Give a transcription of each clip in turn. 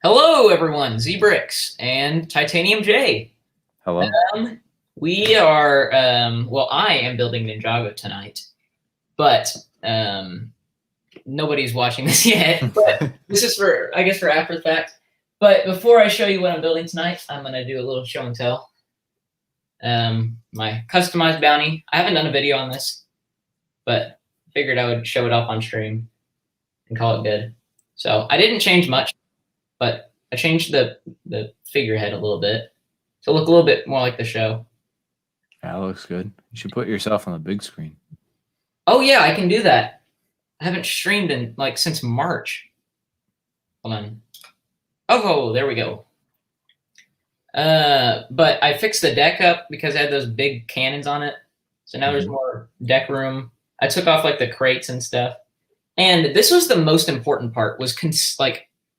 Hello, everyone. ZBricks and Titanium J. Hello. We are, I am building Ninjago tonight, but nobody's watching this yet. But this is for after the fact. But before I show you what I'm building tonight, I'm going to do a little show and tell. My customized bounty. I haven't done a video on this, but figured I would show it off on stream and call it good. So I didn't change much, but I changed the figurehead a little bit to look a little bit more like the show. That looks good. You should put yourself on the big screen. Oh yeah, I can do that. I haven't streamed in since March. Hold on. Oh, there we go. But I fixed the deck up because I had those big cannons on it. So now there's more deck room. I took off the crates and stuff. And this was the most important part, was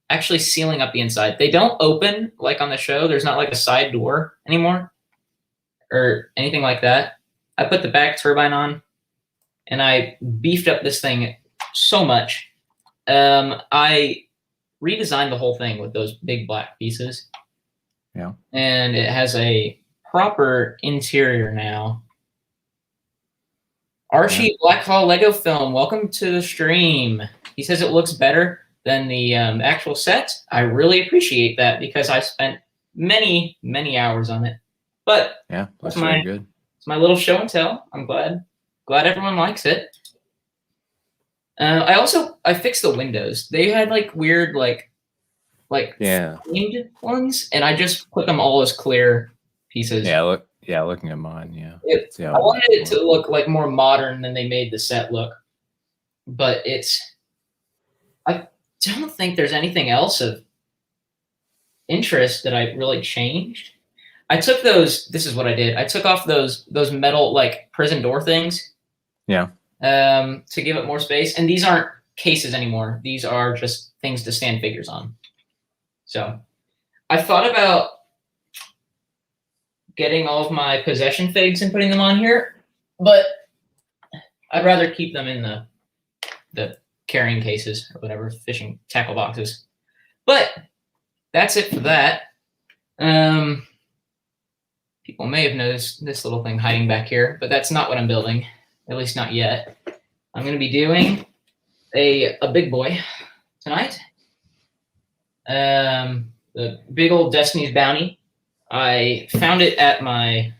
actually sealing up the inside. They don't open like on the show. There's not a side door anymore or anything like that. I put the back turbine on and I beefed up this thing so much. I redesigned the whole thing with those big black pieces. Yeah. And it has a proper interior now. Archie Blackhall Lego Film, welcome to the stream. He says it looks better than the actual set. I really appreciate that because I spent many, many hours on it. But yeah, that's very good. It's my little show and tell. I'm glad everyone likes it. I fixed the windows. They had weird themed ones, and I just put them all as clear pieces. Looking at mine, yeah. I wanted it to look more modern than they made the set look, but I don't think there's anything else of interest that I really changed. I took those. This is what I did. I took off those metal prison door things. Yeah. To give it more space, and these aren't cases anymore. These are just things to stand figures on. So, I thought about getting all of my possession figs and putting them on here, but I'd rather keep them in the carrying cases or whatever, fishing tackle boxes. But that's it for that. People may have noticed this little thing hiding back here, but that's not what I'm building, at least not yet. I'm going to be doing a big boy tonight. The big old Destiny's Bounty. I found it at my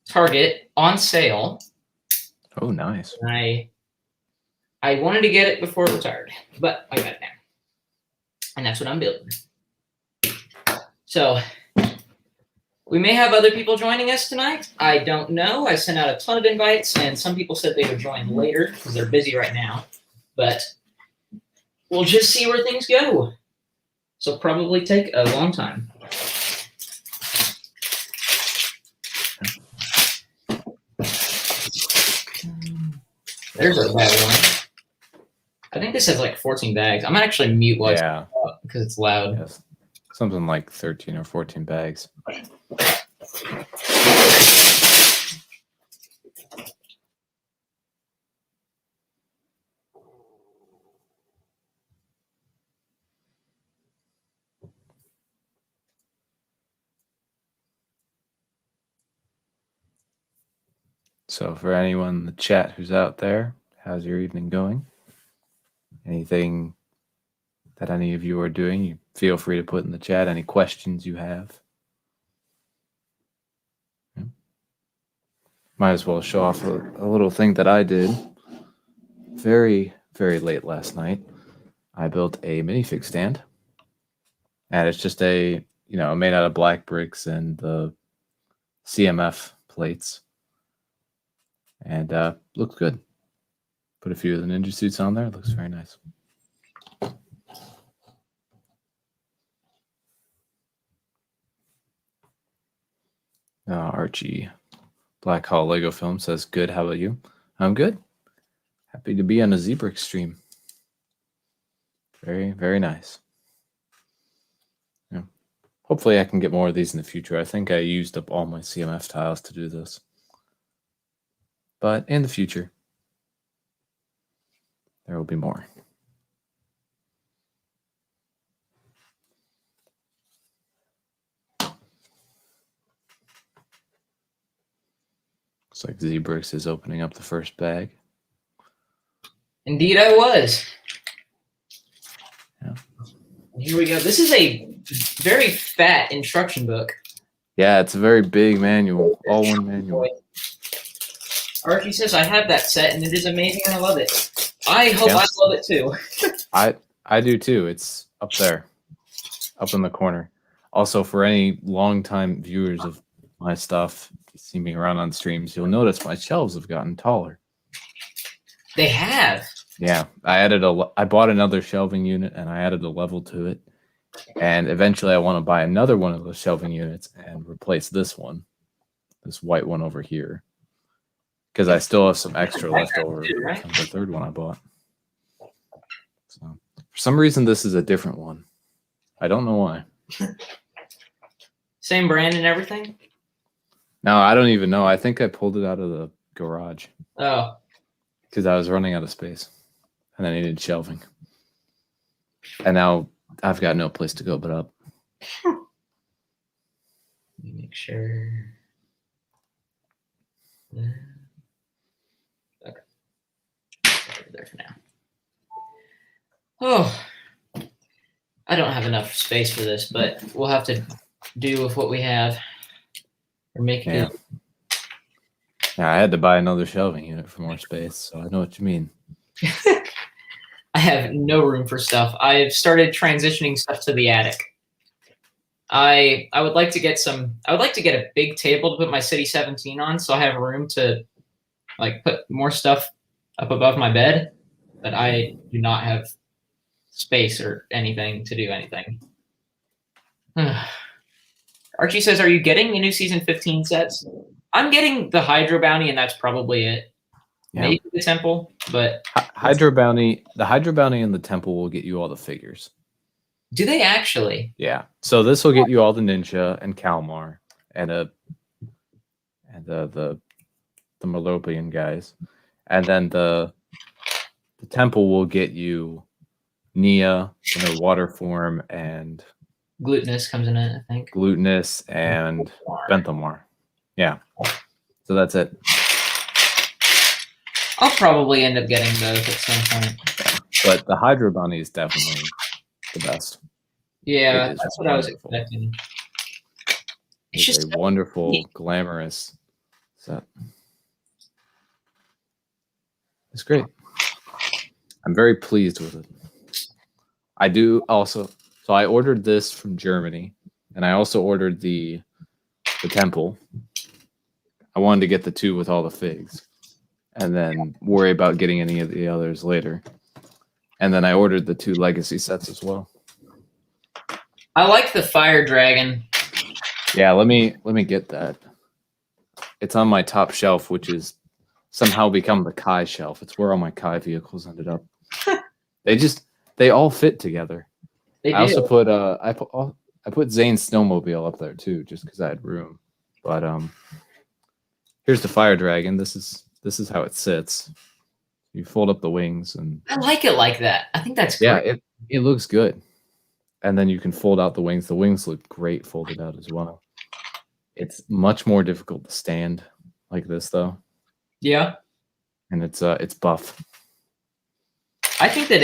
Target on sale. Oh, nice. I wanted to get it before it retired, but I got it now. And that's what I'm building. So we may have other people joining us tonight. I don't know. I sent out a ton of invites, and some people said they would join later because they're busy right now. But we'll just see where things go. So probably take a long time. There's a bad one. I think this has 14 bags. I'm gonna actually mute while because it's loud. Yes. Something like 13 or 14 bags. So for anyone in the chat who's out there, how's your evening going? Anything that any of you are doing, you feel free to put in the chat any questions you have. Might as well show off a little thing that I did very, very late last night. I built a minifig stand, and it's just made out of black bricks and the CMF plates, and looks good. Put a few of the ninja suits on there. It looks very nice. Archie Blackhall Lego Film says, good, how about you? I'm good. Happy to be on a ZBricks stream. Very, very nice. Yeah. Hopefully I can get more of these in the future. I think I used up all my CMF tiles to do this. But in the future, there will be more. Looks like Zebrix is opening up the first bag. Indeed, I was. Yeah. Here we go. This is a very fat instruction book. Yeah, it's a very big manual, all one manual. Archie says, I have that set, and it is amazing, and I love it. I hope I love it, too. I do, too. It's up there, up in the corner. Also, for any longtime viewers of my stuff, you see me around on streams, you'll notice my shelves have gotten taller. They have. Yeah, I bought another shelving unit, and I added a level to it. And eventually I want to buy another one of those shelving units and replace this one, this white one over here, because I still have some extra left over from the third one I bought. So for some reason, this is a different one. I don't know why. Same brand and everything? No, I don't even know. I think I pulled it out of the garage. Oh. Because I was running out of space and I needed shelving. And now I've got no place to go but up. Let me make sure. Okay. There for now. Oh, I don't have enough space for this, but we'll have to do with what we have or make it. Yeah, I had to buy another shelving unit for more space, so I know what you mean. I have no room for stuff. I've started transitioning stuff to the attic. I would like to get a big table to put my City 17 on, so I have room to like put more stuff up above my bed, but I do not have space or anything to do anything. Archie says, are you getting the new season 15 sets? I'm getting the Hydro Bounty, and that's probably it. Yeah. Maybe the Temple, but the Hydro Bounty and the Temple will get you all the figures. Do they actually? Yeah. So this will get you all the Ninja and Kalmar and the Melopian guys, and then the Temple will get you Nia in her water form, and Glutinous comes in it, I think. Glutinous and Benthamar. Yeah. So that's it. I'll probably end up getting both at some point. But the Hydro Bounty is definitely the best. Yeah, that's what I was expecting. It's just a wonderful, glamorous set. It's great. I'm very pleased with it. I do also. So I ordered this from Germany, and I also ordered the Temple. I wanted to get the two with all the figs, and then worry about getting any of the others later. And then I ordered the 2 legacy sets as well. I like the Fire Dragon. Yeah, let me get that. It's on my top shelf, which is somehow become the Kai shelf. It's where all my Kai vehicles ended up. They all fit together. I also put I put Zane's snowmobile up there too, just because I had room. But here's the Fire Dragon. This is how it sits. You fold up the wings, and I like it like that. I think that's great. Yeah, it looks good. And then you can fold out the wings. The wings look great folded out as well. It's much more difficult to stand like this though. Yeah. And it's buff. I think that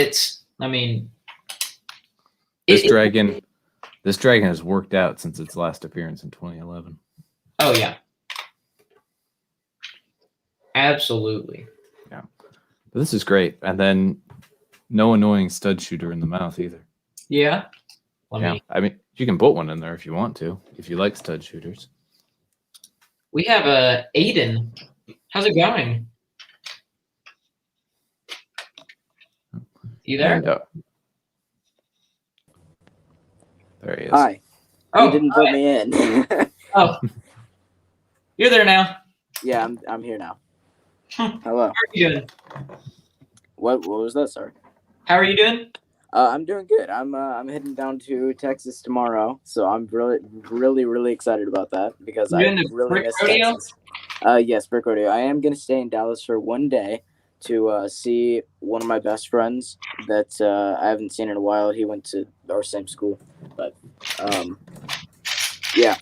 this dragon has worked out since its last appearance in 2011. Oh yeah. Absolutely. Yeah. But this is great. And then no annoying stud shooter in the mouth either. Yeah. I mean, you can put one in there if you want to, if you like stud shooters. We have Aiden. How's it going? You there? And, there he is. Hi. Oh, you didn't put me in. Oh, you're there now. Yeah, I'm here now. Hello. How are you doing? What was that, sir? How are you doing? I'm doing good. I'm heading down to Texas tomorrow, so I'm really excited about that because I really miss Texas. Yes, Brick Rodeo. I am gonna stay in Dallas for one day to see one of my best friends that I haven't seen in a while. He went to our same school, but yeah.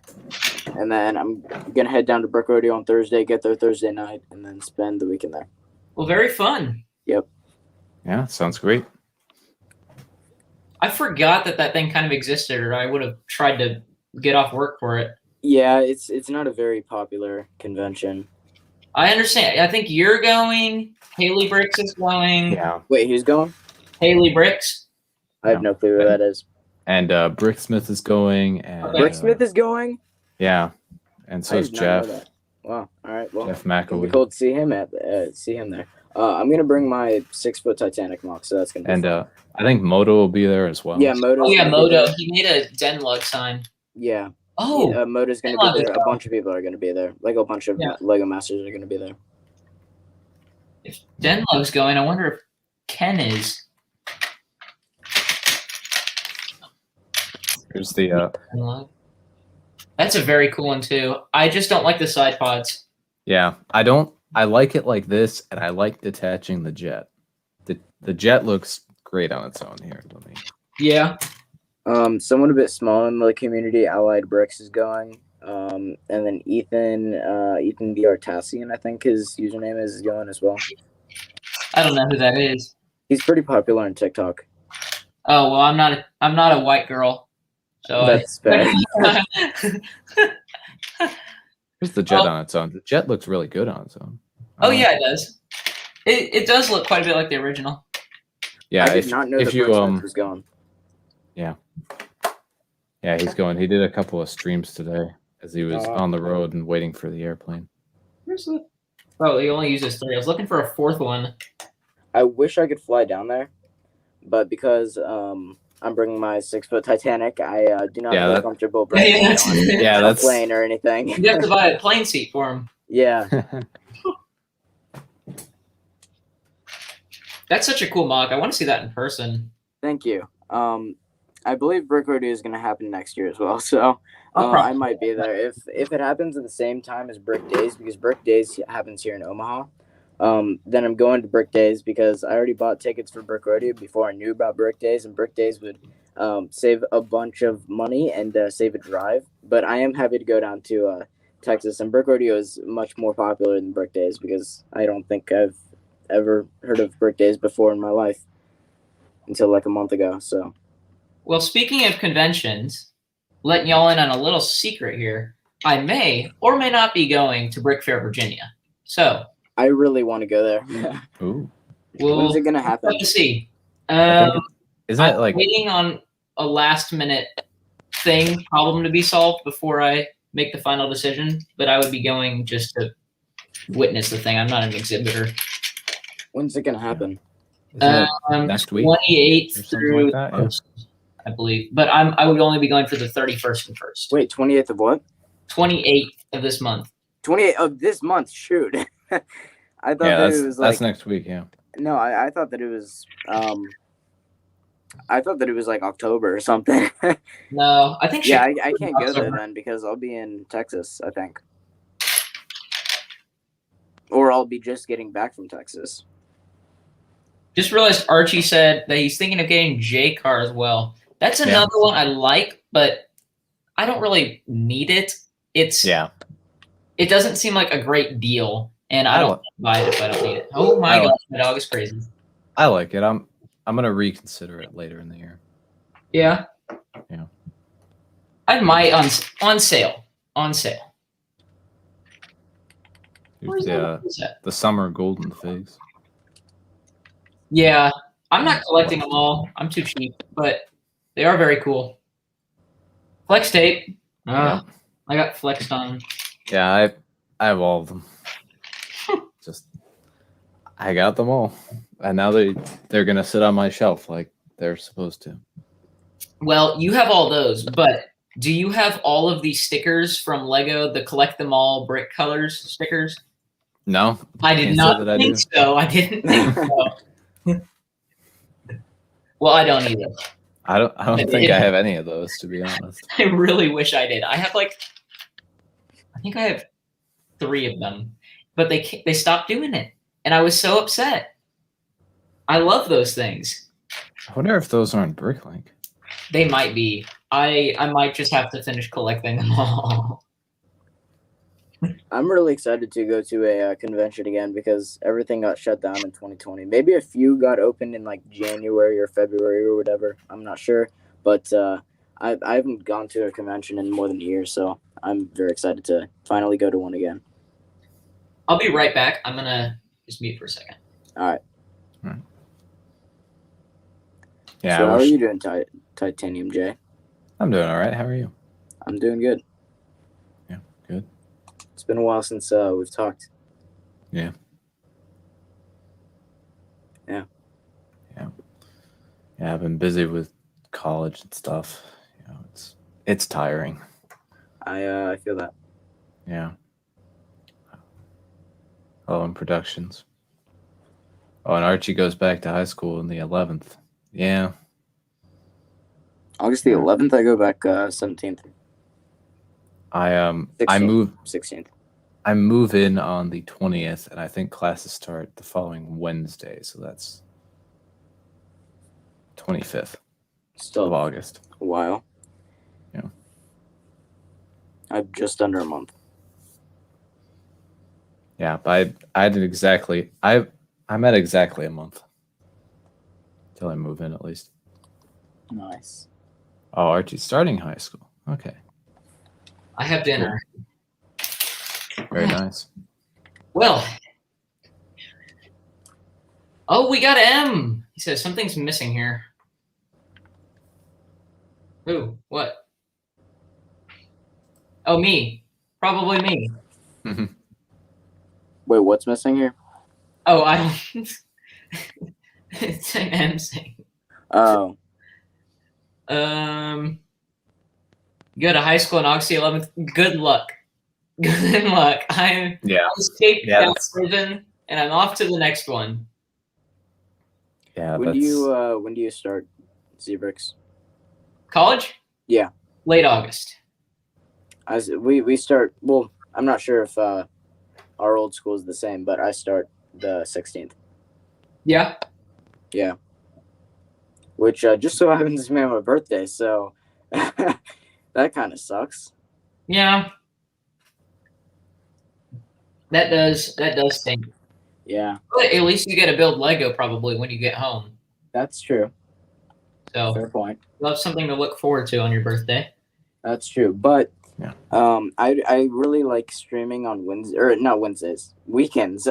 And then I'm gonna head down to Brick Rodeo on Thursday, get there Thursday night, and then spend the weekend there. Well, very fun. Yep. Yeah, sounds great. I forgot that thing kind of existed, or I would have tried to get off work for it. Yeah, it's not a very popular convention. I understand. I think you're going. Haley Bricks is going. Yeah. Wait, who's going? Haley Bricks. I have no clue who that is. And Bricksmith is going. And Bricksmith is going? Yeah. And so I is did not know Jeff. that. Wow. All right. Well, Jeff it'd be McAwee. cool to see him there. I'm gonna bring my 6-foot Titanic mock, so that's gonna be And fun. I think Moto will be there as well. Yeah, Moto. Oh yeah, Moto. He made a Denlug sign. Yeah. Oh, Moto's gonna Denlug be is there. A bunch of people are gonna be there. Like a bunch of Lego Masters are gonna be there. if Denlug's going, I wonder if Ken is. Here's the Denlug. That's a very cool one too. I just don't like the side pods. yeah. I like it like this, and I like detaching the jet. The jet looks great on its own here to me. Yeah. Someone a bit small in the community, Allied Bricks, is going. And then Ethan the Artasian, I think his username is going as well. I don't know who that is. He's pretty popular on TikTok. Oh well, I'm not a white girl, so That's fair. Here's the jet on its own. The jet looks really good on its own. Oh yeah, it does. It does look quite a bit like the original. Yeah. I did not know if that you Bricksmith was going. Yeah, he's going. He did a couple of streams today as he was on the road and waiting for the airplane. Where's the? Oh, he only uses 3. I was looking for a 4th one. I wish I could fly down there, but because I'm bringing my 6-foot Titanic, I do not feel comfortable bringing it on a plane or anything. You have to buy a plane seat for him. Yeah. That's such a cool mock. I want to see that in person. Thank you. I believe Brick Rodeo is going to happen next year as well, so I might be there if it happens at the same time as Brick Days, because Brick Days happens here in Omaha. Then I'm going to Brick Days because I already bought tickets for Brick Rodeo before I knew about Brick Days, and Brick Days would save a bunch of money and save a drive. But I am happy to go down to Texas, and Brick Rodeo is much more popular than Brick Days because I don't think I've ever heard of Brick Days before in my life until like a month ago. So, well, speaking of conventions, letting y'all in on a little secret here, I may or may not be going to Brick Fair, Virginia. So I really want to go there. Ooh. When's it gonna happen? Let's see. Isn't that I'm like waiting on a last minute problem to be solved before I make the final decision? But I would be going just to witness the thing. I'm not an exhibitor. When's it gonna happen? next week? 28th through like that, 1st, I believe. But I would only be going for the 31st and 1st. Wait, 28th of what? 28th of this month. 28th of this month. Shoot. I thought that it was like that's next week. Yeah. No, I thought that it was I thought that it was like October or something. No, I think I can't go there then because I'll be in Texas, I think. Or I'll be just getting back from Texas. Just realized Archie said that he's thinking of getting J-Car as well. That's another one I like, but I don't really need it. It doesn't seem like a great deal, and I don't buy it if I don't need it. Oh my god, my dog is crazy. I like it. I'm gonna reconsider it later in the year. Yeah. Yeah. I might on sale. On sale. Here's the summer golden figs. Yeah, I'm not collecting them all. I'm too cheap, but they are very cool. Flex tape. I got flexed on. Yeah, I have all of them. I got them all, and now they're gonna sit on my shelf like they're supposed to. Well, you have all those, but do you have all of these stickers from Lego, the collect them all brick colors stickers? No, I did not think so. I didn't think so. Well, I don't either. I don't think I have any of those, to be honest. I really wish I did. I think I have 3 of them, but they stopped doing it, and I was so upset. I love those things. I wonder if those aren't Bricklink. They might be. I might just have to finish collecting them all. I'm really excited to go to a convention again because everything got shut down in 2020. Maybe a few got opened in like January or February or whatever. I'm not sure, but I haven't gone to a convention in more than a year, so I'm very excited to finally go to one again. I'll be right back. I'm gonna just mute for a second. All right. Yeah. So how are you doing, Titanium J? I'm doing all right. How are you? I'm doing good. Yeah, good. It's been a while since we've talked. Yeah. Yeah. Yeah, I've been busy with college and stuff. You know, it's tiring. I feel that. Yeah. Oh, and productions. Oh, and Archie goes back to high school in the 11th. Yeah. August the 11th, I go back 17th. I 16th, move 16th. I move in on the 20th, and I think classes start the following Wednesday, so that's 25th Still of August. a while. Yeah. I'm just under a month. Yeah, but I'm at exactly a month till I move in, at least. Nice. Oh, Archie's starting high school. Okay. I have dinner. Very nice. Well. Oh, we got M. He says something's missing here. Who? What? Oh, me. Probably me. Wait, what's missing here? Oh, I don't. It's an M saying. Oh. Go to high school in August 11th. Good luck. Good luck. I escaped that prison, and I'm off to the next one. Yeah. When do you start Zebrix? College? Yeah. Late August. We start. Well, I'm not sure if our old school is the same, but I start the 16th. Yeah. Yeah. Which just so happens to be my birthday, so that kind of sucks. Yeah. That does stink. Yeah. But at least you get to build Lego probably when you get home. That's true. So fair point. You'll have something to look forward to on your birthday. That's true. But yeah. I really like streaming on Wednesdays, or not Wednesdays, weekends.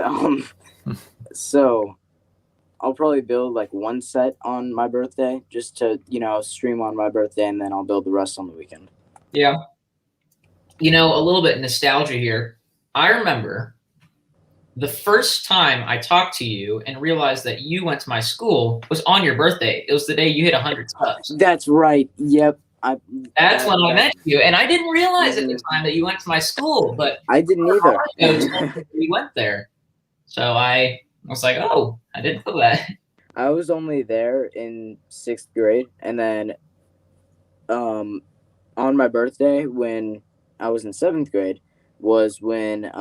So I'll probably build like one set on my birthday just to, stream on my birthday, and then I'll build the rest on the weekend. Yeah. A little bit of nostalgia here. I remember the first time I talked to you and realized that you went to my school was on your birthday. It was the day you hit 100 subs. That's right. Yep. That's when I met you, and I didn't realize at the time that you went to my school, but I didn't either. We went there, so I was like, "Oh, I didn't know that." I was only there in 6th grade, and then, on my birthday when I was in 7th grade was when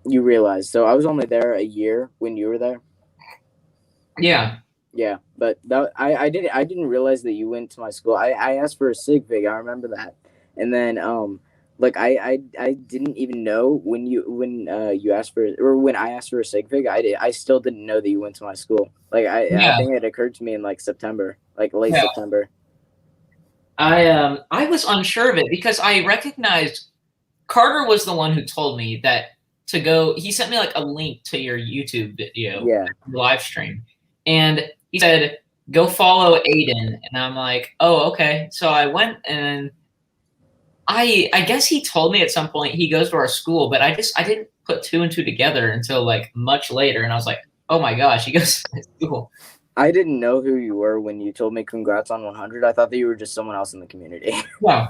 you realized. So I was only there a year when you were there. Yeah. Yeah, but I didn't realize that you went to my school. I asked for a sig fig. I remember that, and then I didn't even know when you asked for, or when I asked for a sig fig. I still didn't know that you went to my school. I think it occurred to me in September, late September. I was unsure of it because I recognized Carter was the one who told me that to go. He sent me a link to your YouTube video, live stream, and he said, "Go follow Aiden," and I'm like, "Oh, okay." So I went, and I guess he told me at some point he goes to our school, but I didn't put two and two together until much later, and I was like, "Oh my gosh, he goes to my school." I didn't know who you were when you told me congrats on 100. I thought that you were just someone else in the community. Yeah.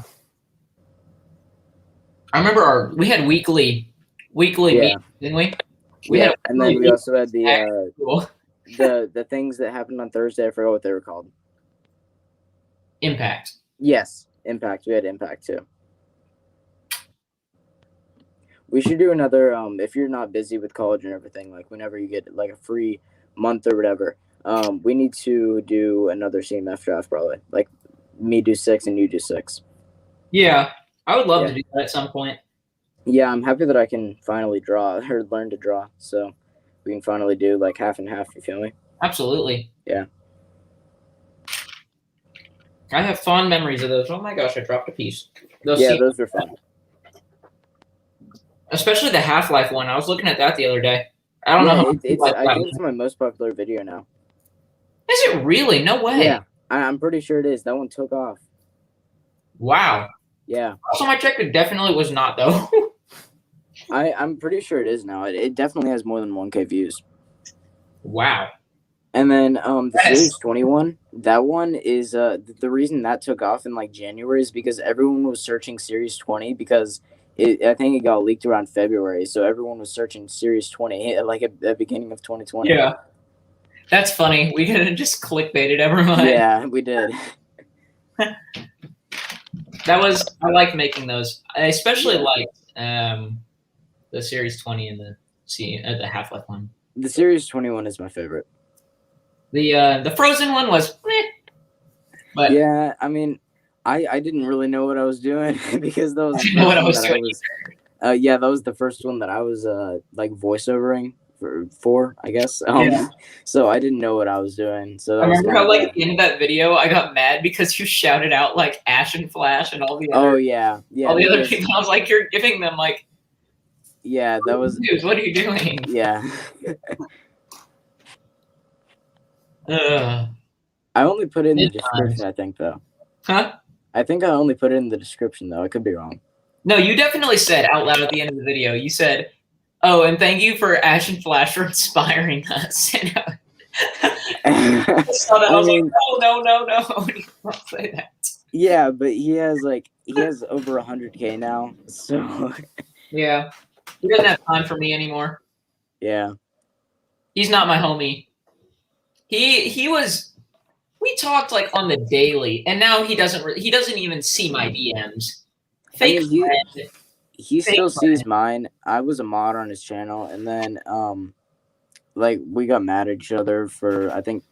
I remember we had weekly meetings, didn't we? And then we also had the things that happened on Thursday. I forgot what they were called. Impact. Yes, Impact. We had Impact too. We should do another. If you're not busy with college and everything, whenever you get a free month or whatever, we need to do another CMF draft probably. Me do 6 and you do 6. Yeah, I would love to do that at some point. Yeah, I'm happy that I can finally draw or learn to draw. So we can finally do like half and half. You feel me? Absolutely. Yeah. I have fond memories of those. Oh my gosh, I dropped a piece. Those were fun. Especially the Half-Life one. I was looking at that the other day. I don't know. I think it's my most popular video now. Is it really? No way. Yeah, I'm pretty sure it is. That one took off. Wow. Yeah. Also, I checked. It definitely was not though. I'm pretty sure it is now. It definitely has more than 1K views. Wow. And then the Series 21, that one is the reason that took off in like January is because everyone was searching Series 20 because I think it got leaked around February, so everyone was searching Series 20 like at the beginning of 2020. Yeah. That's funny. We could have just clickbaited everyone. Yeah, we did. I liked making those. I especially liked the Series 20 and the Half-Life one. The Series 21 is my favorite. The Frozen one was but yeah, I mean, I didn't really know what I was doing because that was I know what I was doing. Yeah, that was the first one that I was like voiceovering for I guess. So I didn't know what I was doing. So I remember how like in that video I got mad because you shouted out like Ash and Flash and all the other all the other people. I was like, you're giving them like that was dude, what are you doing? Yeah. I only put it in the description, I think though. Huh? I think I only put it in the description though. I could be wrong. No, you definitely said out loud at the end of the video. You said, "Oh, and thank you for Ash and Flash for inspiring us." I was like, no, don't say that. Yeah, but he has over 100K now, so yeah, he doesn't have time for me anymore. Yeah, he's not my homie. He was. We talked like on the daily, and now he doesn't even see my DMs. Fake friend. He still sees mine. I was a mod on his channel, and then like we got mad at each other for I think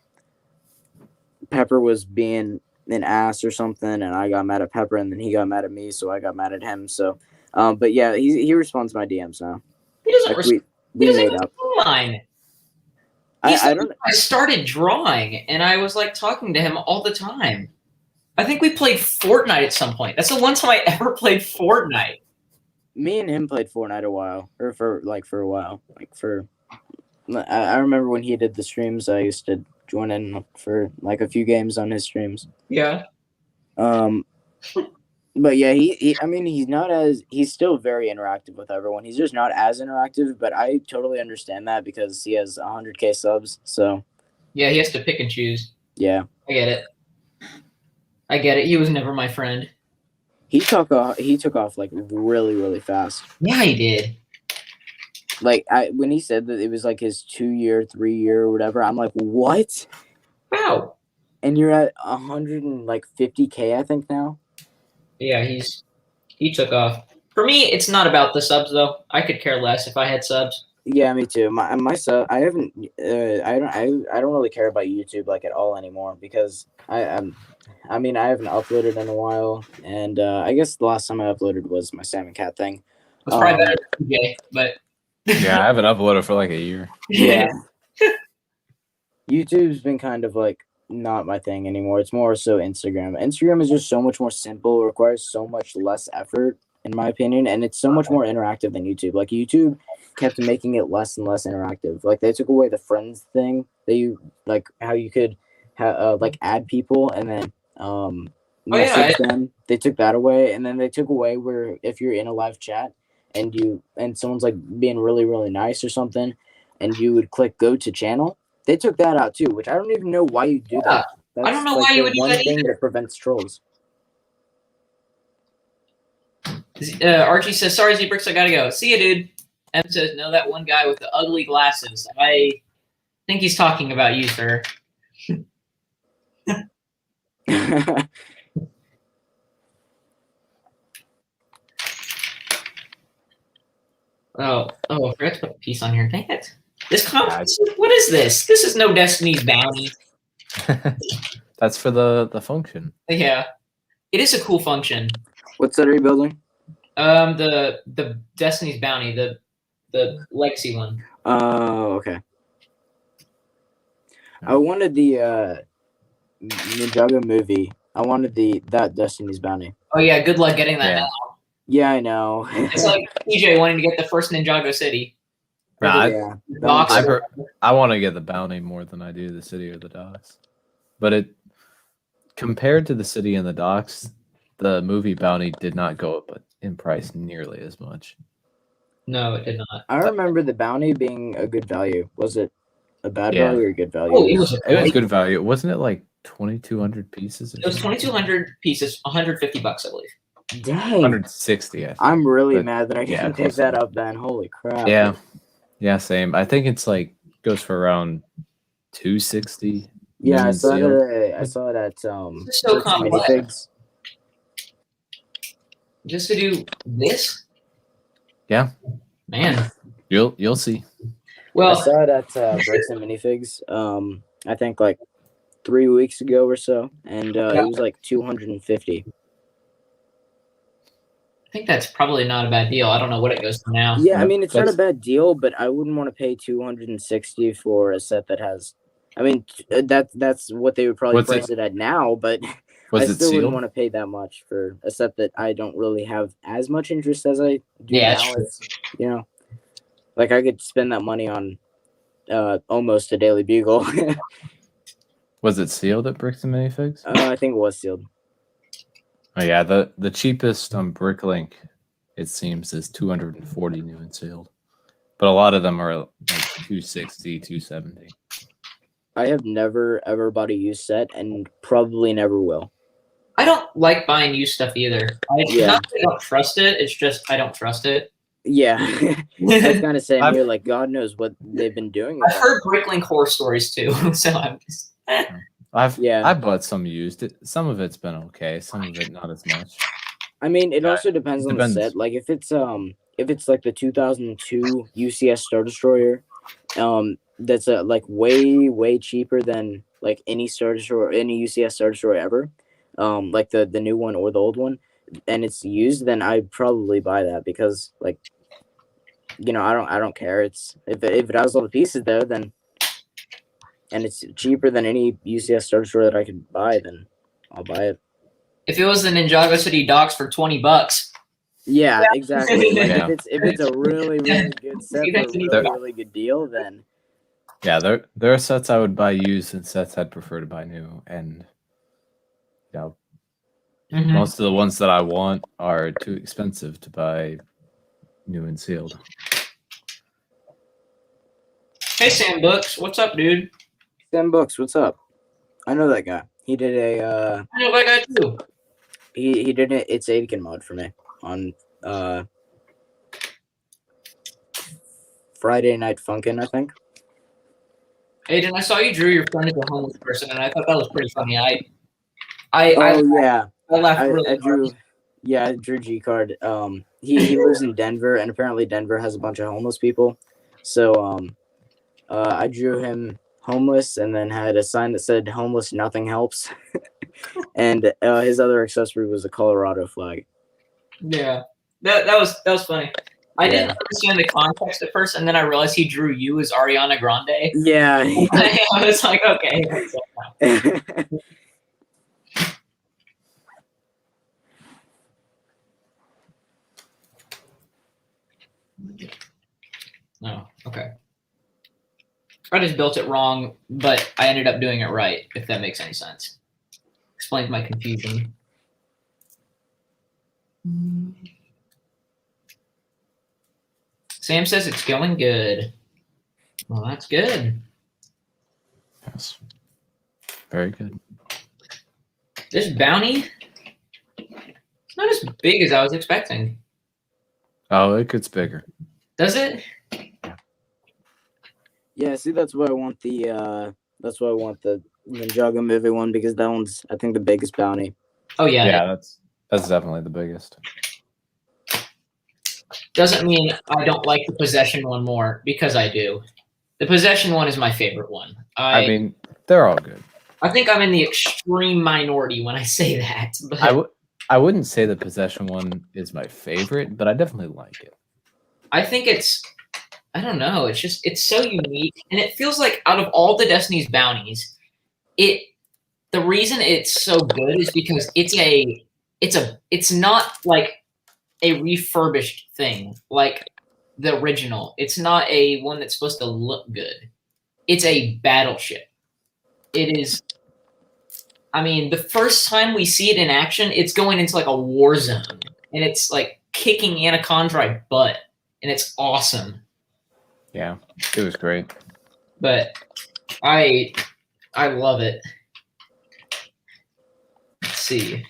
Pepper was being an ass or something, and I got mad at Pepper, and then he got mad at me, so I got mad at him. So, but yeah, he responds to my DMs now. He doesn't. We made up mine. I started drawing, and I was like talking to him all the time. I think we played Fortnite at some point. That's the one time I ever played Fortnite. Me and him played Fortnite a while, or for a while. I remember when he did the streams, I used to join in for like a few games on his streams. Yeah. But yeah, he's still very interactive with everyone. He's just not as interactive, but I totally understand that because he has 100K subs. So yeah, he has to pick and choose. Yeah, I get it. He was never my friend. He took off like really, really fast. Yeah, he did. Like when he said that it was like his 2-year, 3-year, or whatever, I'm like, what? Wow. And you're at 150K, I think now. Yeah, he took off. For me, it's not about the subs though. I could care less if I had subs. Yeah, me too. My sub, I haven't. I don't really care about YouTube like at all anymore because I haven't uploaded in a while, and I guess the last time I uploaded was my Sam and Cat thing. It's probably better than PJ, but yeah, I haven't uploaded for like a year. Yeah. YouTube's been kind of like not my thing anymore. It's more so Instagram. Instagram is just so much more simple, requires so much less effort, in my opinion, and it's so much more interactive than YouTube. Like YouTube kept making it less and less interactive. Like they took away the friends thing. They like how you could like add people and then message them. They took that away, and then they took away where if you're in a live chat and someone's like being really, really nice or something, and you would click go to channel. They took that out too, which I don't even know why you do that. That's I don't know why you would do that thing that prevents trolls. Archie says, "Sorry, Zebrix, I gotta go. See ya, dude." M says, "No, that one guy with the ugly glasses. I think he's talking about you, sir." Oh, I forgot to put a piece on here. Dang it. This conference, what is this? This is no Destiny's Bounty. That's for the function. Yeah. It is a cool function. What set are you building? The Destiny's Bounty, the legacy one. Oh, okay. I wanted the Ninjago movie. I wanted that Destiny's Bounty. Oh yeah, good luck getting that Yeah. now. Yeah, I know. It's like TJ wanting to get the first Ninjago City. Nah, Yeah. Docks. I want to get the bounty more than I do the city or the docks. But it compared to the city and the docks, the movie bounty did not go up in price nearly as much. No, it did not. I remember the bounty being a good value. Was it a bad Yeah. value or a good value? Oh, it was good value. Wasn't it like 2,200 pieces? It was 2,200 pieces, $150, I believe. Dang. 160. I think. I'm really But, mad that I yeah, didn't pick close that enough. up then. Holy crap. Yeah, same. I think it's like goes for around 260. Yeah, I Union saw Seal. it. I saw it at It's so Bricks and complex. Minifigs. Just to do this? Yeah. Man. You'll see. I Well, saw it at Bricks and Minifigs. I think like 3 weeks ago or so, and it was like 250. I think that's probably not a bad deal. I don't know what it goes for now. Yeah, I Yep, mean it's not a that's- bad deal, but I wouldn't want to pay 260 for a set that has. I mean that's what they would probably What's price it at now, but I Was it still wouldn't sealed? want to pay that much for a set that I don't really have as much interest as I do Yeah, now. that's true. It's, like I could spend that money on almost a Daily Bugle. Was it sealed at Bricks and Minifigs? I think it was sealed. Oh yeah, the cheapest on Bricklink, it seems, is 240 new and sealed. But a lot of them are like 260, 270. I have never ever bought a used set and probably never will. I don't like buying used stuff either. Yeah. Not that I don't trust it. It's just I don't trust it. Yeah. That's kind of saying I've- here, like God knows what they've been doing. I've heard Bricklink horror stories too, so I'm just. I bought some used. Some of it's been okay. Some of it not as much. I mean, it also depends on Depends. the set. Like if it's like the 2002 UCS Star Destroyer, that's like way cheaper than like any Star Destroyer, any UCS Star Destroyer ever, like the new one or the old one, and it's used, then I'd probably buy that because like, I don't care. It's if it has all the pieces though, then, and it's cheaper than any UCS Star Destroyer that I could buy, then I'll buy it. If it was the Ninjago City docks for $20, Yeah, exactly. Like Yeah. if it's a really good set for a really good deal, then Yeah, there are sets I would buy used and sets I'd prefer to buy new. And Mhm. most of the ones that I want are too expensive to buy new and sealed. Hey Sam Books, what's up, dude? Sam Books, what's up? I know that guy. He did a I know that guy too. he did an It's Aitken mod for me on Friday Night Funkin', I think. Aiden, I saw you drew your friend as a homeless person, and I thought that was pretty funny. I Yeah. laughed I really drew hard. I drew G Card. He lives in Denver, and apparently Denver has a bunch of homeless people. So I drew him homeless and then had a sign that said homeless nothing helps. And his other accessory was a Colorado flag. Yeah, that was funny. I didn't understand the context at first, and then I realized he drew you as Ariana Grande. Yeah. I was like, okay. No, okay. I just built it wrong, but I ended up doing it right, if that makes any sense. Explains my confusion. Sam says it's going good. Well, that's good. Yes. Very good. This bounty, it's not as big as I was expecting. Oh, it gets bigger. Does it? Yeah, see, that's why I want the Ninjago movie one, because that one's, I think, the biggest bounty. Oh yeah. Yeah, that's definitely the biggest. Doesn't mean I don't like the possession one more, because I do. The possession one is my favorite one. I mean, they're all good. I think I'm in the extreme minority when I say that. But I wouldn't say the possession one is my favorite, but I definitely like it. I think I don't know. It's so unique, and it feels like out of all the Destiny's bounties, the reason it's so good is because it's not like a refurbished thing like the original. It's not a one that's supposed to look good. It's a battleship. It is. I mean, the first time we see it in action, it's going into like a war zone, and it's like kicking Anna Condrite butt, and it's awesome. Yeah, it was great. But I love it. Let's see.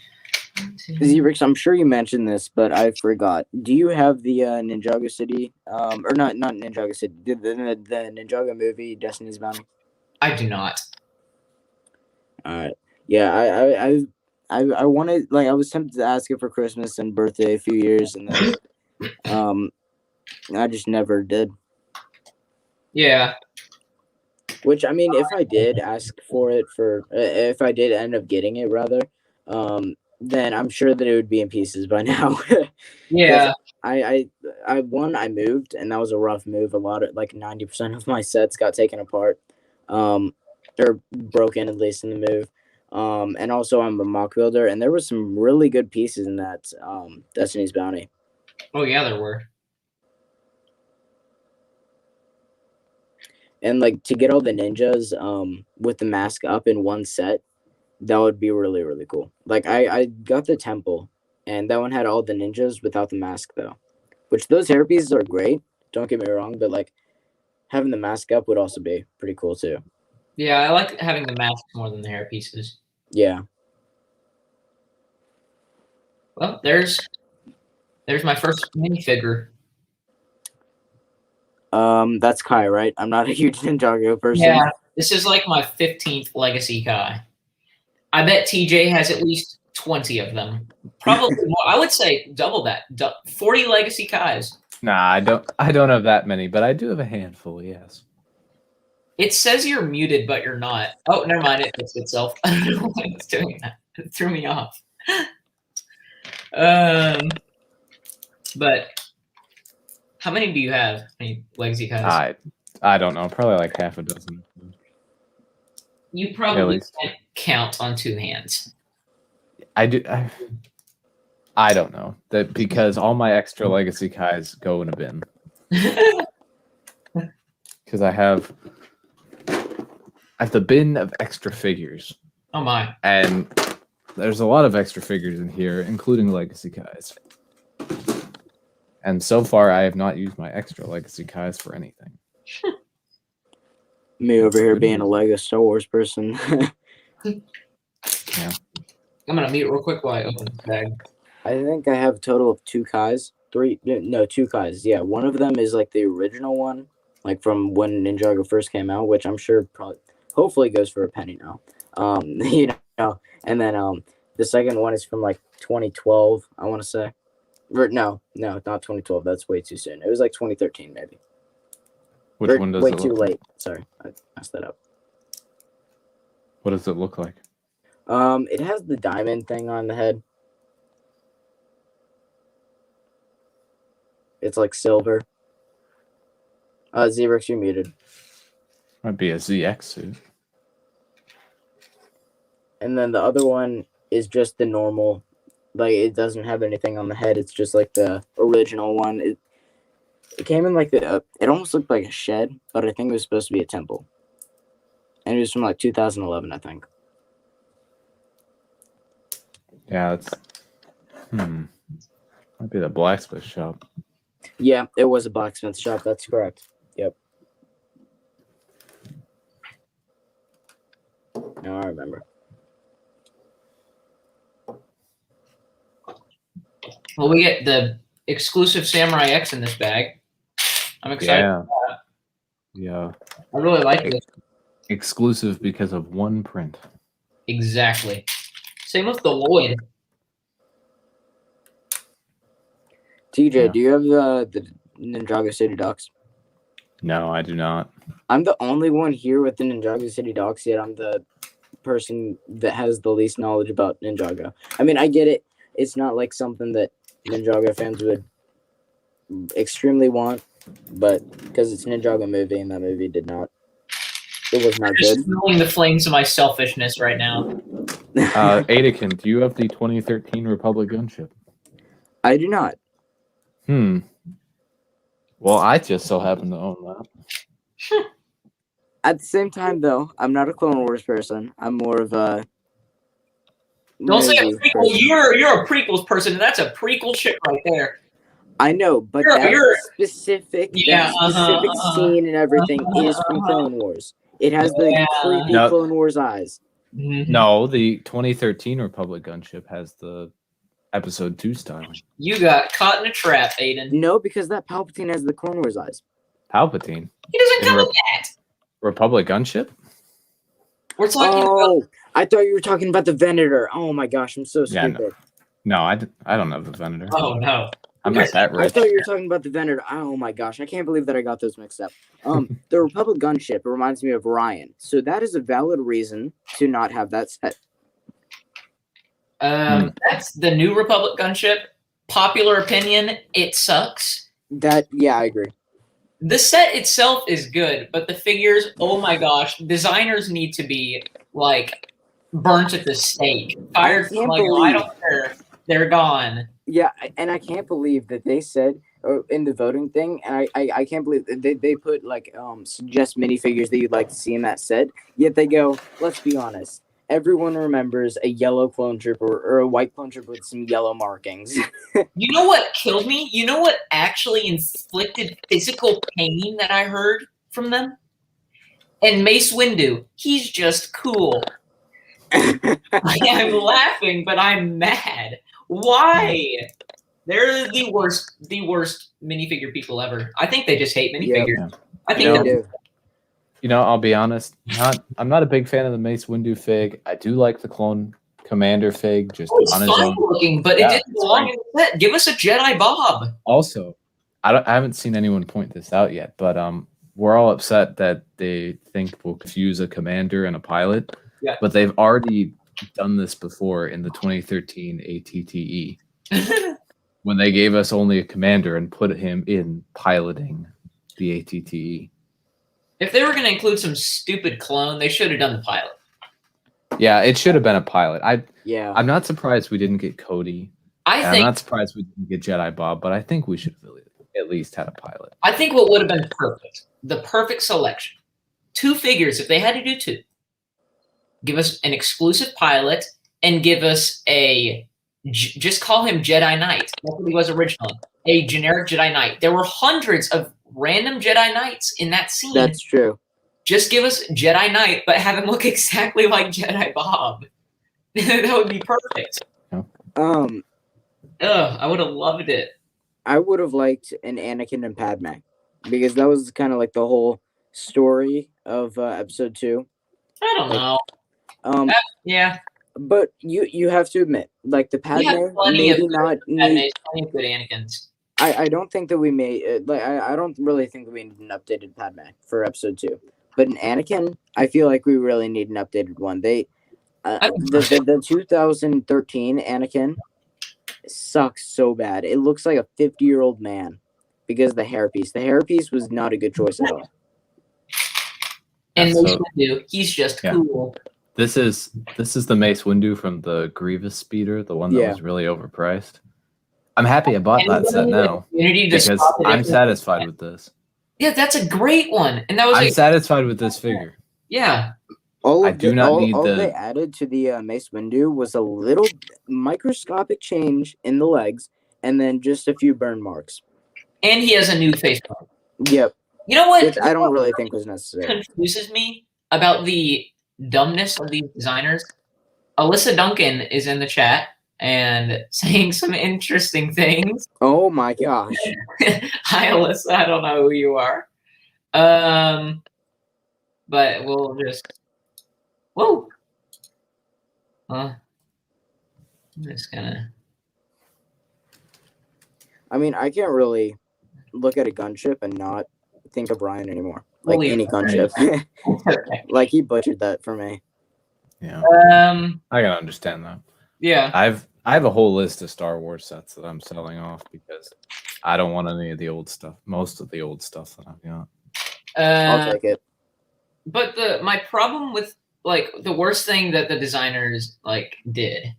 Zebrix, I'm sure you mentioned this, but I forgot. Do you have the Ninjago City, or not Ninjago City, the Ninjago movie, Destiny's Bounty? I do not. All right. Yeah, I wanted, like, I was tempted to ask it for Christmas and birthday a few years, and then I just never did. Yeah. Which, I mean, if I did ask for it if I did end up getting it, rather, then I'm sure that it would be in pieces by now. Yeah. I moved, and that was a rough move. A lot of, like, 90% of my sets got taken apart, or broken, at least in the move. And also I'm a mock builder, and there was some really good pieces in that Destiny's Bounty. Oh yeah, there were. And like to get all the ninjas with the mask up in one set, that would be really, really cool. Like I got the temple, and that one had all the ninjas without the mask though. Which those hair pieces are great, don't get me wrong, but like having the mask up would also be pretty cool too. Yeah, I like having the masks more than the hair pieces. Yeah. Well, there's my first minifigure. That's Kai, right? I'm not a huge Ninjago person. Yeah, this is like my 15th Legacy Kai. I bet TJ has at least 20 of them. Probably more. I would say double that. 40 Legacy Kais. Nah, I don't have that many, but I do have a handful, yes. It says you're muted, but you're not. Oh, never mind. It fixed itself. I don't know why it's doing that. It threw me off. But how many do you have? How many Legacy Kais? I don't know. Probably like half a dozen. You probably can't count on two hands. I do. I don't know that because all my extra Legacy Kais go in a bin. Because I have the bin of extra figures. Oh my! And there's a lot of extra figures in here, including Legacy Kais. And so far, I have not used my extra Legacy Kais for anything. Me over here being a Lego Star Wars person. Yeah. I'm gonna mute real quick while I open this bag. I think I have a total of 2 Kais. 2 Kais. Yeah, one of them is like the original one, like from when Ninjago first came out, which I'm sure hopefully goes for a penny now. You know, and then the second one is from like 2012, I want to say. No, not 2012. That's way too soon. It was like 2013 maybe. Which one does way it too look late? like? Sorry, I messed that up. What does it look like? It has the diamond thing on the head. It's like silver. Zebrix, you're muted. Might be a ZX suit. And then the other one is just the normal, like it doesn't have anything on the head. It's just like the original one. It came in like it almost looked like a shed, but I think it was supposed to be a temple. And it was from like 2011, I think. Yeah, it's might be the blacksmith shop. Yeah, it was a blacksmith shop. That's correct. Yep. Now I remember. Well, we get the exclusive Samurai X in this bag. I'm excited. Yeah. I really like it. Exclusive because of one print. Exactly. Same with the Lloyd. TJ, do you have the Ninjago City Docs? No, I do not. I'm the only one here with the Ninjago City Docs, yet I'm the person that has the least knowledge about Ninjago. I mean, I get it. It's not like something that Ninjago fans would extremely want, but because it's a Ninjago movie and that movie it was not Just good. fueling the flames of my selfishness right now. Anakin, do you have the 2013 Republic gunship? I do not. Well, I just so happen to own that. At the same time, though, I'm not a Clone Wars person. I'm more of a. Don't say a movie prequel. person. You're a prequels person, and that's a prequel shit right there. I know, but that specific scene and everything is from Clone Wars. It has the creepy Clone Wars eyes. Mm-hmm. No, the 2013 Republic gunship has the Episode 2 styling. You got caught in a trap, Aiden. No, because that Palpatine has the Clone Wars eyes. Palpatine? He doesn't come in that. Republic gunship? We're talking about... I thought you were talking about the Venator. Oh my gosh, I'm so stupid. Yeah, no, I don't know the Venator. Oh, no. I'm not that rich. I thought you were talking about the Venator. Oh my gosh, I can't believe that I got those mixed up. The Republic gunship reminds me of Ryan. So that is a valid reason to not have that set. That's the new Republic gunship. Popular opinion, it sucks. I agree. The set itself is good, but the figures, oh my gosh, designers need to be like burnt at the stake. Fired from like, I don't care. They're gone. Yeah, and I can't believe that they said in the voting thing, and I can't believe they put like suggest minifigures that you'd like to see in that set. Yet they go, let's be honest. Everyone remembers a yellow clone trooper or a white clone trooper with some yellow markings. You know what killed me? You know what actually inflicted physical pain that I heard from them? And Mace Windu, he's just cool. I'm laughing, but I'm mad. Why? They're the worst minifigure people ever. I think they just hate minifigures. Yep. I think they do. You know, I'll be honest. I'm not a big fan of the Mace Windu fig. I do like the Clone Commander fig, just on his own. Looking, but it didn't belong in the set. Give us a Jedi Bob. Also, I haven't seen anyone point this out yet, but we're all upset that they think we'll confuse a commander and a pilot. Yeah. But they've already done this before in the 2013 ATTE when they gave us only a commander and put him in piloting the ATTE. If they were going to include some stupid clone, they should have done the pilot. Yeah, it should have been a pilot. I'm not surprised we didn't get Cody. I'm not surprised we didn't get Jedi Bob, but I think we should have at least had a pilot. I think what would have been perfect, the perfect selection, 2 figures, if they had to do 2, give us an exclusive pilot and give us just call him Jedi Knight. That's what he was originally, a generic Jedi Knight. There were hundreds of random Jedi Knights in that scene. That's true. Just give us Jedi Knight, but have him look exactly like Jedi Bob. That would be perfect. I would have loved it. I would have liked an Anakin and Padme because that was kind of like the whole story of episode 2. I don't know. Yeah. But you have to admit, like the Padme, maybe not need plenty of good Anakins. I don't think that we may I don't really think that we need an updated Padme for episode 2. But an Anakin, I feel like we really need an updated one. The 2013 Anakin sucks so bad. It looks like a 50-year-old man because of the hairpiece. The hairpiece was not a good choice at all. And Mace Windu, he's just cool. This is the Mace Windu from the Grievous Speeder, the one that was really overpriced. I'm happy I bought that set now because I'm satisfied with this. Yeah, that's a great one, and that was. I'm satisfied with this figure. Yeah. All they added to the Mace Windu was a little microscopic change in the legs, and then just a few burn marks. And he has a new face paint. Yep. You know what? Which I don't really think was necessary. Confuses me about the dumbness of these designers. Alyssa Duncan is in the chat and saying some interesting things. Oh my gosh. Hi, Alyssa. I don't know who you are. But we'll just... Whoa. I'm just gonna... I mean, I can't really look at a gunship and not think of Ryan anymore. Like any gunship. Like he butchered that for me. Yeah. I can understand that. Yeah. I have a whole list of Star Wars sets that I'm selling off because I don't want any of the old stuff. Most of the old stuff that I've got. I'll take it. But my problem with like the worst thing that the designers like did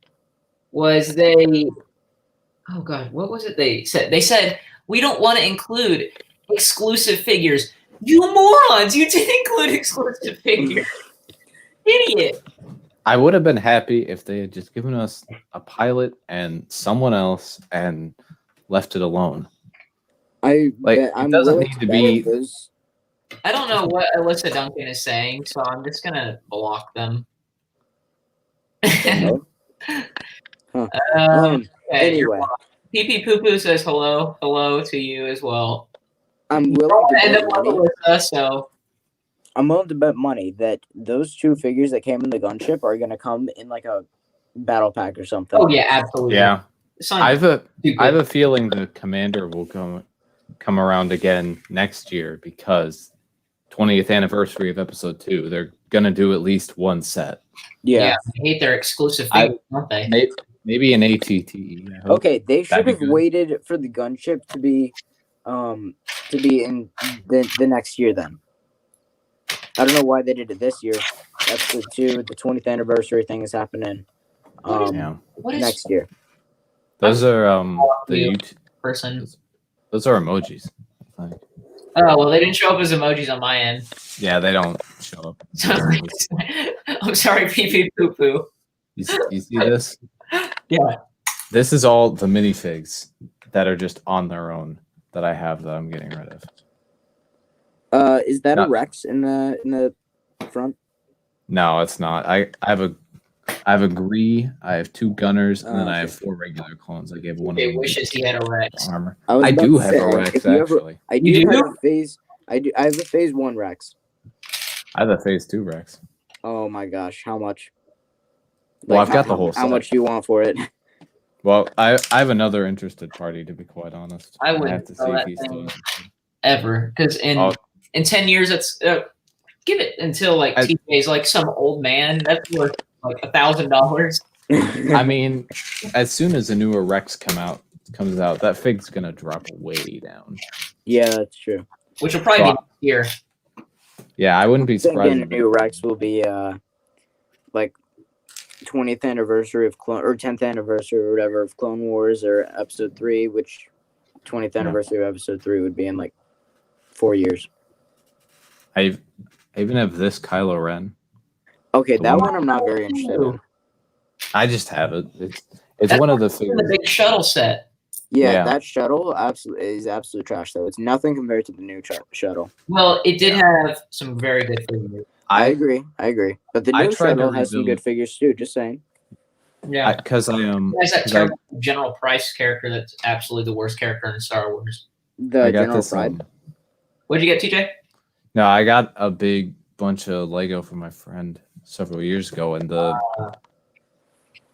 was oh god, what was it they said? They said we don't want to include exclusive figures. You morons! You did include exclusive figures. Idiot. I would have been happy if they had just given us a pilot and someone else and left it alone. I'm it doesn't need to be. I don't know what Alyssa Duncan is saying, so I'm just gonna block them. Huh. Anyway, PP Poo Poo says hello to you as well. I'm willing to bet money. Alyssa, so I'm willing to bet money that those 2 figures that came in the gunship are gonna come in like a battle pack or something. Oh yeah, absolutely. Yeah, I have a feeling the commander will come around again next year because 20th anniversary of episode 2. They're gonna do at least one set. Yeah, I hate their exclusive figures, don't they? Maybe an ATT. Okay, they should have waited for the gunship to be in the next year then. I don't know why they did it this year. Episode 2, the 20th anniversary thing is happening next year. Those are the YouTube person. Those are emojis. Oh well, they didn't show up as emojis on my end. Yeah, they don't show up. I'm sorry, PP Poo Poo. You see this? Yeah. This is all the minifigs that are just on their own that I have that I'm getting rid of. Is that a Rex in the front? No, it's not. I have a Gree, I have 2 Gunners, and then I have 4 regular clones. I gave one. He wishes he had a Rex. Armor. I do have a Rex actually. I have a phase. I have a phase 1 Rex. I have a phase 2 Rex. Oh my gosh, how much? Well, I've got the whole set. How much do you want for it? Well, I have another interested party, to be quite honest. I wouldn't have to sell see that if he's thing still ever, because in 10 years, it's give it until like TJ's like some old man that's worth like $1,000. I mean, as soon as a newer Rex comes out, that fig's gonna drop way down. Yeah, that's true. Which will probably be next year. Yeah, I wouldn't be surprised. The new Rex will be like 20th anniversary of Clone or 10th anniversary or whatever of Clone Wars or Episode 3, which 20th anniversary of Episode 3 would be in like 4 years. I even have this Kylo Ren. Okay, that one I'm not very interested in. I just have it. It's one of the figures. The big shuttle set. Yeah, that shuttle is absolute trash though. It's nothing compared to the new shuttle. Well, it did have some very good figures. I agree. But the new shuttle has some good figures too. Just saying. Yeah, because there's that terrible General Price character that's absolutely the worst character in Star Wars. The General Pride. What'd you get, TJ? No, I got a big bunch of Lego from my friend several years ago, and the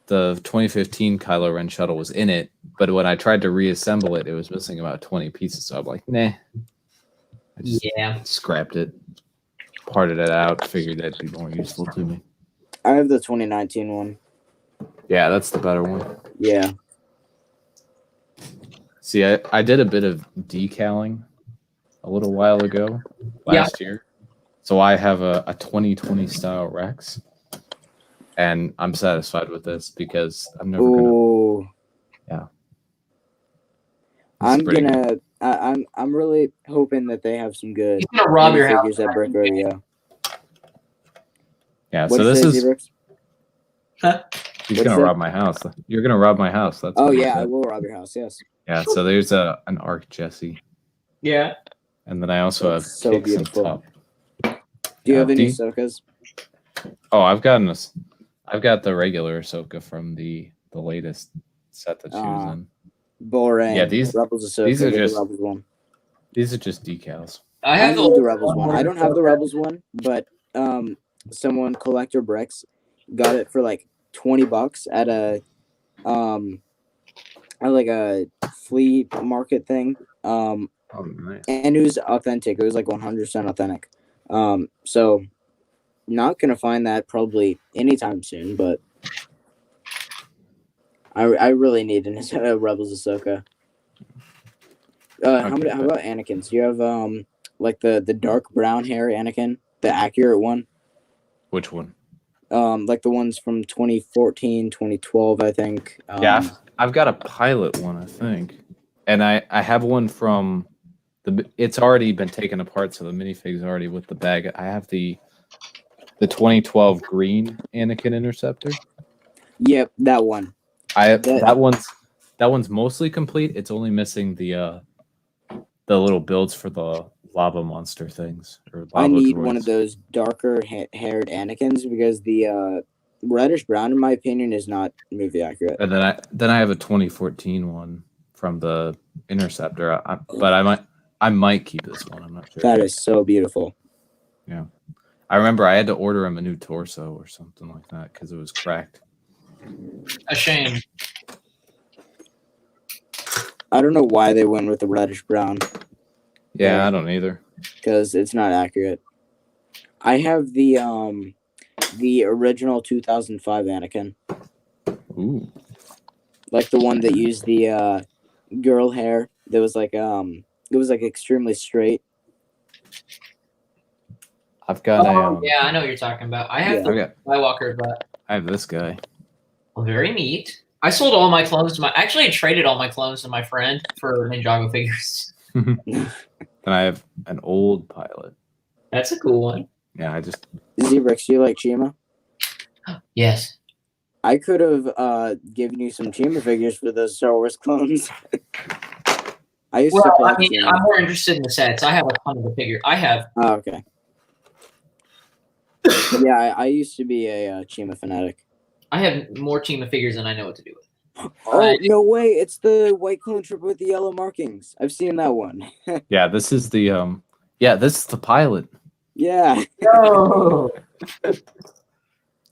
2015 Kylo Ren shuttle was in it, but when I tried to reassemble it, it was missing about 20 pieces. So I'm like, nah. I just scrapped it, parted it out, figured that'd be more useful to me. I have the 2019 one. Yeah, that's the better one. Yeah. See, I did a bit of decaling a little while ago, last year. So I have a 2020 style Rex. And I'm satisfied with this because I'm never gonna. Yeah. I'm really hoping that they have some good. He's gonna rob your figures house at Brick Rodeo. Yeah. What so this is. Huh? He's gonna rob my house. You're gonna rob my house. That's. Oh yeah, I will rob your house. Yes. Yeah. So there's an Arc Jesse. Yeah. And then I also have so beautiful. Top. Do you have any Ahsokas? Oh, I've got the regular Ahsoka from the latest set that she was in. Boring. Yeah, these Rebels Ahsoka. These are just the Rebels one. These are just decals. I have the Rebels one. I don't have the Rebels one, but someone Collector Bricks got it for like $20 at a flea market thing. Oh, nice. And it was authentic. It was like 100% authentic. So not gonna find that probably anytime soon, but I really need an Rebels Ahsoka. How Okay. about Anakin's? Do you have like the dark brown hair Anakin, the accurate one? Which one? Like the ones from 2014, 2012, I think. Yeah, I've got a pilot one, I think, and I have one from the. It's already been taken apart, so the minifig's already with the bag. I have the 2012 green Anakin Interceptor. Yep, that one. That one's mostly complete. It's only missing the little builds for the lava monster things. Or lava I need droids. one of those darker haired Anakins because the reddish brown, in my opinion, is not movie accurate. And then I have a 2014 one from the Interceptor. But I might keep this one. I'm not sure. That is so beautiful. Yeah, I remember I had to order him a new torso or something like that because it was cracked. A shame. I don't know why they went with the reddish brown. Yeah, I don't either. Because it's not accurate. I have the original 2005 Anakin. Ooh. Like the one that used the girl hair. That was like it was like extremely straight. I've got yeah, I know what you're talking about. I have the Skywalker, but I have this guy. Very neat. I sold all my clones to actually I traded all my clones to my friend for Ninjago figures. Then I have an old pilot. That's a cool one. Yeah, Zebrix, do you like Chima? Yes. I could have given you some Chima figures for those Star Wars clones. I used to collect Chima. I'm more interested in the sets. I have a ton of the figure. I have. Oh, okay. Yeah, I used to be a Chima fanatic. I have more Chima figures than I know what to do with. Oh, no way. It's the white clone trooper with the yellow markings. I've seen that one. Yeah, this is the this is the pilot. Yeah. No.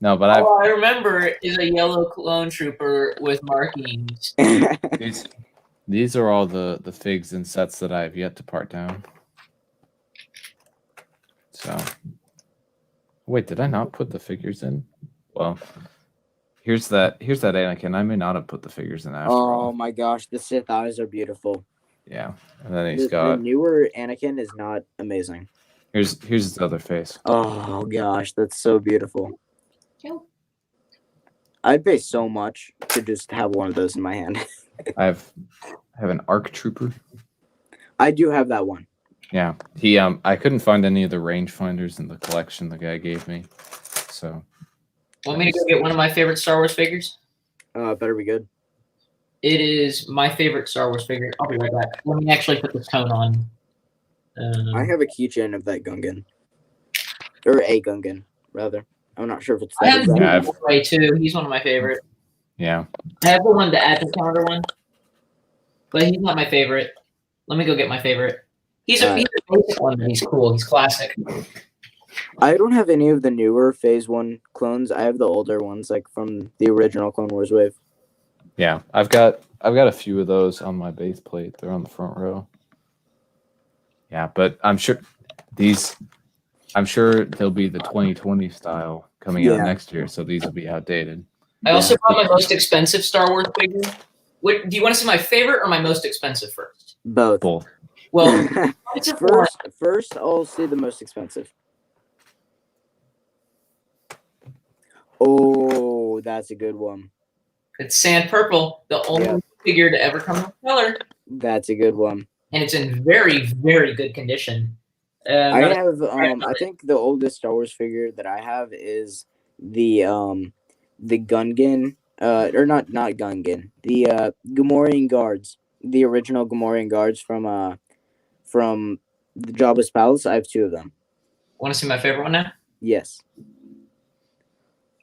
No, but all I remember is a yellow clone trooper with markings. These are all the figs and sets that I have yet to part down. So, wait, did I not put the figures in? Well, here's that Anakin. I may not have put the figures in after all. Oh my gosh, the Sith eyes are beautiful. Yeah, and then the newer Anakin is not amazing. Here's his other face. Oh gosh, that's so beautiful. Yeah. I'd pay so much to just have one of those in my hand. I have an ARC Trooper. I do have that one. Yeah, he I couldn't find any of the rangefinders in the collection the guy gave me, so. Want me to go get one of my favorite Star Wars figures? Better be good. It is my favorite Star Wars figure. I'll be right back. Let me actually put this tone on. I have a keychain of that Gungan, or a Gungan rather. I'm not sure if it's that. I have Ray too. He's one of my favorite. Yeah. I have the one, the Advent Calendar one, but he's not my favorite. Let me go get my favorite. He's a basic one, but he's cool. He's classic. I don't have any of the newer Phase 1 clones. I have the older ones, like from the original Clone Wars wave. Yeah, I've got a few of those on my base plate. They're on the front row. Yeah, but I'm sure they'll be the 2020 style coming out next year, so these will be outdated. I also bought my most expensive Star Wars figure. Do you want to see my favorite or my most expensive first? Both. Well, first I'll see the most expensive. Oh, that's a good one. It's Sand Purple, the only figure to ever come in color. That's a good one. And it's in very, very good condition. I have, I think the oldest Star Wars figure that I have is the Gungan, or not Gungan, the Gamorrean Guards, the original Gamorrean Guards from the Jabba's Palace. I have two of them. Want to see my favorite one now? Yes.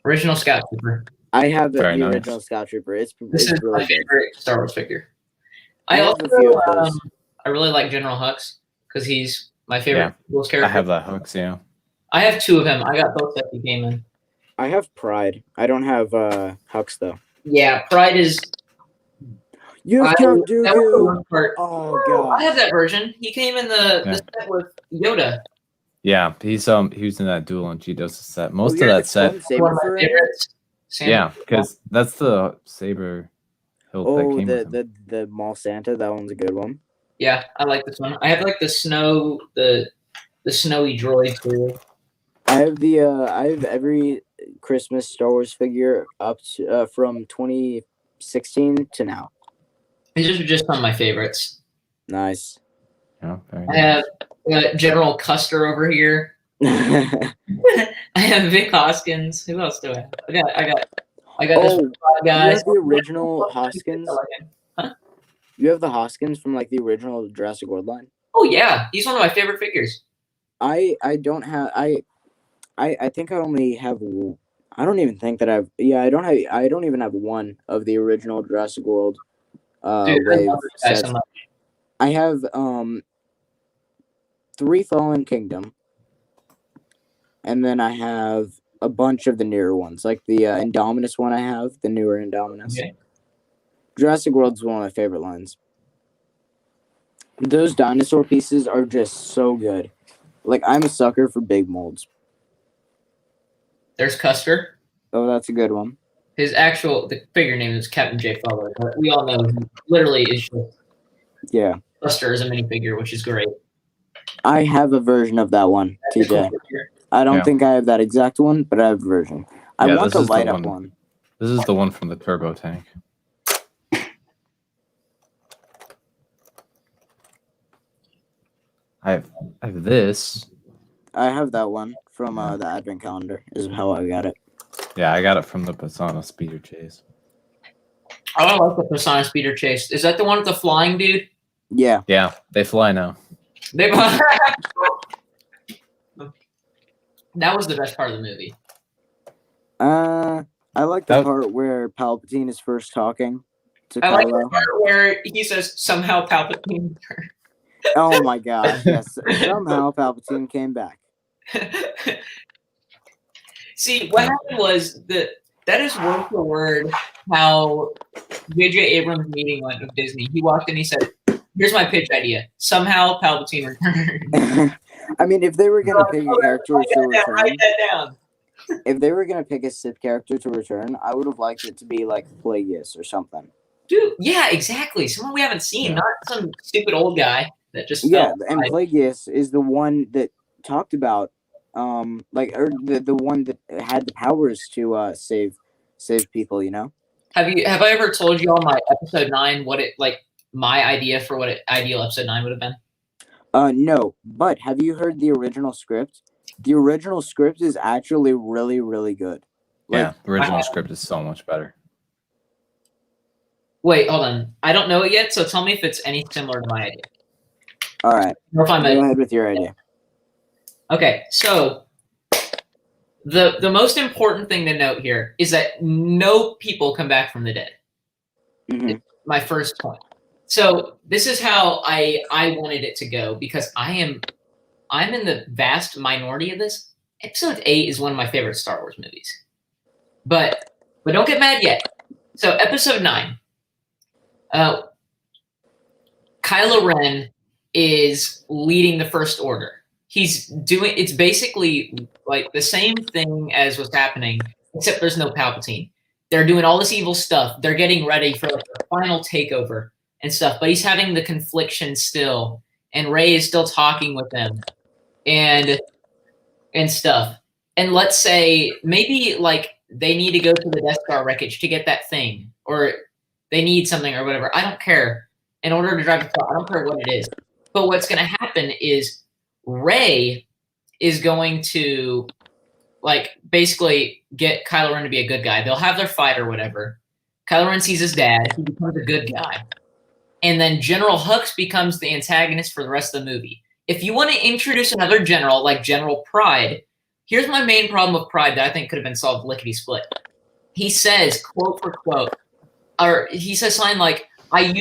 Original Scout Trooper. I have the original Scout Trooper. This is really my favorite Star Wars figure. I really like General Hux because he's my favorite Wars character. I have that Hux, yeah. I have two of him. I got both that he came in. I have Pride. I don't have Hux though. Yeah, Pride is. You can't do it. Oh god! I have that version. He came in the set with Yoda. Yeah, he was in that Duel on Geonosis set. Most of that set. One of my favorites. Yeah, because that's the saber hilt that came with him. the Mall Santa, that one's a good one. Yeah, I like this one. I have like the snowy droid too. I have every Christmas Star Wars figure up to, from 2016 to now. These are just some of my favorites. Nice. Yeah, very I have General Custer over here. I have Vic Hoskins. Who else do I have? I got this guy. You have the original Hoskins. Huh? You have the Hoskins from like the original Jurassic World line. Oh yeah, he's one of my favorite figures. I don't have I think I only have. I don't even think that I've. Yeah, I don't even have one of the original Jurassic World. Dude, wave I love this guy sets. so much. I have 3 Fallen Kingdom, and then I have a bunch of the newer ones, like the Indominus one. I have the newer Indominus. Okay. Jurassic World's one of my favorite lines. Those dinosaur pieces are just so good. Like, I'm a sucker for big molds. There's Custer. Oh, that's a good one. The figure name is Captain J. Fowler, but we all know he literally is just Yeah. Custer as a minifigure, which is great. I have a version of that one, That's a TJ. cool figure. I don't think I have that exact one, but I have a version. I Yeah, want this the is the light up one. one. This is the one from the turbo tank. I have this. I have that one from the advent calendar. Is how I got it. Yeah, I got it from the Pisana Speeder Chase. I like the Persona Speeder Chase. Is that the one with the flying dude? Yeah. Yeah, they fly now. That was the best part of the movie. I like the part where Palpatine is first talking to Kylo. I like the part where he says somehow Palpatine. Oh my god! Yes, somehow Palpatine came back. See, what happened was that is word for word how J.J. Abrams' meeting went with Disney. He walked in, he said, "Here's my pitch idea. Somehow Palpatine returned." I mean, if they were gonna pick a character to return, write that down. If they were gonna pick a Sith character to return, I would have liked it to be like Plagueis or something. Dude, yeah, exactly. Someone we haven't seen, not some stupid old guy that just and Plagueis is the one that talked about, or the one that had the powers to save people. You know. Have I ever told you on my episode 9 what it like my idea for what ideal episode 9 would have been? No, but have you heard the original script? The original script is actually really, really good. Yeah, the original script is so much better. Wait, hold on. I don't know it yet, so tell me if it's any similar to my idea. All right. Go ahead with your idea. Okay, so the most important thing to note here is that no people come back from the dead. Mm-hmm. My first point. So this is how I wanted it to go because I'm in the vast minority of this. Episode 8 is one of my favorite Star Wars movies. But don't get mad yet. So episode 9. Kylo Ren is leading the First Order. It's basically like the same thing as what's happening, except there's no Palpatine. They're doing all this evil stuff. They're getting ready for like the final takeover and stuff, but he's having the confliction still, and Rey is still talking with them and stuff. And let's say maybe like they need to go to the Death Star wreckage to get that thing, or they need something or whatever. I don't care. In order to drive the car, I don't care what it is. But what's going to happen is Rey is going to like basically get Kylo Ren to be a good guy. They'll have their fight or whatever. Kylo Ren sees his dad. He becomes a good guy. And then General Hux becomes the antagonist for the rest of the movie. If you want to introduce another general like General Pride, here's my main problem with Pride that I think could have been solved lickety-split. He says, quote for quote, or he says something like, I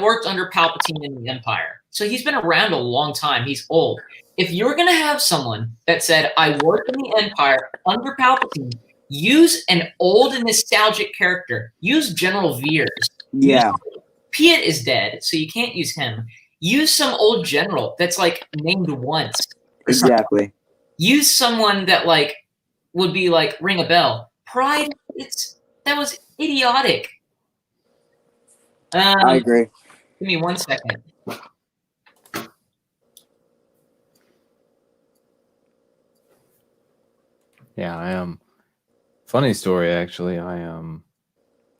worked under Palpatine in the Empire. So he's been around a long time. He's old. If you're going to have someone that said, I worked in the Empire under Palpatine, use an old and nostalgic character. Use General Veers. Yeah. Piet is dead, so you can't use him. Use some old general that's like named once. Exactly. Use someone that like would be like ring a bell. Pride, that was idiotic. I agree. Give me 1 second. Yeah, I am. Funny story, actually.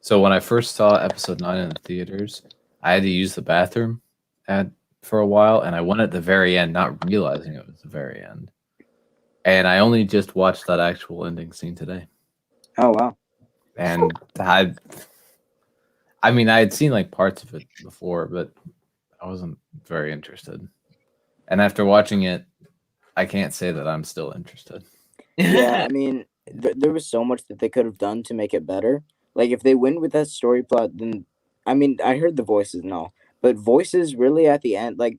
So when I first saw episode 9 in the theaters, I had to use the bathroom for a while, and I went at the very end, not realizing it was the very end. And I only just watched that actual ending scene today. Oh wow! And I mean, I had seen like parts of it before, but I wasn't very interested. And after watching it, I can't say that I'm still interested. Yeah, I mean, there was so much that they could have done to make it better. Like if they went with that story plot, then I mean, I heard the voices and all, but voices really at the end, like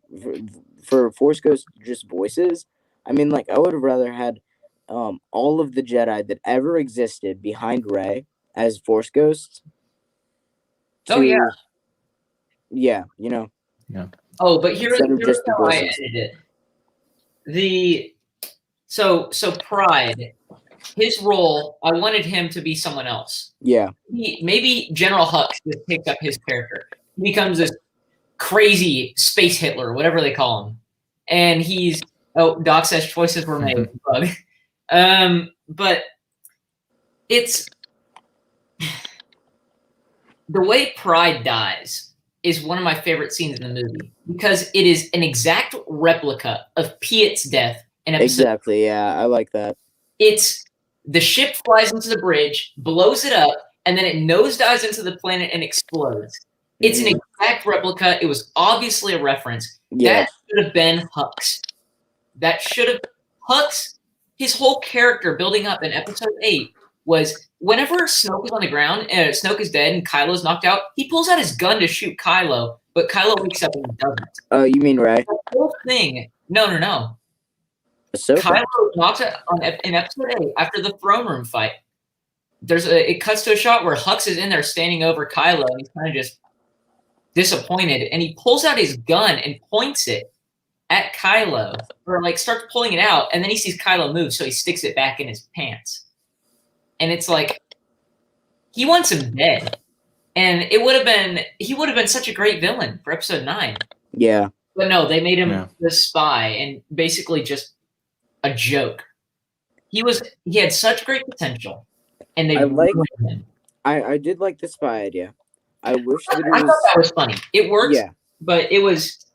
for Force Ghost, just voices. I mean, like I would have rather had all of the Jedi that ever existed behind Rey as Force Ghosts. Oh yeah, yeah, you know. Yeah. Oh, but here's just how I edited it. So Pride, his role, I wanted him to be someone else. Yeah. Maybe General Hux just picks up his character. He becomes this crazy space Hitler, whatever they call him. And Doc says choices were made. But it's the way Pride dies is one of my favorite scenes in the movie because it is an exact replica of Piet's death in episode. Exactly, yeah, I like that. It's the ship flies into the bridge, blows it up, and then it nosedives into the planet and explodes. It's an exact replica. It was obviously a reference. Yeah. That should have been Hux. Hux, his whole character building up in episode 8 was whenever Snoke is on the ground and Snoke is dead and Kylo's knocked out, he pulls out his gun to shoot Kylo, but Kylo wakes up and he doesn't. Oh, you mean Rey? The whole thing. No. So Kylo knocks it in episode 8 after the throne room fight. It cuts to a shot where Hux is in there standing over Kylo and he's kind of just disappointed, and he pulls out his gun and points it at Kylo, or like starts pulling it out, and then he sees Kylo move, so he sticks it back in his pants. And it's like he wants him dead. And he would have been such a great villain for episode 9. Yeah. But no, they made him the spy and basically just a joke. He had such great potential, and they ruined him. I did like the spy idea. I wish that I thought that was funny. It worked, but it was.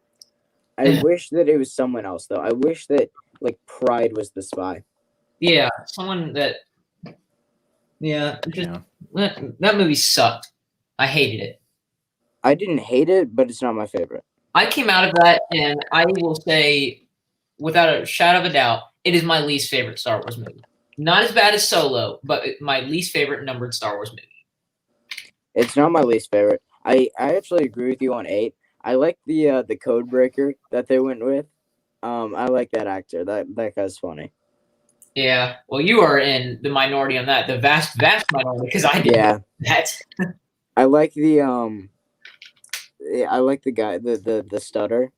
I wish that it was someone else, though. I wish that like Pride was the spy. Yeah, someone that. Yeah, that movie sucked. I hated it. I didn't hate it, but it's not my favorite. I came out of that, and I will say, without a shadow of a doubt, it is my least favorite Star Wars movie. Not as bad as Solo, but my least favorite numbered Star Wars movie. It's not my least favorite. I actually agree with you on 8. I like the code breaker that they went with. I like that actor. That guy's funny. Yeah. Well, you are in the minority on that. The vast minority, because I did that. I like the I like the guy, the stutter.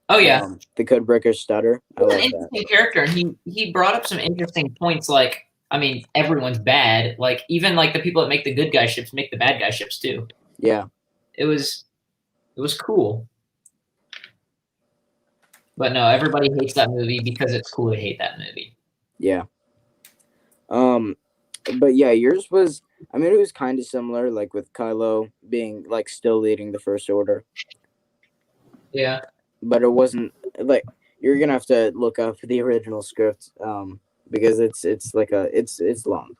Oh yeah. The code breaker stutter. I like an interesting character, and he brought up some interesting points. Like, I mean, everyone's bad. Like, even like the people that make the good guy ships make the bad guy ships too. Yeah. It was cool. But no, everybody hates that movie because it's cool to hate that movie. Yeah. But yeah, yours was, I mean, it was kind of similar, like with Kylo being like still leading the First Order. Yeah. But it wasn't like, you're gonna have to look up the original script, because it's like it's long.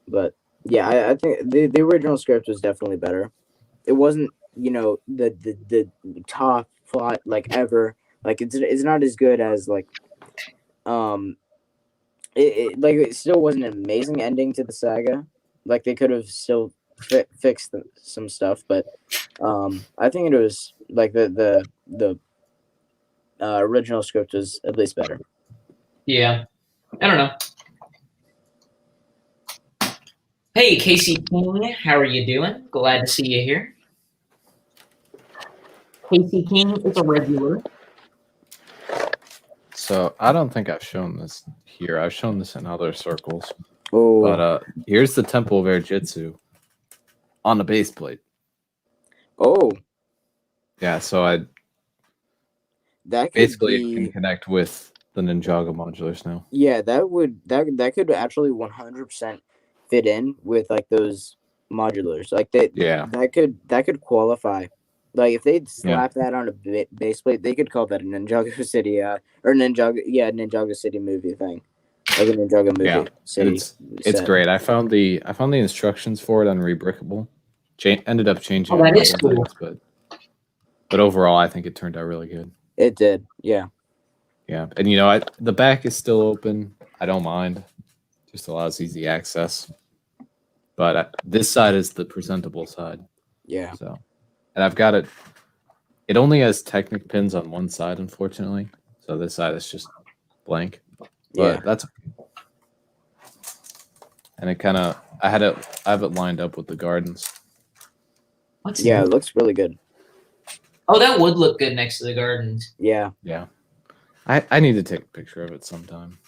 But yeah, I think the original script was definitely better. It wasn't, the top plot like ever. Like it's not as good as like, it still wasn't an amazing ending to the saga. Like they could have still fixed some stuff, but I think it was like the original script was at least better. Yeah, I don't know. Hey, Casey King, how are you doing? Glad to see you here. Casey King is a regular. So I don't think I've shown this here. I've shown this in other circles. Oh, but here's the Temple of Air Jitsu. on the base plate. Oh, Yeah, so I that could basically be. can connect with the Ninjago modulars now. Yeah, that could actually 100% fit in with like those modulars. Like Yeah. that could qualify. Like if they'd slap that on a base plate, they could call that a Ninjago City or Ninjago City movie thing. Like a Ninjago movie Yeah, city. it's great. I found the instructions for it on Rebrickable. Ended up changing Oh, a that is couple cool. things, but overall, I think it turned out really good. It did, yeah. Yeah, and you know, the back is still open. I don't mind. Just allows easy access. But this side is the presentable side. Yeah. So, and I've got it. It only has Technic pins on one side, unfortunately. So this side is just blank. But that's okay. And it kind of, I have it lined up with the gardens. Yeah, it looks really good. Oh, that would look good next to the gardens. Yeah. Yeah. I need to take a picture of it sometime.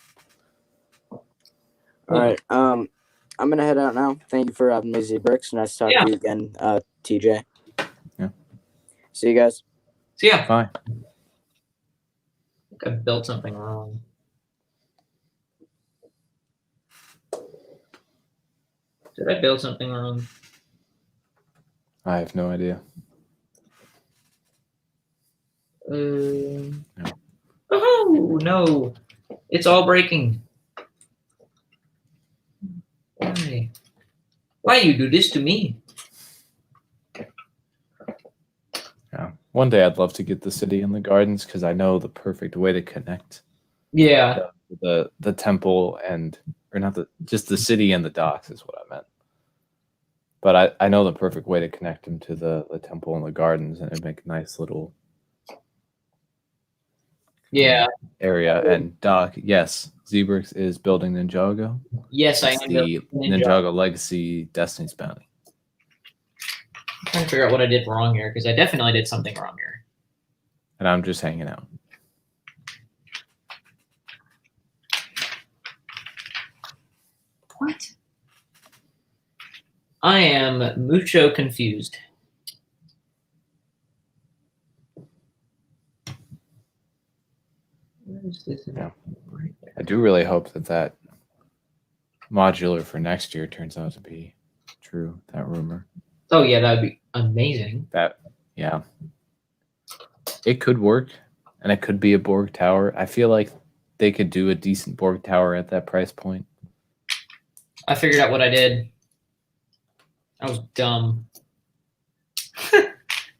All right. I'm gonna head out now. Thank you for having me, ZBricks. Nice to talk to you again, TJ. Yeah. See you guys. See ya. Bye. I think I built something wrong. Did I build something wrong? I have no idea. No. Oh no! It's all breaking. Why? Why you do this to me? Yeah. One day I'd love to get the city and the gardens because I know the perfect way to connect. Yeah. The temple just the city and the docks is what I meant. But I know the perfect way to connect them to the temple and the gardens, and it'd make a nice little area. And Doc, yes, ZBricks is building Ninjago. Yes, I am. The Ninjago Legacy Destiny's Bounty. I'm trying to figure out what I did wrong here because I definitely did something wrong here. And I'm just hanging out. What? I am mucho confused. Where is this? Yeah. I do really hope that modular for next year turns out to be true, that rumor. Oh yeah, that would be amazing. Yeah. It could work, and it could be a Borg Tower. I feel like they could do a decent Borg Tower at that price point. I figured out what I did. I was dumb.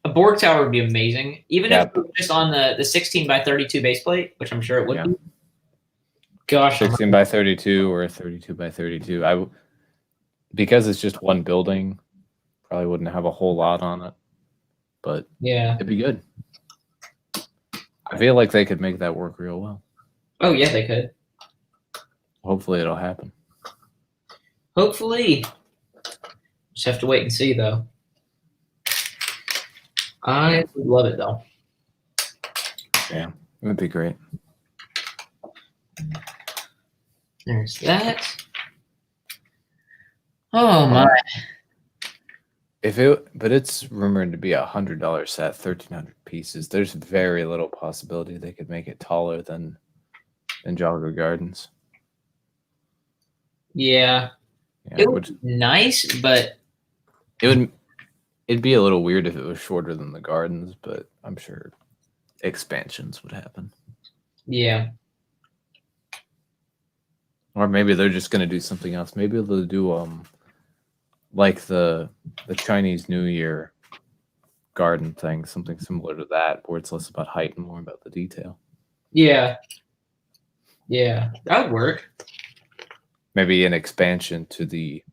A Borg Tower would be amazing, even if it was just on the 16 by 32 base plate, which I'm sure it would be. Gosh, 16 by 32 or 32 by 32. Because it's just one building, probably wouldn't have a whole lot on it, but yeah, it'd be good. I feel like they could make that work real well. Oh yeah, they could. Hopefully it'll happen. Hopefully. Just have to wait and see, though. I would love it, though. Yeah, it would be great. There's that. Oh my! But it's rumored to be $100 set, 1,300 pieces. There's very little possibility they could make it taller than Ninjago Gardens. Yeah, it would be nice, but it'd be a little weird if it was shorter than the gardens. But I'm sure expansions would happen. Yeah. Or maybe they're just gonna do something else. Maybe they'll do like the Chinese New Year garden thing, something similar to that, where it's less about height and more about the detail. Yeah. Yeah, that would work. Maybe an expansion to the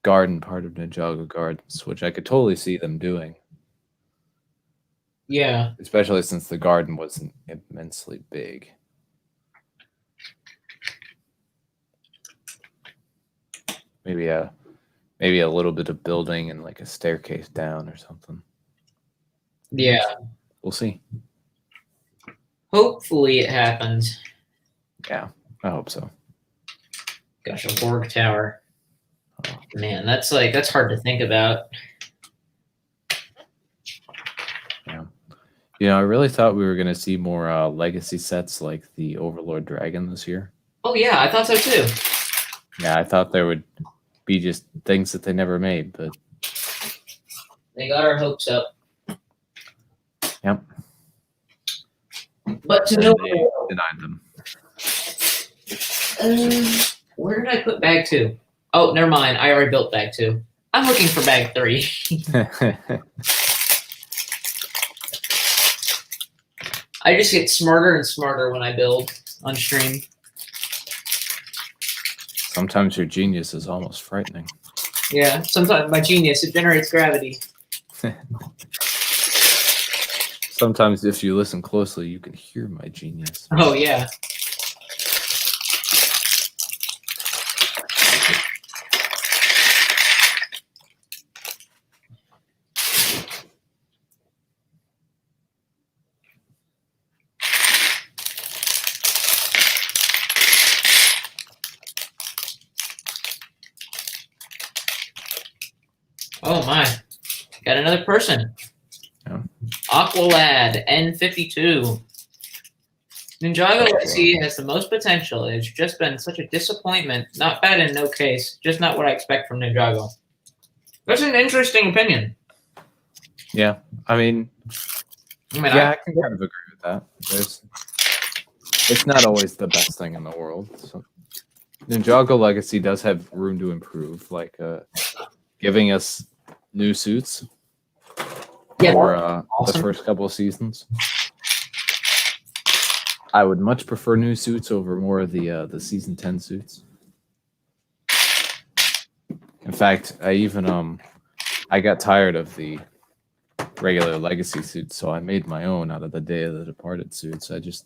garden part of Ninjago Gardens, which I could totally see them doing. Yeah. Especially since the garden wasn't immensely big. Maybe a little bit of building and like a staircase down or something. Yeah. We'll see. Hopefully it happens. Yeah, I hope so. Gosh, a Borg Tower. Oh, man, that's hard to think about. I really thought we were going to see more legacy sets like the Overlord Dragon this year. Oh, yeah, I thought so too. Yeah, I thought there would be just things that they never made, but they got our hopes up. Yep. But to and know they denied them. Where did I put bag 2? Oh, never mind. I already built bag 2. I'm looking for bag 3. I just get smarter and smarter when I build on stream. Sometimes your genius is almost frightening. Yeah, sometimes my genius, it generates gravity. Sometimes if you listen closely, you can hear my genius. Oh, yeah. Oh my, got another person. Yeah. Aqualad N52. Ninjago Legacy has the most potential. It's just been such a disappointment. Not bad in no case. Just not what I expect from Ninjago. That's an interesting opinion. Yeah, I mean, I can kind of agree with that. It's not always the best thing in the world. So Ninjago Legacy does have room to improve, like giving us new suits for awesome. The first couple of seasons. I would much prefer new suits over more of the season 10 suits. In fact, I even I got tired of the regular legacy suits, so I made my own out of the Day of the Departed suits. I just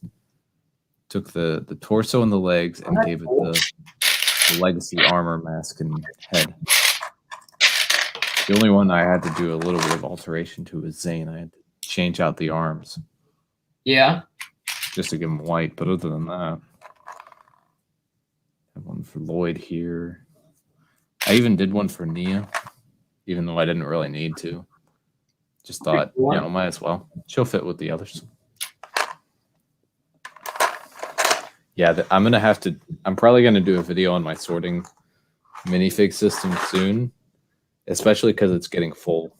took the torso and the legs and gave it the legacy armor, mask, and head. The only one I had to do a little bit of alteration to was Zane. I had to change out the arms. Yeah. Just to give him white, but other than that, I have one for Lloyd here. I even did one for Nia, even though I didn't really need to. Just thought, might as well. She'll fit with the others. Yeah, I'm probably going to do a video on my sorting minifig system soon, especially because it's getting full.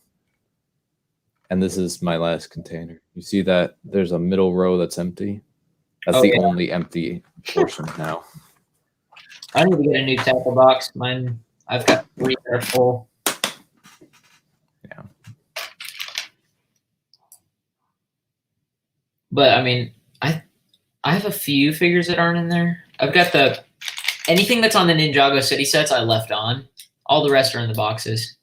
And this is my last container. You see that there's a middle row that's empty? That's the only empty portion now. I need to get a new tackle box. Mine, I've got 3 that are full. Yeah. But I mean, I have a few figures that aren't in there. I've got anything that's on the Ninjago City sets I left on. All the rest are in the boxes.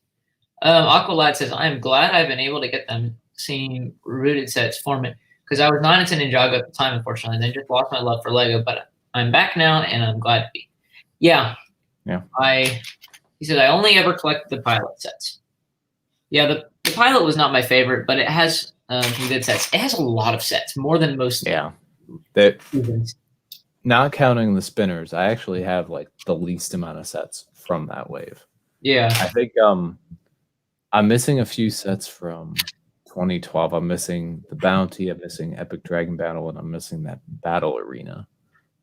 Aqualad says, I am glad I've been able to get them seeing rooted sets form it. Because I was not into Ninjago at the time, unfortunately. And then just lost my love for Lego. But I'm back now, and I'm glad to be. Yeah. Yeah. He said, I only ever collected the pilot sets. Yeah, the pilot was not my favorite, but it has some good sets. It has a lot of sets, more than most. Yeah. Not counting the spinners, I actually have like the least amount of sets from that wave. Yeah. I think I'm missing a few sets from 2012. I'm missing the Bounty, I'm missing Epic Dragon Battle, and I'm missing that Battle Arena.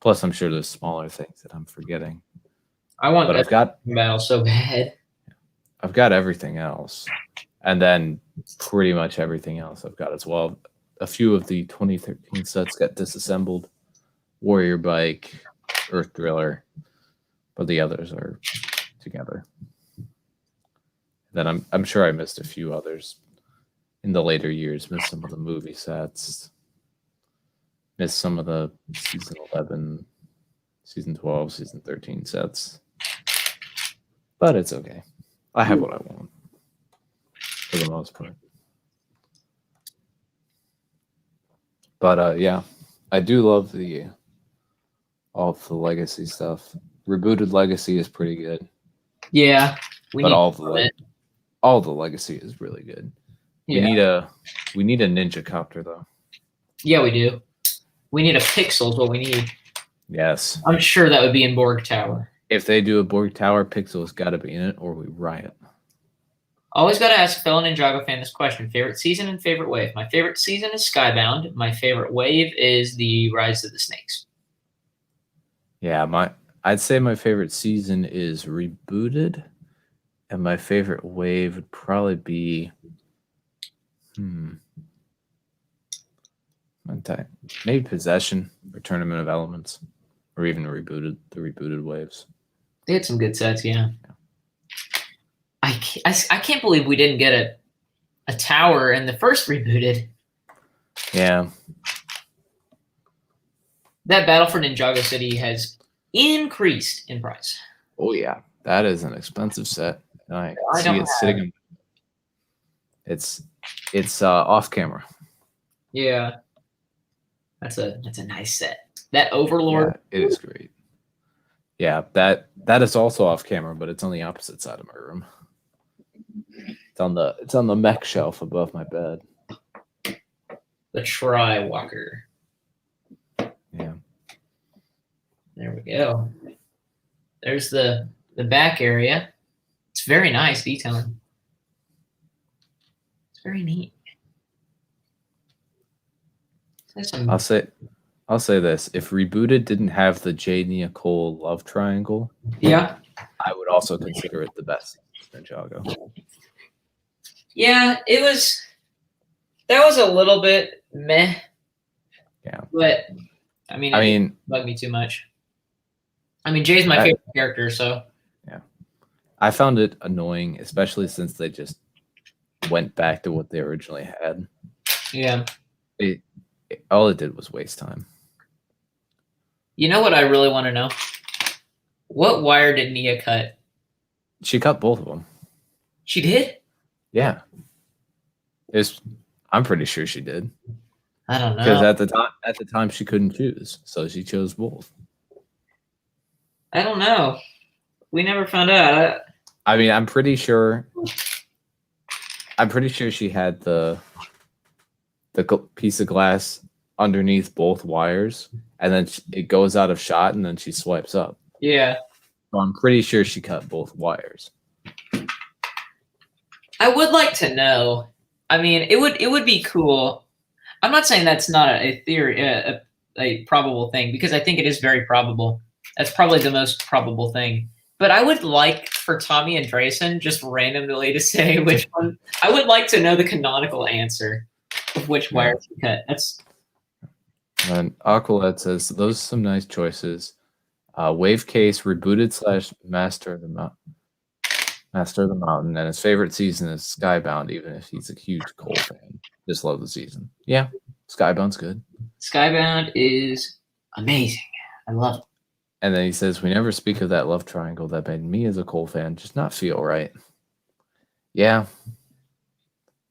Plus, I'm sure there's smaller things that I'm forgetting. I've got Battle so bad. I've got everything else. And then pretty much everything else I've got as well. A few of the 2013 sets got disassembled. Warrior Bike, Earth Driller, but the others are together. Then I'm sure I missed a few others in the later years. Missed some of the movie sets. Missed some of the season 11, season 12, season 13 sets. But it's okay. I have what I want for the most part. But yeah, I do love all of the legacy stuff. Rebooted Legacy is pretty good. Yeah, but all the legacy is really good. Yeah. We need a Ninja Copter though. Yeah, we do. We need a Pixel is what we need. Yes. I'm sure that would be in Borg Tower. If they do a Borg Tower, Pixel's got to be in it, or we riot. Always got to ask a fellow Ninjago fan this question. Favorite season and favorite wave? My favorite season is Skybound. My favorite wave is the Rise of the Snakes. Yeah, I'd say my favorite season is Rebooted, and my favorite wave would probably be maybe Possession or Tournament of Elements, or even the rebooted waves. They had some good sets, yeah. I can't believe we didn't get a tower in the first Rebooted. Yeah. That Battle for Ninjago City has increased in price. Oh yeah, that is an expensive set. I see it sitting. It's off camera. Yeah, that's a nice set. That Overlord, yeah, it is great. Yeah, that is also off camera, but it's on the opposite side of my room. It's on the mech shelf above my bed. The Tri-Walker. Yeah. There we go. There's the back area. It's very nice detailing. It's very neat. I'll say this: if Rebooted didn't have the J. Nicole love triangle, yeah, I would also consider it the best Ninjago. Yeah, it was. That was a little bit meh. Yeah, but I mean, it didn't bug me too much. I mean, Jay's my favorite character, so yeah, I found it annoying, especially since they just went back to what they originally had. Yeah, all it did was waste time. You know what I really want to know? What wire did Nia cut? She cut both of them. She did? Yeah. I'm pretty sure she did. I don't know. Because at the time she couldn't choose, so she chose both. I don't know. We never found out. I mean, I'm pretty sure she had the piece of glass underneath both wires, and then it goes out of shot, and then she swipes up. Yeah. So I'm pretty sure she cut both wires. I would like to know. I mean, it would be cool. I'm not saying that's not a theory, a probable thing, because I think it is very probable. That's probably the most probable thing. But I would like for Tommy Andreasen just randomly to say which one. I would like to know the canonical answer of which wire she cut. And Aqualette says those are some nice choices. Wave Case Rebooted / Master of the Mountain, and his favorite season is Skybound, even if he's a huge Cole fan. Just love the season. Yeah, Skybound's good. Skybound is amazing. I love it. And then he says, we never speak of that love triangle that made me as a Cole fan just not feel right. Yeah.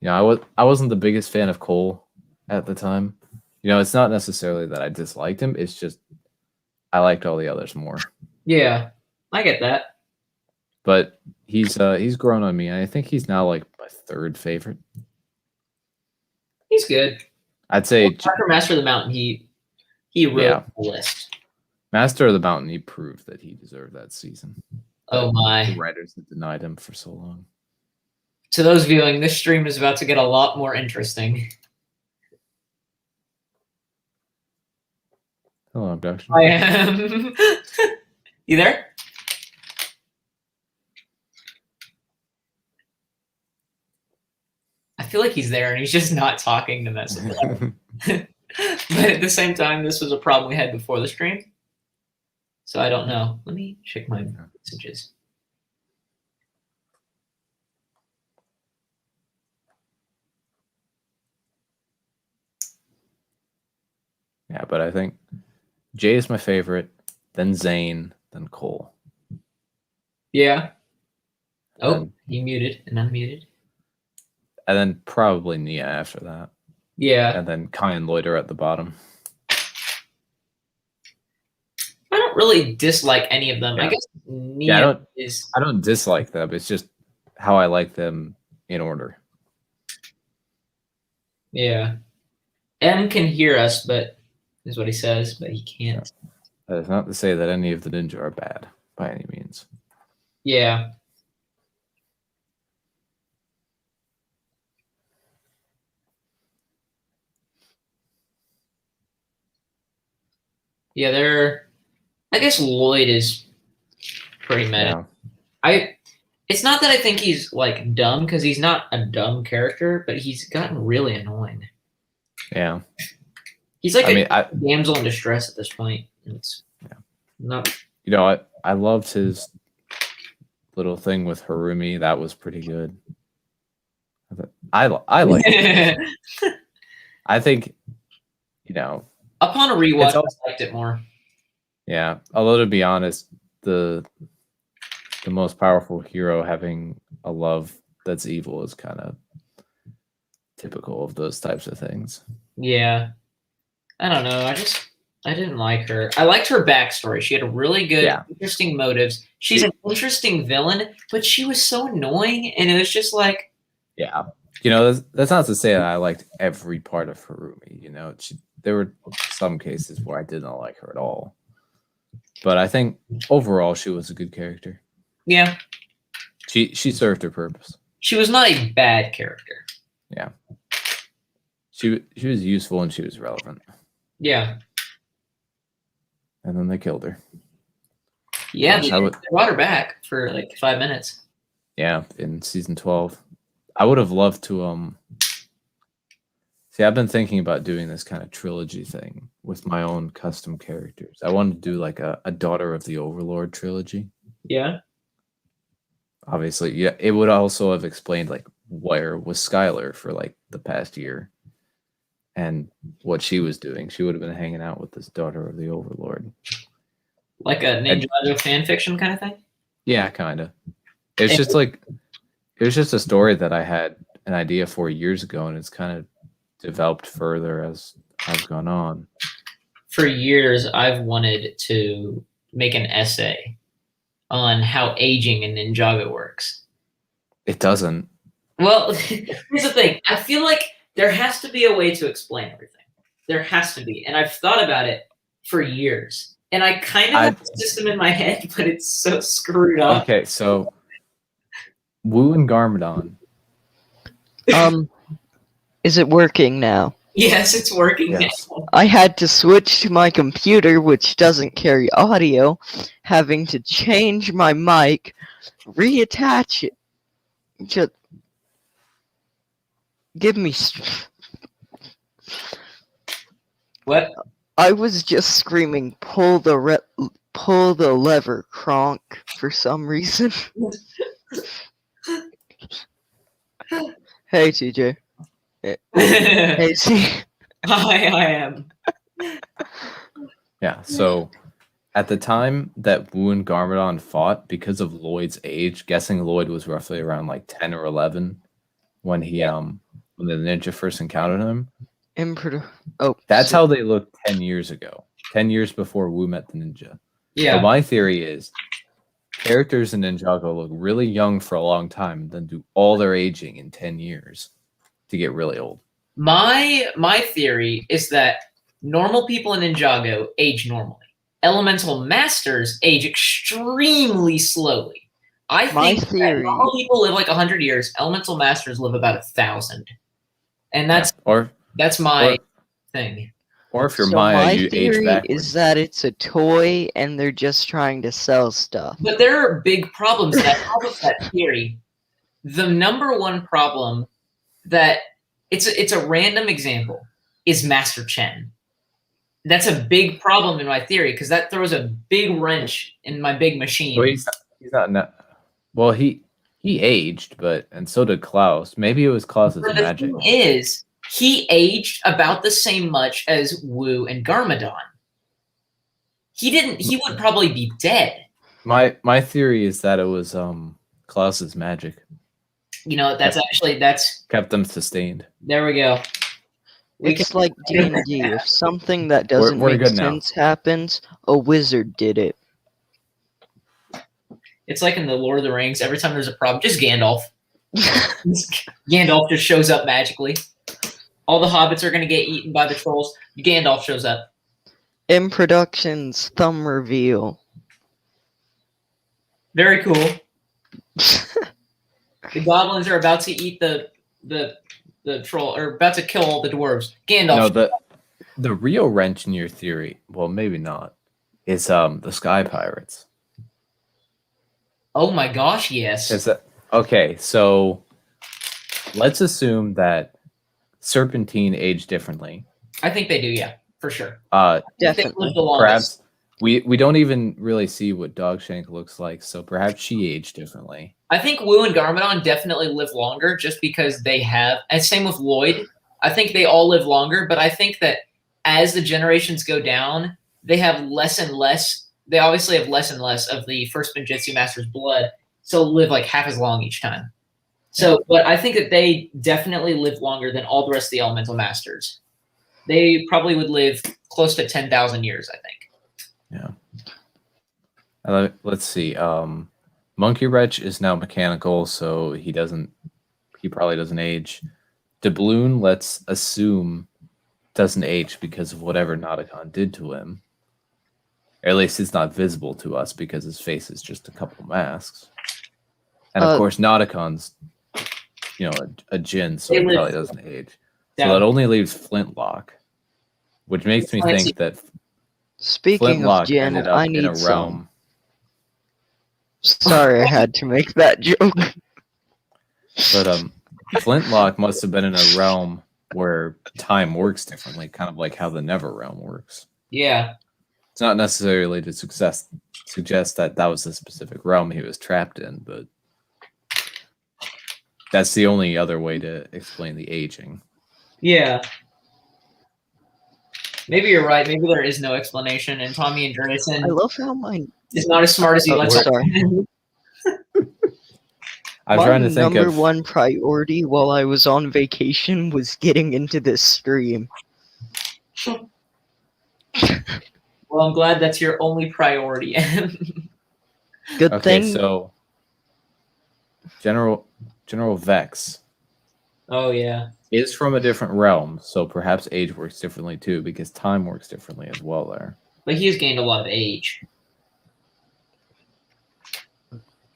I wasn't the biggest fan of Cole at the time. It's not necessarily that I disliked him. It's just I liked all the others more. Yeah, I get that. But he's grown on me. I think he's now like my third favorite. He's good. I'd say after Master of the Mountain, he wrote the list. Master of the Mountain, he proved that he deserved that season. Oh my! The writers had denied him for so long. To those viewing, this stream is about to get a lot more interesting. Hello, Abduction. I am. You there? I feel like he's there and he's just not talking to mess with us. But at the same time, this was a problem we had before the stream. So I don't know. Let me check my messages. Yeah, but I think Jay is my favorite, then Zane, then Cole. Yeah. Oh, he muted and unmuted. And then probably Nia after that. Yeah. And then Kai and Lloyd are at the bottom. I don't really dislike any of them. Yeah. I guess Nia I don't dislike them. It's just how I like them in order. Yeah. M can hear us, but is what he says, but he can't. That is not to say that any of the ninja are bad by any means. Yeah. Yeah, I guess Lloyd is pretty meta. Yeah. It's not that I think he's like dumb, because he's not a dumb character, but he's gotten really annoying. Yeah. He's like damsel in distress at this point. It's not. You know, I loved his little thing with Harumi. That was pretty good. I like it. I think, you know, upon a rewatch, I liked it more. Yeah, although to be honest, the most powerful hero having a love that's evil is kind of typical of those types of things. Yeah, I don't know. I didn't like her. I liked her backstory. She had really good, interesting motives. She's an interesting villain, but she was so annoying, and it was just like, yeah, you know, that's not to say that I liked every part of Harumi. You know, there were some cases where I did not like her at all, but I think overall she was a good character. Yeah, she served her purpose. She was not a bad character. Yeah, she was useful and she was relevant. Yeah. And then they killed her. Yeah, they brought her back for like 5 minutes. Yeah, in season 12. I would have loved to see, I've been thinking about doing this kind of trilogy thing with my own custom characters. I wanted to do like a Daughter of the Overlord trilogy. Yeah. Obviously, yeah, it would also have explained like where was Skylar for like the past year and what she was doing. She would have been hanging out with this Daughter of the Overlord. Like a Ninjago fan fiction kind of thing? Yeah, kind of. It's just like, it was just a story that I had an idea for years ago, and it's kind of developed further as I've gone on. For years, I've wanted to make an essay on how aging in Ninjago works. It doesn't. Well, here's the thing. I feel like there has to be a way to explain everything. There has to be. And I've thought about it for years. And I kind of have a system in my head, but it's so screwed up. Okay, so Wu and Garmadon. Is it working now? Yes, it's working now. I had to switch to my computer, which doesn't carry audio, having to change my mic, reattach it. Just give me. What? I was just screaming, pull the lever, Kronk, for some reason. Hey, TJ. Hey, see. Hi, I am. Yeah, so at the time that Wu and Garmadon fought, because of Lloyd's age, guessing Lloyd was roughly around like 10 or 11 when he when the ninja first encountered him. That's how they looked 10 years ago. 10 years before Wu met the ninja. Yeah. So my theory is characters in Ninjago look really young for a long time, then do all their aging in 10 years to get really old. My theory is that normal people in Ninjago age normally. Elemental masters age extremely slowly. I think that normal people live like 100 years. Elemental masters live about 1,000, and that's my thing. Or if you're Maya, you age backwards. My theory is that it's a toy and they're just trying to sell stuff. But there are big problems that have with that theory. The number one problem that it's a random example is Master Chen. That's a big problem in my theory because that throws a big wrench in my big machine. Well, he's not. Well, he aged, and so did Klaus. Maybe it was Klaus's magic. The thing is, he aged about the same much as Wu and Garmadon. He would probably be dead. My theory is that it was Klaus's magic. You know, that's kept them sustained. There we go. It's like D&D. If something that doesn't make sense happens, a wizard did it. It's like in the Lord of the Rings. Every time there's a problem, just Gandalf. Gandalf just shows up magically. All the hobbits are going to get eaten by the trolls. Gandalf shows up. M Productions thumb reveal. Very cool. The goblins are about to eat the troll, or about to kill all the dwarves. Gandalf. No, The real wrench in your theory, well, maybe not, is the Sky Pirates. Oh my gosh, yes. Is that okay? So let's assume that Serpentine aged differently. I think they do, yeah, for sure. Definitely. Perhaps we don't even really see what Dogshank looks like, so perhaps she aged differently. I think Wu and Garmadon definitely live longer just because they have, and same with Lloyd. I think they all live longer, but I think that as the generations go down, they have less and less. They obviously have less and less of the first Spinjitzu Master's blood, so live like half as long each time. So, but I think that they definitely live longer than all the rest of the Elemental Masters. They probably would live close to 10,000 years, I think. Yeah. Let's see. Monkey Wretch is now mechanical, so he probably doesn't age. Doubloon, let's assume, doesn't age because of whatever Nauticon did to him. Or at least it's not visible to us because his face is just a couple masks. And of course, Nauticon's, a djinn, so he probably doesn't age. So that only leaves Flintlock, which makes me think that Speaking Flintlock of djinn, ended up I in need a realm. Sorry, I had to make that joke. But Flintlock must have been in a realm where time works differently, kind of like how the Never realm works. Yeah. It's not necessarily to suggest that was the specific realm he was trapped in, but that's the only other way to explain the aging. Yeah. Maybe you're right. Maybe there is no explanation, and Tommy and Grayson I love how mine is not as smart as he lets sorry. I'm trying to think number of one priority while I was on vacation was getting into this stream. Well, I'm glad that's your only priority. Good Okay, thing. so General Vex Oh yeah. is from a different realm, so perhaps age works differently too, because time works differently as well there. But he's gained a lot of age.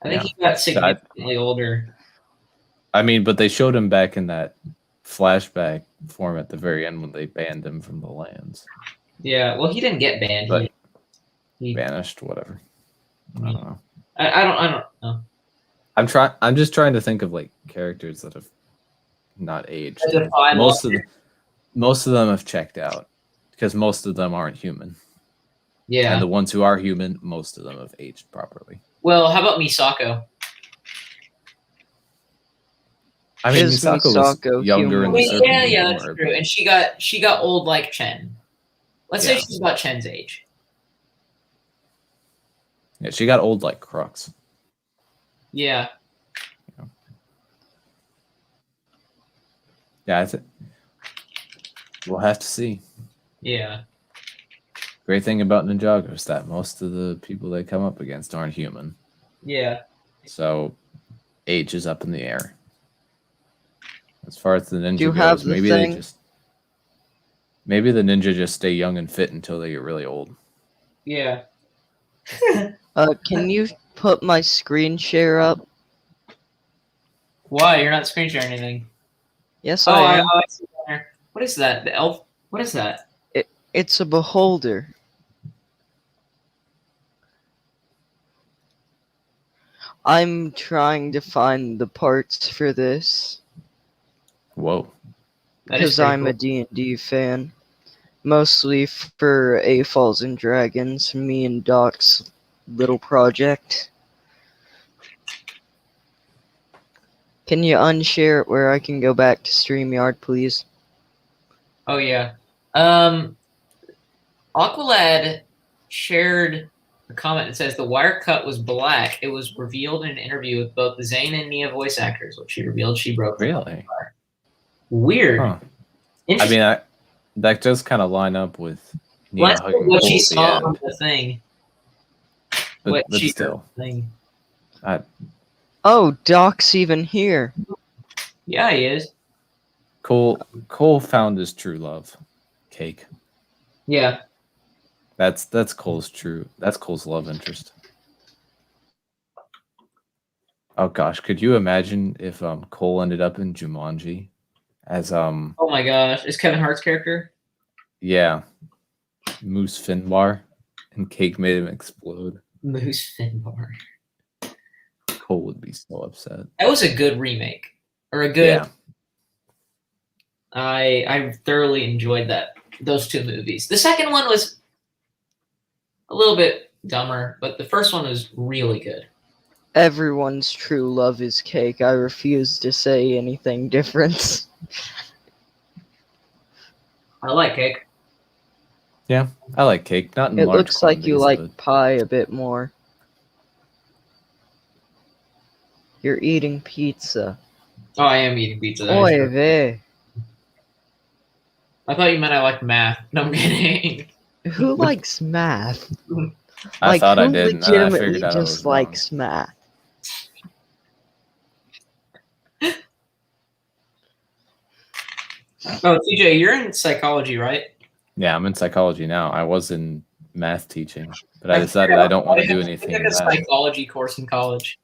I think he got significantly older. I mean, but they showed him back in that flashback form at the very end when they banned him from the lands. Yeah, well, he didn't get banned. But he banished, whatever. I don't know. I don't know. I'm just trying to think of like characters that have not aged. Most of them have checked out because most of them aren't human. Yeah. And the ones who are human, most of them have aged properly. Well, how about Misako? I mean, Misako was younger in the Serpentine. Yeah, that's true. And she got old like Chen. Let's say she's about Chen's age. Yeah, she got old like Crux. Yeah. Yeah, we'll have to see. Yeah. Great thing about Ninjago is that most of the people they come up against aren't human. Yeah. So age is up in the air. As far as the ninja Do you goes, have the maybe thing? maybe the ninja just stay young and fit until they get really old. Yeah. Can you put my screen share up? Why? You're not screen sharing anything. Yes, I am. I see there. What is that? The elf? What is that? It's a beholder. I'm trying to find the parts for this. Whoa. Because I'm a D&D fan. Mostly for Falls and Dragons, me and Doc's little project. Can you unshare it where I can go back to StreamYard, please? Oh, yeah. Aqualad shared a comment that says the wire cut was black. It was revealed in an interview with both the Zane and Nia voice actors, which she revealed she broke. Really? Weird. Huh. I mean, that does kind of line up with Nia hugging what she saw on the thing. But still. Oh, Doc's even here. Yeah, he is. Cole found his true love. Cake. Yeah. That's Cole's love interest. Oh gosh, could you imagine if Cole ended up in Jumanji as Oh my gosh, is Kevin Hart's character? Yeah. Moose Finbar, and Cake made him explode. Moose Finbar. Cole would be so upset. That was a good remake. Or a good... Yeah. I thoroughly enjoyed those two movies. The second one was a little bit dumber, but the first one was really good. Everyone's true love is Cake. I refuse to say anything different. I like Cake. Yeah, I like Cake. Not in It large looks like you quantities, like but- pie a bit more. You're eating pizza. Oh, I am eating pizza. that is Oy true. vey. I thought you meant I liked math. No, I'm kidding. Who likes math? I thought I who did, and then I legitimately figured out I was just wrong. likes math? Oh, TJ, you're in psychology, right? Yeah, I'm in psychology now. I was in math teaching, but I decided I don't want to do anything I in took a that. psychology course in college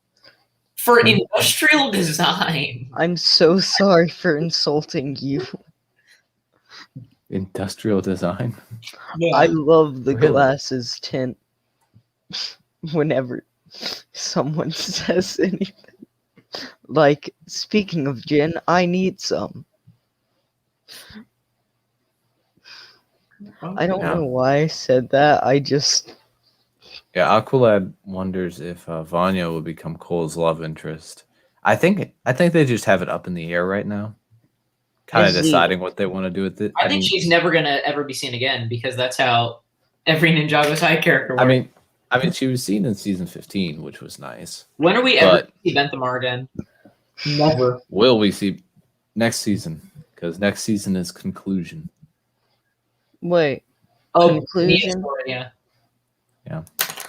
for industrial design. I'm so sorry for insulting you. Industrial design? I love the Really? glasses tint whenever someone says anything. Like, speaking of gin, I need some. I don't Yeah. know why I said that. I just. Yeah, Aqualad wonders if Vanya will become Cole's love interest. I think they just have it up in the air right now. Kind of Is he- deciding what they want to do with it. I think she's never gonna ever be seen again because that's how every Ninjago side character works. I mean, she was seen in season 15, which was nice. When are we ever but- gonna see Benthamar again? Never. Will we see next season? Because next season is conclusion. Wait. Oh, Conclusion? Yeah.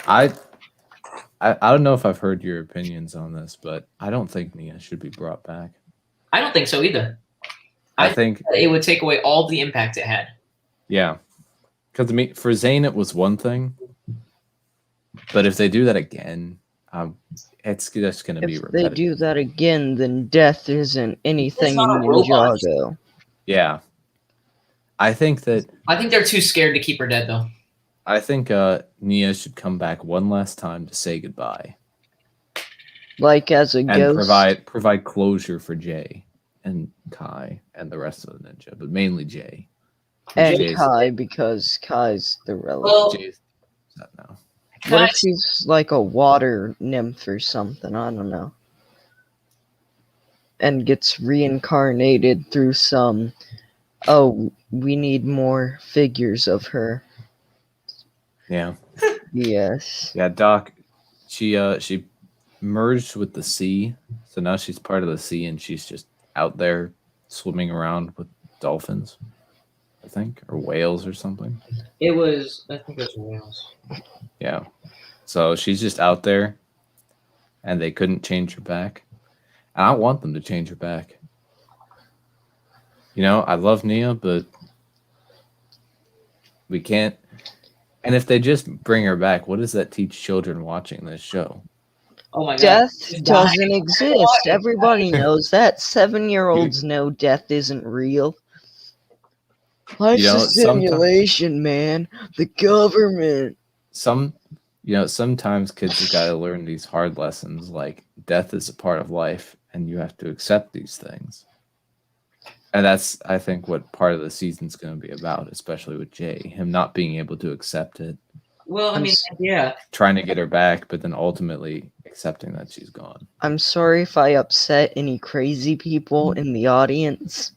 I don't know if I've heard your opinions on this, but I don't think Nia should be brought back. I don't think so either. I think, It would take away all the impact it had. yeah. Because for Zane, it was one thing. But if they do that again, it's just going to be If they repetitive. do that again, then death isn't anything in not a robot. Ninjago. Yeah. I think they're too scared to keep her dead, though. Nia should come back one last time to say goodbye. Like as a And ghost. provide closure for Jay and Kai and the rest of the ninja, but mainly Jay. And Jay's- Kai, because Kai's the relevant. Well, Jay's upset now. What if she's like a water nymph or something? I don't know. And gets reincarnated through some. Oh, we need more figures of her. Yeah. Yes. Yeah, Doc, she merged with the sea, so now she's part of the sea, and she's just out there swimming around with dolphins, I think, or whales or something. I think it was whales. Yeah. So she's just out there, and they couldn't change her back. And I want them to change her back. You know, I love Nia, but we can't. And if they just bring her back, what does that teach children watching this show? Oh my god. Death She's doesn't dying. exist. Everybody knows that. 7-year-olds know death isn't real. Life's know, a simulation, man. The government. Sometimes kids have got to learn these hard lessons, like death is a part of life, and you have to accept these things. And that's, I think, what part of the season's going to be about, especially with Jay, him not being able to accept it, Well, I mean, yeah. trying to get her back, but then ultimately accepting that she's gone. I'm sorry if I upset any crazy people in the audience.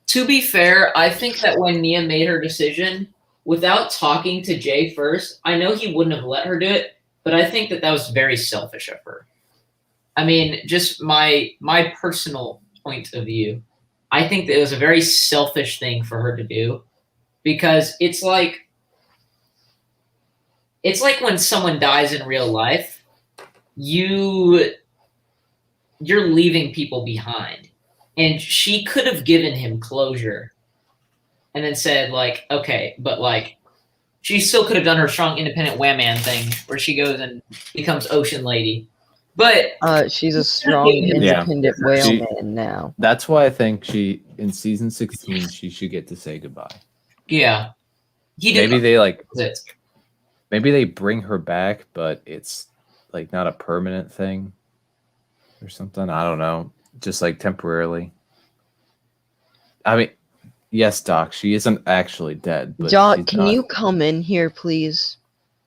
To be fair, I think that when Nia made her decision, without talking to Jay first, I know he wouldn't have let her do it, but I think that was very selfish of her. I mean, just my personal point of view, I think that it was a very selfish thing for her to do, because it's like when someone dies in real life, you're leaving people behind. And she could have given him closure and then said, like, okay, but like, she still could have done her strong independent wham man thing where she goes and becomes Ocean Lady. But She's a strong, Yeah. independent whale She- man now. That's why I think in season 16 she should get to say goodbye. yeah, he did Maybe they like it. maybe they bring her back, but it's like not a permanent thing or something. I don't know. Just like temporarily. I mean, yes, Doc, she isn't actually dead, but Doc, she's can not, you come in here, please?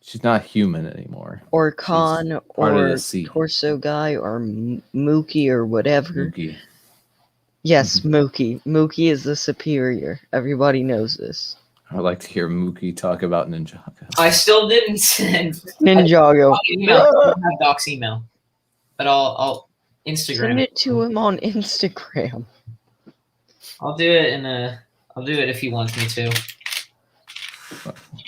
she's not human anymore. Or Khan, part of or the sea. Torso Guy, or Mookie, or whatever. Mookie. Yes, Mookie. Mookie is the superior. Everybody knows this. I'd like to hear Mookie talk about Ninjago. I still didn't send Ninjago. email. I don't have Doc's email, but I'll Instagram. Send it to him on Instagram. I'll do it I'll do it if he wants me to.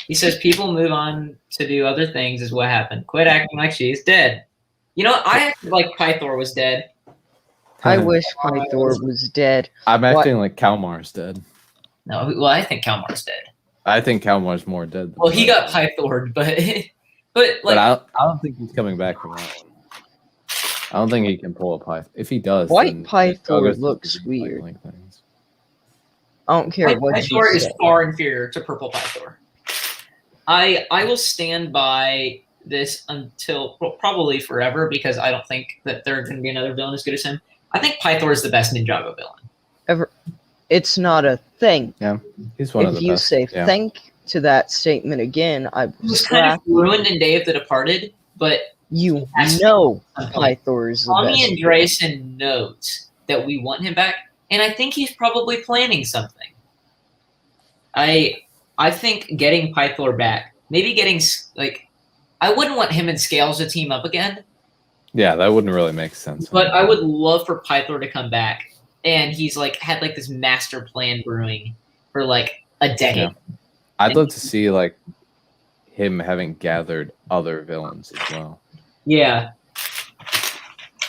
He says people move on to do other things is what happened. Quit acting like she's dead. You know, I acted like Pythor was dead. I wish Pythor was dead. I'm acting like Kalmar's dead. No, well, I think Kalmar's dead. I think Kalmar's more dead. Than Well, he got Pythor. Pythored, but But like I don't think he's coming back from that one. I don't think he can pull a Pythor. If he does, White then Pythor Ninjago's looks supposed to be weird. cycling things. I don't care White what you Pythor is say. far inferior to Purple Pythor. I will stand by this until probably forever because I don't think that there's going to be another villain as good as him. I think Pythor is the best Ninjago villain. It's not a thing. He's one of If the you best. say yeah. thank to that statement again, I He will was kind slap of ruined in Day of the Departed, but you. That's- Know Pythor is the Tommy best. and Drayson knows that we want him back, and I think he's probably planning something. I think getting Pythor back, maybe getting like, I wouldn't want him and Scales to team up again, Yeah, that wouldn't really make sense. but I would love for Pythor to come back, and he's like had like this master plan brewing for like a decade. Yeah. I'd love to see like him having gathered other villains as well. Yeah,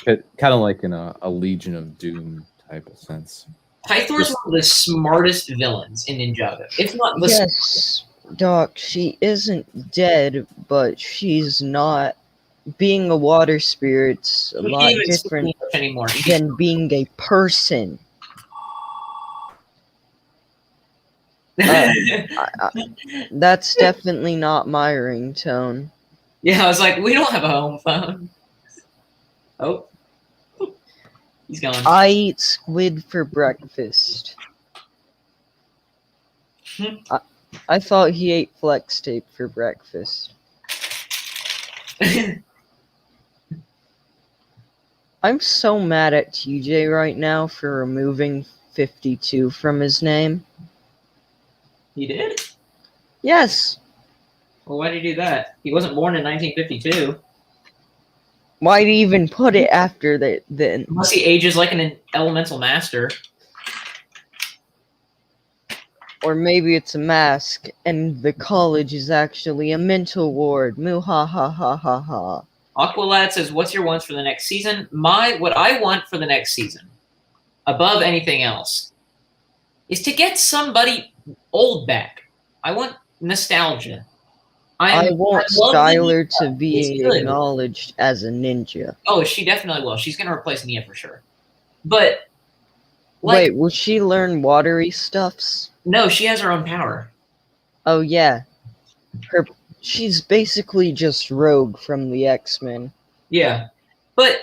Kind of like in a Legion of Doom type of sense. Pythor's one of the smartest villains in Ninjago. If not the Yes, Doc, she isn't dead, but she's not. Being a water spirit's a we lot can't even different speak English anymore. than being a person. That's definitely not my ringtone. Yeah, I was like, we don't have a home phone. Oh, he's gone. I eat squid for breakfast. I thought he ate flex tape for breakfast. I'm so mad at TJ right now for removing 52 from his name. He did? Yes. Well, why did he do that? He wasn't born in 1952. Why'd he even put it after that then? Unless he ages like an elemental master. Or maybe it's a mask and the college is actually a mental ward. Moo ha ha ha ha ha. Aqualad says, what's your wants for the next season? What I want for the next season, above anything else, is to get somebody old back. I want nostalgia. I want love Skylar Ninja. to be It's good. acknowledged as a ninja. Oh, she definitely will. She's going to replace Nia for sure. But, like, Wait, will she learn watery stuffs? no, she has her own power. Oh yeah. She's basically just Rogue from the X-Men. Yeah. But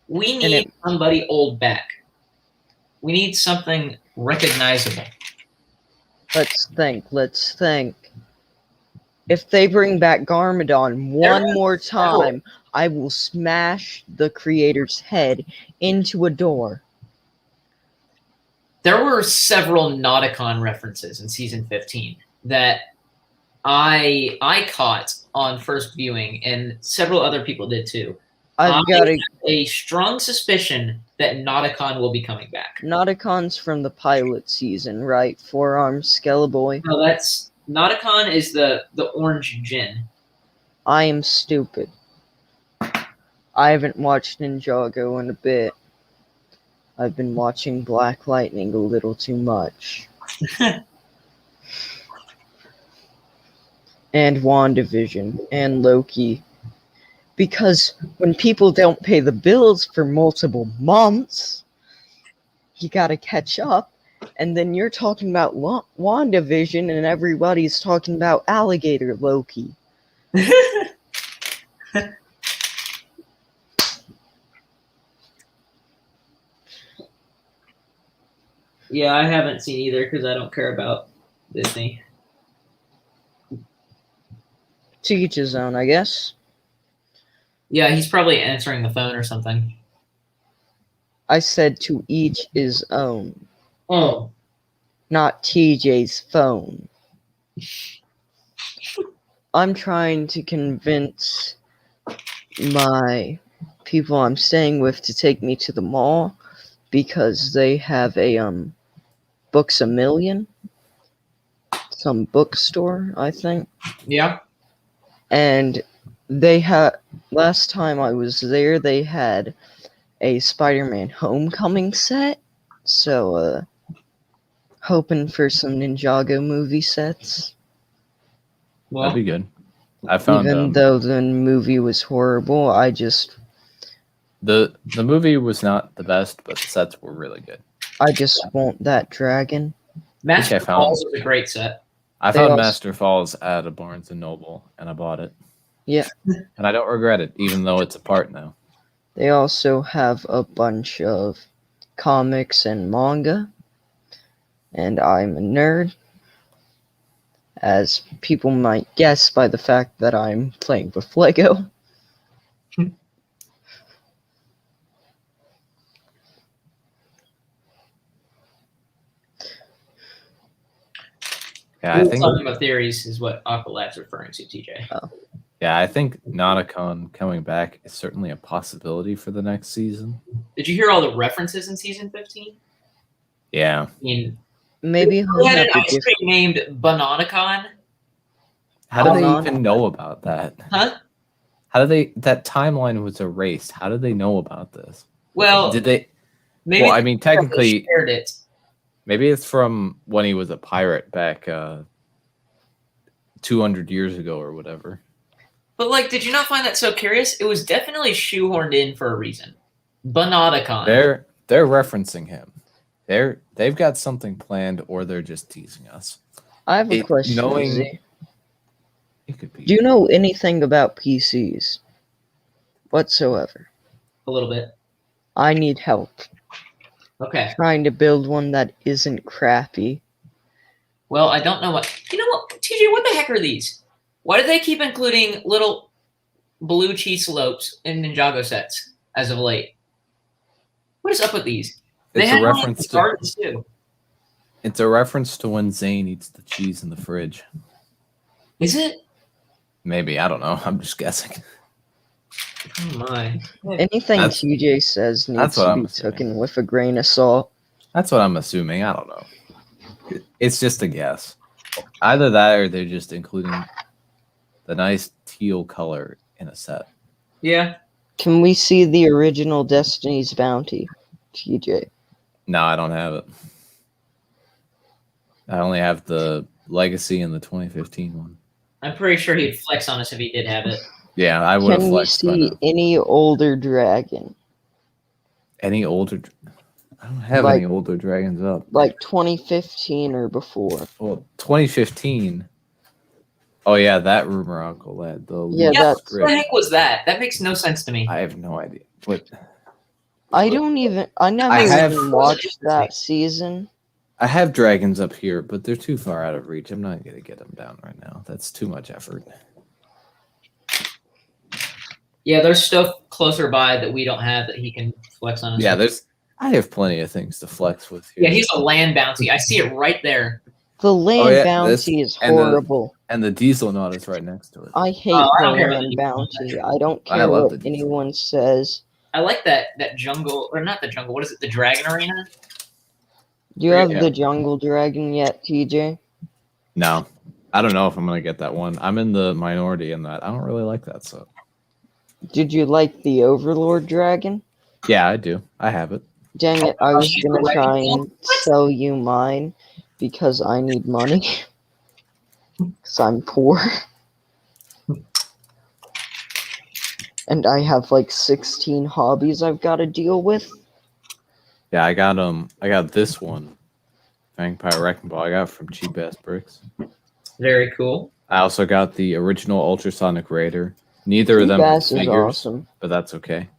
we And need somebody old back. We need something recognizable. Let's think. If they bring back Garmadon one more time, I will smash the creator's head into a door. There were several Nauticon references in season 15 that I caught on first viewing, and several other people did too. I've got a strong suspicion that Nauticon will be coming back. Nauticon's from the pilot season, right? Four-armed Skeleboy. No, that's Nauticon is the orange djinn. I am stupid. I haven't watched Ninjago in a bit. I've been watching Black Lightning a little too much. And WandaVision and Loki Because when people don't pay the bills for multiple months, you gotta catch up. And then you're talking about WandaVision, and everybody's talking about Alligator Loki. Yeah, I haven't seen either because I don't care about Disney. To each his own, I guess. Yeah, he's probably answering the phone or something. I said to each his own. Oh. Not TJ's phone. I'm trying to convince my people I'm staying with to take me to the mall because they have a Books A Million, some bookstore, I think. Yeah. And they had, last time I was there, they had a Spider-Man Homecoming set. So, hoping for some Ninjago movie sets. Well, That'd be good. I found even though the movie was horrible, I just the movie was not the best, but the sets were really good. I just want that dragon. Master Falls was a great set. I found Master Falls at a Barnes and Noble, and I bought it. Yeah. And I don't regret it, even though it's apart now. They also have a bunch of comics and manga. And I'm a nerd, as people might guess by the fact that I'm playing with Lego. Yeah, I think talking about theories is what Aqualab's referring to, TJ. Oh. Yeah, I think Nauticon coming back is certainly a possibility for the next season. Did you hear all the references in season 15? Yeah. I mean, maybe we had an ice cream named Bananacon. How do they even know about that? Huh? How do they? That timeline was erased. How did they know about this? Well, did they? Maybe well, I mean, technically, shared it. Maybe it's from when he was a pirate back 200 years ago or whatever. But like, did you not find that so curious? It was definitely shoehorned in for a reason. Bananacon. They're referencing him. They've got something planned, or they're just teasing us. I have a question. It could be. Do you know anything about PCs whatsoever? A little bit. I need help. Okay. Trying to build one that isn't crappy. Well, I don't know what. You know what, TJ? What the heck are these? Why do they keep including little blue cheese slopes in Ninjago sets as of late? What is up with these? It's a reference to gardens too. It's a reference to when Zane eats the cheese in the fridge. Is it? Maybe, I don't know. I'm just guessing. Oh my. Anything TJ says needs to be taken with a grain of salt. That's what I'm assuming. I don't know. It's just a guess. Either that or they're just including the nice teal color in a set. Yeah. Can we see the original Destiny's Bounty, TJ? No, I don't have it. I only have the Legacy and the 2015 one. I'm pretty sure he'd flex on us if he did have it. Yeah, I would have flexed. Can we see any older dragon? Any older? I don't have any older dragons up. Like 2015 or before. Well, 2015. Oh yeah, that rumor Uncle Lad. Yeah, what the heck was that? That makes no sense to me. I have no idea. What? I never even watched that season. I have dragons up here, but they're too far out of reach. I'm not going to get them down right now. That's too much effort. Yeah, there's stuff closer by that we don't have that he can flex on us. Yeah, I have plenty of things to flex with here. Yeah, he's a land bounty. I see it right there. The land bounty is horrible. And the diesel knot is right next to it. I hate the land bounty. I don't care what anyone says. I like that jungle, or not the jungle, what is it, the dragon arena? Do you have the jungle dragon yet, TJ? No. I don't know if I'm going to get that one. I'm in the minority in that. I don't really like that stuff. Did you like the Overlord dragon? Yeah, I do. I have it. Dang it, I was going to try and sell you mine because I need money. Because I'm poor. And I have like 16 hobbies I've got to deal with. Yeah, I got this one. Vampire Wrecking Ball. I got it from Cheap Ass Bricks. Very cool. I also got the original Ultrasonic Raider. Neither of them are Bass is figures, awesome. but that's okay.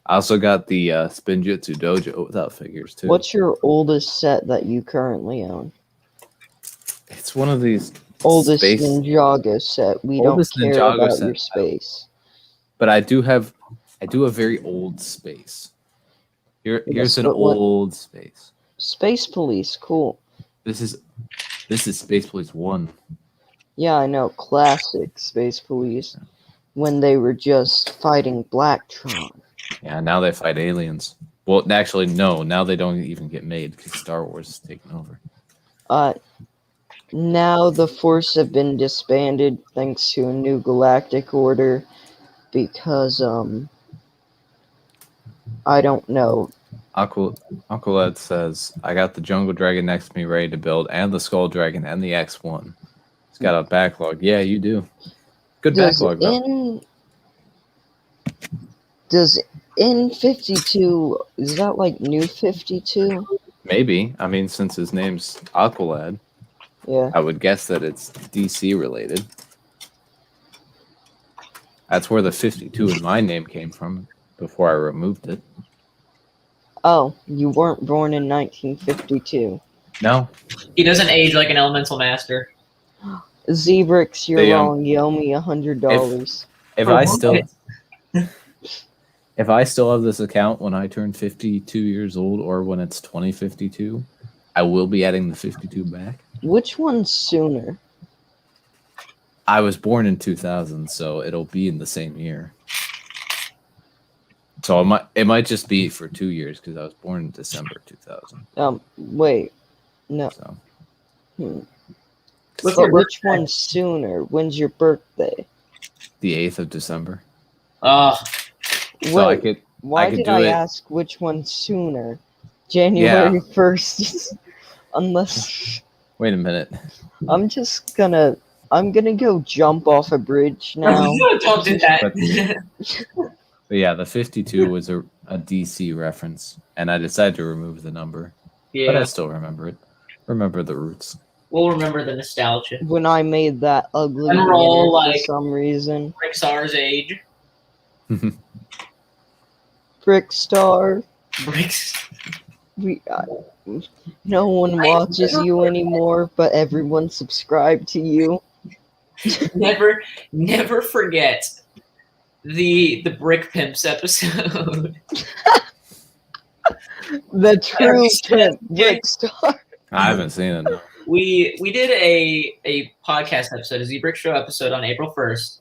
I also got the Spinjitzu Dojo without figures too. What's your oldest set that you currently own? It's one of these Oldest space, Ninjago set. We Oldest don't care Ninjago about set. your space. but I do have a very old space. Here's an old space. Space Police, cool. This is Space Police 1. Yeah, I know. Classic Space Police. When they were just fighting Blacktron. Yeah, now they fight aliens. Well, actually, no. Now they don't even get made because Star Wars has taken over. Now the Force have been disbanded thanks to a new galactic order because, I don't know. Uncle Ed says, I got the Jungle Dragon next to me ready to build, and the Skull Dragon, and the X1. It's got a backlog. Yeah, you do. Good backlog, though. Does N52, is that like New 52? Maybe. I mean, since his name's Aqualad, Yeah. I would guess that it's DC related. That's where the 52 in my name came from before I removed it. Oh, you weren't born in 1952. No. He doesn't age like an elemental master. Zebrix, you're They, wrong. You owe me $100. If I still have this account when I turn 52 years old or when it's 2052, I will be adding the 52 back. Which one's sooner? I was born in 2000, so it'll be in the same year. So it might just be for 2 years because I was born in December 2000. Wait. No. So. But which one's sooner? When's your birthday? The 8th of December. So Wait, why did I ask which one's sooner? January 1st. Unless... Wait a minute. I'm gonna go jump off a bridge now. Don't do that. But yeah, the 52 was a DC reference, and I decided to remove the number. But I still remember it. Remember the roots. We'll remember the nostalgia. When I made that ugly And roll, for like, some reason. Brixar's age. Brickstar. Bricks. No one watches you anymore, but everyone subscribed to you. Never forget the Brick Pimps episode. The true pimp, Brickstar. I haven't seen it. No. We did a podcast episode, a Z-Brick Show episode on April 1st,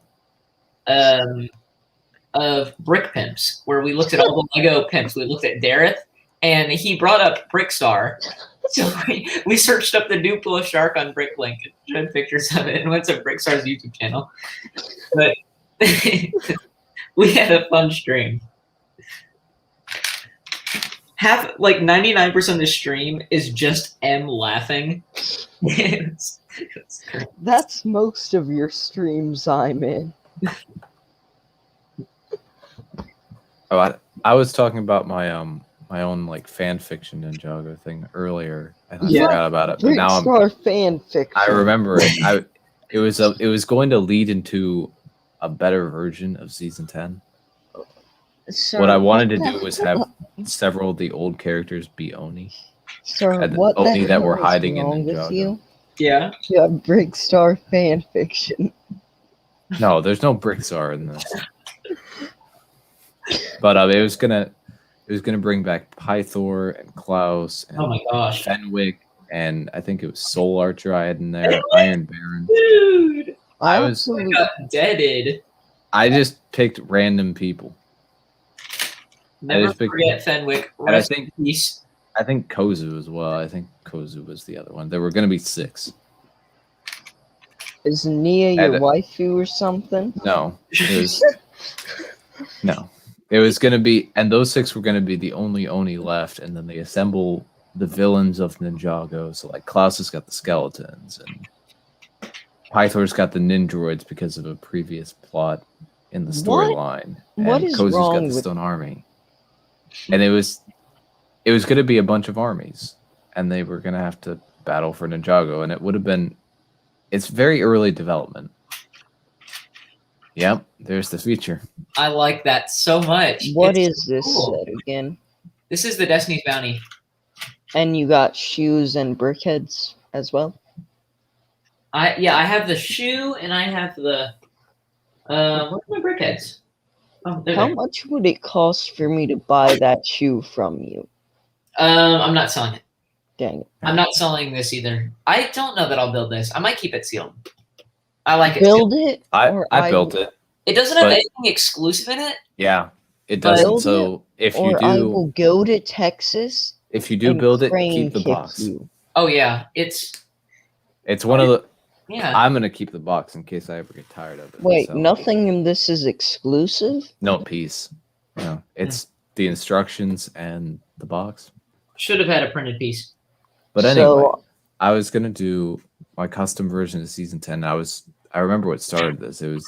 of Brick Pimps, where we looked at all the Lego pimps. We looked at Dareth, and he brought up Brickstar. So we searched up the Duplo shark on Bricklink and showed pictures of it and went to Brickstar's YouTube channel. But we had a fun stream. 99% of the stream is just M laughing. That's most of your streams I'm in. Oh, I was talking about my own like fan fiction Ninjago thing earlier, and I forgot about it. But now Brickstar fan fiction. I remember it. It was going to lead into a better version of season 10. Sir, what I wanted to do was have several of the old characters be Oni. Sir, and what Oni the that were hell is hiding in wrong with Ninjago. you? Yeah. You have Brickstar fan fiction. No, there's no Brickstar in this. But it was gonna bring back Pythor and Klaus and Oh my gosh. Fenwick, and I think it was Soul Archer I had in there, Iron Baron. Dude. I got deaded. I just picked random people. Never forget Fenwick. And Rest in peace. I think Kozu as well. I think Kozu was the other one. There were going to be 6. Is Nia your waifu or something? No. It was, no. It was going to be, and those 6 were going to be the only Oni left, and then they assemble the villains of Ninjago. So like Klaus has got the skeletons, and Pythor's got the Nindroids because of a previous plot. in the What? storyline. What And is Cozy's got wrong the with- Stone Army. And it was going to be a bunch of armies, and they were going to have to battle for Ninjago, and it would have been. It's very early development. Yep, there's the feature. I like that so much. What It's is this cool. set again? This is the Destiny's Bounty. And you got shoes and brickheads as well. I have the shoe and I have the where's my brickheads? Oh, they're How there. much would it cost for me to buy that shoe from you? I'm not selling it. Dang it. I'm not selling this either. I don't know that I'll build this. I might keep it sealed. I like it. Build sealed. it? I or built it. It doesn't have but- anything exclusive in it. Yeah, it doesn't. Build So if you Or I do, will go to Texas and build it, crane keep the kick box. you. Oh yeah, it's It's one of the. yeah. I'm gonna keep the box in case I ever get tired of it. Wait, so. nothing in this is exclusive? No piece. No, it's the instructions and the box. Should have had a printed piece. But anyway, So, I was gonna do my custom version of season 10. I remember what started this. It was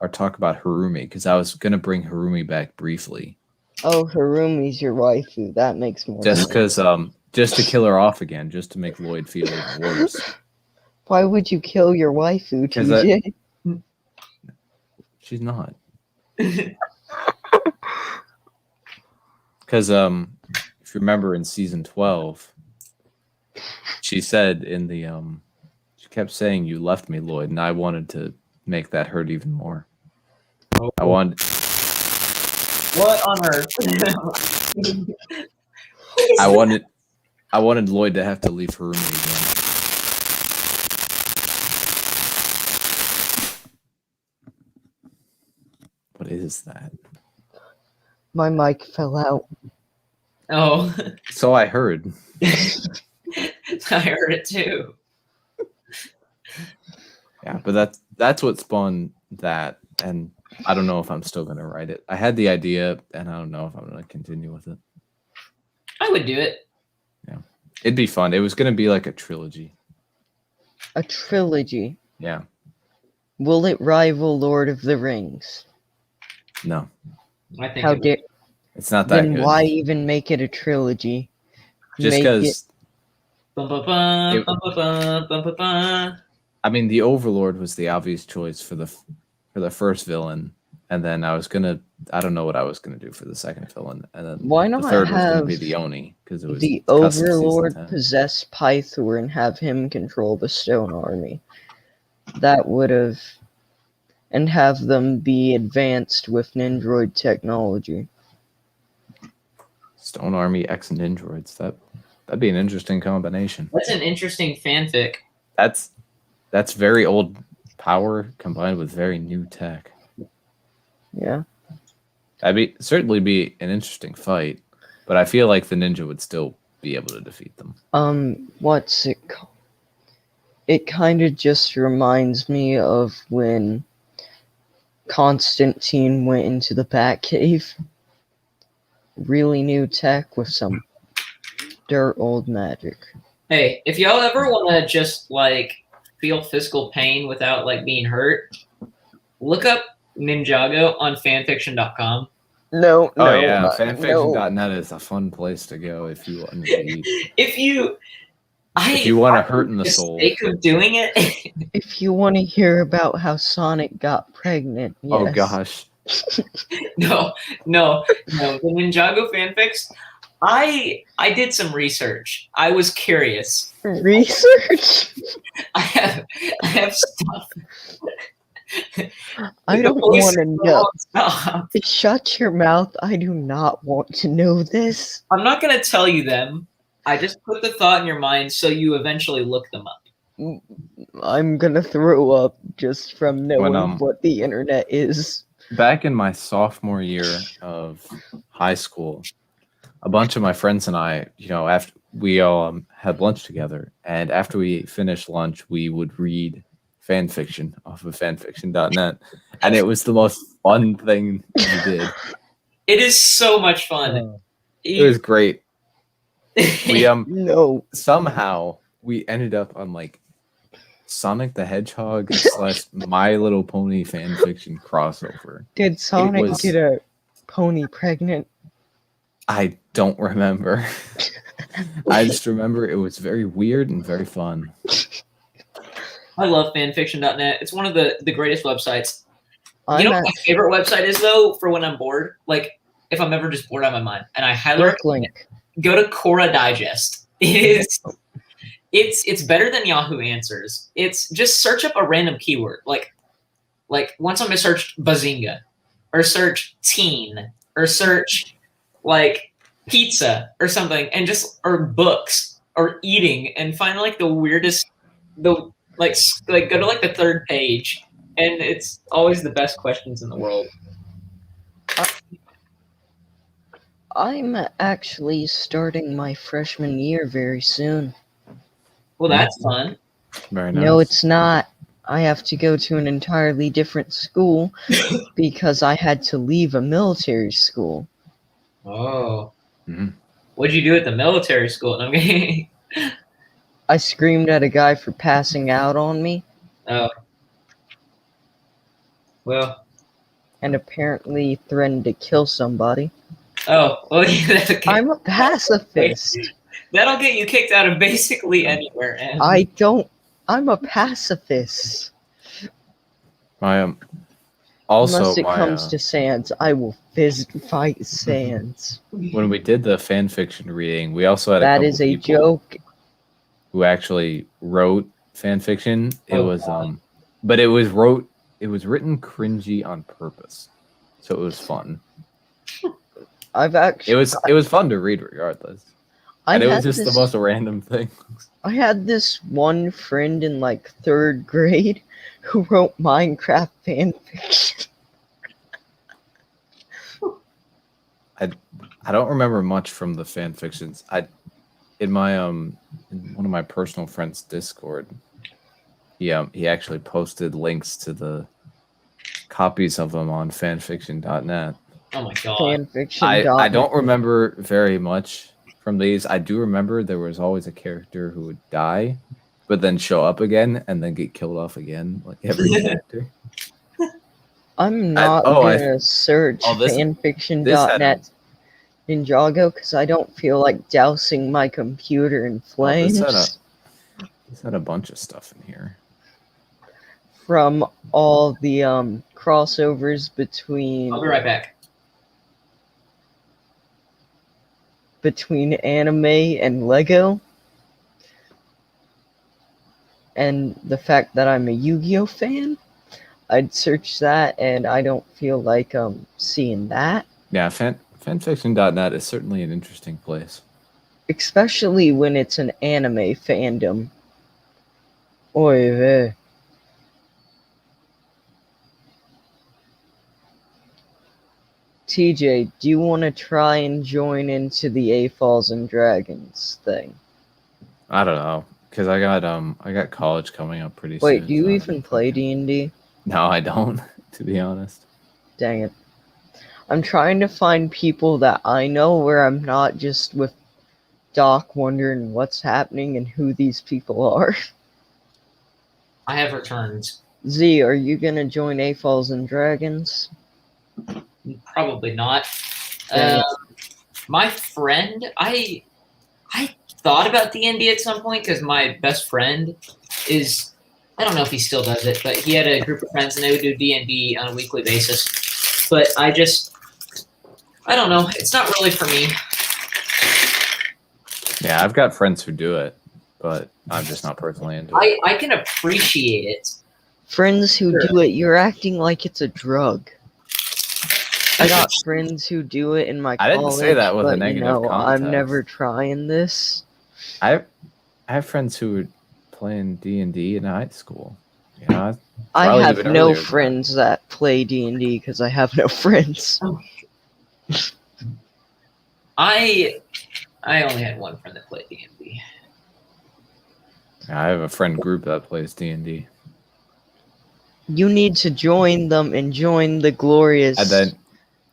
our talk about Harumi, because I was gonna bring Harumi back briefly, oh, Harumi's your waifu. That makes more just sense. because just to kill her off again, just to make Lloyd feel even worse. Why would you kill your waifu, 'Cause I- TJ? She's not. Because if you remember in season 12, she said in the she kept saying, "You left me, Lloyd," and I wanted to make that hurt even more. I wanted. What on earth? I wanted Lloyd to have to leave Harumi again. What is that? My mic fell out. Oh, So I heard. I heard it too. Yeah, but that's what spawned that, and I don't know if I'm still gonna write it. I had the idea, and I don't know if I'm gonna continue with it. I would do it. It'd be fun. It was gonna be like a trilogy. A trilogy. Yeah. Will it rival Lord of the Rings? No, I think. How it would. dare? it's not that Then good. why even make it a trilogy? Just Make it- because Bum, bum, bum, It- bum, bum, bum, bum, bum, bum. I mean, the Overlord was the obvious choice for the first villain, and then I don't know what I was gonna do for the second villain, and then Why the not third was gonna have be the Oni, because it was the custom season Overlord 10. possess Pythor and have him control the Stone Army? That would have, and have them be advanced with Nindroid technology. Stone Army X and Nindroids. That'd be an interesting combination. That's an interesting fanfic. That's very old power combined with very new tech. Yeah. Certainly be an interesting fight, but I feel like the ninja would still be able to defeat them. What's it called? It kind of just reminds me of when Constantine went into the Batcave. Really new tech with some dirt old magic. Hey, if y'all ever want to just like feel physical pain without like being hurt, look up Ninjago on fanfiction.com. No, Oh yeah, no. fanfiction.net is a fun place to go if you want to be. If you want to hurt in the for soul. sake of doing it. If you want to hear about how Sonic got pregnant, yes. Oh gosh. No. The Ninjago fanfics. I did some research. I was curious. Research? I have stuff. I The don't police want to know. won't stop. Shut your mouth. I do not want to know this. I'm not gonna tell you them. I just put the thought in your mind so you eventually look them up. I'm gonna throw up just from knowing When, what the internet is. Back in my sophomore year of high school, a bunch of my friends and I, after we all had lunch together, and after we finished lunch, we would read fan fiction off of fanfiction.net, and it was the most fun thing we did. It is so much fun. It was great. We No. somehow we ended up on like Sonic the Hedgehog slash My Little Pony fan fiction crossover. Did Sonic was- get a pony pregnant? I don't remember. I just remember it was very weird and very fun. I love fanfiction.net. It's one of the greatest websites. You I'm know what at my favorite website is though for when I'm bored? Like if I'm ever just bored out of my mind. And I highly recommend Bricklink. go to Quora Digest. It's better than Yahoo Answers. It's just search up a random keyword. Like once I'm gonna search bazinga or search teen or search like pizza or something and just or books or eating and find like the weirdest like go to like the third page and it's always the best questions in the world. I'm actually starting my freshman year very soon. Well, that's fun. Very nice. No, it's not. I have to go to an entirely different school because I had to leave a military school. Oh. Mhm. What'd you do at the military school? No, I'm kidding. I screamed at a guy for passing out on me Oh. Well. and apparently threatened to kill somebody. Oh. Well, yeah, okay. I'm a pacifist. That'll get you kicked out of basically anywhere. And I'm a pacifist. My also Unless it my, comes to Sans, I will fist fight Sans. when we did the fan fiction reading, we also had That couple is a people joke. who actually wrote fan fiction. It Oh, was God. but it was written cringy on purpose, so it was fun. I've actually It was fun to read regardless, and it was just the most random thing. I had this one friend in like 3rd grade who wrote Minecraft fanfiction. I don't remember much from the fan fictions. In my in one of my personal friends' Discord, he actually posted links to the copies of them on fanfiction.net. Oh my god. Fanfiction. I don't remember very much from these. I do remember there was always a character who would die, but then show up again and then get killed off again, like every character. I'm not gonna search this fanfiction.net Ninjago because I don't feel like dousing my computer in flames He's had a bunch of stuff in here. from all the crossovers between I'll be right back. anime and Lego. And the fact that I'm a Yu-Gi-Oh fan, I'd search that and I don't feel like seeing that. Yeah, fanfiction.net is certainly an interesting place. Especially when it's an anime fandom. Oy vey. TJ, do you want to try and join into the AFOLs and Dragons thing? I don't know, because I got college coming up pretty soon. Wait, do you so I even don't play fucking- D&D? No, I don't, to be honest. Dang it. I'm trying to find people that I know where I'm not just with Doc wondering what's happening and who these people are. I have returned. Z, are you gonna join AFOLs and Dragons? Probably not. Dang it. My friend, I thought about D&D at some point because my best friend is, I don't know if he still does it, but he had a group of friends and they would do D&D on a weekly basis. But I don't know. It's not really for me. Yeah, I've got friends who do it, but I'm just not personally into it. I can appreciate it. Friends who Sure. do it, you're acting like it's a drug. I got friends who do it in my I college. didn't say that with a but, negative I'm context. never trying this. I have friends who were playing D&D in high school. You know, I Probably have even no earlier than that. friends that play D&D because I have no friends. I only had one friend that played D&D. I have a friend group that plays D&D. You need to join them and join the glorious. And then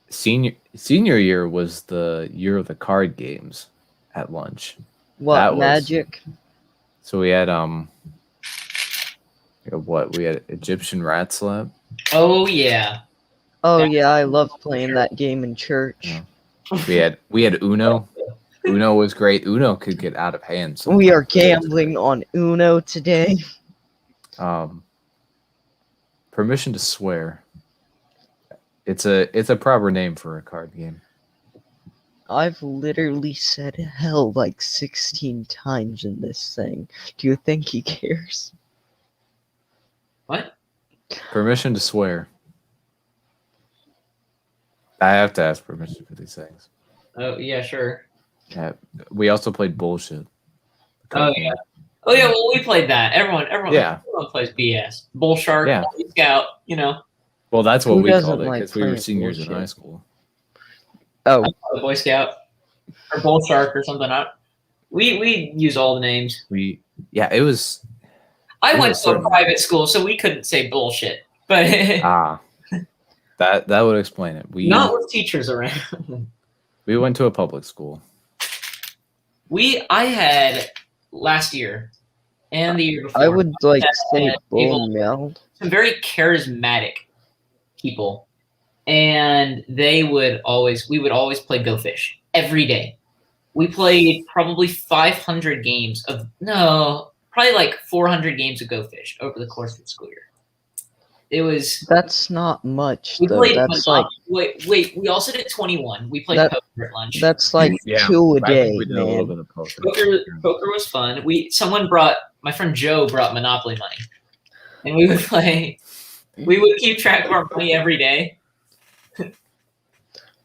senior year was the year of the card games at lunch. what that was- magic? So we had What we had Egyptian Rat Slap. Oh yeah. Oh yeah, I love playing that game in church. Yeah. We had Uno. Uno was great. Uno could get out of hand. We are gambling on Uno today. Permission to Swear. It's a proper name for a card game. I've literally said hell like 16 times in this thing. Do you think he cares? What? Permission to Swear. I have to ask permission for these things. Oh yeah, sure. Yeah. We also played Bullshit. Oh yeah. Oh yeah. Well, we played that. Everyone plays BS. Bull Shark, Yeah. Boy Scout. You know. Well, that's what Who we doesn't called it like because we were playing seniors in Bullshit? high school. Oh, Boy Scout or Bull Shark or something. We use all the names. It was. I It went was to a certain- private school, so we couldn't say bullshit. But That would explain it. not with teachers around. We went to a public school. I had last year and the year before. I would like say Yeah, bone meld. some very charismatic people, and we would always play Go Fish every day. We played probably 500 games probably like 400 games of Go Fish over the course of the school year. It was. That's not much We though. played. That's like wait. We also did 21. We played poker at lunch. that's like Yeah, 2 a I think day, we did a little man. bit of poker. Poker was fun. My friend Joe brought Monopoly money, and we would play. We would keep track of our money every day.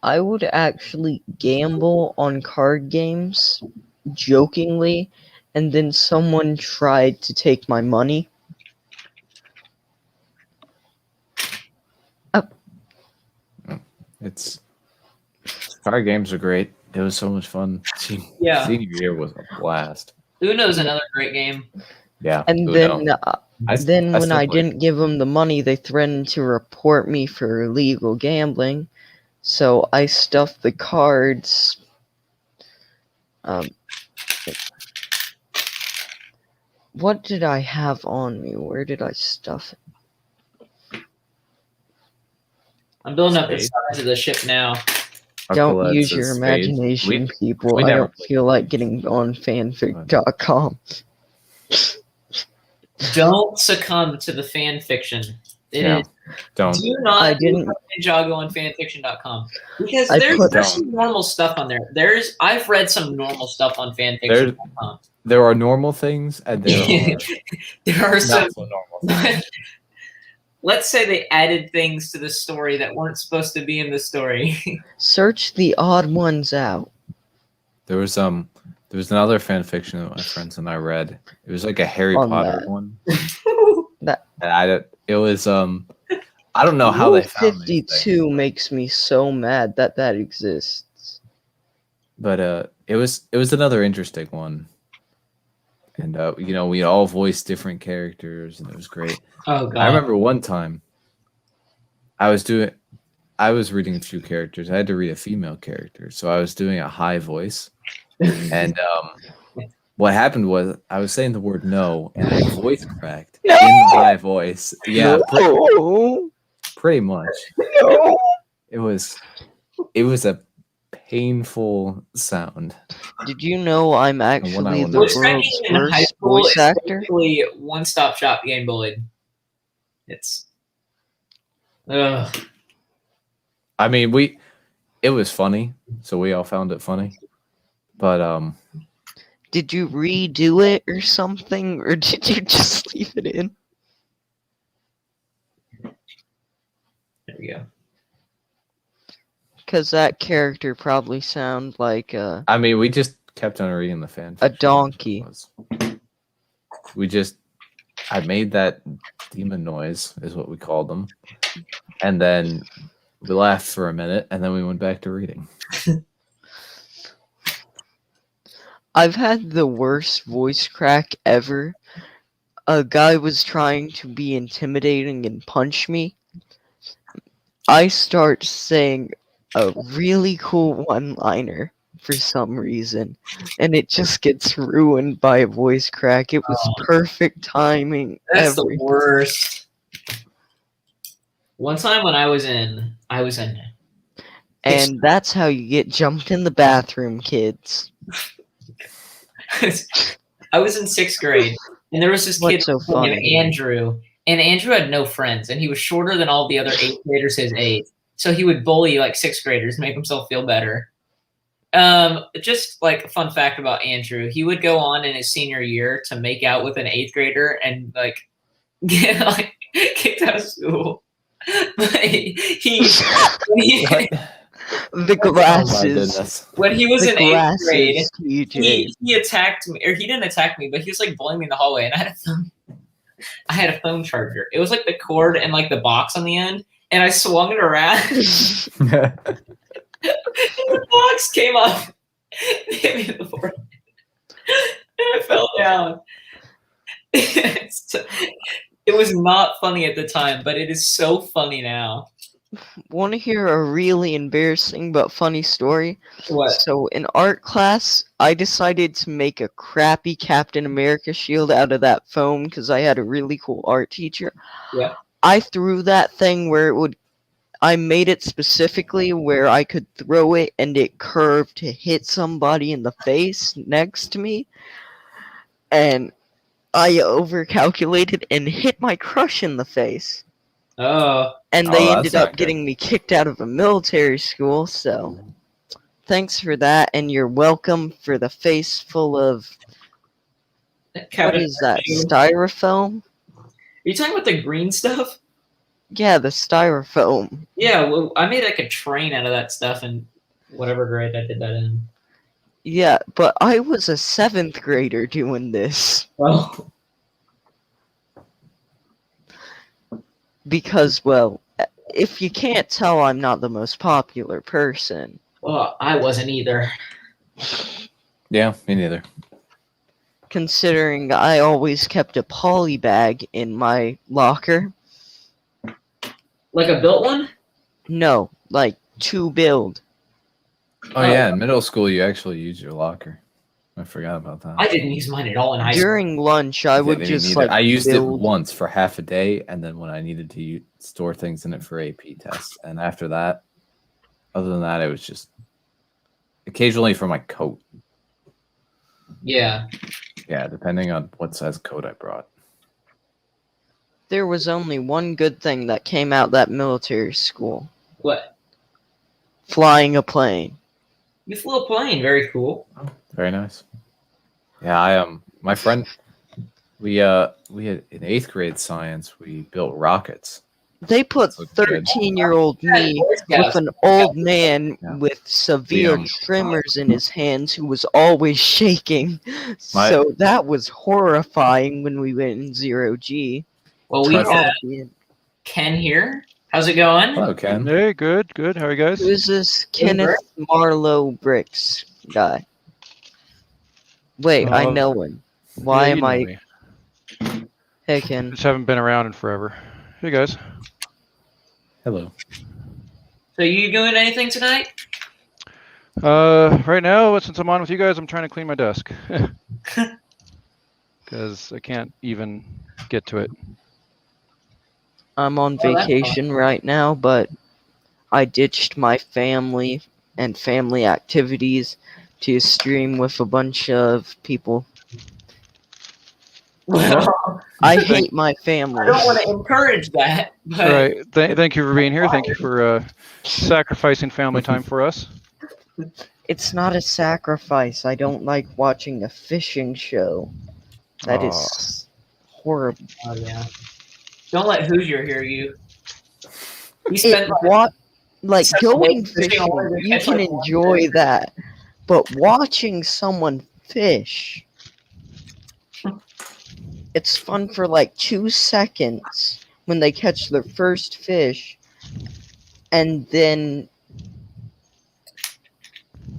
I would actually gamble on card games jokingly, and then someone tried to take my money. Card games are great. It was so much fun. Yeah. Senior year was a blast. Uno's another great game. Yeah. And Uno. then I when still I play. didn't give them the money, they threatened to report me for illegal gambling. So I stuffed the cards. What did I have on me? Where did I stuff it? I'm building up the Spade. size of the ship now. Don't Uncle Ed use says your spades. imagination, people. we I never don't played. feel like getting on fanfic.com. Don't succumb to the fan fiction. Yeah. Don't. Do not I didn't- Ninjago on fanfiction.com because I there's put- some normal stuff on there. I've read some normal stuff on fanfiction.com. There are normal things and there are There are some. not so normal things. Let's say they added things to the story that weren't supposed to be in the story. Search the odd ones out. There was another fan fiction that my friends and I read. It was like a Harry On Potter that. one. That- And it was I don't know how Rule they found these things. 52 makes me so mad that exists. But it was another interesting one. And we all voiced different characters and it was great. Oh god! I remember one time I was reading a few characters. I had to read a female character, so I was doing a high voice. And what happened was I was saying the word no, and I voice cracked in the high voice. Yeah, pretty much. No. It was a painful sound. Did you know I'm actually will the know. Voice cracking world's in high worst school voice is actor? basically one-stop shop getting bullied. It's. Ugh. I mean, it was funny, so we all found it funny. But Did you redo it or something, or did you just leave it in? There we go. Because that character probably sounds like a I mean, we just kept on reading the fan. fiction. donkey. I made that demon noise, is what we called them, and then we laughed for a minute, and then we went back to reading. I've had the worst voice crack ever. A guy was trying to be intimidating and punch me. I start saying a really cool one-liner for some reason, and it just gets ruined by a voice crack. It was perfect timing. That's the worst. One time when I was in And that's how you get jumped in the bathroom, kids. I was in 6th grade, and there was this kid What's so named funny? Andrew, and Andrew had no friends, and he was shorter than all the other 8th graders his age. So he would bully like 6th graders to make himself feel better. Just like a fun fact about Andrew, he would go on in his senior year to make out with an 8th grader and like get like kicked out of school. But The glasses. When he was The in 8th grade, TJ. he attacked me, or he didn't attack me, but he was like bullying me in the hallway, and I had a phone charger. It was like the cord and like the box on the end, and I swung it around. And the box came up, and hit me in the forehead, and I fell down. It was not funny at the time, but it is so funny now. Want to hear a really embarrassing but funny story? What? So in art class, I decided to make a crappy Captain America shield out of that foam because I had a really cool art teacher. Yeah. I threw that thing where it would. I made it specifically where I could throw it and it curved to hit somebody in the face next to me. And I overcalculated and hit my crush in the face. Oh. And they that's ended not up getting me kicked out of a military school, so thanks for that, and you're welcome for the face full of, what is that, styrofoam? Are you talking about the green stuff? Yeah, the styrofoam. Yeah, well, I made like a train out of that stuff in whatever grade I did that in. Yeah, but I was a 7th grader doing this. Well, Because, well, if you can't tell, I'm not the most popular person. well, I wasn't either. Yeah, me neither. Considering I always kept a poly bag in my locker. Like a built one? No, like to build. Oh yeah, in middle school you actually use your locker. I forgot about that. I didn't use mine at all in high school. During lunch, I would Didn't just either. like I used build. it once for half a day, and then when I needed to store things in it for AP tests, and after that, other than that, it was just occasionally for my coat. Yeah. Yeah, depending on what size coat I brought. There was only one good thing that came out that military school: What? flying a plane. You flew a plane. Very cool. Very nice. Yeah, my friend, we had in 8th grade science, we built rockets. They put That's what good. 13-year-old me with an old man with severe The, tremors in his hands who was always shaking. So that was horrifying when we went in 0G. Well, we have Ken here. How's it going? Hello, Ken. Hey, good. How are you guys? Who's this Kenneth Marlowe Bricks guy? Wait, I know him. Why Yeah, you am know I? me. Hey, Ken. Just haven't been around in forever. Hey, guys. Hello. So you doing anything tonight? Right now, since I'm on with you guys, I'm trying to clean my desk. Because I can't even get to it. I'm on Oh, that's vacation right now, but I ditched my family and family activities to stream with a bunch of people. Well, I hate my family. I don't want to encourage that. But All right. Thank you for being here. Thank you for sacrificing family time for us. It's not a sacrifice. I don't like watching a fishing show. That Aw. is horrible. Oh yeah. Don't let Hoosier hear you. We spent Like Such a going waste of fishing fishing, only to you catch, can like, one enjoy fish. that, but watching someone fish, it's fun for like 2 seconds when they catch their first fish, and then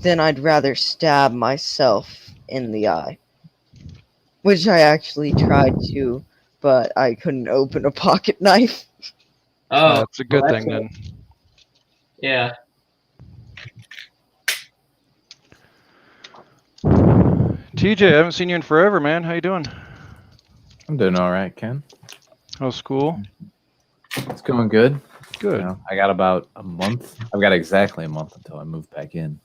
I'd rather stab myself in the eye, which I actually tried to, but I couldn't open a pocket knife. Oh, That's a good well, thing that's then. yeah. TJ, I haven't seen you in forever, man. How you doing? I'm doing all right, Ken. How's school? It's going good. Good. You know, I got about a month. I've got exactly a month until I move back in.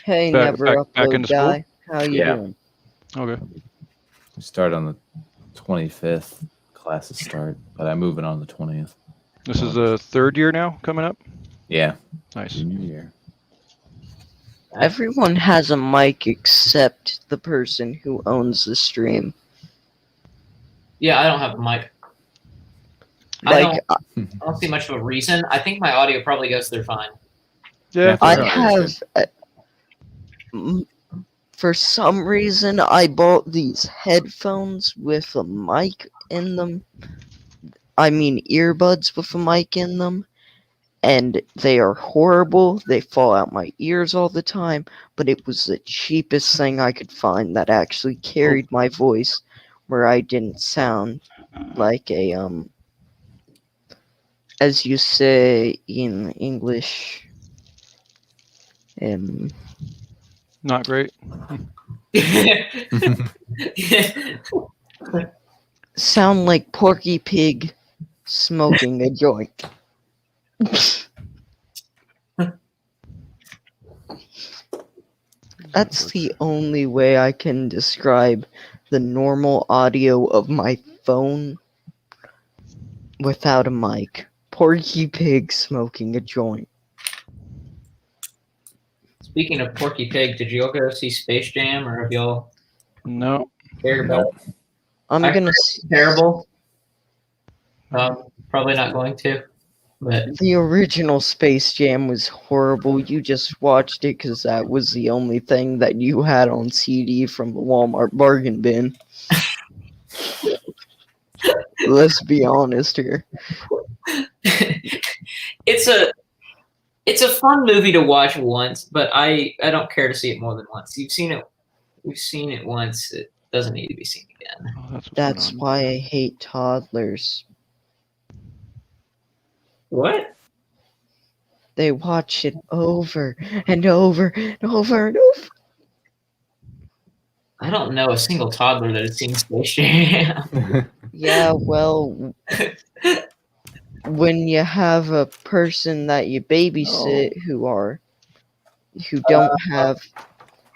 Hey, Back never upload into school? guy. How you Yeah. doing? Okay. We start on the 25th. Classes start, but I move in on the 20th. This is the third year now coming up? Yeah. Nice. New year. Everyone has a mic except the person who owns the stream. Yeah, I don't have a mic. Like, I don't see much of a reason. I think my audio probably goes through fine. Yeah. I Yeah, have, for some reason, I bought these headphones with a mic in them. I mean, earbuds with a mic in them. And they are horrible. They fall out my ears all the time. But it was the cheapest thing I could find that actually carried my voice, where I didn't sound like a as you say in English, Not great. sound like Porky Pig smoking a joint. That's the only way I can describe the normal audio of my phone without a mic. Porky Pig smoking a joint. Speaking of Porky Pig, did you all go see Space Jam, or have y'all No. cared about it? I'm I gonna heard it's terrible. Probably not going to, but The original Space Jam was horrible. You just watched it because that was the only thing that you had on CD from the Walmart bargain bin. Let's be honest here. it's a fun movie to watch once, but I don't care to see it more than once. We've seen it once. It doesn't need to be seen again. Oh, that's what's That's going on. why I hate toddlers. What? They watch it over and over and over and over. I don't know a single toddler that has seen Space Jam. Yeah, well, when you have a person that you babysit who don't have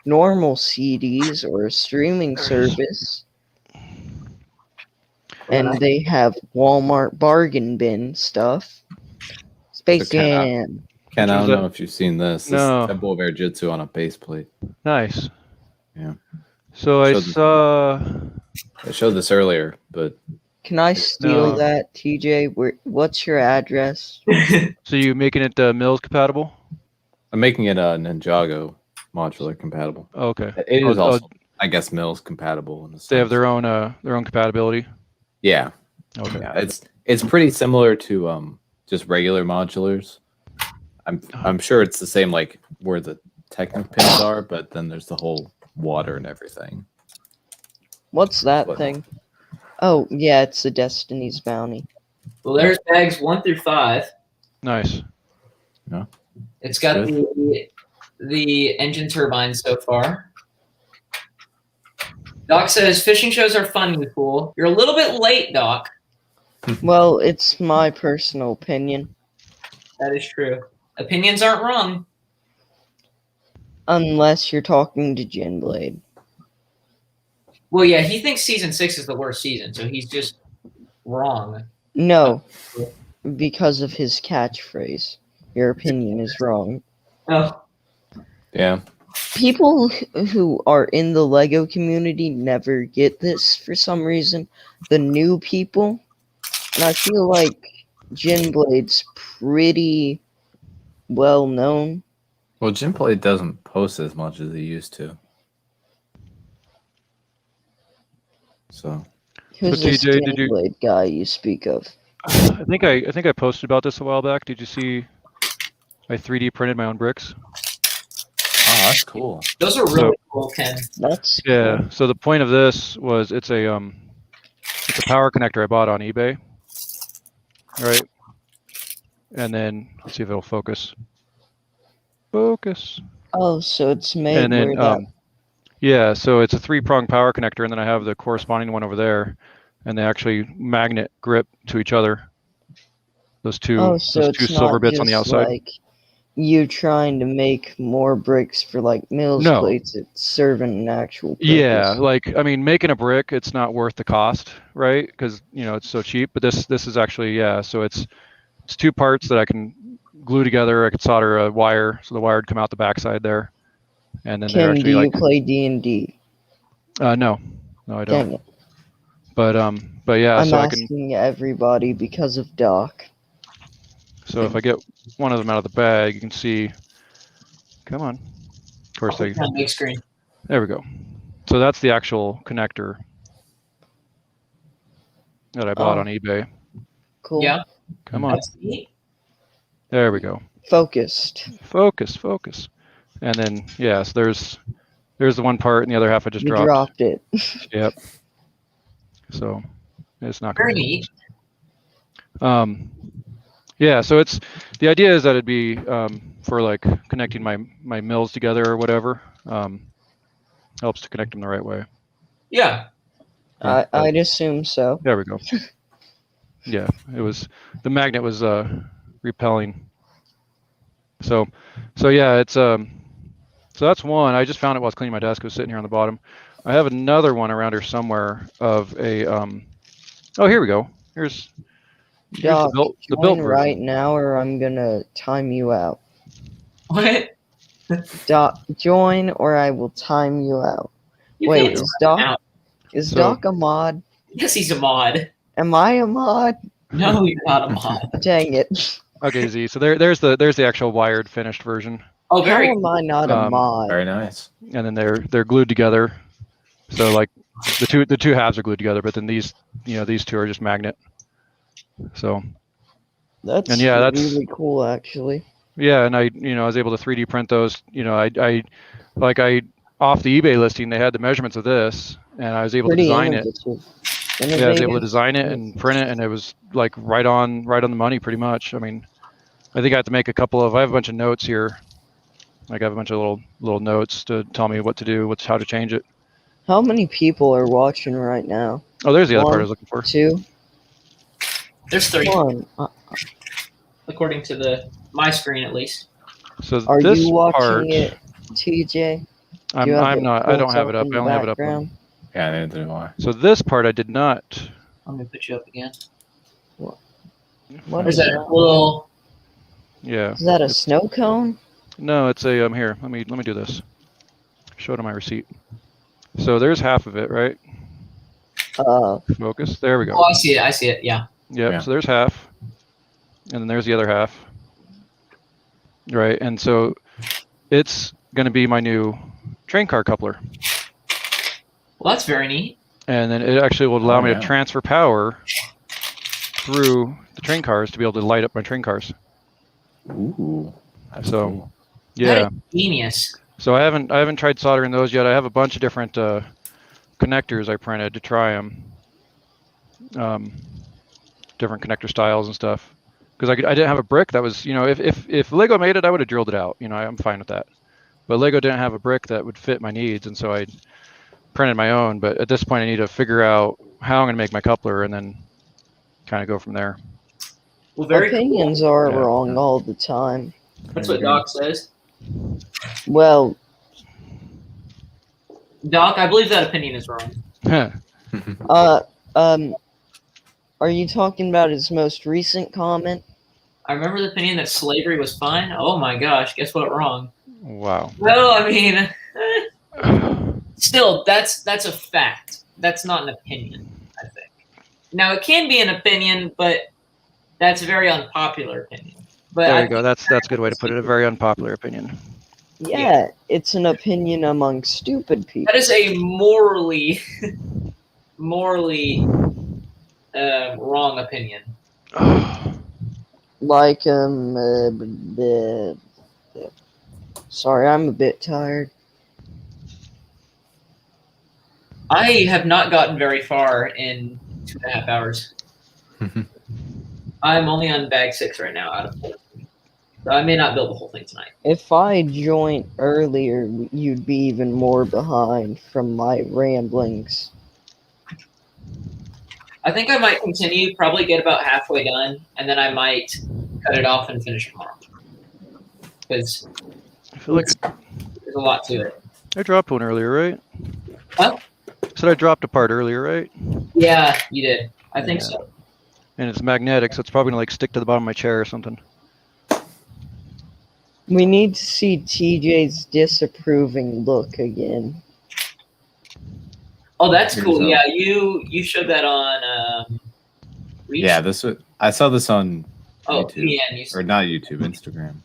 normal CDs or a streaming service, and they have Walmart bargain bin stuff. Space Okay. Jam. Ken, I Was don't that- know if you've seen this. No. This Temple of Air Jitsu on a base plate. Nice. Yeah. So I Showed this- saw. I showed this earlier, but Can I steal No. that, TJ? What's your address? So you making it Mills compatible? I'm making it Ninjago modular compatible. Oh, okay. It is Oh, also, I guess, Mills compatible. In the They have sense. their own compatibility. Yeah. Okay. Yeah, it's pretty similar to just regular modulars. I'm sure it's the same, like where the Technic pins are, but then there's the whole water and everything. What's that What? thing? Oh, yeah, it's the Destiny's Bounty. Well, there's bags 1 through 5. Nice. It's got the engine turbine so far. Doc says fishing shows are fun and cool. You're a little bit late, Doc. Well, it's my personal opinion. That is true. Opinions aren't wrong. Unless you're talking to Ginblade. Well, yeah, he thinks season 6 is the worst season, so he's just wrong. No, because of his catchphrase. Your opinion is wrong. Oh, Yeah. People who are in the Lego community never get this for some reason. The new people, and I feel like Ginblade's pretty well known. Well, Ginplay doesn't post as much as he used to. So Who's So, this TJ, did you- Ginblade guy you speak of? I think I posted about this a while back. Did you see? I 3D printed my own bricks. oh, that's cool. those are really cool, Ken. That's Yeah. So the point of this was it's a power connector I bought on eBay. Right. And then let's see if it'll focus. Focus. Oh, so it's made And then where that Yeah, so it's a 3-prong power connector, and then I have the corresponding one over there, and they actually magnet grip to each other. Those two, Oh, so those it's two silver not bits on the just outside. like you trying to make more bricks for like Mills No. plates. It's serving an actual purpose. Yeah, like I mean, making a brick, it's not worth the cost, right? Because it's so cheap. But this is actually, yeah. So it's 2 parts that I can glue together. I could solder a wire, so the wire would come out the backside there, and then they're Kim, do actually you like, play D&D? no, I don't. Dang it. But yeah, I'm so I can. asking everybody because of Doc. So if I get one of them out of the bag, you can see. Come on. Of course, they. On big screen. There we go. So that's the actual connector that I bought Oh. on eBay. Cool. Yeah. Come on. That's neat. There we go. Focused. Focus. And then so there's the one part, and the other half I just You dropped. dropped it. Yep. So it's not Very gonna neat. Yeah, so it's the idea is that it'd be for like connecting my mills together or whatever. Helps to connect them the right way. Yeah. I'd assume so. There we go. Yeah, it was the magnet was repelling. So yeah, it's so that's one. I just found it while I was cleaning my desk. It was sitting here on the bottom. I have another one around here somewhere of a oh, here we go. Here's Doc, the join built right version. now or I'm gonna time you out. What? Doc, join or I will time you out. You Wait, can't is time Doc out. is So- Doc a mod? Yes, he's a mod. Am I a mod? No, you're not a mod. Dang it. Okay, Z. So there's the actual wired finished version, Oh, How very. am I not a mod? Very nice. and then they're glued together. So like the two halves are glued together, but then these two are just magnet. So That's and yeah, that's- really cool actually. yeah, and I was able to 3D print those. I off the eBay listing they had the measurements of this, and I was able to Pretty design it. innovative. Yeah, I was able to design it and print it, and it was like right on the money, pretty much. I mean, I think I have to make I have a bunch of notes here. Like I have a bunch of little notes to tell me what to do, how to change it. How many people are watching right now? Oh, there's the other part I One, was looking for. 2, There's 3, 1. according to my screen at least. So Are this you watching part, it, TJ? I'm You have it not. I don't have it up. in I the only have it up. background? Yeah, neither do I. So this part I did not. I'm gonna put you up again. What There's is that that? little. Yeah. Is that a snow cone? No, it's a here. Let me do this. Show it on my receipt. So there's half of it, right? Focus. There we go. Oh, I see it. Yeah. Yep. Yeah. So there's half, and then there's the other half. Right, and so it's going to be my new train car coupler, Well, that's very neat. and then it actually will allow Oh, me yeah. to transfer power through the train cars to be able to light up my train cars. Ooh. That's So- cool. Yeah. That is genius. So I haven't tried soldering those yet. I have a bunch of different connectors I printed to try them, different connector styles and stuff. Because I didn't have a brick that was, if Lego made it, I would have drilled it out. I'm fine with that. But Lego didn't have a brick that would fit my needs, and so I printed my own. But at this point, I need to figure out how I'm going to make my coupler, and then kind of go from there. Well, very Opinions are Yeah. wrong all the time. cool. That's what Doc says. Well, Doc, I believe that opinion is wrong. are you talking about his most recent comment? I remember the opinion that slavery was fine. Oh my gosh, guess what? Wrong. Wow. Well, I mean, still, that's a fact. That's not an opinion, I think. Now, it can be an opinion, but that's a very unpopular opinion. But There I you go. That's a good way to put it. A very unpopular opinion. Yeah, it's an opinion among stupid people. that is a morally wrong opinion. Like, sorry, I'm a bit tired. I have not gotten very far in 2.5 hours. I'm only on bag 6 right now out of 4. So I may not build the whole thing tonight. If I joined earlier, you'd be even more behind from my ramblings. I think I might continue, probably get about halfway done, and then I might cut it off and finish tomorrow. Because I feel like there's a lot to it. I dropped one earlier, right? Huh? Said I dropped a part earlier, right? Yeah, you did. I think Yeah. so. And it's magnetic, so it's probably gonna like stick to the bottom of my chair or something. We need to see TJ's disapproving look again. Oh, that's Here's cool. a- Yeah, you showed that on. Reach? Yeah, I saw this on Oh, YouTube. yeah, you Or not YouTube, Instagram.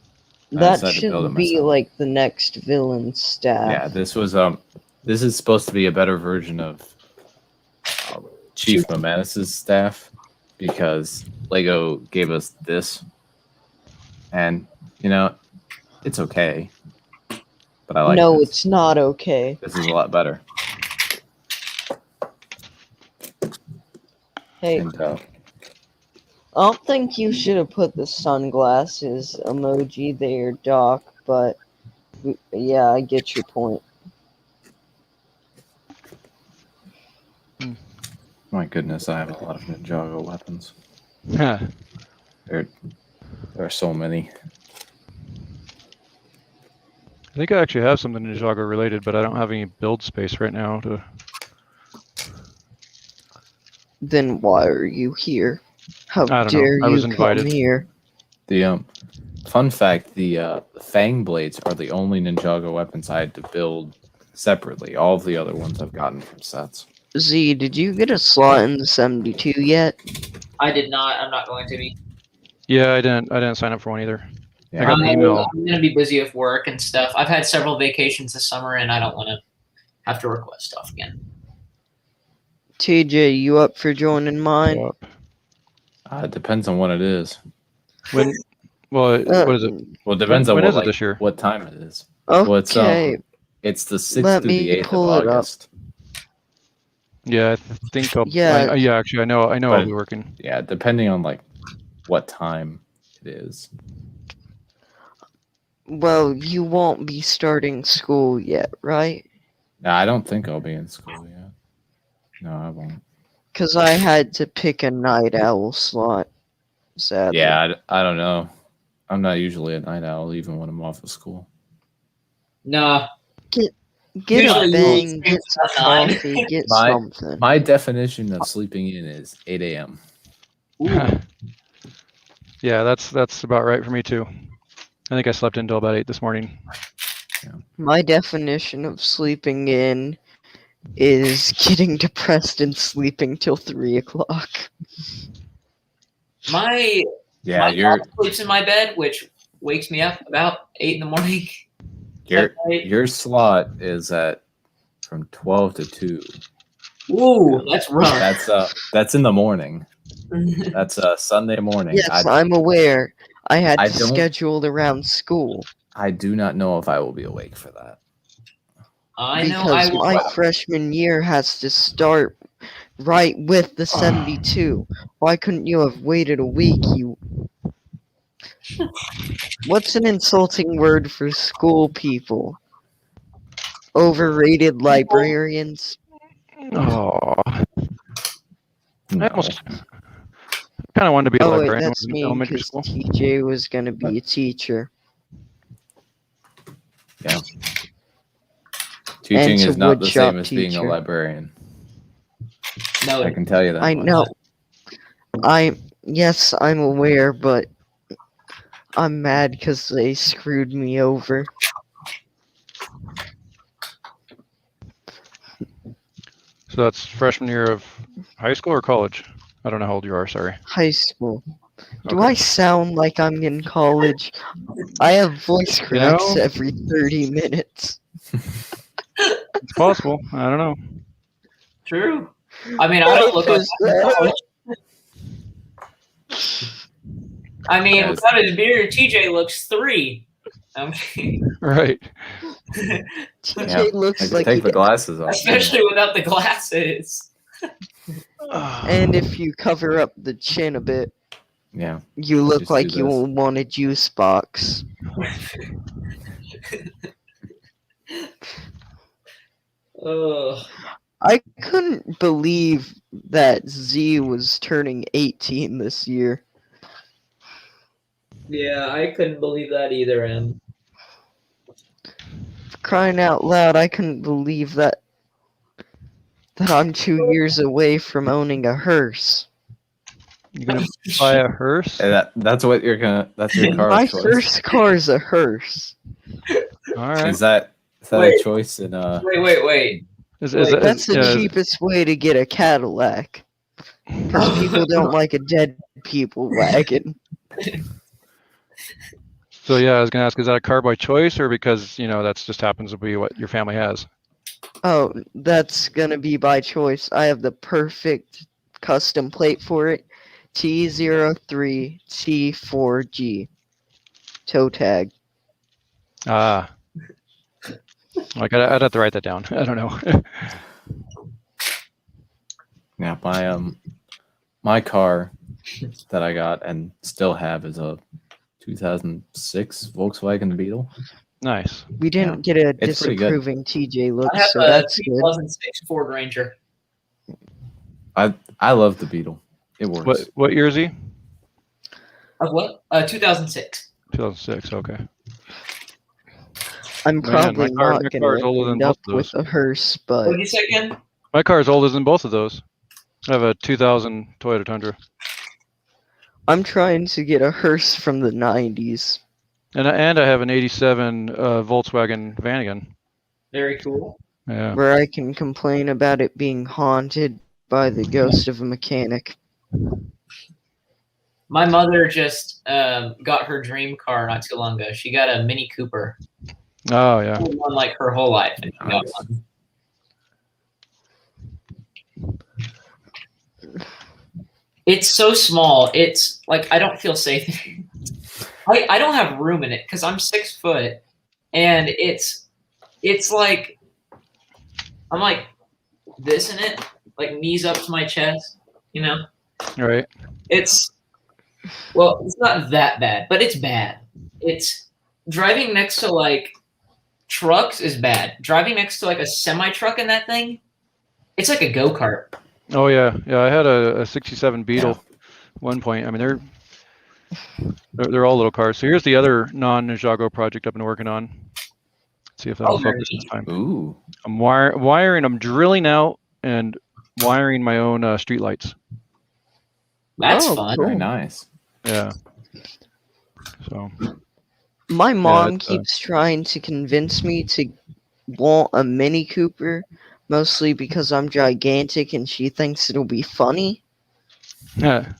I That decided to build should it be myself. like the next villain staff. Yeah, this is supposed to be a better version of Chief Momentus' staff because Lego gave us this, and it's okay, but I like. No, this. it's not okay. This is a lot better. Hey, And, I don't think you should have put the sunglasses emoji there, Doc, but yeah, I get your point. my goodness, I have a lot of Ninjago weapons. Huh. There are so many. I think I actually have something Ninjago related, but I don't have any build space right now to. Then why are you here? How I don't know. dare I was you invited. come here? The fun fact: the Fang blades are the only Ninjago weapons I had to build separately. All of the other ones I've gotten from sets. Z, did you get a slot in the 72 yet? I did not. I'm not going to be. Yeah, I didn't sign up for one either. Yeah, I got an email. I'm going to be busy with work and stuff. I've had several vacations this summer, and I don't want to have to request stuff again. TJ, you up for joining mine? Yep. It depends on what it is. When? Well, what is it? Well, it depends on When what, is it this year? what time it is. Well, it's, Okay, It's the 6th Let through the me 8th pull of it up. August. Yeah, I think I'll. Yeah. Yeah, actually, I know But- I'll be working. Yeah, depending on what time it is. well, you won't be starting school yet, right? No, I don't think I'll be in school yet. No, I won't. Because I had to pick a night owl slot, sadly. Yeah, I don't know. I'm not usually a night owl even when I'm off of school. No. Get Usually a you bang, sleep get some at 9. coffee, get My- something. My definition of sleeping in is 8 a.m. Yeah, that's about right for me too. I think I slept until about 8 this morning. My definition of sleeping in is getting depressed and sleeping till 3 o'clock. My Yeah, mom sleeps in my bed, which wakes me up about 8 in the morning. your slot is at from 12 to 2. Ooh, that's rough. That's in the morning. That's Sunday morning. Yes, I'm aware. I had I to don't- schedule around school I do not know if I will be awake for that. I know I because will. my freshman year has to start right with the 72. Why couldn't you have waited a week, you... What's an insulting word for school people? Overrated librarians? Oh, I No. almost kind of wanted to be a Oh wait, librarian that's in me, elementary because school. TJ was gonna be a teacher. Teaching And is a not the woodshop same as being a teacher. librarian. No, I can tell you that. I much. know. Yes, I'm aware, but I'm mad because they screwed me over. So that's freshman year of high school or college? I don't know how old you are. Sorry. High school. Do Okay. I sound like I'm in college? I have voice cracks know? every 30 minutes. It's possible. I don't know. true. I mean, I don't look like that. I mean, Yes. without his beard, TJ looks 3. Right. TJ Yeah, I looks can like take the glasses off. Especially without the glasses. and if you cover up the chin a bit. Yeah. You look Just like do you this. want a juice box. Ugh. I couldn't believe that Z was turning 18 this year. Yeah, I couldn't believe that either, Em. For crying out loud, I couldn't believe that I'm 2 years away from owning a hearse. You gonna buy a hearse? And that's what you're gonna. That's your car My of choice. first car is a hearse. All right. Is that Wait. a choice in Wait. Is Wait, That's the yeah, cheapest way to get a Cadillac. Because people don't like a dead people wagon. So yeah, I was gonna ask, is that a car by choice or because that's just happens to be what your family has? Oh, that's gonna be by choice. I have the perfect custom plate for it. T03T4G. Toe tag. Ah, I'd have to write that down. I don't know. Yeah, my car that I got and still have is a 2006 Volkswagen Beetle. Nice. We didn't get a It's pretty good. disapproving TJ look, I have so a that's good. 2006 Ford Ranger. I love the Beetle. It works. What year is he? Of what? 2006. 2006. Okay. I'm Man, probably my not car is gonna older than end both up of with those. a hearse, What but did you say again? My car is older than both of those. I have a 2000 Toyota Tundra, I'm trying to get a hearse from the 90s. and I have an 87 Volkswagen Vanagon. Very cool. Yeah. Where I can complain about it being haunted by the ghost of a mechanic. My mother just got her dream car not too long ago. She got a Mini Cooper. Oh yeah. She had one like her whole life, and she got Nice. one. It's so small. It's like I don't feel safe. I don't have room in it because I'm 6 foot, and it's like I'm like this in it, like knees up to my chest. Right. It's not that bad, but it's bad. It's driving next to like trucks is bad. Driving next to like a semi truck in that thing, it's like a go-kart. Oh yeah. Yeah. I had a 67 Beetle. One point. I mean, they're all little cars. So here's the other non-Ninjago project I've been working on. Let's see if that'll focus this time. Ooh. I'm wiring. I'm drilling out and wiring my own street lights. That's Oh, fun. cool. Very nice. Yeah. So My mom it's, keeps trying to convince me to want a Mini Cooper, mostly because I'm gigantic and she thinks it'll be funny. yeah.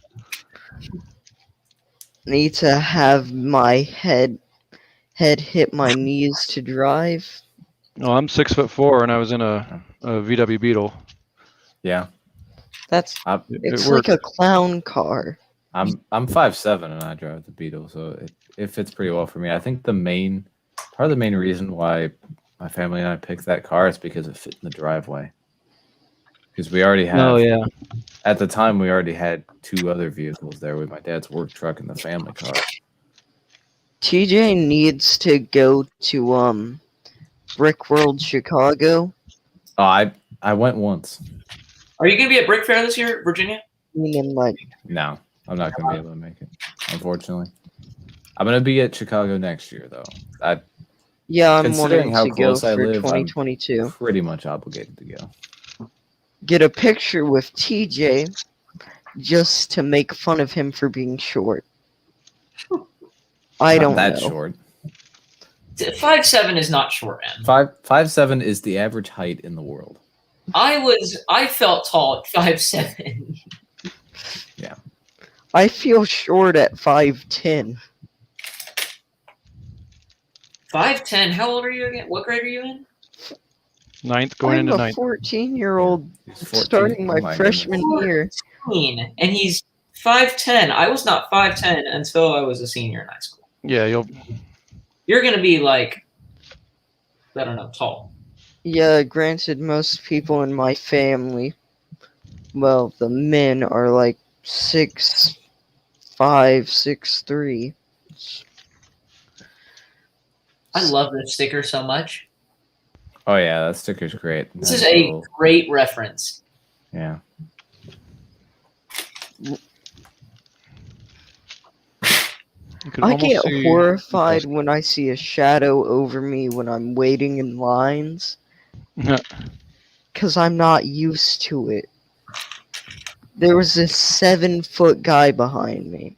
Need to have my head hit my knees to drive. Well, I'm 6'4" and I was in a VW Beetle. Yeah. That's I, it's it like worked. a clown car. I'm 5'7" and I drive the Beetle, so it fits pretty well for me. I think part of the main reason why my family and I picked that car is because it fit in the driveway. Because we already have. Oh yeah. At the time, we already had 2 other vehicles there with my dad's work truck and the family car. TJ needs to go to Brick World Chicago. Oh, I went once. Are you gonna be at Brick Fair this year, Virginia? Meaning like No, I'm not going to be able to make it, unfortunately. I'm going to be at Chicago next year, though. I'm wanting Considering how to go close I for live, I'm 2022. pretty much obligated to go. Get a picture with TJ just to make fun of him for being short. I Not don't that know. short. 5'7" is not short, man. 5'7" is the average height in the world. I felt tall at 5'7". I feel short at 5'10". 5'10". How old are you again? What grade are you in? Ninth, going I'm into a ninth. 14-year-old He's 14. starting Oh my my freshman year. 14, and he's 5'10". I was not 5'10" until I was a senior in high school. Yeah, You're gonna be like, I don't know, tall. Yeah, granted, most people in my family, well, the men are like 6'5", 563. I love this sticker so much. Oh yeah, that sticker's great. This is a great reference. Yeah. I get horrified when I see a shadow over me when I'm waiting in lines. Because I'm not used to it. There was this 7-foot guy behind me.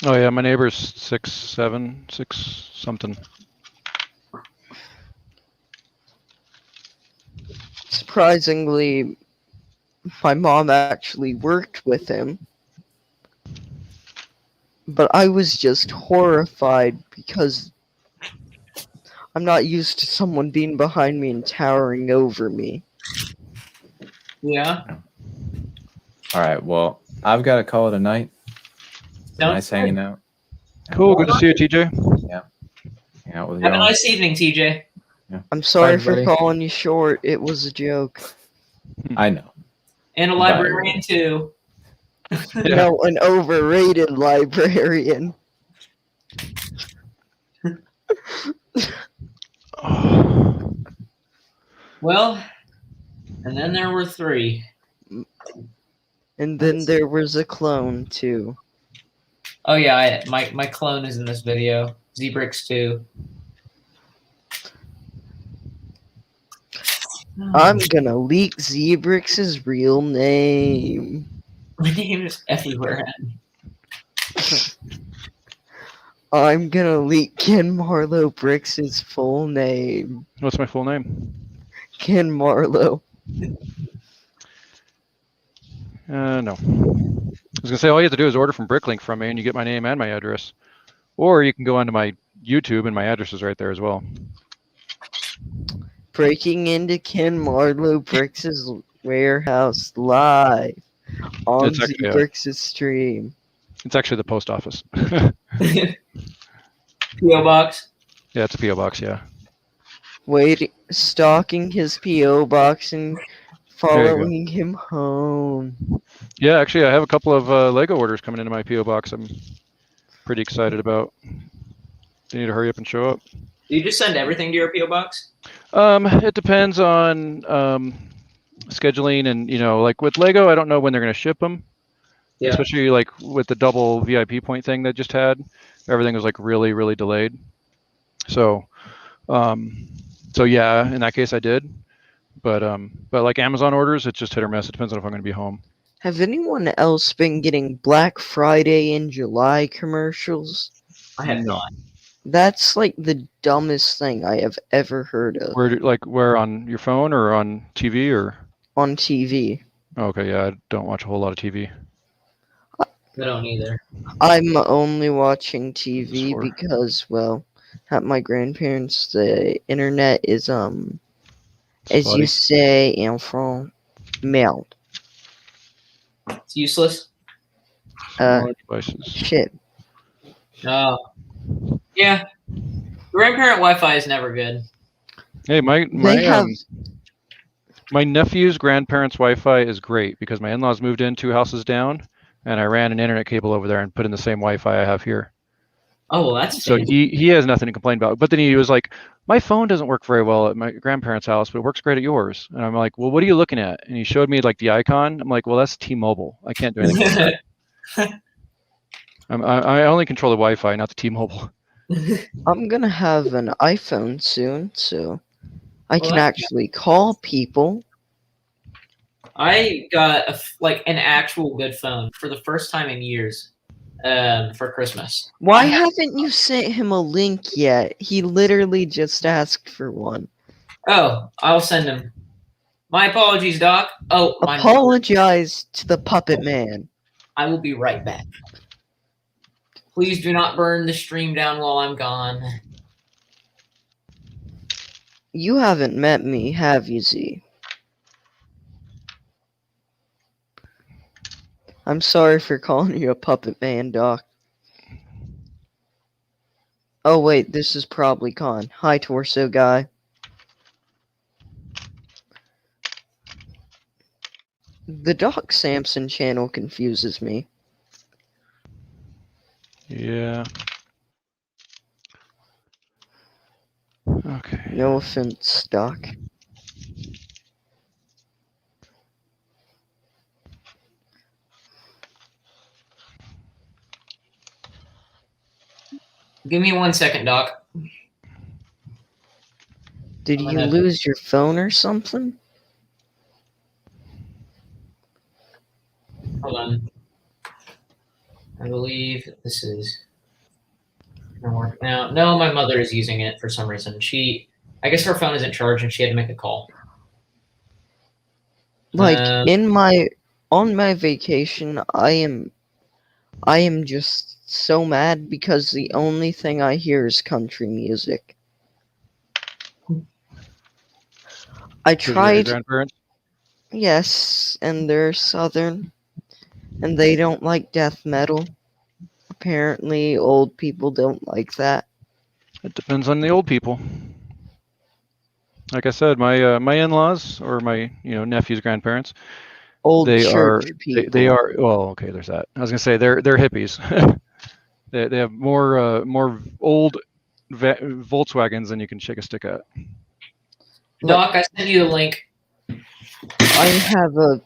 Oh yeah, my neighbor's 6'7", 6 something. Surprisingly, my mom actually worked with him. But I was just horrified because I'm not used to someone being behind me and towering over me. Yeah. All right. Well, I've got to call it a night. Nice hanging out. Cool. Good to see you, TJ. Yeah. Hang out with Have a y'all. nice evening, TJ. Yeah. I'm sorry Bye, for everybody. calling you short. It was a joke. I know. And a Bye, librarian, too. Yeah. No, an overrated librarian. Well, and then there were 3. And then there was a clone, too. Oh, yeah, my clone is in this video. Zebrix 2. I'm gonna leak Zebrix's real name. My name is everywhere. I'm gonna leak Ken Marlowe Brix's full name. What's my full name? Ken Marlowe. No. I was gonna say all you have to do is order from Bricklink from me, and you get my name and my address. Or you can go onto my YouTube, and my address is right there as well. Breaking into Ken Marlowe Brix's warehouse live on It's actually, Brix's stream. It's actually the post office. P.O. Box. Yeah, it's a PO box. Yeah. Stalking his P.O. box and following him home. Yeah, actually, I have a couple of Lego orders coming into my PO box. I'm pretty excited about. They need to hurry up and show up. Do you just send everything to your P.O. Box? It depends on scheduling, and like with Lego, I don't know when they're going to ship them. Yeah. Especially like with the double VIP point thing that just had, everything was like really, really delayed. So yeah, in that case I did, but like Amazon orders, it's just hit or miss. It depends on if I'm going to be home. Have anyone else been getting Black Friday in July commercials? I have not. That's like the dumbest thing I have ever heard of. Where on your phone or on TV or? On TV. Okay, yeah, I don't watch a whole lot of TV. I don't either. I'm only watching TV Sure. because, well, at my grandparents, the internet is, as you say in France, melt. It's useless. Devices. Shit. Oh. Yeah. Grandparent Wi-Fi is never good. Hey, my have my nephew's grandparents' Wi-Fi is great because my in-laws moved in 2 houses down, and I ran an internet cable over there and put in the same Wi-Fi I have here. Oh, well, that's So fancy. he has nothing to complain about. But then he was like, my phone doesn't work very well at my grandparents' house, but it works great at yours. And I'm like, well, what are you looking at? And he showed me like the icon. I'm like, well, that's T-Mobile. I can't do anything with that. I only control the Wi-Fi, not the T-Mobile. I'm gonna have an iPhone soon, so I Well, can that's actually call people. I got an actual good phone for the first time in years for Christmas. Why haven't you sent him a link yet? He literally just asked for one. Oh, I'll send him. My apologies, Doc. Oh, Apologize to the puppet man. I will be right back. Please do not burn the stream down while I'm gone. You haven't met me, have you, Z? I'm sorry for calling you a puppet man, Doc. Oh wait, this is probably Con. Hi, Torso Guy. The Doc Samson channel confuses me. Yeah. Okay. No offense, Doc. Give me 1 second, Doc. Did I'm you gonna- lose your phone or something? Hold on. I believe this is gonna work now. No, my mother is using it for some reason. I guess her phone isn't charged and she had to make a call. Like Um, on my vacation, I am just so mad because the only thing I hear is country music. I Is it your tried, grandparents? yes, and they're southern, and they don't like death metal. Apparently, old people don't like that. It depends on the old people. Like I said, my in-laws or my nephew's grandparents, Old they church are people. they are well, okay, there's that. I was gonna say they're hippies. they have more old Volkswagens than you can shake a stick at. Doc, I sent you the link. I have a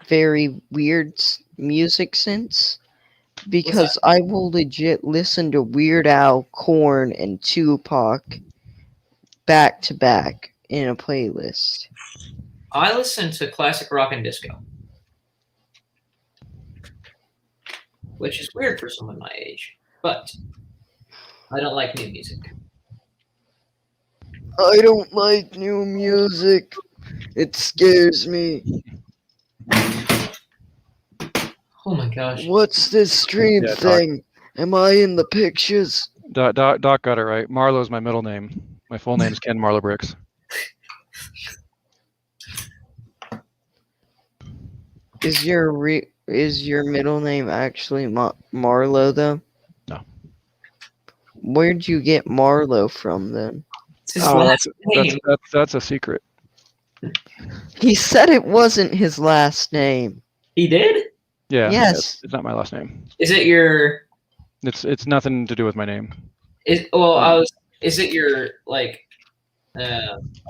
very weird music sense because I will legit listen to Weird Al, Korn, and Tupac back to back in a playlist. I listen to classic rock and disco, which is weird for someone my age, but I don't like new music. I don't like new music. It scares me. Oh my gosh. What's this stream Yeah, Doc. thing? Am I in the pictures? Doc got it right. Marlo's my middle name. My full name is Ken Marlo Bricks. Is your middle name actually Marlo though? No. Where'd you get Marlo from then? It's his last name. That's a secret. He said it wasn't his last name. He did? Yeah. Yes. It's not my last name. Is it your? It's nothing to do with my name. Is it your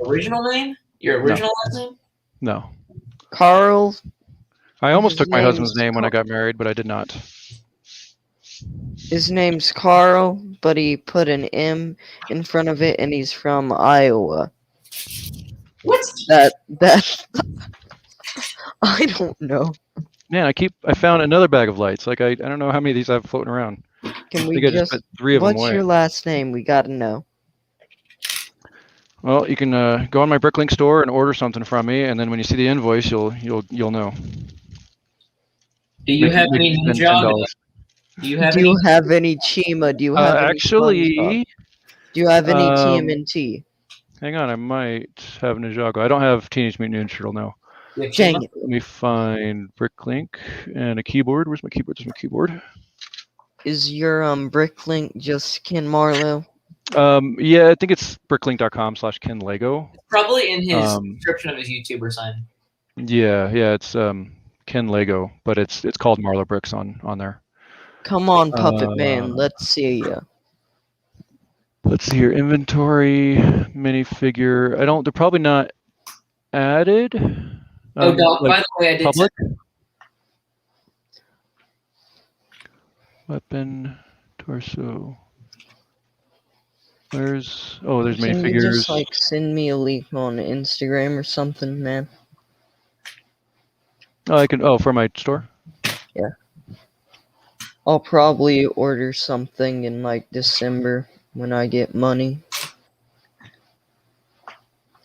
original name? Your original last name? No. Carl. I almost His took my husband's name's name when I got married, but I did not. His name's Carl, but he put an M in front of it, and he's from Iowa. What? That I don't know. Man, I found another bag of lights. Like I don't know how many of these I have floating around. Can I we think I just just? put 3 of them What's away. your last name? We gotta know. Well, you can go on my Bricklink store and order something from me, and then when you see the invoice, you'll know. Do you have Make any it spend Ninjago? $10. Do you have Do any? you have any Chima? Do you have any SpongeBob? Actually, Do you have any um, TMNT? hang on, I might have Ninjago. I don't have Teenage Mutant Ninja Turtle now. You have Dang Chima? it. Let me find Bricklink and a keyboard. Where's my keyboard? There's my keyboard. Is your Bricklink just Ken Marlowe? Yeah, I think it's bricklink.com/Ken Lego. Probably in his description of his YouTube or something. Yeah, it's Ken Lego, but it's called Marlo Bricks on there. Come on, Puppet Man. Let's see ya. Let's see here. Inventory, minifigure. They're probably not added. Oh, Doc, like by the way, I did public. Weapon, torso. There's Can you minifigures. just send me a link on Instagram or something, man? Oh, I can. Oh, for my store. Yeah. I'll probably order something in December when I get money.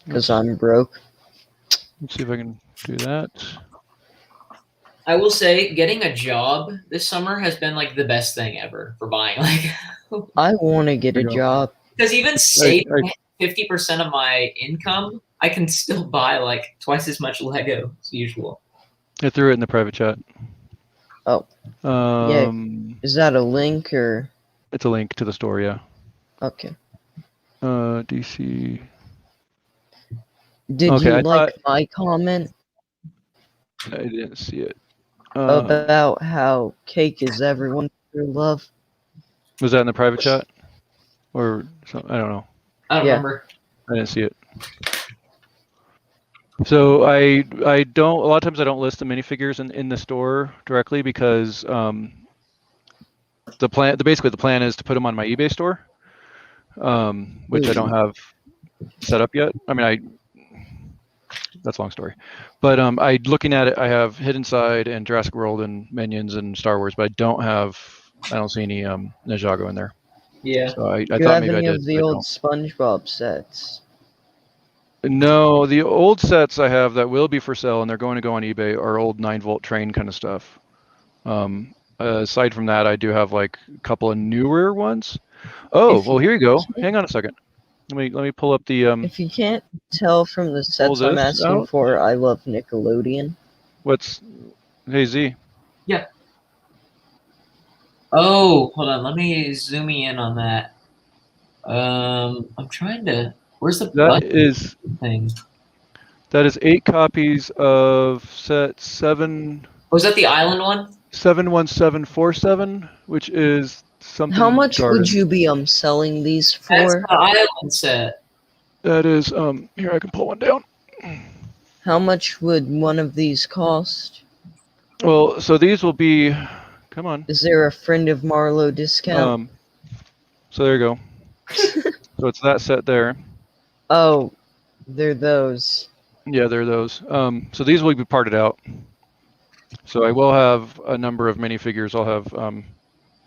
Because I'm broke. Let's see if I can do that. I will say, getting a job this summer has been the best thing ever for buying. I want to get a job. Because even saving 50% of my income, I can still buy twice as much Lego as usual. I threw it in the private chat. Oh. Yeah. Is that a link or? It's a link to the store, yeah. Okay. DC. Did you like my comment? I didn't see it. About how cake is everyone's true love? Was that in the private chat? Or I don't know. I don't Yeah. remember. I didn't see it. So I don't, a lot of times I don't list the minifigures in the store directly because basically the plan is to put them on my eBay store, which I don't have set up yet. I mean, that's a long story, but I looking at it, I have Hidden Side and Jurassic World and Minions and Star Wars, but I don't see any Ninjago in there. Yeah. So I Do you thought have maybe I any did. of the but I old don't. SpongeBob sets? No, the old sets I have that will be for sale and they're going to go on eBay are old 9-volt train kind of stuff. Aside from that, I do have like a couple of newer ones. Oh, If well, you- here you go. Hang on a second. Let me pull up the If you can't tell from the sets I'm this asking out? for, I love Nickelodeon. Hey Z. Oh, hold on. Let me zoom in on that. I'm trying to. Where's the That button is thing? 8 copies of set 7 Was that the island one? 71747, which is something. How much garden. would you be selling these That's for? the island set. That is here I can pull one down. How much would one of these cost? Well, so these will be. Come on. Is there a friend of Marlo discount? So there you go. So it's that set there. Oh, they're those. Yeah, they're those. So these will be parted out. So I will have a number of minifigures. I'll have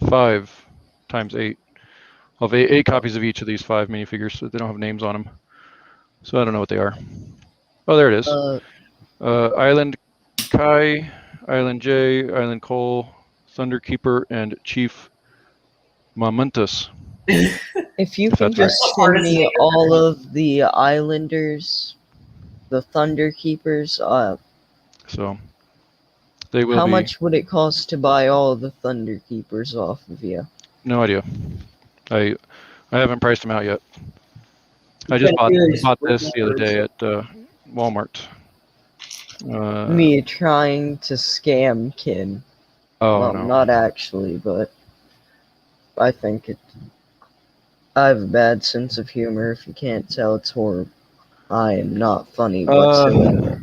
5 times 8. I'll have 8 copies of each of these 5 minifigures, so they don't have names on them. So I don't know what they are. Oh, there it is. Island Kai, Island J, Island Cole, Thunderkeeper, and Chief Momentus. If you If can that's right. just send me all of the Islanders, the Thunder Keepers, So they will how be. much would it cost to buy all of the Thunder Keepers off of you? No idea. I haven't priced them out yet. I just bought this the other day at Walmart. Me trying to scam Kin. Oh Well, no. not actually, but I think it. I have a bad sense of humor. If you can't tell, it's horrible. I am not funny whatsoever.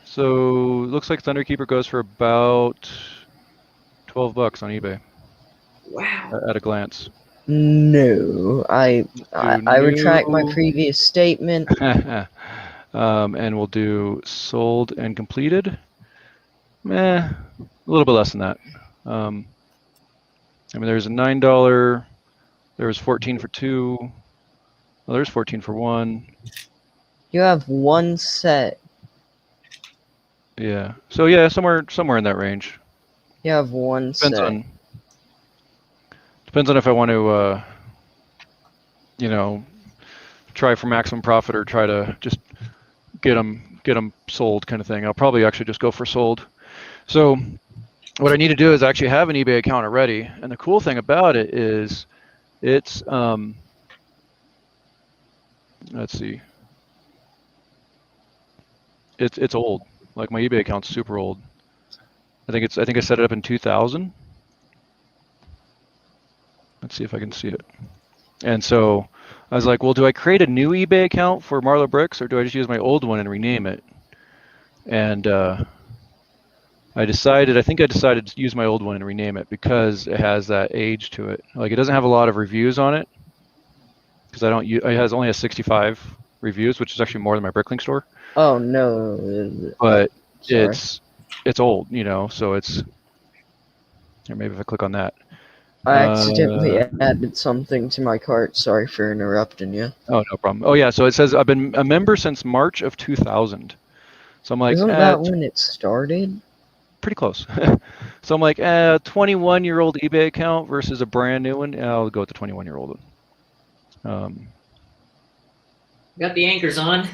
So looks like Thunderkeeper goes for about $12 on eBay Wow. at a glance. No, I retract my no. previous statement. And we'll do sold and completed. A little bit less than that. I mean, there's a $9. There was 14 for 2. Well, there's 14 for 1. You have one set. Yeah. So yeah, somewhere in that range. You have one Depends set. on if I want to, try for maximum profit or try to just get them sold kind of thing. I'll probably actually just go for sold. So what I need to do is actually have an eBay account already. And the cool thing about it is it's, let's see. It's old. Like my eBay account's super old. I think I set it up in 2000. Let's see if I can see it. And so I was like, well, do I create a new eBay account for Marlo Bricks or do I just use my old one and rename it? And I decided to use my old one and rename it because it has that age to it. Like it doesn't have a lot of reviews on it because it only has 65 reviews, which is actually more than my Bricklink store. Oh no. But Sorry. it's old, so it's here, maybe if I click on that. I accidentally added something to my cart. Sorry for interrupting you. Oh, no problem. Oh yeah, so it says I've been a member since March of 2000. So I'm like, Isn't that when it started? pretty close. So I'm like, 21-year-old eBay account versus a brand new one. I'll go with the 21-year-old one. Got the anchors on.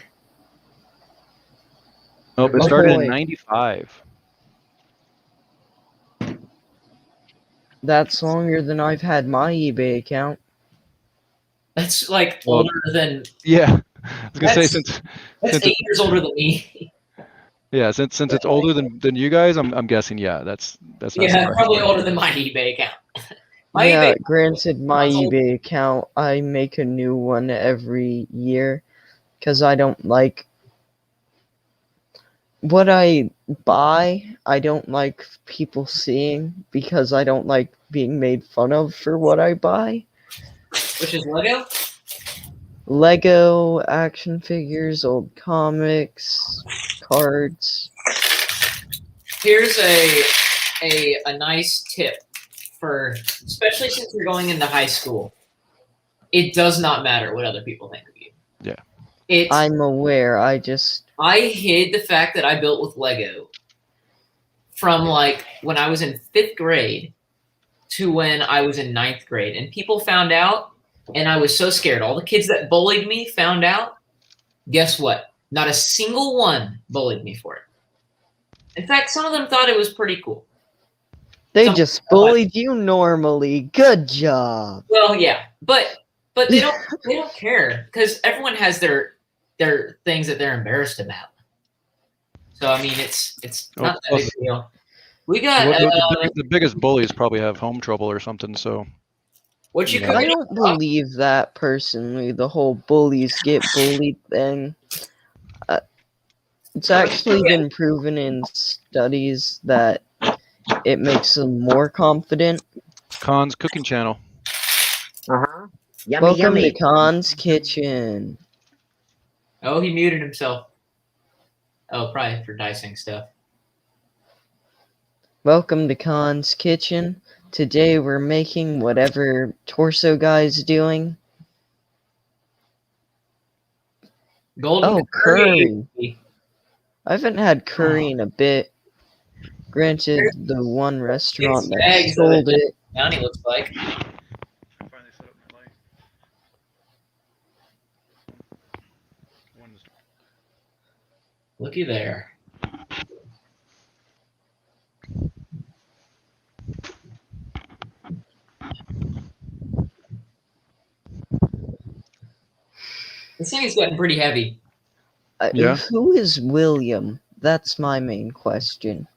Nope, it Oh, started boy. in 95. That's longer than I've had my eBay account. That's like Well, older than. Yeah, I was gonna say That's- since That's 8 years older than me. yeah since it's older than you guys, I'm guessing that's not Yeah, surprising. probably older than my eBay account. My Yeah, eBay granted, my console- eBay account, I make a new one every year because I don't like what I buy. I don't like people seeing because I don't like being made fun of for what I buy. which is Lego. Lego, action figures, old comics, cards. Here's a nice tip for, especially since you're going into high school. It does not matter what other people think of you. Yeah. I'm aware. I hid the fact that I built with Lego from like when I was in 5th grade to when I was in 9th grade, and people found out, and I was so scared. All the kids that bullied me found out. Guess what? Not a single one bullied me for it. In fact, some of them thought it was pretty cool. They Some- just bullied you normally. Good job. Well, yeah, but they don't care because everyone has their things that they're embarrassed about. So I mean, it's not that big a deal. We got The biggest bullies probably have home trouble or something. So what you Yeah. could I don't believe that personally. The whole bullies get bullied thing. It's actually been proven in studies that it makes them more confident. Khan's cooking channel. Uh-huh. Yummy, Welcome yummy. to Khan's Kitchen. Oh, he muted himself. Oh, probably for dicing stuff. Welcome to Khan's Kitchen. Today we're making whatever Torso Guy's doing. Golden Oh, curry. I haven't had curry in a bit. Granted, the one restaurant that bags of sold it. it. Bounty looks like. Looky there. This thing is getting pretty heavy. Yeah. Who is William? That's my main question.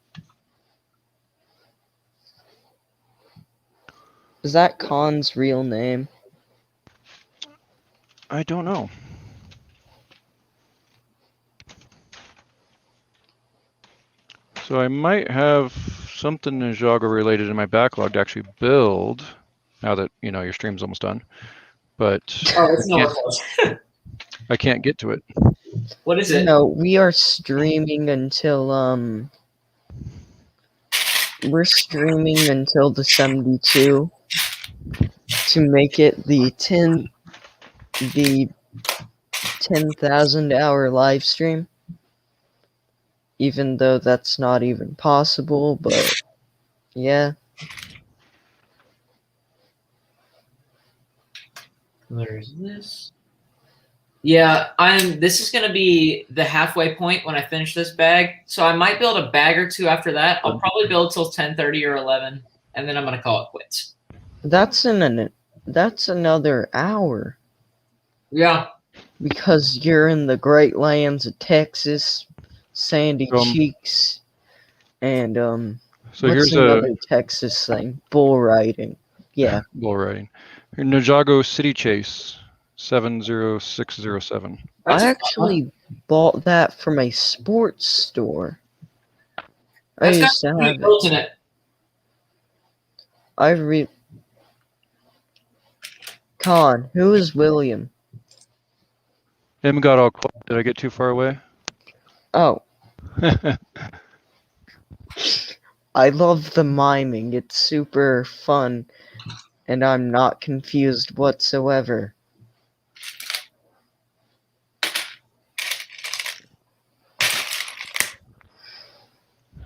Is that Khan's real name? I don't know. So I might have something Ninjago related in my backlog to actually build now that, your stream's almost done. But Oh, it's nowhere close. I can't get to it. What is it? No, we are streaming until we're streaming until the 72 to make it the 10,000 hour live stream. Even though that's not even possible, but yeah. There's this. Yeah, this is gonna be the halfway point when I finish this bag. So I might build a bag or two after that. I'll probably build till 10:30 or 11, and then I'm gonna call it quits. That's another hour. Yeah. Because you're in the Great Lands of Texas, Sandy Cheeks, and So what's here's another Texas thing? Bull riding. Yeah. Bull riding. Ninjago City Chase 70607. I actually bought that from a sports store. I That's used to got have built it. in it. Khan, who is William? Him got all quiet. Did I get too far away? Oh, I love the miming. It's super fun, and I'm not confused whatsoever.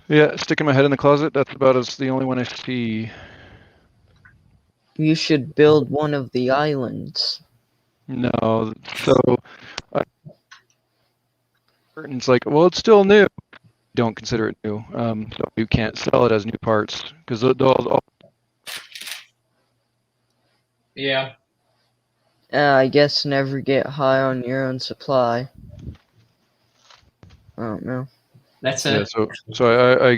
Yeah, sticking my head in the closet. That's about the only one I see. You should build one of the islands. No, so it's like, well, it's still new. Don't consider it new. So you can't sell it as new parts because they'll Yeah. I guess never get high on your own supply. I don't know. That's Yeah, a so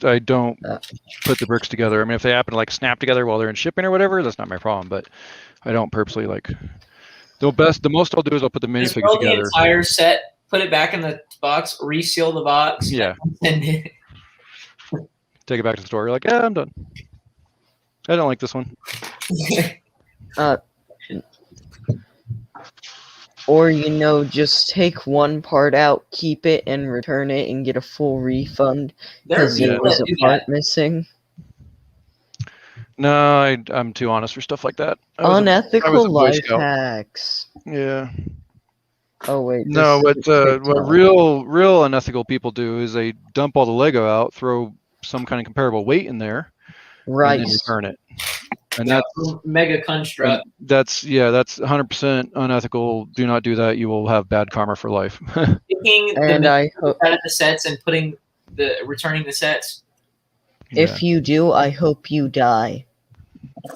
I don't Uh. put the bricks together. I mean, if they happen to like snap together while they're in shipping or whatever, that's not my problem. But I don't purposely like. The most I'll do is I'll put the just minifigs roll the together. entire set, put it back in the box, reseal the box. Yeah. And Take it back to the store. You're like, yeah, I'm done. I don't like this one. Or, just take one part out, keep it, and return it and get a full refund there are because people there was that a do part that. missing. No, I'm too honest for stuff like that. I was a Unethical Boy life Scout. hacks. Yeah. Oh, wait. No, this what is what real unethical people do is they dump all the Lego out, throw some kind of comparable weight in there, Right. and then return it. And Yeah, that's mega construct. that's 100% unethical. Do not do that. You will have bad karma for life. Taking And the I hope out of the sets and returning the sets. if you do, I hope you die.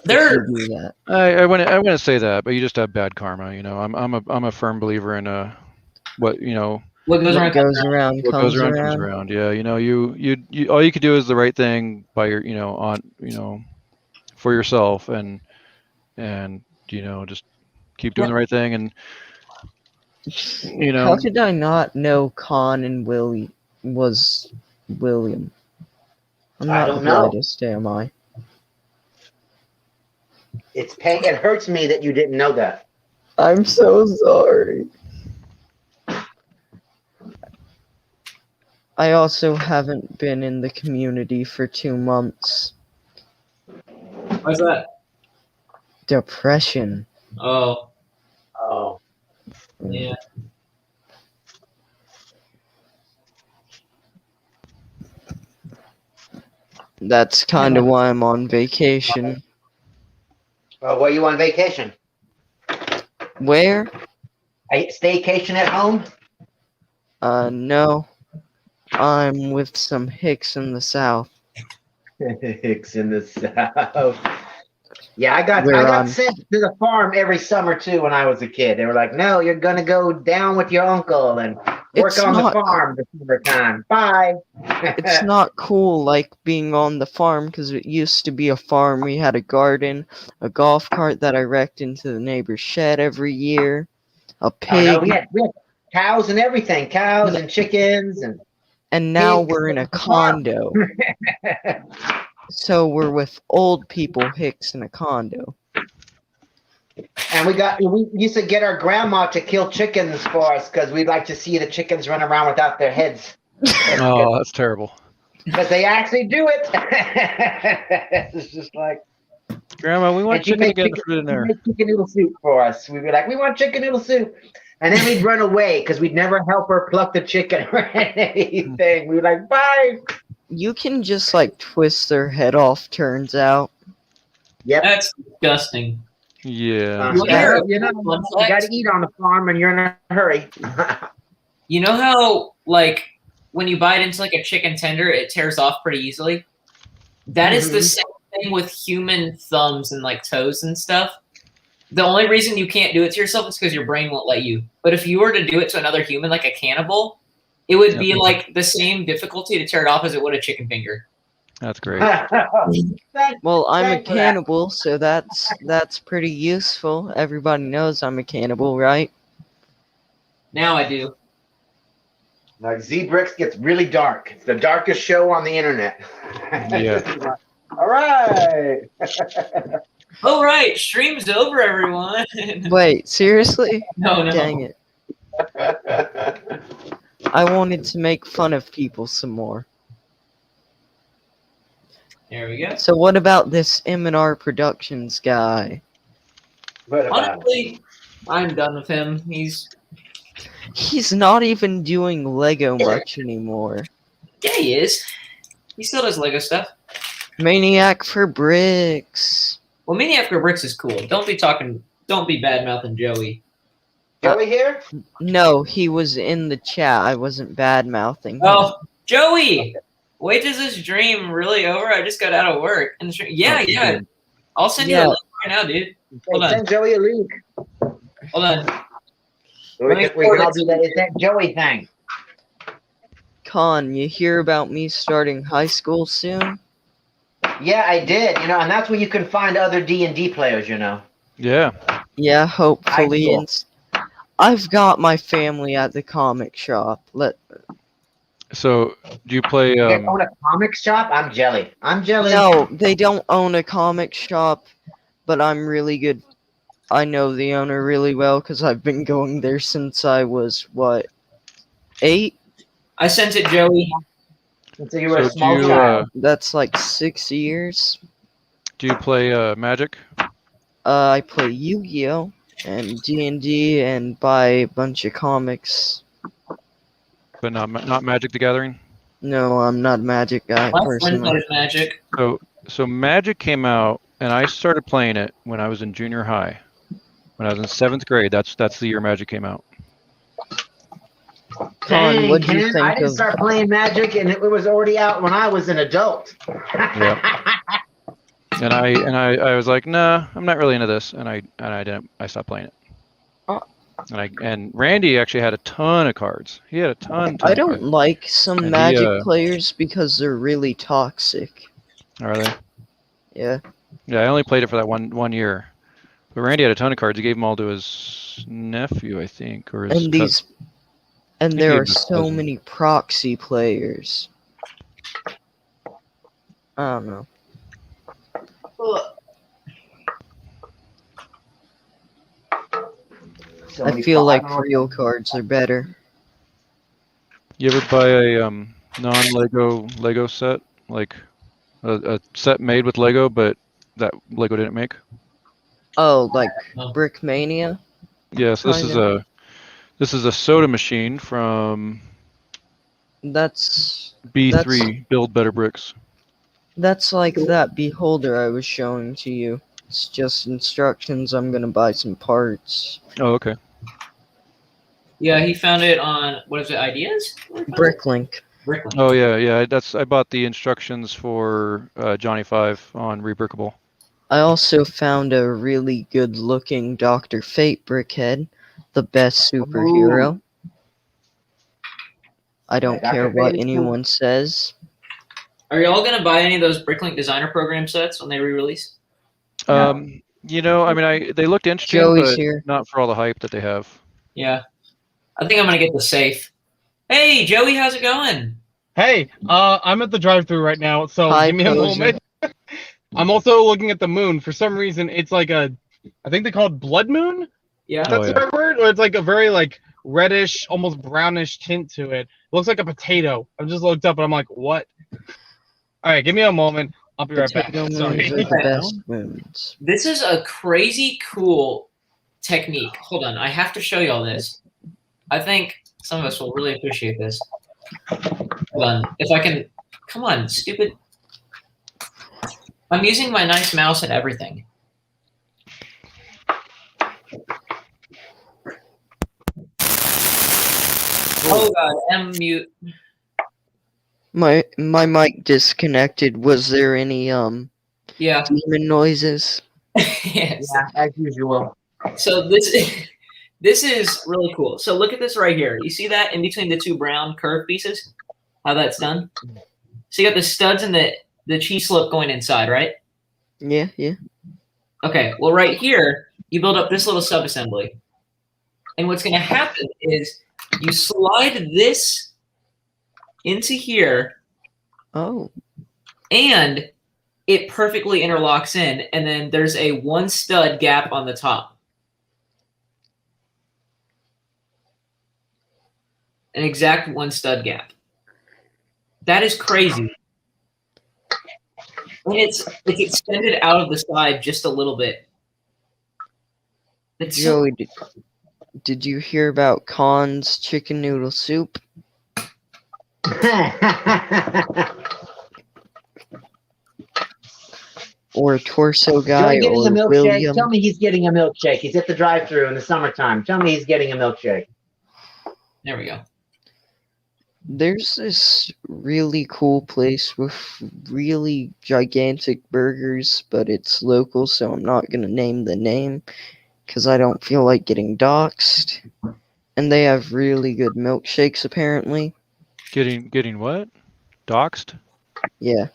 They're If you do that. I wouldn't say that, but you just have bad karma. I'm a firm believer in what what goes What around. goes around what comes goes around around. comes around. Yeah, you all you could do is the right thing by your for yourself and just keep doing the right thing and How did I not know Con and Willie was William? I'm I not don't the know. brightest, am I? It's pain. It hurts me that you didn't know that. I'm so sorry. I also haven't been in the community for 2 months. Why's that? Depression. Oh, Oh. yeah. That's kind of why I'm on vacation. Well, where are you on vacation? Where? A staycation at home? No. I'm with some hicks in the south. Hicks in the south. Yeah, I got Where I'm- sent to the farm every summer too when I was a kid. They were like, "No, you're gonna go down with your uncle and work It's on the not- farm this summertime. Bye." It's not cool like being on the farm because it used to be a farm. We had a garden, a golf cart that I wrecked into the neighbor's shed every year, a Oh, pig, no, we had cows and everything, cows and chickens and and now pigs. we're in a condo. So we're with old people hicks in a condo. And we used to get our grandma to kill chickens for us because we'd like to see the chickens run around without their heads. Oh, that's terrible. Because they actually do it. It's just like, Grandma, we want and she chicken to made get chicken, put in there. she made chicken noodle soup for us. We'd be like, "We want chicken noodle soup." And then we'd run away because we'd never help her pluck the chicken or anything. We'd be like, "Bye." You can just like twist their head off, turns out. Yep. That's disgusting. Yeah. Yeah. You got to eat on the farm and you're in a hurry. You know how, like, when you bite into like a chicken tender, it tears off pretty easily? That is the same thing with human thumbs and like toes and stuff. The only reason you can't do it to yourself is because your brain won't let you. But if you were to do it to another human, like a cannibal, it would be like the same difficulty to tear it off as it would a chicken finger. That's great. Well, I'm a Thanks for that. cannibal, so that's pretty useful. Everybody knows I'm a cannibal, right? Now I do. Like Z-Bricks gets really dark. It's the darkest show on the internet. Yeah. All right. All right, stream's over, everyone. Wait, seriously? No. Dang it. I wanted to make fun of people some more. There we go. So what about this M&R Productions guy? What about it? Honestly, I'm done with him. He's not even doing Lego much anymore. Yeah, he is. He still does Lego stuff. Maniac for Bricks. Well, Maniac for Bricks is cool. Don't be bad mouthing Joey. Joey here? No, he was in the chat. I wasn't bad mouthing him. Oh, Joey! Wait till this dream really over. I just got out of work. And yeah. I'll send you a Yeah. link right now, dude. Hold on. Send Joey a link. Hold on. We can all do that. It's that Joey thing. Con, you hear about me starting high school soon? Yeah, I did. And that's where you can find other D&D players. Yeah. Yeah, hopefully. Cool. And I've got my family at the comic shop. So do you play? You guys own a comic shop? I'm jelly. No, they don't own a comic shop, but I'm really good. I know the owner really well because I've been going there since I was, 8? I sent it, Joey. So you were a So small do you child. That's like 6 years. do you play Magic? I play Yu-Gi-Oh! And D&D and buy a bunch of comics. But not Magic the Gathering. No, I'm not a Magic guy, My friend personally. plays Magic. So Magic came out, and I started playing it when I was in junior high. When I was in 7th grade, that's the year Magic came out. Con, Dang, what do you Ken, think I didn't of... start playing Magic, and it was already out when I was an adult. And I was like, nah, I'm not really into this, and I stopped playing it. Oh. And Randy actually had a ton of cards. He had a ton. I of don't cards. like some And Magic players because they're really toxic. Are they? Yeah. Yeah, I only played it for that one year. But Randy had a ton of cards. He gave them all to his nephew, I think, or his cousin. And he there gave are his so cousin. many proxy players. I don't know. I feel like real cards are better. You ever buy a non-Lego set, like a set made with Lego, but that Lego didn't make? Oh, like Oh. Brickmania? Yeah, so this is a soda machine from That's B3 Build Better Bricks. That's like that beholder I was showing to you. It's just instructions. I'm gonna buy some parts. Oh, okay. Yeah, he found it on, what is it, Ideas? Bricklink. Bricklink. Oh yeah. I bought the instructions for Johnny 5 on Rebrickable. I also found a really good looking Dr. Fate brickhead. The best superhero. I don't Dr. care Fate what is cool. anyone says. Are y'all going to buy any of those Bricklink designer program sets when they re-release? Yeah. I mean, they looked interesting, Joey's but here. not for all the hype that they have. Yeah. I think I'm going to get the safe. Hey, Joey, how's it going? Hey, I'm at the drive-thru right now, so Hi, give me a Poser. moment. I'm also looking at the moon. For some reason, it's like I think they call it blood moon. Yeah. Oh, That's yeah. the right word. Or it's like a very like reddish, almost brownish tint to it. It looks like a potato. I just looked up and I'm like, what? All right, give me a moment. I'll be right back. Potato moons Sorry. are the best moons. This is a crazy cool technique. Hold on. I have to show y'all this. I think some of us will really appreciate this. Hold on. If I can. Come on, stupid. I'm using my nice mouse and everything. Oh god, M mute. My mic disconnected. Was there any Yeah. demon noises? Yes. Yeah, as usual. So this is really cool. So look at this right here. You see that in between the two brown curved pieces? How that's done? So you got the studs and the cheese slope going inside, right? Yeah. Okay, well right here, you build up this little subassembly. And what's gonna happen is you slide this into here Oh. and it perfectly interlocks in, and then there's a one stud gap on the top. An exact one stud gap. That is crazy. And it's extended out of the side just a little bit. It's so, Joey, did you hear about Khan's chicken noodle soup? Or Torso Guy Joey getting a or milkshake. William? Tell me he's getting a milkshake. He's at the drive-thru in the summertime. Tell me he's getting a milkshake. there we go. There's this really cool place with really gigantic burgers, but it's local, so I'm not going to name the name because I don't feel like getting doxxed. And they have really good milkshakes, apparently. Getting what? Doxed? Yeah.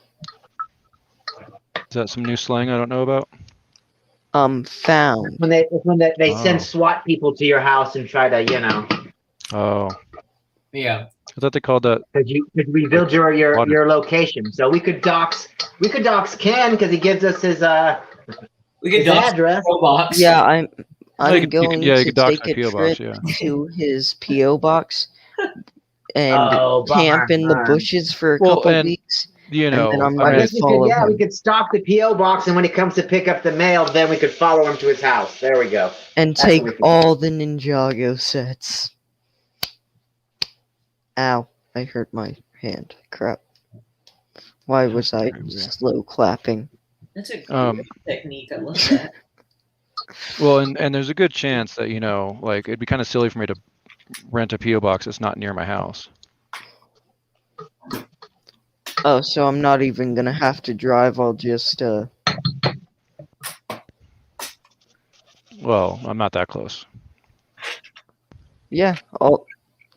Is that some new slang I don't know about? Found. When they Oh. send SWAT people to your house and try to, you know, Oh, Yeah. I thought they called that. because you revealed your Water. location. So we could dox Ken because he gives us his We could his dox address. the box. Yeah, I'm you could- going yeah, you to could dox take my a P.O. trip box, yeah. to his P.O. box and Oh, camp in the bummer. bushes for a Well, couple and, weeks. You And know, then I'm I gonna guess we follow could, yeah, we him. could stop the PO box, and when he comes to pick up the mail, then we could follow him to his house. There we go. And That's take what we can all the Ninjago sets. Ow, I hurt my hand. Crap. Why was I Very weird. slow clapping? That's a Um, great technique. I love that. well, and there's a good chance that, you know, like it'd be kind of silly for me to rent a P.O. box that's not near my house. Oh, so I'm not even gonna have to drive, I'll just, Well, I'm not that close. yeah,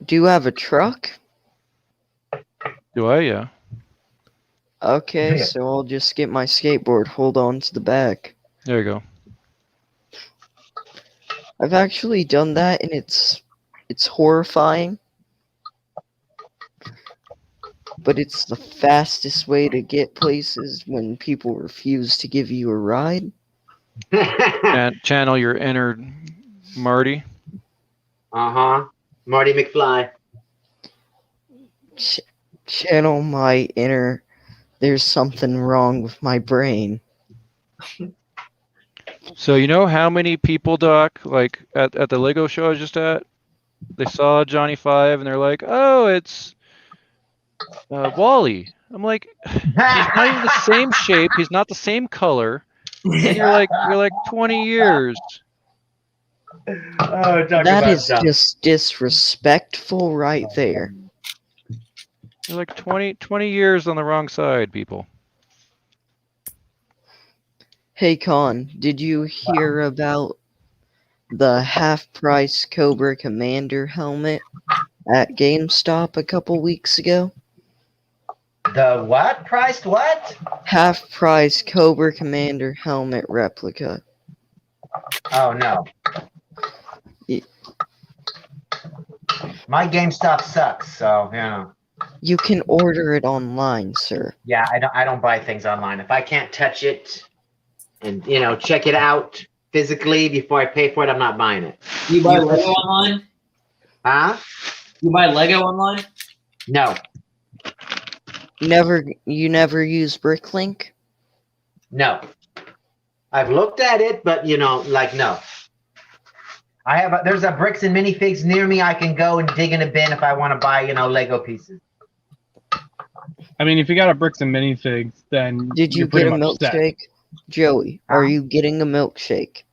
do you have a truck? Do I? Yeah. Okay, Yeah. so I'll just get my skateboard, hold on to the back. There you go. I've actually done that, and it's horrifying. But it's the fastest way to get places when people refuse to give you a ride. Channel your inner Marty. Marty McFly. Channel my inner, there's something wrong with my brain. So you know how many people, Doc, like at the Lego show I was just at, they saw Johnny Five and they're like, "Oh, it's Wally." I'm like, he's not even the same shape. He's not the same color. And you're like 20 years. Oh, talk That about is dumb. just disrespectful right there. You're like 20 years on the wrong side, people. Hey Con, did you hear about the half-price Cobra Commander helmet at GameStop a couple weeks ago? The what? Priced what? Half-price Cobra Commander helmet replica. Oh, no. Ye- My GameStop sucks, so, you know. You can order it online, sir. Yeah, I don't buy things online. If I can't touch it and, you know, check it out physically before I pay for it, I'm not buying it. You buy Lego online? Huh? You buy Lego online? No. You never use Bricklink? No. I've looked at it, but, you know, like, no. There's a bricks and minifigs near me. I can go and dig in a bin if I want to buy, you know, Lego pieces. I mean, if you got a bricks and minifigs, then Did you you're pretty get a much set. milkshake? Joey, are you getting a milkshake?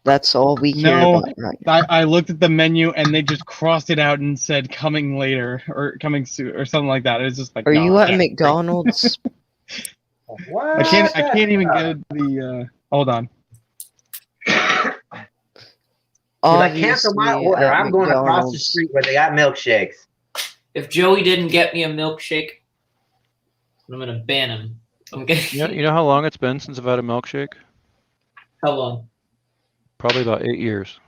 That's all we care No. about right now. I looked at the menu and they just crossed it out and said coming later or coming soon or something like that. It was just like, Are no, you I at can't. McDonald's? What? I can't even get the hold on. I cancel my Obviously, order. at I'm going across the McDonald's- street where they got milkshakes. If Joey didn't get me a milkshake, I'm gonna ban him. I'm getting You know how long it's been since I've had a milkshake? how long? Probably about 8 years.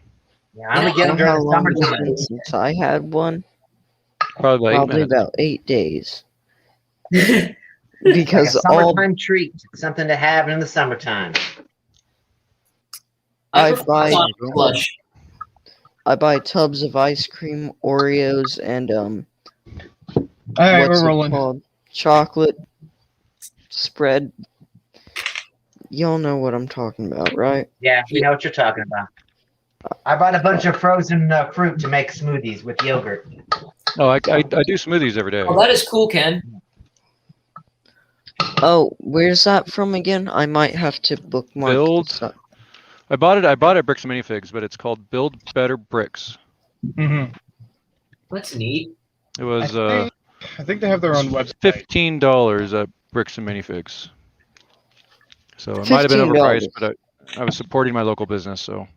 Yeah, I'm gonna You get know them how during the long it's summertime. been since I had one? Probably about 8 Probably minutes. about 8 days. Like Because a all summertime treat, something to have in the summertime. I I prefer buy- Sonic Slush. I buy tubs of ice cream, Oreos, and All right, what's we're it rolling. called? Chocolate spread. Y'all know what I'm talking about, right? Yeah, we know what you're talking about. I bought a bunch of frozen fruit to make smoothies with yogurt. Oh, I do smoothies every day. Oh, that is cool, Ken. Oh, where's that from again? I might have to bookmark Build. this up. I bought it at Bricks and Minifigs, but it's called Build Better Bricks. Mm-hmm. That's neat. It was I think they have their own website. $15 at Bricks and Minifigs. So it might have been $15. overpriced, but I was supporting my local business, so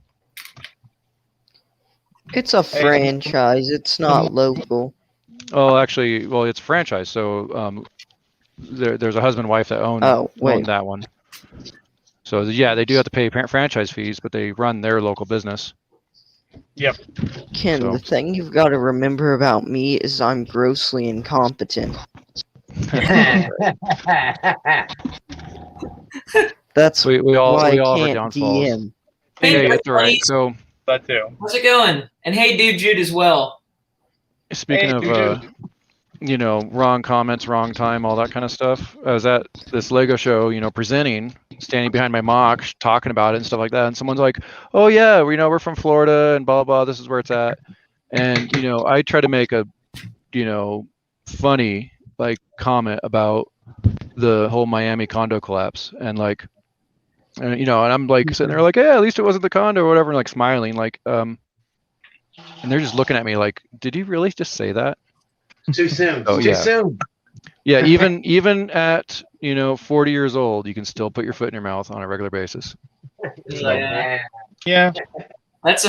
It's a Hey, franchise. It's not local. Oh, actually, well, it's franchise. So there's a husband and wife that own that one. So yeah, they do have to pay franchise fees, but they run their local business. Yep. Ken, So- the thing you've got to remember about me is I'm grossly incompetent. That's we all why I have our can't downfalls. DM. Hey, Hey, it's all right. buddies. So That too. How's it going? And hey, dude, Jude as well. speaking Hey, of dude. wrong comments, wrong time, all that kind of stuff. I was at this Lego show, presenting, standing behind my mock, talking about it and stuff like that. And someone's like, "Oh yeah, we're from Florida and blah blah. This is where it's at." And I try to make a, funny comment about the whole Miami condo collapse, and and I'm sitting there like, "Yeah, at least it wasn't the condo or whatever," and smiling, and they're just looking at me like, "Did you really just say that?" Too soon. Oh, Too yeah. soon. Yeah, even at 40 years old, you can still put your foot in your mouth on a regular basis. Yeah. Yeah. That's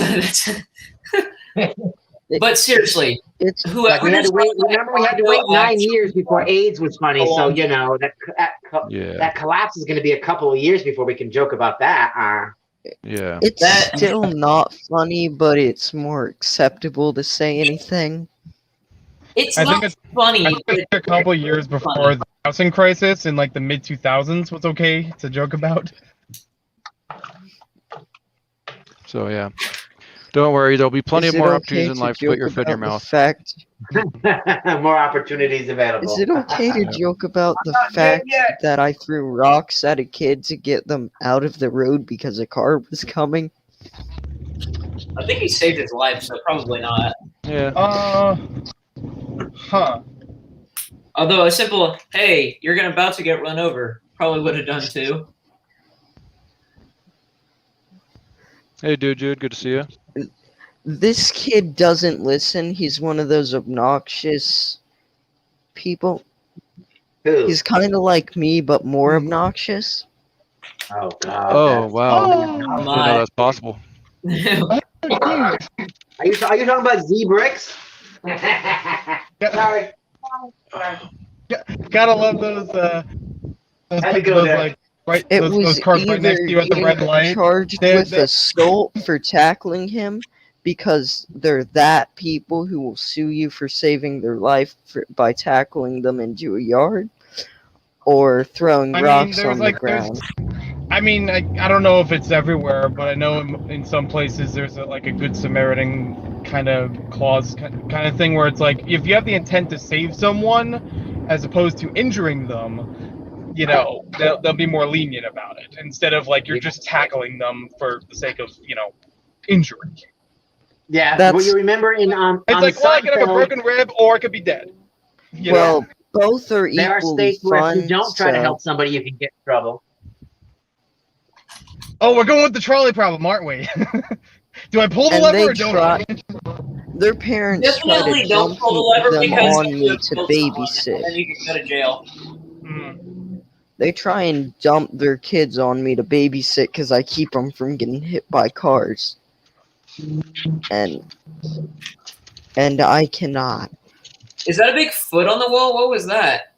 But seriously, It's Like we had to wait. Remember, we had to wait 9 years before AIDS was funny. So that collapse is going to be a couple of years before we can joke about that. Yeah. it's still not funny, but it's more acceptable to say anything. It's I not think funny. I think a couple years before the housing crisis in the mid 2000s was okay to joke about. So yeah, don't worry. There'll be plenty Is of it more okay opportunities in to life to put joke your foot in your about the mouth. fact? More opportunities available. Is it okay to Yeah. joke about the not dead fact yet. that I threw rocks at a kid to get them out of the road because a car was coming? I think he saved his life, so probably not. Yeah. Huh. Although a simple, hey, you're about to get run over, probably would have done too. Hey, dude, Jude, good to see you. This kid doesn't listen. He's one of those obnoxious people. Who? He's kind of like me, but more obnoxious. Oh God. Oh wow, Oh didn't know my. that's possible. Are you talking about Z Bricks? Sorry. Gotta love those How'd it go there? It those was cars right next to you at the red either light. charged They're- with assault for tackling him because they're that people who will sue you for saving their life by tackling them into a yard, or throwing rocks on the ground. I mean, I don't know if it's everywhere, but I know in some places there's a Good Samaritan kind of clause kind of thing where it's like if you have the intent to save someone as opposed to injuring them, they'll be more lenient about it instead of you're just tackling them for the sake of injury. Yeah. That's- Well, you remember in It's I could have a Seinfeld, broken rib or I could be dead. Well, both are there are equally states where if fun. you don't try to so- help somebody, you can get in trouble. Oh, we're going with the trolley problem, aren't we? Do I pull the And lever they or don't try- I? Their parents try Definitely to don't dump pull the lever them because on you me have to killed someone, babysit. and then you can go to jail. Hmm. They try and dump their kids on me to babysit because I keep them from getting hit by cars. And I cannot. Is that a big foot on the wall? What was that?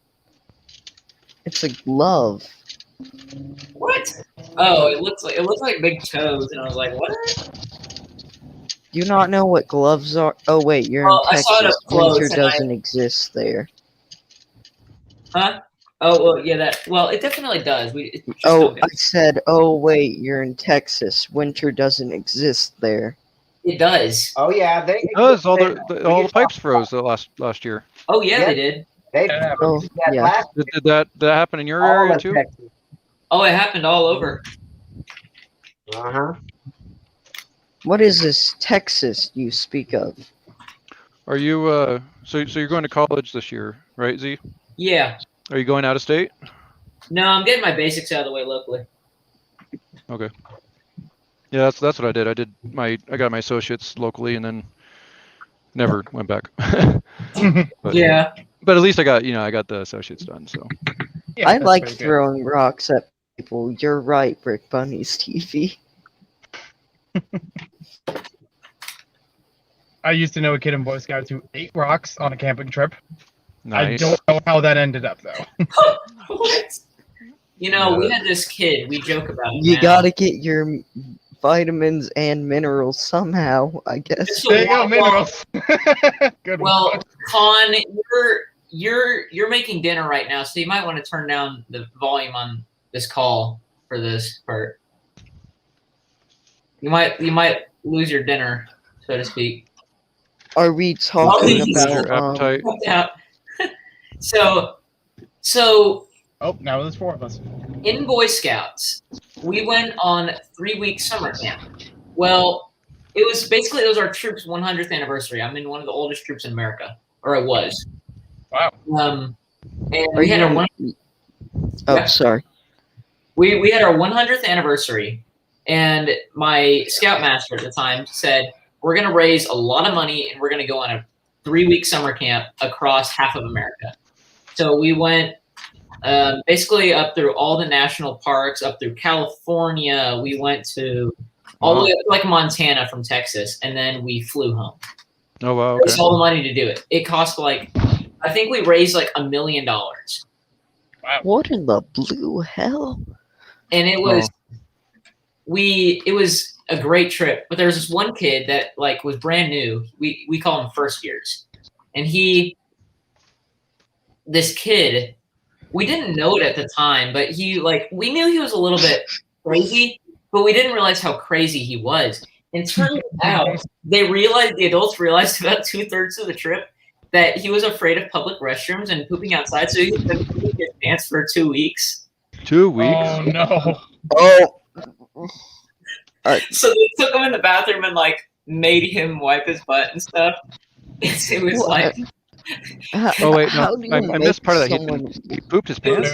It's a glove. What? Oh, it looks like big toes, and I was like, what? Do you not know what gloves are? Oh wait, you're in Oh, I saw it Texas. up close, Winter and I- doesn't exist there. Huh? Oh well, yeah. It definitely does. It's just Oh, no good. I said, oh wait, you're in Texas. Winter doesn't exist there. It does. Oh yeah, It does. All the pipes froze the last year. Oh yeah, Yeah. they did. They Oh, that yeah. last Did that happen in your all area of too? Texas. Oh, it happened all over. Uh-huh. What is this Texas you speak of? Are you so you're going to college this year, right, Z? Yeah. Are you going out of state? No, I'm getting my basics out of the way locally. Okay. Yeah, that's what I did. I got my associates locally and then never went back. But, Yeah. But at least I got the associates done. So Yeah, I that's like pretty good. throwing rocks at people. You're right, Brick Bunny's TV. I used to know a kid in Boy Scouts who ate rocks on a camping trip. Nice. I don't know how that ended up though. What? You know, we had this kid. We joke about it. You now. gotta get your vitamins and minerals somehow, I guess. So There you go, well- minerals. Good Well, one. Con, you're making dinner right now, so you might want to turn down the volume on this call for this part. You might lose your dinner, so to speak. Are we talking Please. Your about appetite. Yeah. So Oh, now there's 4 of us. in Boy Scouts, we went on 3-week summer camp. Well, it was our troop's 100th anniversary. I'm in one of the oldest troops in America, or I was. Wow. And Are we had you our Oh, Yeah. sorry. we had our 100th anniversary, and my scoutmaster at the time said, we're going to raise a lot of money and we're going to go on a 3-week summer camp across half of America. So we went basically up through all the national parks, up through California. We went to all the way up to like Montana from Texas, and then we flew home. Oh wow. It was Okay. all the money to do it. It cost I think we raised like $1 million. What in the blue hell? And it was it was a great trip, but there was this one kid that like was brand new. We call him first years, and this kid, we didn't know it at the time, but we knew he was a little bit crazy, but we didn't realize how crazy he was. And turned out the adults realized about 2/3 of the trip that he was afraid of public restrooms and pooping outside, so he had been pooping his pants for 2 weeks. 2 weeks. Oh no. Oh, So they took him in the bathroom and like made him wipe his butt and stuff. It was What? like Oh wait, how no. do you I missed make part of that. someone- He pooped his pants.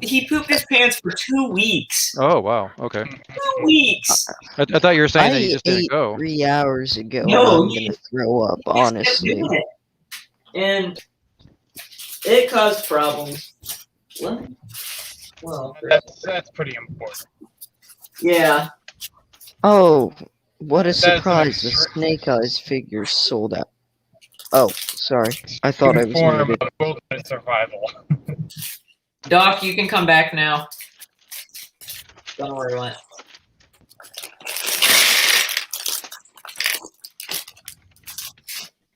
he pooped his pants for 2 weeks. Oh wow. Okay. 2 weeks. I thought you were saying that I he just ate didn't go. 3 hours ago. No, I'm he- gonna throw up, He just kept honestly. doing it. And it caused problems. What? Well, That's pretty important. yeah. Oh, what a That's an surprise! The extra- Snake Eyes figure sold out. Oh, sorry. I thought I was Form muted. of wilderness survival. Doc, you can come back now. Don't know where he went.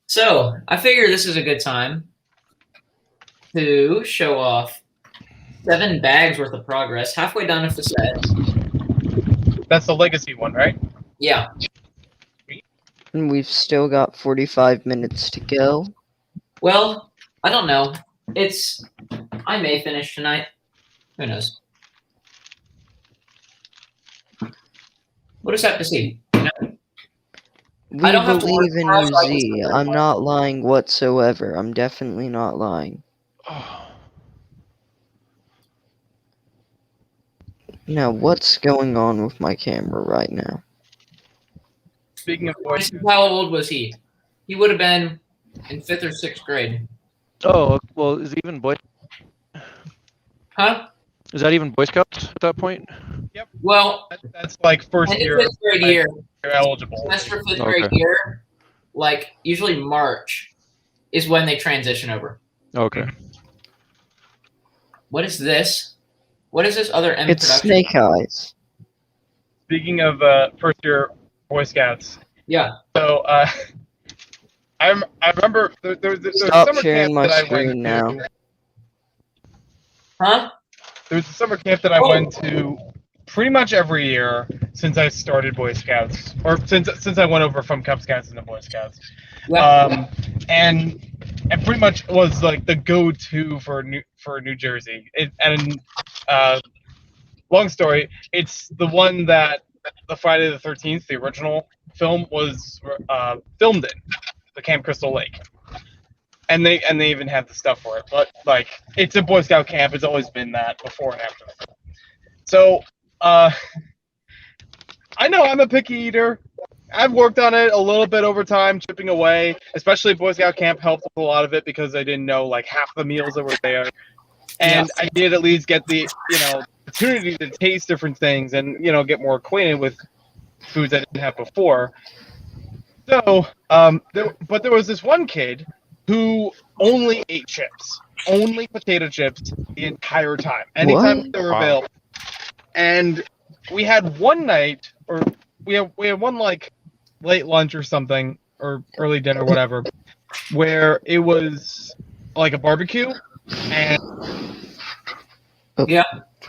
So, I figure this is a good time to show off 7 bags worth of progress. Halfway done with the set. That's the legacy one, right? Yeah. And we've still got 45 minutes to go. Well, I don't know. I may finish tonight. Who knows? We'll just have to see. We I don't have to believe work in hard you, like this Z. for I'm everyone. not lying whatsoever. I'm definitely not lying. Now, what's going on with my camera right now? Speaking of Boy Scouts, How old was he? He would have been in 5th or 6th grade. Oh well, is he even Boy? Huh? Is that even Boy Scouts at that point? Well, that's like first end of year 5th grade year, you're eligible. semester 5th Okay. grade year, like usually March is when they transition over. Okay. What is this? What is this other M It's production? Snake Eyes. Speaking of first year Boy Scouts, Yeah. so I remember there's Stop a summer sharing camp my that I screen went now. to. Huh? There's a summer camp that I went to pretty much every year since I started Boy Scouts, or since I went over from Cub Scouts into Boy Scouts. Yeah. And pretty much was like the go-to for New Jersey. Long story, it's the one that the Friday the 13th, the original film, was filmed in, the Camp Crystal Lake. And they even have the stuff for it. But like, it's a Boy Scout camp. It's always been that before and after. So I know I'm a picky eater. I've worked on it a little bit over time, chipping away. Especially Boy Scout camp helped with a lot of it because I didn't know like half the meals that were there, and I did at least get the opportunity to taste different things and get more acquainted with foods I didn't have before. So, but there was this one kid who only ate chips, only potato chips the entire time, anytime What? they were Wow. available. And we had one night, or we had one like late lunch or something, or early dinner, whatever, where it was like a barbecue, and Yeah.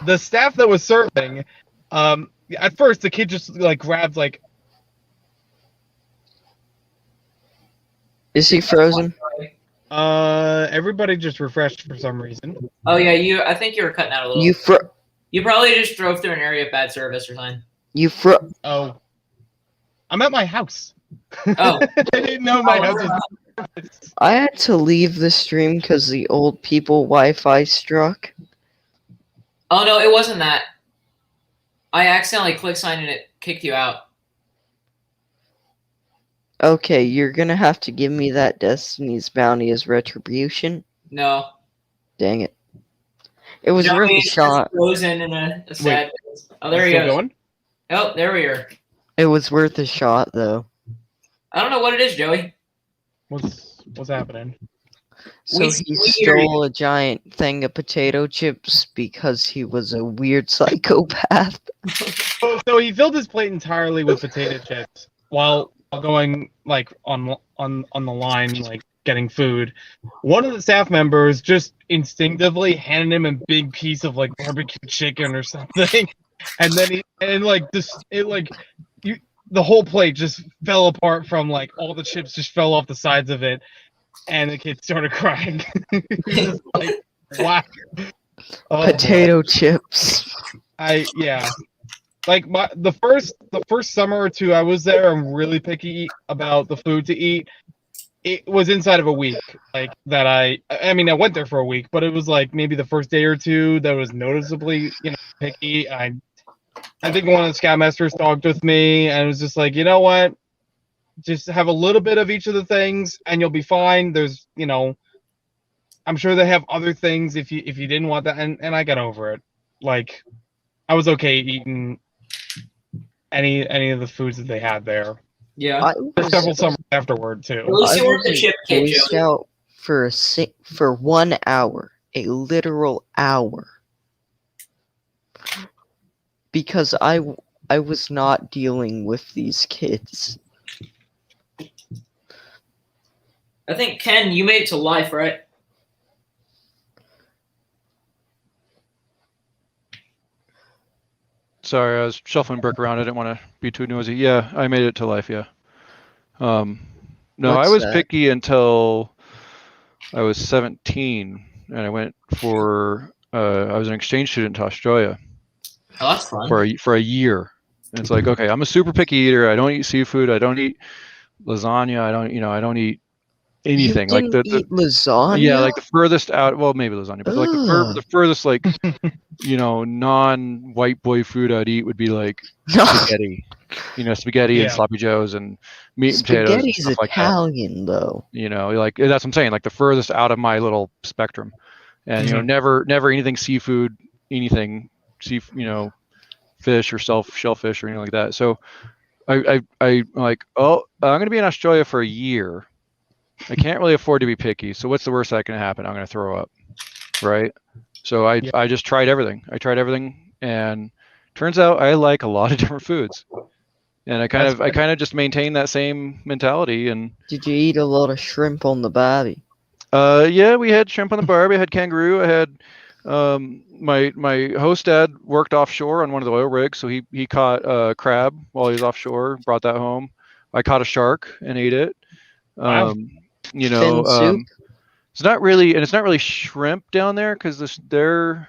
the staff that was serving, at first the kid just like grabbed like. Is he frozen? Everybody just refreshed for some reason. Oh yeah, I think you were cutting out a little. You probably just drove through an area of bad service or something. Oh, I'm at my house. Oh. I didn't know my house was. I had to leave the stream because the old people Wi-Fi struck. Oh no, it wasn't that. I accidentally clicked sign and it kicked you out. Okay, you're gonna have to give me that Destiny's Bounty as retribution. No. Dang it. It was worth a shot. Frozen in a sad. Oh, there he Still goes. going? Oh, there we are. It was worth a shot, though. I don't know what it is, Joey. What's happening? So We he hear you. stole a giant thing of potato chips because he was a weird psychopath. So he filled his plate entirely with potato chips while going like on the line, like getting food. One of the staff members just instinctively handed him a big piece of like barbecue chicken or something, and then the whole plate just fell apart from like all the chips just fell off the sides of it, and the kid started crying. He was like, wow. Oh, Potato chips. yeah. Like the first summer or two I was there, I'm really picky about the food to eat. It was inside of a week, like that. I mean, I went there for a week, but it was like maybe the first day or two that was noticeably, picky. I think one of the scoutmasters talked with me, and it was just like, you know what, just have a little bit of each of the things, and you'll be fine. There's, I'm sure they have other things if you didn't want that, and I got over it. Like, I was okay eating any of the foods that they had there. Yeah. Several summers afterward too. At least you I weren't the was chip a kid, Boy Joey. Scout for 1 hour, a literal hour, because I was not dealing with these kids. I think, Ken, you made it to life, right? Sorry, I was shuffling brick around. I didn't want to be too noisy. Yeah, I made it to life. Yeah. No, What's I was that? picky until I was 17, and I went for. I was an exchange student to Australia Oh, that's fun. for a year. And it's like, okay, I'm a super picky eater. I don't eat seafood. I don't eat lasagna. I don't eat anything. You didn't eat lasagna? Yeah, like the furthest out. Well, maybe lasagna, but like Ugh. the furthest like non-white boy food I'd eat would be like No. spaghetti. Spaghetti and Yeah. sloppy joes and meat and potatoes and Spaghetti's stuff like that. Italian, though. Like that's what I'm saying. Like the furthest out of my little spectrum, and Mhm. never anything seafood, anything fish or shellfish or anything like that. So I like, I'm gonna be in Australia for a year. I can't really afford to be picky. So what's the worst that can happen? I'm gonna throw up, right? So I just tried everything. I tried everything, and turns out I like a lot of different foods. And I kind of just maintained that same mentality. And Did you eat a lot of shrimp on the barbie? yeah, we had shrimp on the barbie. I had kangaroo. I had my host dad worked offshore on one of the oil rigs, so he caught crab while he was offshore. Brought that home. I caught a shark and ate it. Wow. Fin soup? It's not really shrimp down there because their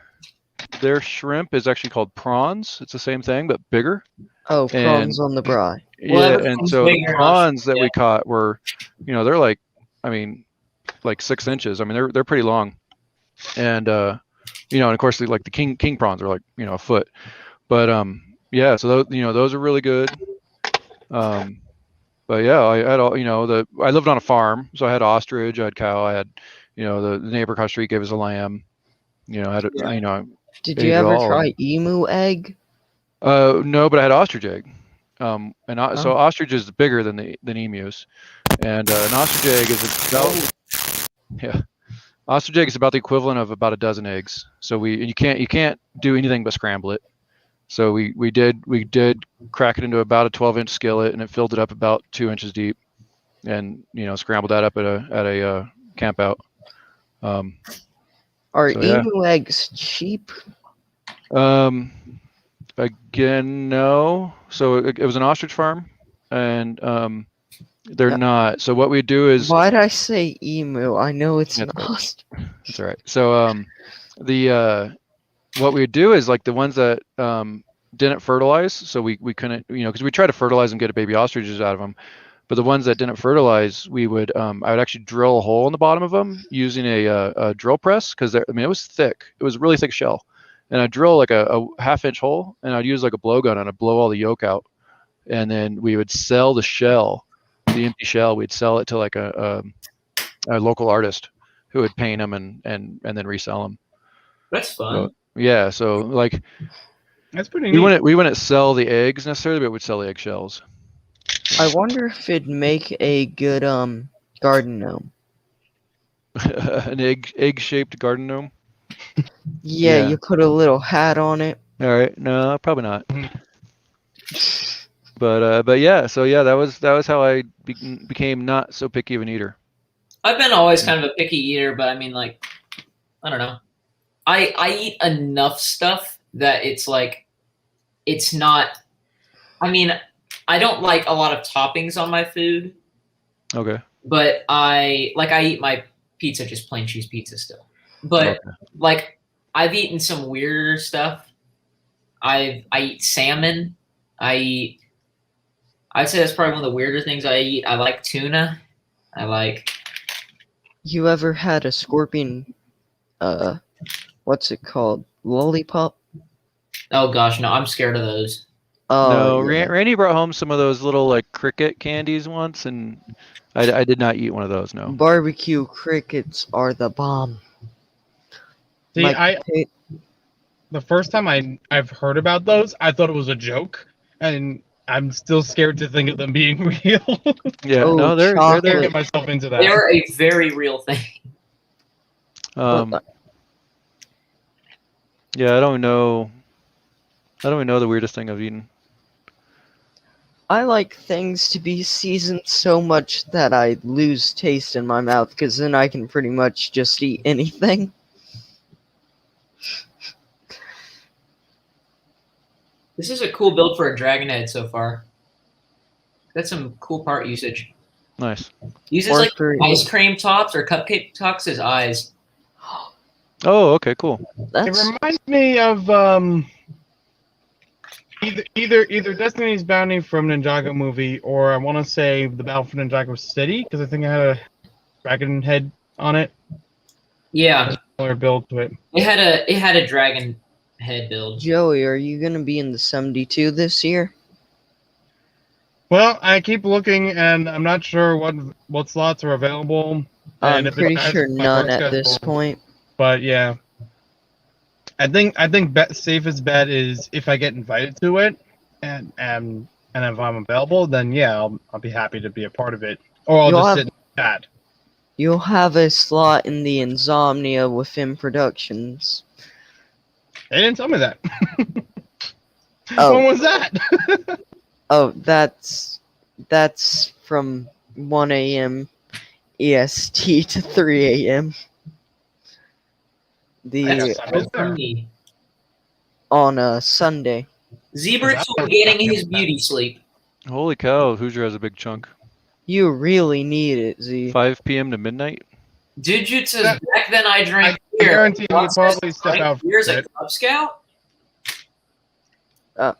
shrimp is actually called prawns. It's the same thing but bigger. Oh, prawns on the bri. Well, Yeah, everything's and so the bigger, prawns that yeah. we caught were, they're like 6 inches. I mean, they're pretty long, and and of course the king prawns are like a foot, but yeah. So those are really good. But yeah, I had all I lived on a farm, so I had ostrich, I had cow, I had the neighbor across the street gave us a lamb. I had Did ate you it ever all. try emu egg? No, but I had ostrich egg. So ostrich is bigger than emus, and an ostrich egg is about ostrich egg is about the equivalent of about a dozen eggs. So you can't do anything but scramble it. So we did crack it into about a 12-inch skillet, and it filled it up about 2 inches deep, and scrambled that up at a camp out. Are emu eggs cheap? Again, no. So it was an ostrich farm, and they're not. So what we do is. Why'd I say emu? I know it's an ostrich. That's all right. So what we would do is like the ones that didn't fertilize. So we couldn't, because we tried to fertilize and get a baby ostriches out of them. But the ones that didn't fertilize, I would actually drill a hole in the bottom of them using a drill press, because it was thick. It was a really thick shell. And I'd drill like a half-inch hole, and I'd use like a blowgun, and I'd blow all the yolk out. And then we would sell the shell, the empty shell. We'd sell it to like a local artist who would paint them and then resell them. That's fun. So like that's pretty neat. We wouldn't sell the eggs necessarily, but we'd sell the eggshells. I wonder if it'd make a good garden gnome. An egg-shaped garden gnome. Yeah, you put a little hat on it. All right, no, probably not. But yeah, so yeah, that was how I became not so picky of an eater. I've been always kind of a picky eater, but I mean, like, I don't know. I eat enough stuff that it's like, it's not. I mean, I don't like a lot of toppings on my food. Okay. But I eat my pizza, just plain cheese pizza still. But like, I've eaten some weirder stuff. I eat salmon. I'd say that's probably one of the weirder things I eat. I like tuna. You ever had a scorpion? What's it called? Lollipop? Oh gosh, no! I'm scared of those. Oh, no, yeah. Randy brought home some of those little like cricket candies once, and I did not eat one of those. No. Barbecue crickets are the bomb. See, the first time I've heard about those, I thought it was a joke, and I'm still scared to think of them being real. Yeah, no, they're get myself into that. They're a very real thing. Yeah, I don't know the weirdest thing I've eaten. I like things to be seasoned so much that I lose taste in my mouth, because then I can pretty much just eat anything. This is a cool build for a dragon head so far. That's some cool part usage. Nice. Uses like ice cream tops or cupcake tops as eyes. Oh, okay, cool. It reminds me of either Destiny's Bounty from Ninjago movie, or I want to say the Battle for Ninjago City, because I think it had a dragon head on it. Yeah. Similar build to it. It had a dragon head build. Joey, are you gonna be in the 72 this year? Well, I keep looking, and I'm not sure what slots are available. I'm pretty sure none at this point. But yeah, I think safest bet is if I get invited to it, and if I'm available, then yeah, I'll be happy to be a part of it, or I'll just sit in the chat. You'll have a slot in the Insomnia within Productions. They didn't tell me that. Oh. When was that? Oh, that's from 1 a.m. EST to 3 a.m. On a Sunday. Zebra's getting his beauty sleep. Holy cow, Hoosier has a big chunk. You really need it, Z. 5 p.m. to midnight? Dude says back then I drank beer. I guarantee you probably step out. Beer's a Cub Scout? What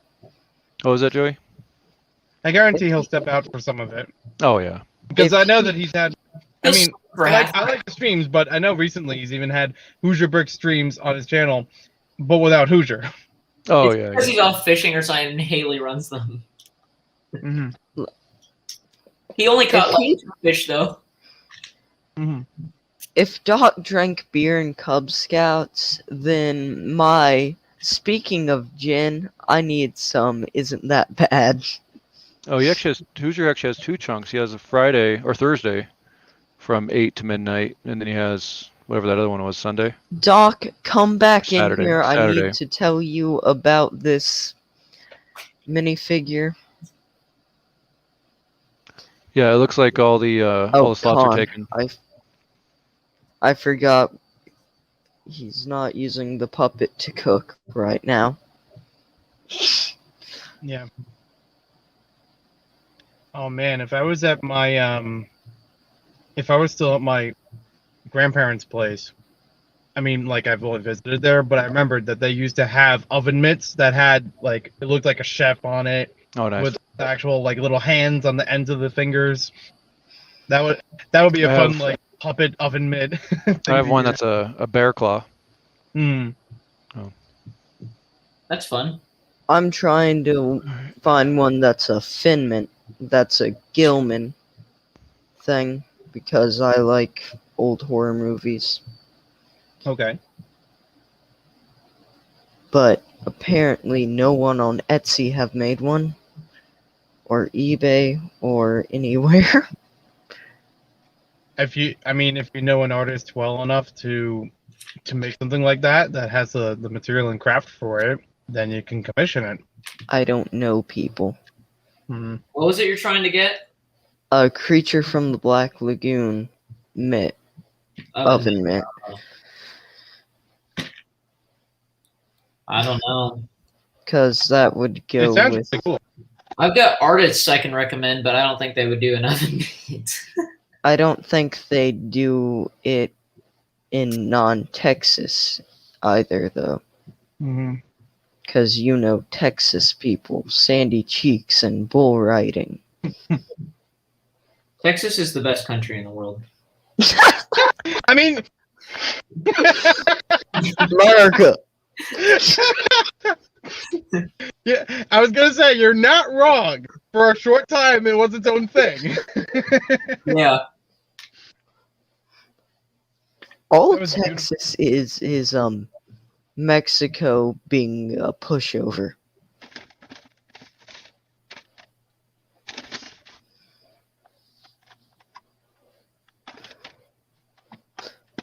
was that, Joey? I guarantee he'll step out for some of it. Oh, yeah. Because I know that he's had... I mean, I like the streams, but I know recently he's even had Hoosier Brick streams on his channel, but without Hoosier. Oh, it's yeah. Because he's off fishing or something, and Haley runs them. Mm-hmm. He only caught like 2 fish, though. Mm-hmm. If Doc drank beer and Cub Scouts, then speaking of gin, I need some. Isn't that bad? Oh, he actually has Hoosier actually has 2 chunks. He has a Friday or Thursday from 8 to midnight, and then he has whatever that other one was, Sunday. Doc, come back Saturday, in here. I Saturday. need to tell you about this minifigure. Yeah, it looks like all the slots are Con, taken. I forgot. He's not using the puppet to cook right now. Yeah. Oh man, if I was at my if I was still at my grandparents' place, I mean, like I've only visited there, but I remembered that they used to have oven mitts that had like it looked like a chef on it Oh, nice. with actual like little hands on the ends of the fingers. That would be a fun like puppet oven mitt. I have one that's a bear claw. Hmm. That's fun. I'm trying to find one that's a Finman, that's a Gilman thing, because I like old horror movies. Okay. But apparently no one on Etsy have made one, or eBay, or anywhere. If you know an artist well enough to make something like that has the material and craft for it, then you can commission it. I don't know people. Hmm. What was it you're trying to get? A Creature from the Black Lagoon mitt. Oven mitt. I don't know. Because that would It go sounds with... pretty cool. I've got artists I can recommend, but I don't think they would do an oven mitt. I don't think they do it in non-Texas either, though. Mm-hmm. Because you know Texas people, sandy cheeks and bull riding. Texas is the best country in the world. I mean, America! yeah, I was gonna say you're not wrong. For a short time, it was its own thing. Yeah. All That was Texas is Mexico being a pushover.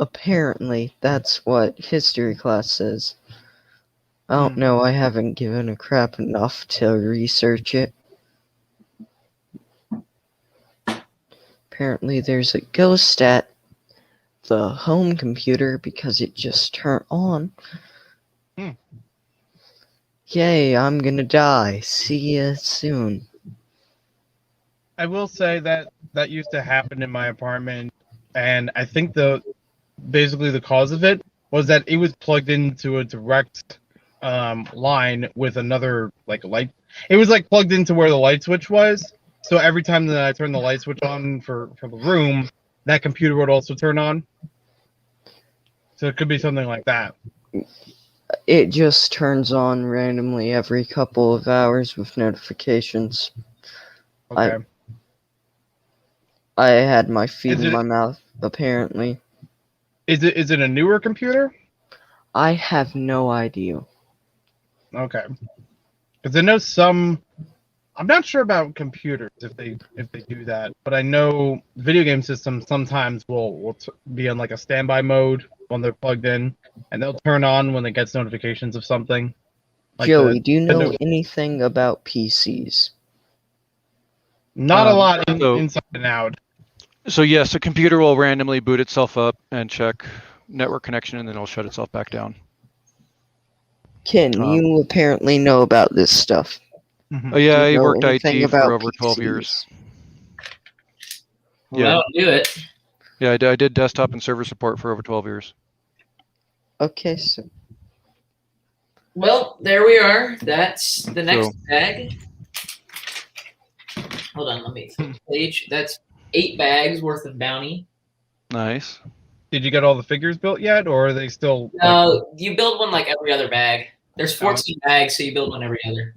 Apparently, that's what history class says. I don't know, I haven't given a crap enough to research it. Apparently there's a ghost at the home computer because it just turned on. Yay, I'm gonna die. See ya soon. I will say that used to happen in my apartment, and I think basically the cause of it was that it was plugged into a direct line with another like light. It was like plugged into where the light switch was. So every time that I turned the light switch on for the room, that computer would also turn on. So it could be something like that. It just turns on randomly every couple of hours with notifications. Okay. I had my feet Is in it- my mouth, apparently. Is it a newer computer? I have no idea. Okay. Because I know I'm not sure about computers if they do that, but I know video game systems sometimes will be on like a standby mode when they're plugged in, and they'll turn on when it gets notifications of something. Like Joey, do you know Nintendo- anything about PCs? Not a lot so- inside and out. So yes, a computer will randomly boot itself up and check network connection, and then it'll shut itself back down. Ken, you apparently know about this stuff. Mhm. Oh yeah, Do I you know worked anything IT about for over 12 years. PCs? Well, Yeah. that'll do it. Yeah, I did desktop and server support for over 12 years. Okay, so Well, there we are. That's the next So- bag. Hold on, let me flip the page. That's 8 bags worth of bounty. Nice. Did you get all the figures built yet, or are they still? No, you build one like every other bag. There's 14 bags, so you build one every other.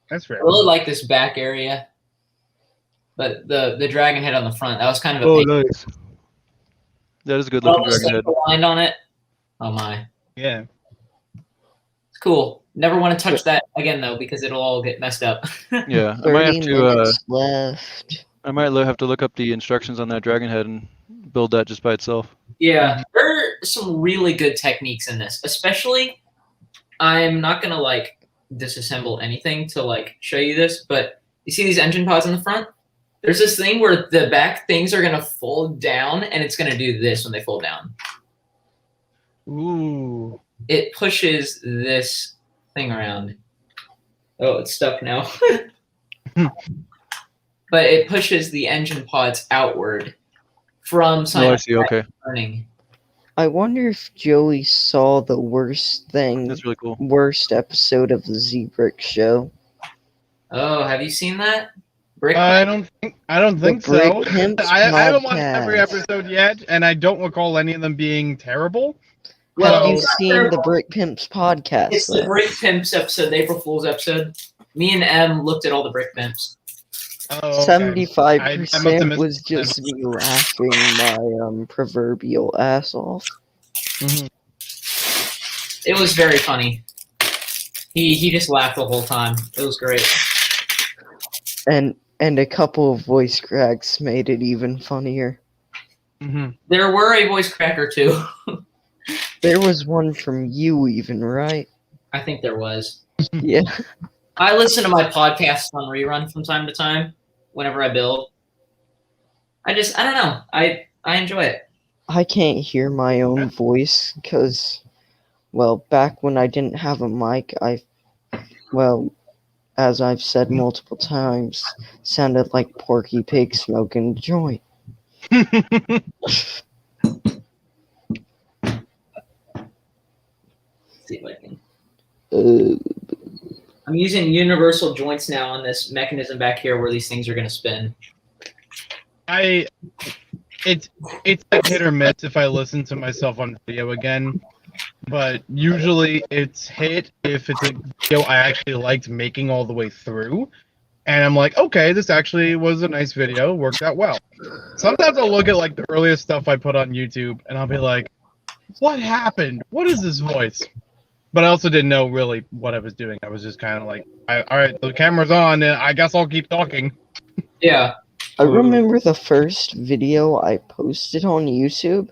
That's fair. I really like this back area, but the dragon head on the front, that was kind of a pain. nice. That is a good All looking the dragon head. stuff aligned on it. Oh my, Yeah. it's cool. Never want to touch that again though, because it'll all get messed up. Yeah, 30 minutes left. I might have to look up the instructions on that dragon head and build that just by itself. Yeah, there are some really good techniques in this, especially. I'm not gonna like disassemble anything to like show you this, but you see these engine pods in the front? There's this thing where the back things are gonna fold down, and it's gonna do this when they fold down. Ooh. It pushes this thing around. Oh, it's stuck now. But it pushes the engine pods outward from Oh, I something see. Okay, turning. I wonder if Joey saw the worst that's really cool. worst episode of the Z-Brick show. Oh, have you seen that? Brick? I don't think Brick so. Pimps I haven't watched every podcast. episode yet, and I don't recall any of them being terrible. Well, Have you it's not seen terrible. the Brick Pimps podcast? It's the then? Brick Pimps episode, the April Fool's episode. Me and Em looked at all the Brick Pimps. Oh, okay. 75% was missed just me laughing my proverbial ass off. Mhm. It was very funny. He just laughed the whole time. It was great. And a couple of voice cracks made it even funnier. Mhm. There were a voice cracker too. There was one from you even, right? I think there was. Yeah. I listen to my podcast on rerun from time to time whenever I build. I don't know. I enjoy it. I can't hear my own voice because, well, back when I didn't have a mic, as I've said multiple times, sounded like Porky Pig smoking a joint. Let's see if I can. Uh, I'm using universal joints now on this mechanism back here where these things are going to spin. It's like hit or miss if I listen to myself on video again, but usually it's hit if it's a video I actually liked making all the way through, and I'm like, okay, this actually was a nice video, worked out well. Sometimes I'll look at like the earliest stuff I put on YouTube, and I'll be like, what happened? What is this voice? But I also didn't know really what I was doing. I was just kind of like, all right, the camera's on, and I guess I'll keep talking. Yeah. I remember the first video I posted on YouTube,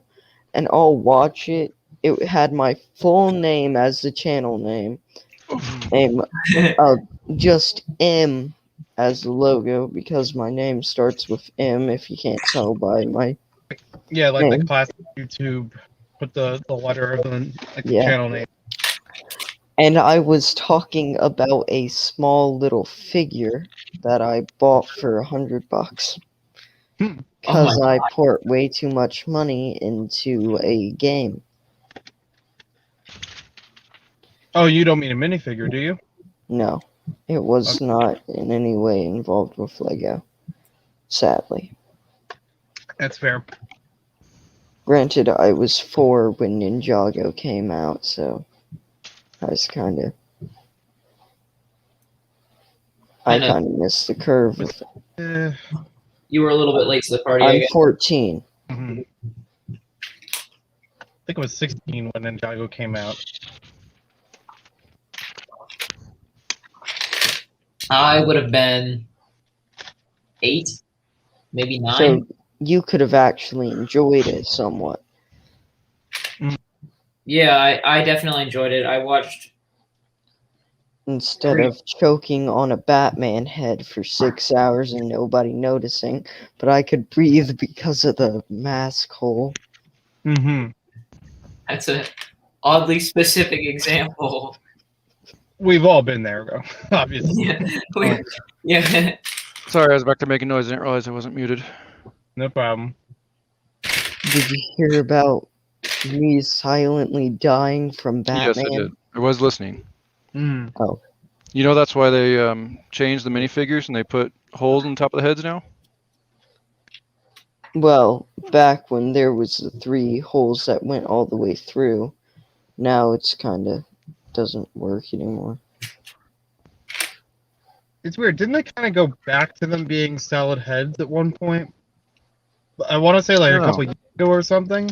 and I'll watch it. It had my full name as the channel name, and just M as the logo because my name starts with M. If you can't tell by my Yeah, like name. the classic YouTube, put the letter of the Yeah. channel name. And I was talking about a small little figure that I bought for $100 Hmm. because Oh my I poured way too much money into a game. Oh, you don't mean a minifigure, do you? No, it was Okay. not in any way involved with Lego. Sadly. That's fair. Granted, I was 4 when Ninjago came out, so I was kind of. I Kinda. kind of missed the curve with it. Eh, You were a little bit late to the party, I I'm guess. 14. mhm. I think it was 16 when Ninjago came out. I would have been 8, maybe 9. So you could have actually enjoyed it somewhat. Yeah, I definitely enjoyed it. I watched. Instead of choking on a Batman head for 6 hours and nobody noticing, but I could breathe because of the mask hole. Mm-hmm. That's a oddly specific example. We've all been there, though, obviously. Yeah. Sorry, I was back there making noise. I didn't realize I wasn't muted. No problem. Did you hear about me silently dying from Yes, Batman? I did. I was listening. Mm. You know that's why they changed the minifigures and they put holes on top of the heads now? Well, back when there was the 3 holes that went all the way through, now it's kind of doesn't work anymore. It's weird. Didn't they kind of go back to them being solid heads at one point? I want to say like a No. couple years ago or something.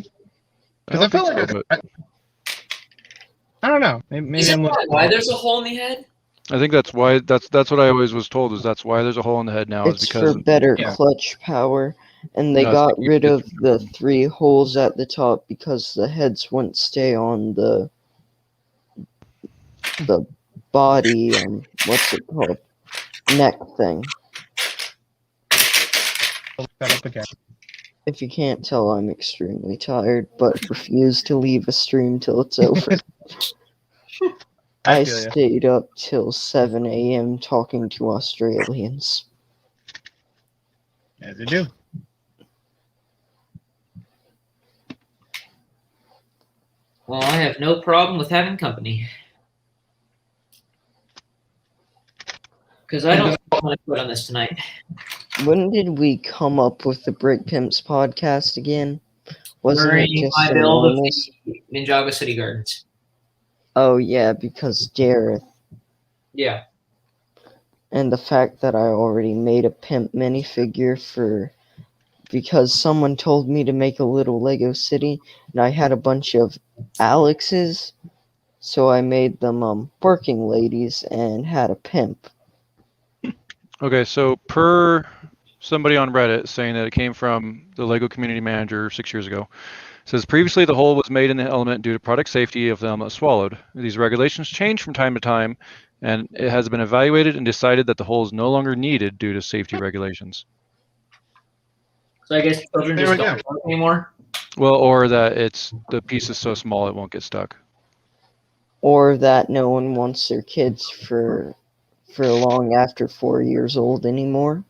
Because I don't felt think like so, I don't know. Maybe Is I'm that looking. why there's a hole in the head? I think that's why. That's what I always was told. Is that's why there's a hole in the head now. It's is because for better Yeah. clutch power, and they No, it's got like rid it's- of the 3 holes at the top because the heads wouldn't stay on the body. What's it called? Neck thing. I'll look that up again. If you can't tell, I'm extremely tired, but refuse to leave a stream till it's over. I feel ya. stayed up till 7 a.m. talking to Australians. As you do. Well, I have no problem with having company. Because I don't want to quit on this tonight. When did we come up with the Brick Pimps podcast again? Wasn't During it just my build of enormous? the Ninjago City Gardens. Oh yeah, because Jareth. Yeah. And the fact that I already made a pimp minifigure for because someone told me to make a little Lego city and I had a bunch of Alexes, so I made them working ladies and had a pimp. Okay, so per somebody on Reddit saying that it came from the Lego community manager 6 years ago, says previously the hole was made in the element due to product safety of the element swallowed. These regulations change from time to time, and it has been evaluated and decided that the hole is no longer needed due to safety regulations. So I guess children There just we don't work anymore. Well, or that the piece is so small it won't get stuck. Or that no one wants their kids for long after 4 years old anymore.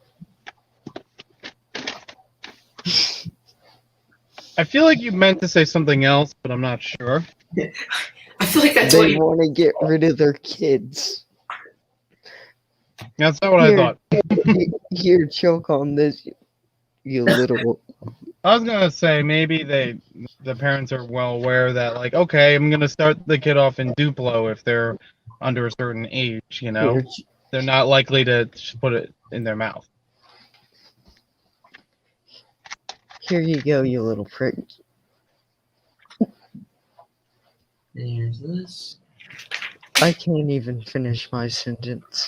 I feel like you meant to say something else, but I'm not sure. I feel like that's what They you want to get rid of their kids. That's not what I Here. thought. Here, choke on this, you little. I was gonna say maybe the parents are well aware that like, okay, I'm gonna start the kid off in Duplo if they're under a certain age, you know. Here, They're not likely to just put it in their mouth. here you go, you little prick. There's this. I can't even finish my sentence.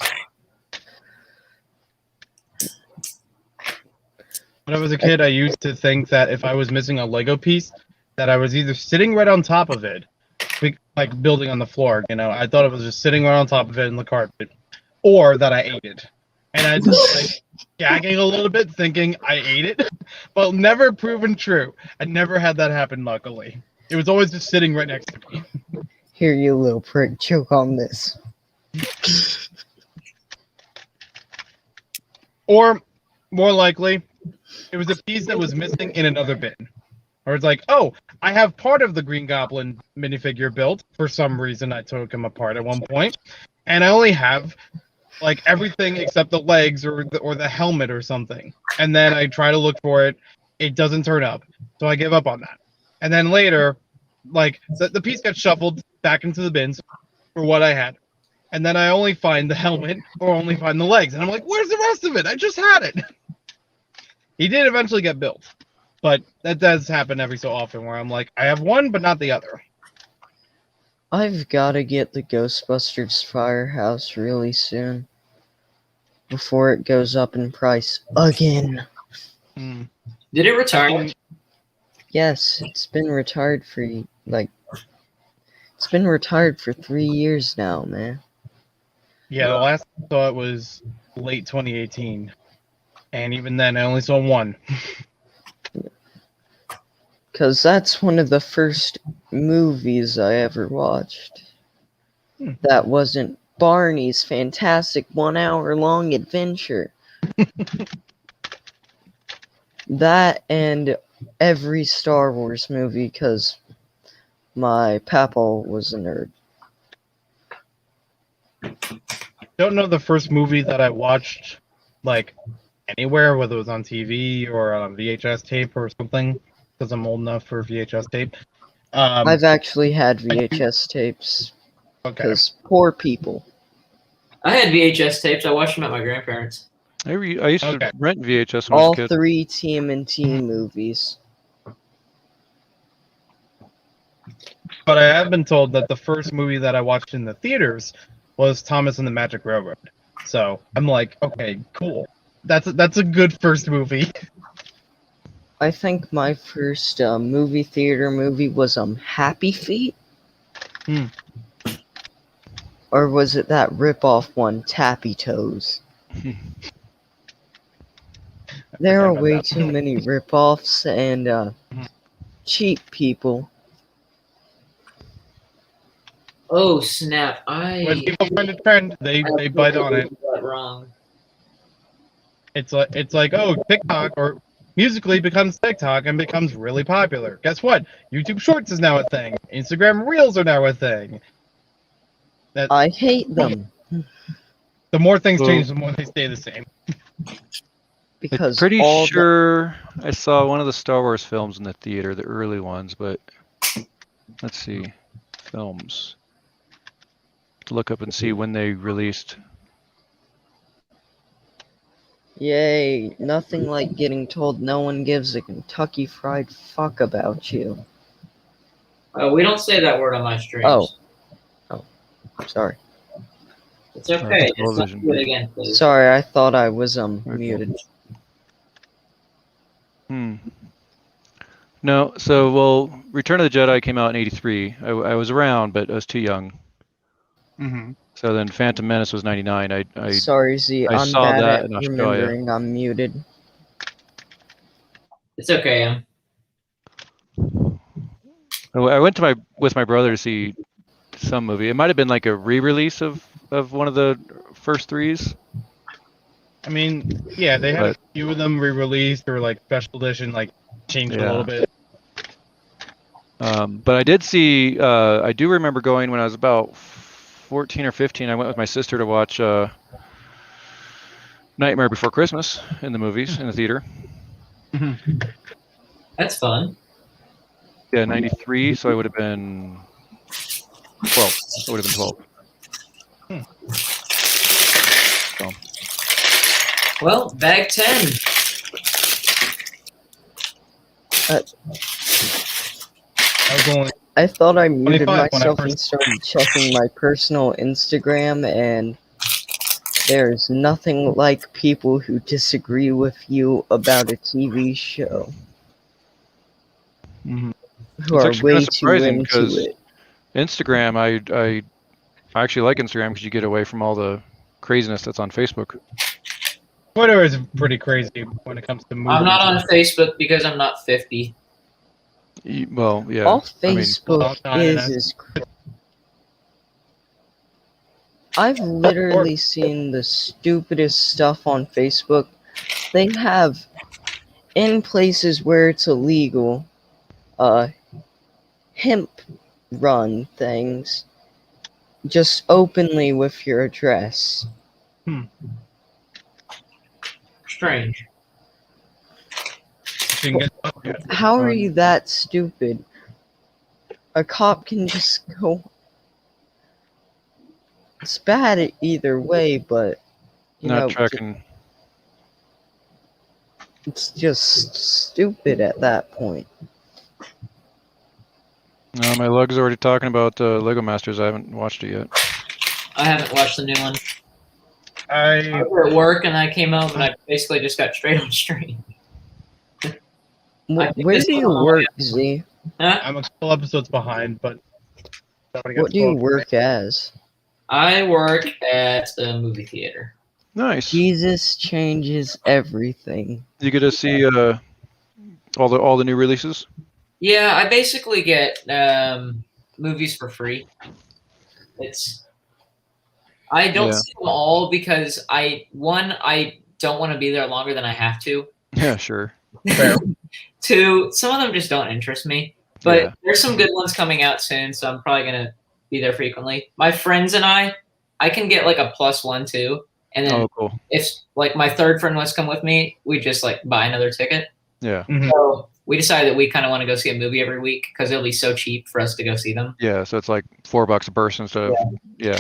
When I was a kid, I used to think that if I was missing a Lego piece, that I was either sitting right on top of it, like building on the floor, you know. I thought it was just sitting right on top of it in the carpet, or that I ate it. And I just like gagging a little bit, thinking I ate it, but never proven true. I never had that happen, luckily. It was always just sitting right next to me. Here, you little prick, choke on this. Or, more likely, it was a piece that was missing in another bin. Or it's like, oh, I have part of the Green Goblin minifigure built. For some reason, I took him apart at one point. And I only have, like, everything except the legs or the helmet or something. And then I try to look for it. It doesn't turn up. So I give up on that. And then later, like, the piece gets shuffled back into the bins for what I had. And then I only find the helmet or only find the legs. And I'm like, where's the rest of it? I just had it. He did eventually get built. But that does happen every so often where I'm like, I have one, but not the other. I've got to get the Ghostbusters Firehouse really soon. Before it goes up in price again. Mm. Did it retire? Yes, it's been retired for, like... It's been retired for 3 years now, man. Yeah, the last I saw it was late 2018. And even then, I only saw one. Because that's one of the first movies I ever watched. That wasn't Barney's fantastic 1 hour long adventure. That and every Star Wars movie, because my papa was a nerd. Don't know the first movie that I watched, like, anywhere, whether it was on TV or on VHS tape or something, because I'm old enough for VHS tape. I've actually had VHS tapes, Okay. because poor people. I had VHS tapes. I watched them at my grandparents. I used to Okay. rent VHS when I All was a kid. 3 TMNT movies. but I have been told that the first movie that I watched in the theaters was Thomas and the Magic Railroad. So I'm like, okay, cool. That's a good first movie. I think my first movie theater movie was Happy Feet. Hmm. Or was it that rip-off one, Tappy Toes? There are way too many rip-offs and cheap people. Oh snap! When people find a trend, they bite on it. Wrong. It's like oh, TikTok or Musical.ly becomes TikTok and becomes really popular. Guess what? YouTube Shorts is now a thing. Instagram Reels are now a thing. I hate them. The more things change, the more they stay the same. Because I'm pretty sure I saw one of the Star Wars films in the theater, the early ones, but let's see. Films. To look up and see when they released. Yay, nothing like getting told no one gives a Kentucky Fried fuck about you. We don't say that word on my streams. Oh, sorry. It's okay. Just television. do it again, please. Sorry, I thought I was muted. No, so well, Return of the Jedi came out in '83. I was around, but I was too young. Mm-hmm. So then Phantom Menace was '99. Sorry, Z, I I'm saw bad that at in Australia. remembering I'm muted. It's okay. I went to with my brother to see some movie. It might have been like a re-release of one of the first threes. I mean, yeah, they had a few of them re-released or like special edition, like changed a little bit. But I did see. I do remember going when I was about 14 or 15. I went with my sister to watch Nightmare Before Christmas in the movies in the theater. That's fun. Yeah, '93. So I would have been 12. I would have been 12. So. Well, bag 10. I thought I muted 25 myself and started checking my personal Instagram, and there's nothing like people who disagree with you about a TV show. Mm-hmm. Who are way too into it. Instagram, I actually like Instagram because you get away from all the craziness that's on Facebook. Twitter is pretty crazy when it comes to movies. I'm not on Facebook because I'm not 50. Well, yeah. All Facebook is I've literally seen the stupidest stuff on Facebook. They have, in places where it's illegal, hemp run things just openly with your address. Strange. How are you that stupid? A cop can just go. It's bad either way, but you know, tracking. It's just stupid at that point. No, my lug's already talking about Lego Masters. I haven't watched it yet. I haven't watched the new one. I was at work and I came home and I basically just got straight on stream. Where do you work, Z? Huh? I'm a couple episodes behind, but what do you work as? I work at a movie theater. Nice. Jesus changes everything. You get to see all the new releases? Yeah, I basically get movies for free. I don't see them all because I don't want to be there longer than I have to. Yeah, sure. Two, some of them just don't interest me. But there's some good ones coming out soon, so I'm probably gonna be there frequently. My friends and I can get like a +1 too. And then cool. If like my third friend wants to come with me, we just like buy another ticket. Yeah. So we decided that we kind of want to go see a movie every week because it'll be so cheap for us to go see them. Yeah, so it's like $4 a person instead of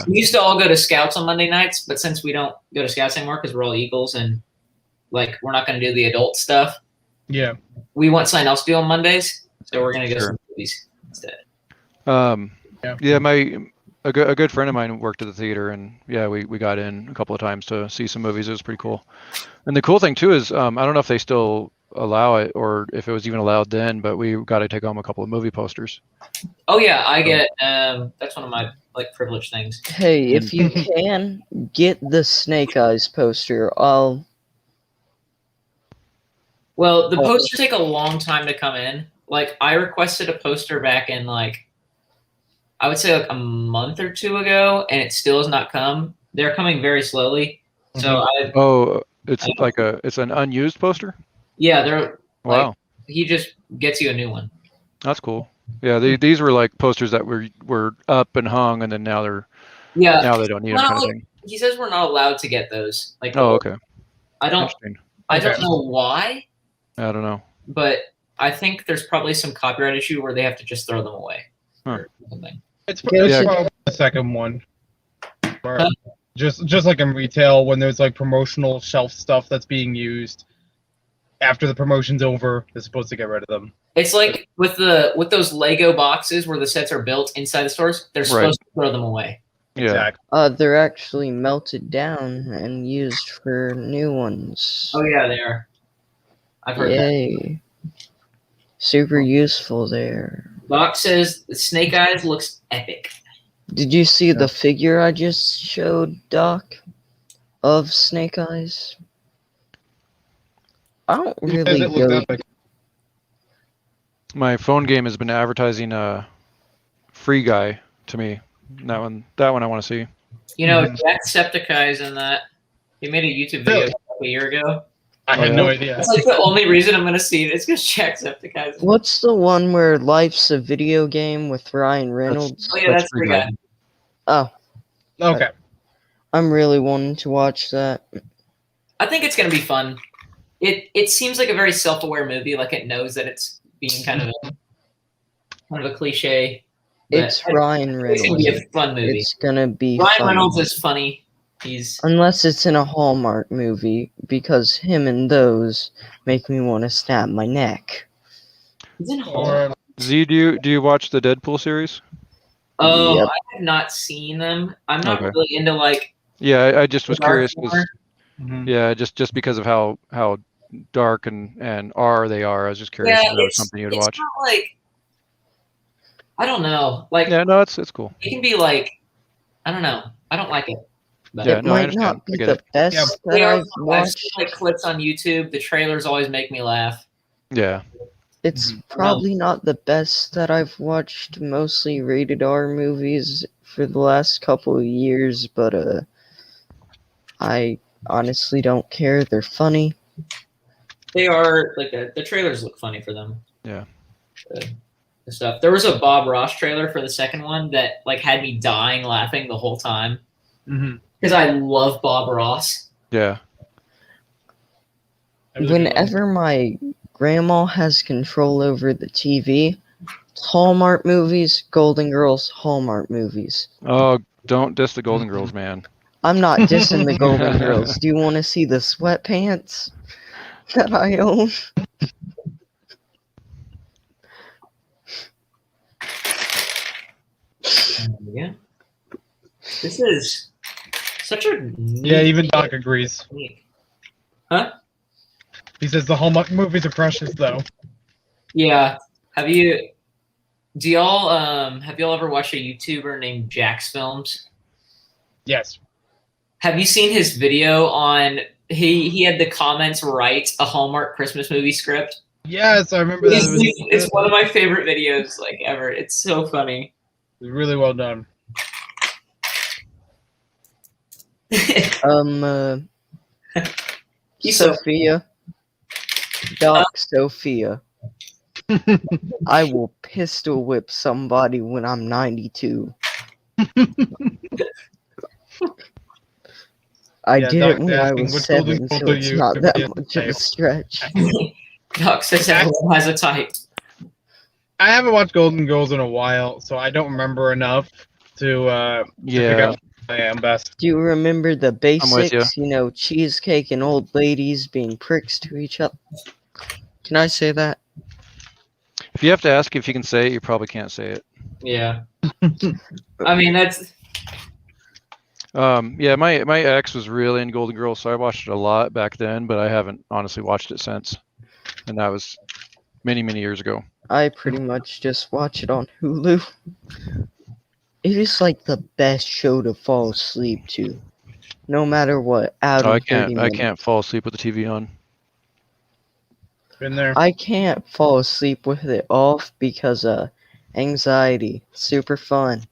We used to all go to Scouts on Monday nights, but since we don't go to Scouts anymore because we're all Eagles and like we're not going to do the adult stuff. Yeah. We want something else to do on Mondays, so we're going to go see movies instead. Yeah, a good friend of mine worked at the theater, and yeah, we got in a couple of times to see some movies. It was pretty cool. And the cool thing too is I don't know if they still allow it or if it was even allowed then, but we got to take home a couple of movie posters. Oh yeah, I get that's one of my like privileged things. Hey, if you can get the Snake Eyes poster, I'll. Well, the posters take a long time to come in. Like I requested a poster back in like I would say like a month or two ago, and it still has not come. They're coming very slowly. So It's like it's an unused poster. Yeah, they're wow. Like, he just gets you a new one. That's cool. Yeah, these were like posters that were up and hung, and then now now they don't need them kind of thing. He says we're not allowed to get those. Like okay. I don't know why. I don't know. But I think there's probably some copyright issue where they have to just throw them away. Huh. It's probably the second one. Just like in retail, when there's like promotional shelf stuff that's being used, after the promotion's over, they're supposed to get rid of them. It's like with those Lego boxes where the sets are built inside the stores, they're supposed to throw them away. Yeah. Exactly. They're actually melted down and used for new ones. Oh yeah, they are. I've heard that. Super useful there. Doc says the Snake Eyes looks epic. Did you see the figure I just showed, Doc, of Snake Eyes? I don't really go. My phone game has been advertising Free Guy to me. That one I want to see. You know, Jacksepticeye's in that. He made a YouTube video a year ago. I had no idea. That's like the only reason I'm going to see it. It's because Jacksepticeye's. What's the one where life's a video game with Ryan Reynolds? That's Free Guy. Oh. Okay. I'm really wanting to watch that. I think it's going to be fun. It seems like a very self-aware movie. Like it knows that it's being kind of a cliche. It's Ryan Reynolds. It's going to be a fun movie. It's going to be Ryan Reynolds is funny. Unless it's in a Hallmark movie, because him and those make me want to snap my neck. He's in Hallmark. Z, do you watch the Deadpool series? Oh, yep. I have not seen them. I'm not really into like. Yeah, I just was curious. Yeah, just because of how dark and R they are. I was just curious if it was something you'd watch. Not like, I don't know. Like. Yeah, no, it's cool. It can be like, I don't know. I don't like it. But it might not be the best that I've watched. Like clips on YouTube. The trailers always make me laugh. Yeah. It's probably not the best that I've watched. Mostly rated R movies for the last couple of years, but I honestly don't care. They're funny. They are like the trailers look funny for them. Yeah. The stuff. There was a Bob Ross trailer for the second one that like had me dying laughing the whole time. Because I love Bob Ross. Yeah. Whenever my grandma has control over the TV, Hallmark movies, Golden Girls, Hallmark movies. Oh, don't diss the Golden Girls, man. I'm not dissing the Golden Girls. Do you want to see the sweatpants that I own? Yeah. This is such a even Doc agrees. Huh? He says the Hallmark movies are precious, though. Yeah. Have y'all ever watched a YouTuber named Jax Films? Yes. Have you seen his video on he had the comments write a Hallmark Christmas movie script? Yes, I remember that. It's one of my favorite videos like ever. It's so funny. It's really well done. Sophia. Doc Sophia. I will pistol whip somebody when I'm 92. I did it when I was 7, so it's not that much of a stretch. Doc says everyone has a type. I haven't watched Golden Girls in a while, so I don't remember enough to figure out what I am best. Do you remember the basics? You know, cheesecake and old ladies being pricks to each other. Can I say that? If you have to ask if you can say it, you probably can't say it. Yeah. I mean, that's Yeah, my ex was really into Golden Girls, so I watched it a lot back then, but I haven't honestly watched it since, and that was many years ago. I pretty much just watch it on Hulu. It is like the best show to fall asleep to, no matter what. Out Oh, in 30 I minutes. can't fall asleep with the TV on. Been there. I can't fall asleep with it off because anxiety. Super fun.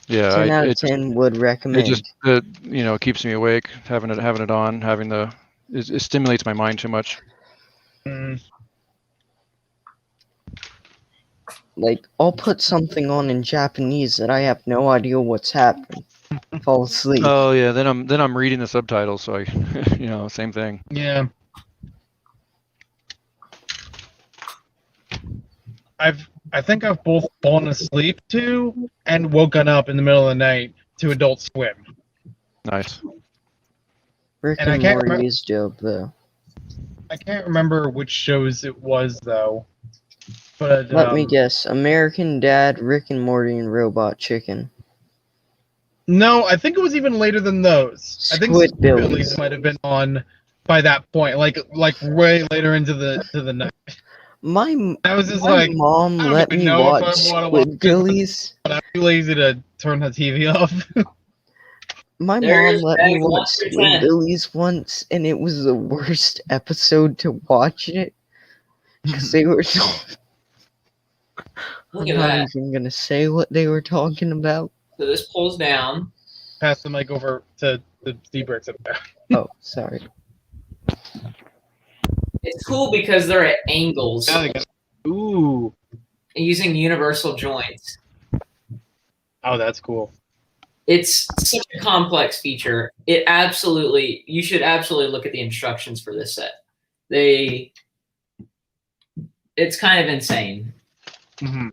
Yeah, 10 out of it just 10 would recommend. it keeps me awake having it on, it stimulates my mind too much. Mm. Like, I'll put something on in Japanese that I have no idea what's happening. Fall asleep. Oh yeah, then I'm reading the subtitles, so I same thing. Yeah. I think I've both fallen asleep to and woken up in the middle of the night to Adult Swim. Nice. Rick and I and can't Morty remem- is dope, though. I can't remember which shows it was though. But Let me guess. American Dad, Rick and Morty, and Robot Chicken. No, I think it was even later than those. I think Squidbillies. Squidbillies might have been on by that point, like way later into the night. My I was just my like, mom I don't let even me know if watch I wanna watch Squidbillies. but I'm too lazy to turn the TV off. My There mom is let me Bag watch 1 through 10. Squidbillies once, and it was the worst episode to watch it because they were. Look I'm at not that. even gonna say what they were talking about. So this pulls down. Pass the mic over to the Z-Bricks up there. Oh, sorry. It's cool because they're at angles Now they go, ooh. using universal joints. Oh, that's cool. It's such a complex feature. You should absolutely look at the instructions for this set. It's kind of insane. Mm-hmm.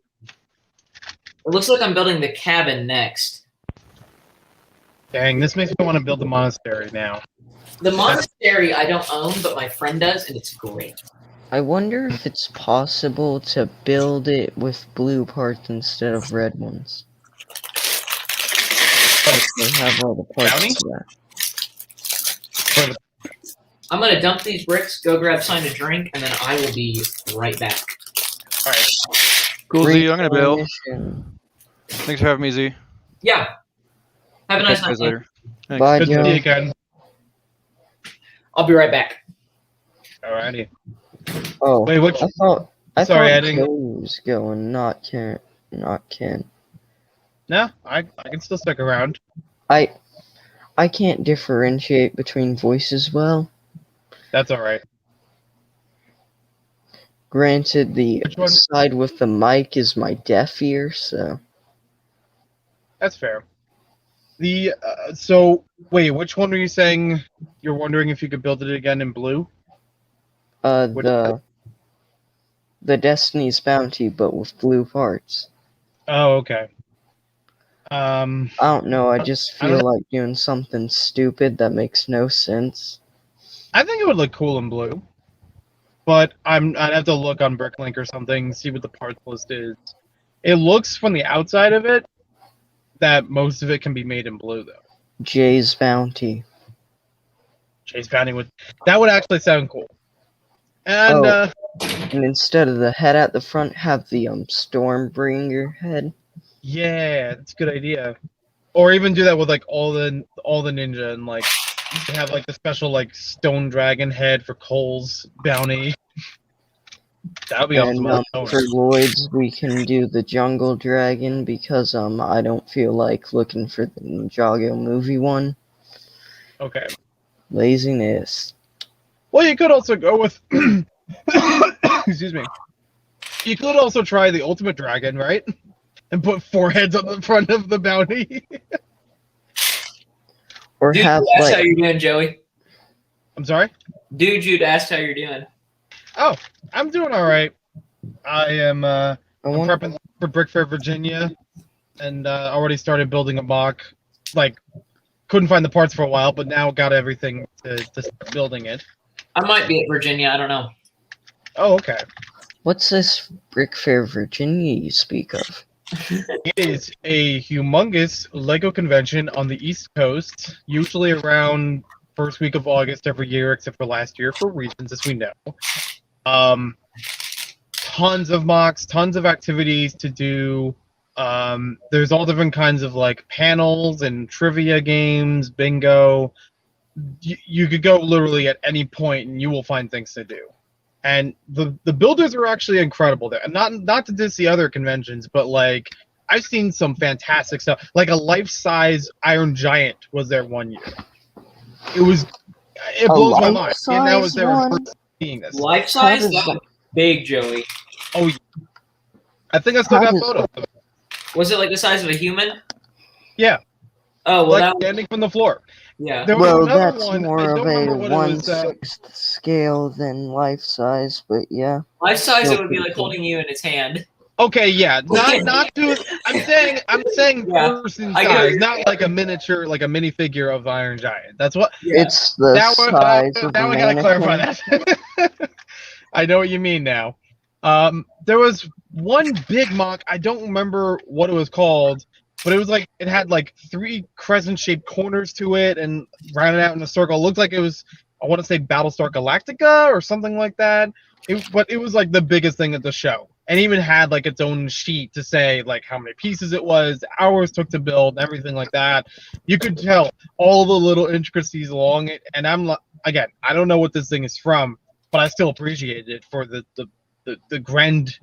It looks like I'm building the cabin next. Dang, this makes me want to build a monastery now. The monastery I don't own, but my friend does, and it's great. I wonder if it's possible to build it with blue parts instead of red ones. If they have all the parts Brownie? for that. I'm gonna dump these bricks, go grab something to drink, and then I will be right back. All right. Cool, Z. I'm gonna bail. Recognition. Thanks for having me, Z. Yeah. Have a nice Catch you night. guys later. Thanks. Bye, Good to see you Joe. again. I'll be right back. Alrighty. Oh, Wait, which? I thought Sorry, I Joe didn't- was going, not Ken. No, I can still stick around. I can't differentiate between voices well. That's all right. Granted, the Which one? side with the mic is my deaf ear, so That's fair. The so wait, which one were you saying? You're wondering if you could build it again in blue? What- the Destiny's Bounty, but with blue parts. Oh, okay. I don't know. I just I don't feel like doing something stupid that makes no sense. I think it would look cool in blue, but I'd have to look on Bricklink or something, see what the parts list is. It looks from the outside of it that most of it can be made in blue, though. Jay's Bounty. Chase Bounty that would actually sound cool. And Oh. And instead of the head at the front, have the Stormbringer head. yeah, that's a good idea. Or even do that with like all the ninja and like have like the special like stone dragon head for Cole's bounty. That would be And awesome. for Lloyd's, we can do the Jungle Dragon because I don't feel like looking for the Ninjago movie one. Okay. Laziness. Well, you could also go with. Excuse me. You could also try the Ultimate Dragon, right? And put 4 heads on the front of the bounty. Or Dude, have asked how like you're doing, Joey. I'm sorry? Dude, you'd asked how you're doing. Oh, I'm doing all right. I am I I'm want prepping for Brick Fair, Virginia, and already started building a mock. Like, couldn't find the parts for a while, but now got everything to start building it. I might be at Virginia. I don't know. Oh, okay. what's this Brick Fair, Virginia you speak of? It is a humongous Lego convention on the East Coast, usually around first week of August every year, except for last year for reasons as we know. Tons of mocks, tons of activities to do. There's all different kinds of like panels and trivia games, bingo. You could go literally at any point and you will find things to do. And the builders are actually incredible there. And not to diss the other conventions, but like I've seen some fantastic stuff. Like a life-size Iron Giant was there one year. It blows my mind. And that was there in person seeing this. Life size? That was big, Joey. Oh, yeah. I think I still got photos of it. Was it like the size of a human? Yeah. Oh, well, like that standing from the floor. Yeah. There was Well, another that's one. more I of don't remember a what it was. 1/6 scale than life size, but yeah. Life size, Still it would be pretty like cool. holding you in its hand. Okay, yeah, not to. I'm saying Yeah, person I get what size, you're not like a miniature, like a minifigure of Iron Giant. That's what. Yeah. It's the size of now a I gotta mannequin. clarify that. I know what you mean now. There was one big mock. I don't remember what it was called, but it was like it had like 3 crescent-shaped corners to it and rounded out in a circle. It looked like it was, I want to say Battlestar Galactica or something like that. But it was like the biggest thing at the show, and even had like its own sheet to say like how many pieces it was, hours took to build, everything like that. You could tell all the little intricacies along it, and I'm like, again, I don't know what this thing is from, but I still appreciated it for the grand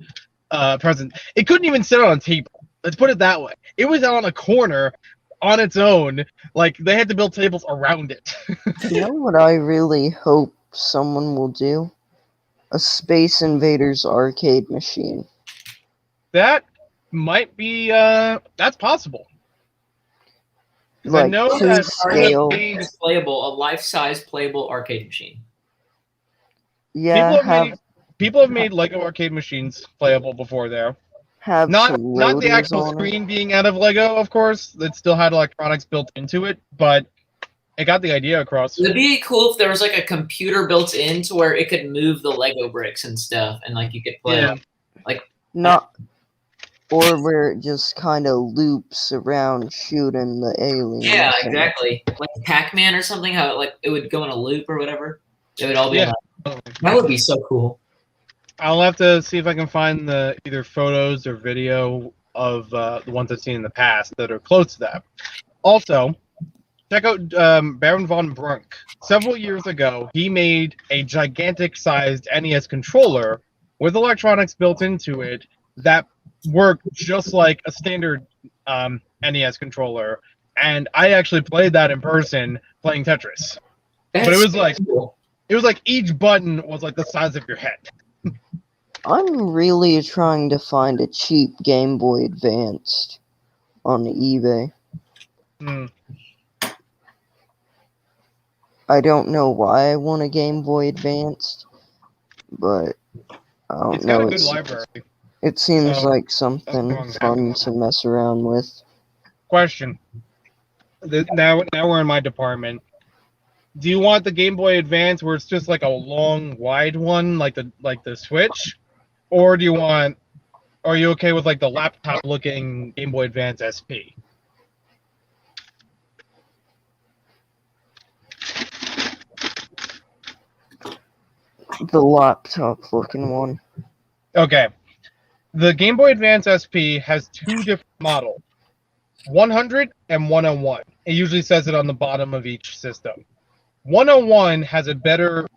present. It couldn't even sit on a table. Let's put it that way. It was out on a corner on its own. Like they had to build tables around it. You know what I really hope someone will do? A Space Invaders arcade machine. That might be that's possible. 'Cause I Like know to that scale. It's playable, a life-size playable arcade machine. Yeah, people have made Lego arcade machines playable before there. have Not some the rotors actual on it. screen being out of Lego, of course. It still had electronics built into it, but it got the idea across. It'd be cool if there was like a computer built in to where it could move the Lego bricks and stuff, and like you could play. Yeah. Not, or where it just kind of loops around shooting the aliens. Yeah, and- exactly. Like Pac-Man or something. How it would go in a loop or whatever. It would all be. Yeah. That would be so cool. I'll have to see if I can find the either photos or video of the ones I've seen in the past that are close to that. Also, check out Baron von Brunk. Several years ago, he made a gigantic-sized NES controller with electronics built into it that worked just like a standard NES controller. And I actually played that in person playing Tetris. But it was so like- cool. It was like each button was like the size of your head. I'm really trying to find a cheap Game Boy Advanced on eBay. Hmm. I don't know why I want a Game Boy Advanced, but I don't It's got know. a good library. It seems so like something wrong with fun having to mess around with. Question. Now we're in my department. Do you want the Game Boy Advance where it's just like a long, wide one, like the Switch, or do you want? Are you okay with like the laptop-looking Game Boy Advance SP? The laptop looking one. Okay. The Game Boy Advance SP has 2 different models, 100 and 101. It usually says it on the bottom of each system. 101 has a better,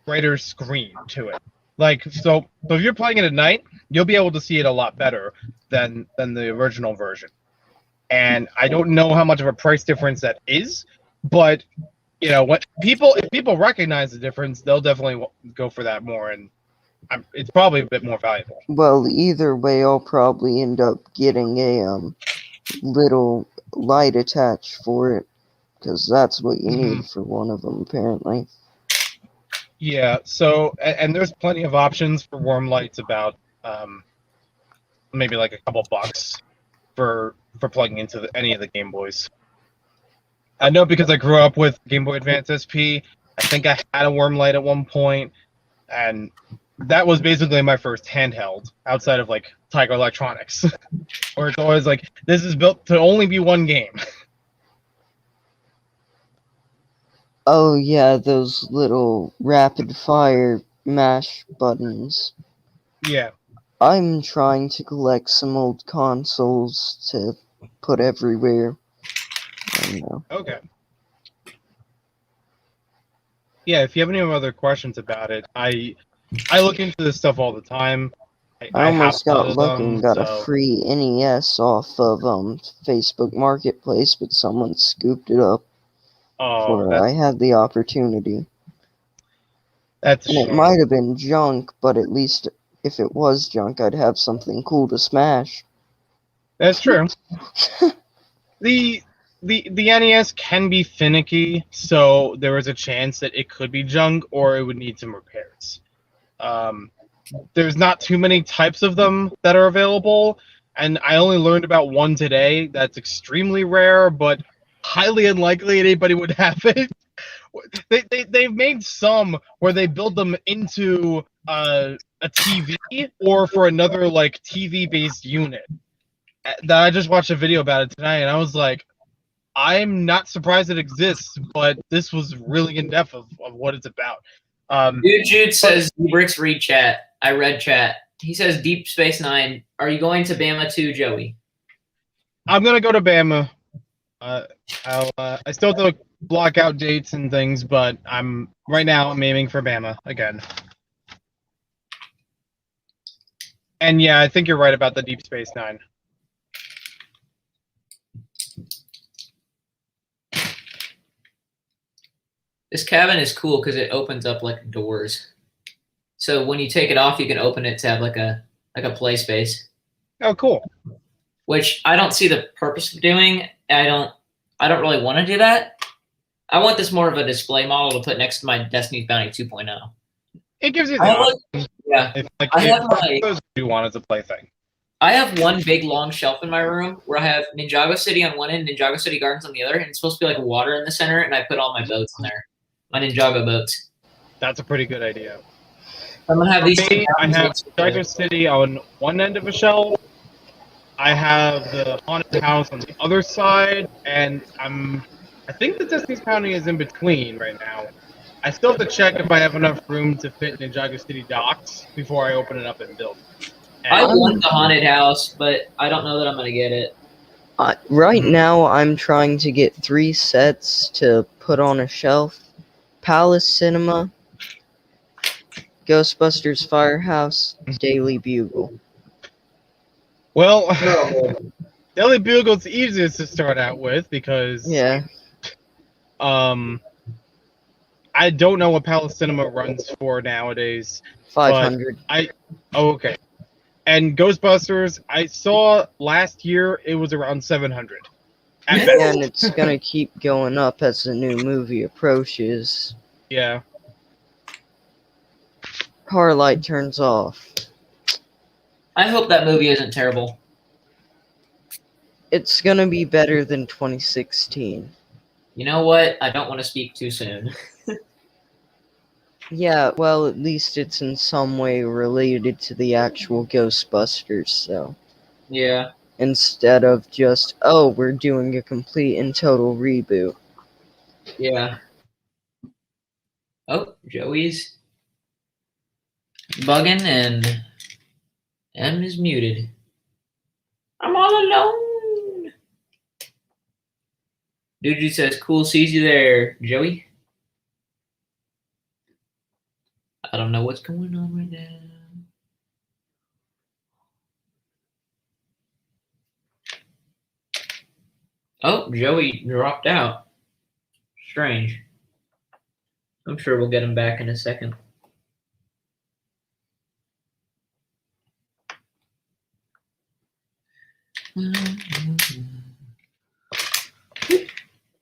brighter screen to it. So if you're playing it at night, you'll be able to see it a lot better than the original version. And I don't know how much of a price difference that is, but if people recognize the difference, they'll definitely go for that more, and it's probably a bit more valuable. Well, either way, I'll probably end up getting a little light attached for it, because that's what you need for one of them, apparently. Yeah. So, and there's plenty of options for warm lights, about maybe like a couple bucks for plugging into any of the Game Boys. I know because I grew up with Game Boy Advance SP. I think I had a worm light at one point, and that was basically my first handheld outside of like Tiger Electronics, where it's always like this is built to only be one game. Oh yeah, those little rapid fire mash buttons. Yeah. I'm trying to collect some old consoles to put everywhere. I don't know. Okay. Yeah, if you have any other questions about it, I look into this stuff all the time. I almost have a lot got of lucky them, and got a so- free NES off of Facebook Marketplace, but someone scooped it up Oh, before I had the opportunity. that's a And it shame. might have been junk, but at least if it was junk, I'd have something cool to smash. That's true. The NES can be finicky, so there was a chance that it could be junk or it would need some repairs. There's not too many types of them that are available, and I only learned about one today that's extremely rare, but highly unlikely anybody would have it. They've made some where they build them into a TV or for another like TV-based unit. That I just watched a video about it tonight, and I was like, I'm not surprised it exists, but this was really in depth of what it's about. Dude Jude says, Bricks read chat. I read chat. He says, Deep Space Nine. Are you going to Bama too, Joey? I'm gonna go to Bama. I still have to block out dates and things, but right now I'm aiming for Bama again. And yeah, I think you're right about the Deep Space Nine. This cabin is cool because it opens up like doors. So when you take it off, you can open it to have like a play space. Oh, cool. Which I don't see the purpose of doing. I don't really want to do that. I want this more of a display model to put next to my Destiny's Bounty 2.0. It gives you the I have option yeah. if like I have if those you want as a plaything. I have one big long shelf in my room where I have Ninjago City on one end, Ninjago City Gardens on the other, and it's supposed to be like water in the center, and I put all my boats on there. My Ninjago boats. That's a pretty good idea. I'm gonna have these. Me, I have Ninjago City on one end of a shelf. I have the haunted house on the other side, and I think the Destiny's Bounty is in between right now. I still have to check if I have enough room to fit Ninjago City docks before I open it up and build. And I want the haunted house, but I don't know that I'm gonna get it. Right now, I'm trying to get 3 sets to put on a shelf. Palace Cinema, Ghostbusters Firehouse, Daily Bugle. well, Daily Bugle's the easiest to start out with because Yeah. I don't know what Palace Cinema runs for nowadays. 500. Oh, okay. And Ghostbusters, I saw last year it was around 700. At best. And it's gonna keep going up as the new movie approaches. Yeah. Car light turns off. I hope that movie isn't terrible. It's gonna be better than 2016. You know what? I don't want to speak too soon. Yeah, well, at least it's in some way related to the actual Ghostbusters, so. Yeah. Instead of just, oh, we're doing a complete and total reboot. Yeah. Oh, Joey's bugging and M is muted. I'm all alone. Dude says, cool sees you there, Joey. I don't know what's going on right now. Oh, Joey dropped out. Strange. I'm sure we'll get him back in a second.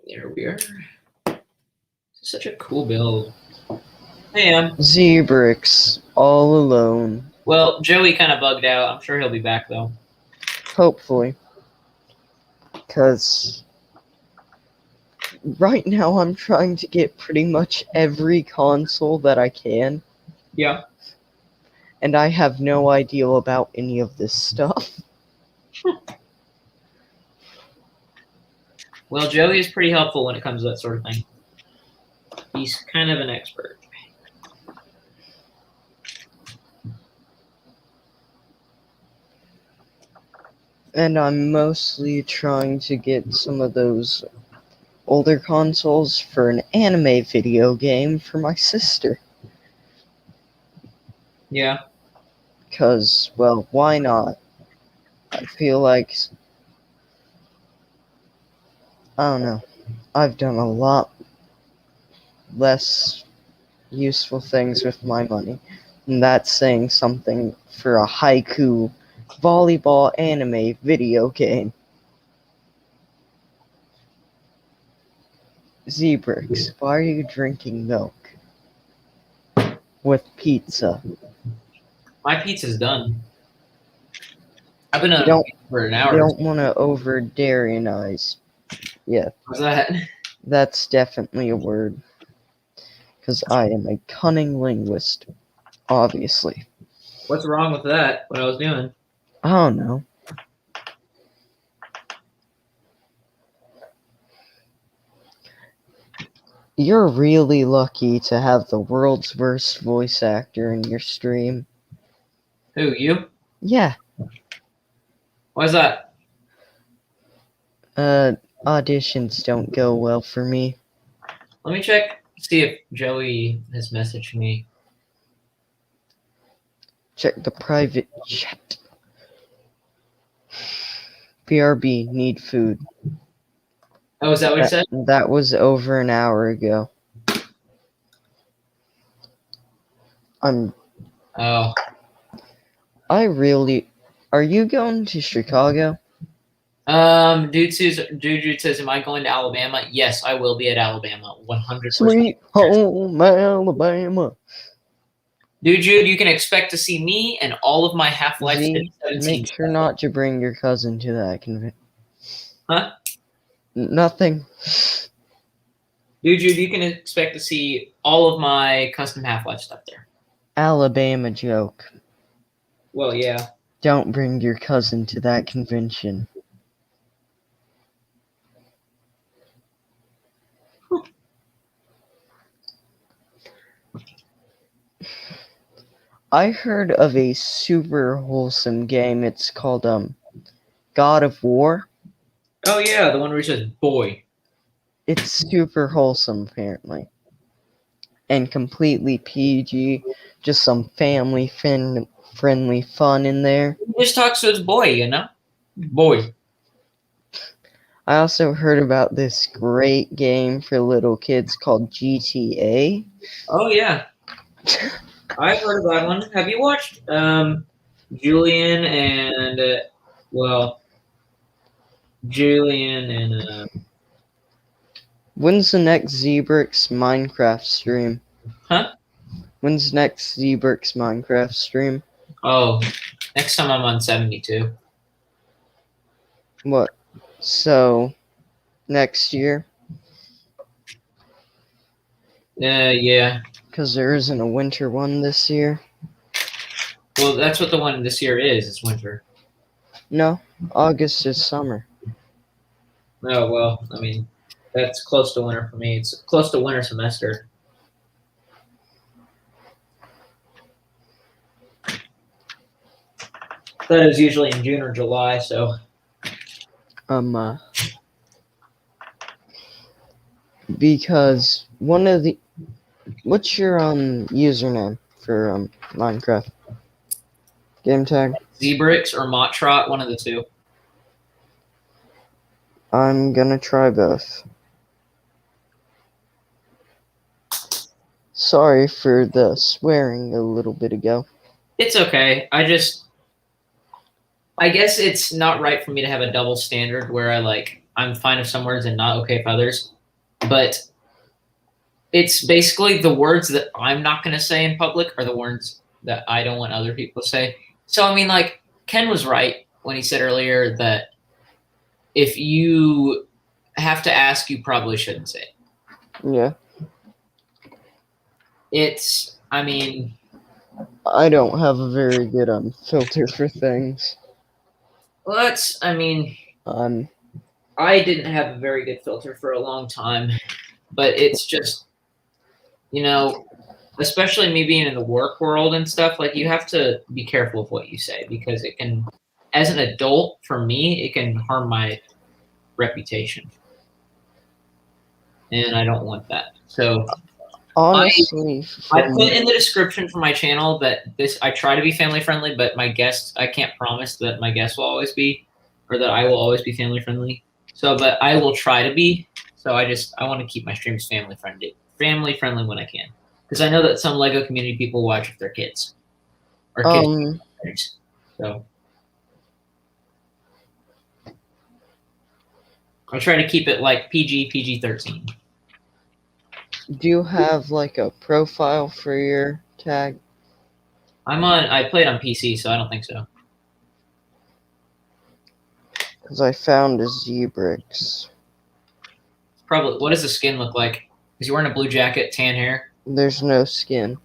There we are. This is such a cool build. Hey, Zebrix, all alone. well, Joey kind of bugged out. I'm sure he'll be back though. Hopefully. Because right now I'm trying to get pretty much every console that I can. Yeah. and I have no idea about any of this stuff. Well, Joey is pretty helpful when it comes to that sort of thing. He's kind of an expert. And I'm mostly trying to get some of those older consoles for an anime video game for my sister. Yeah. Because, well, why not? I feel like, I don't know, I've done a lot less useful things with my money. And that's saying something for a haiku volleyball anime video game. Zebrix, why are you drinking milk with pizza? My pizza's done. I've been You up don't- for an You hour. don't want to over Daryanize. Yeah, What's that? that's definitely a word. Because I am a cunning linguist, obviously. What's wrong with that? What I was doing? I don't know. You're really lucky to have the world's worst voice actor in your stream. Who, you? Yeah, Why's that? auditions don't go well for me. Let me check, see if Joey has messaged me. Check the private chat. BRB, need food. Oh, is that what he said? That was over an hour ago. Oh. Are you going to Chicago? Dude says, am I going to Alabama? Yes, I will be at Alabama. 100%. Sweet home Alabama. Dude, you can expect to see me and all of my Half-Life Z, 17. make sure not to bring your cousin to that convention. Huh? Nothing. Dude, you can expect to see all of my custom Half-Life stuff there. Alabama joke. Well, yeah. Don't bring your cousin to that convention. I heard of a super wholesome game. It's called God of War. Oh, yeah, the one where he says, boy. It's super wholesome, apparently. And completely PG. Just some family friendly fun in there. He just talks to his boy, you know? Boy. I also heard about this great game for little kids called GTA. Oh, yeah. I've heard of that one. Have you watched Julian and, When's the next Zebrix Minecraft stream? Huh? When's next Zebrix Minecraft stream? Oh, next time I'm on 72. What? So, next year? Yeah. Because there isn't a winter one this year? Well, that's what the one this year is. It's winter. No, August is summer. Oh, well, I mean, that's close to winter for me. It's close to winter semester. That is usually in June or July, so. Because one of the... What's your, username for, Minecraft? Game tag? Zebrix or Mottrot, one of the two. I'm gonna try both. Sorry for the swearing a little bit ago. It's okay. I guess it's not right for me to have a double standard where I'm fine with some words and not okay with others. But it's basically the words that I'm not going to say in public are the words that I don't want other people to say. So, I mean, Ken was right when he said earlier that if you have to ask, you probably shouldn't say it. Yeah. It's, I mean, I don't have a very good filter for things. Well, I mean, I didn't have a very good filter for a long time, but it's just, you know, especially me being in the work world and stuff, like you have to be careful of what you say because it can, as an adult, for me, it can harm my reputation. And I don't want that. So honestly, I put in the description for my channel that I try to be family friendly, but my guests, I can't promise that my guests will always be, or that I will always be family friendly. So, but I will try to be. So I want to keep my streams family friendly when I can, because I know that some Lego community people watch with their kids or kids. So I try to keep it like PG-13. Do you have like a profile for your tag? I played on PC, so I don't think so. Because I found a Zebrix. Probably. What does the skin look like? Is he wearing a blue jacket, tan hair? There's no skin.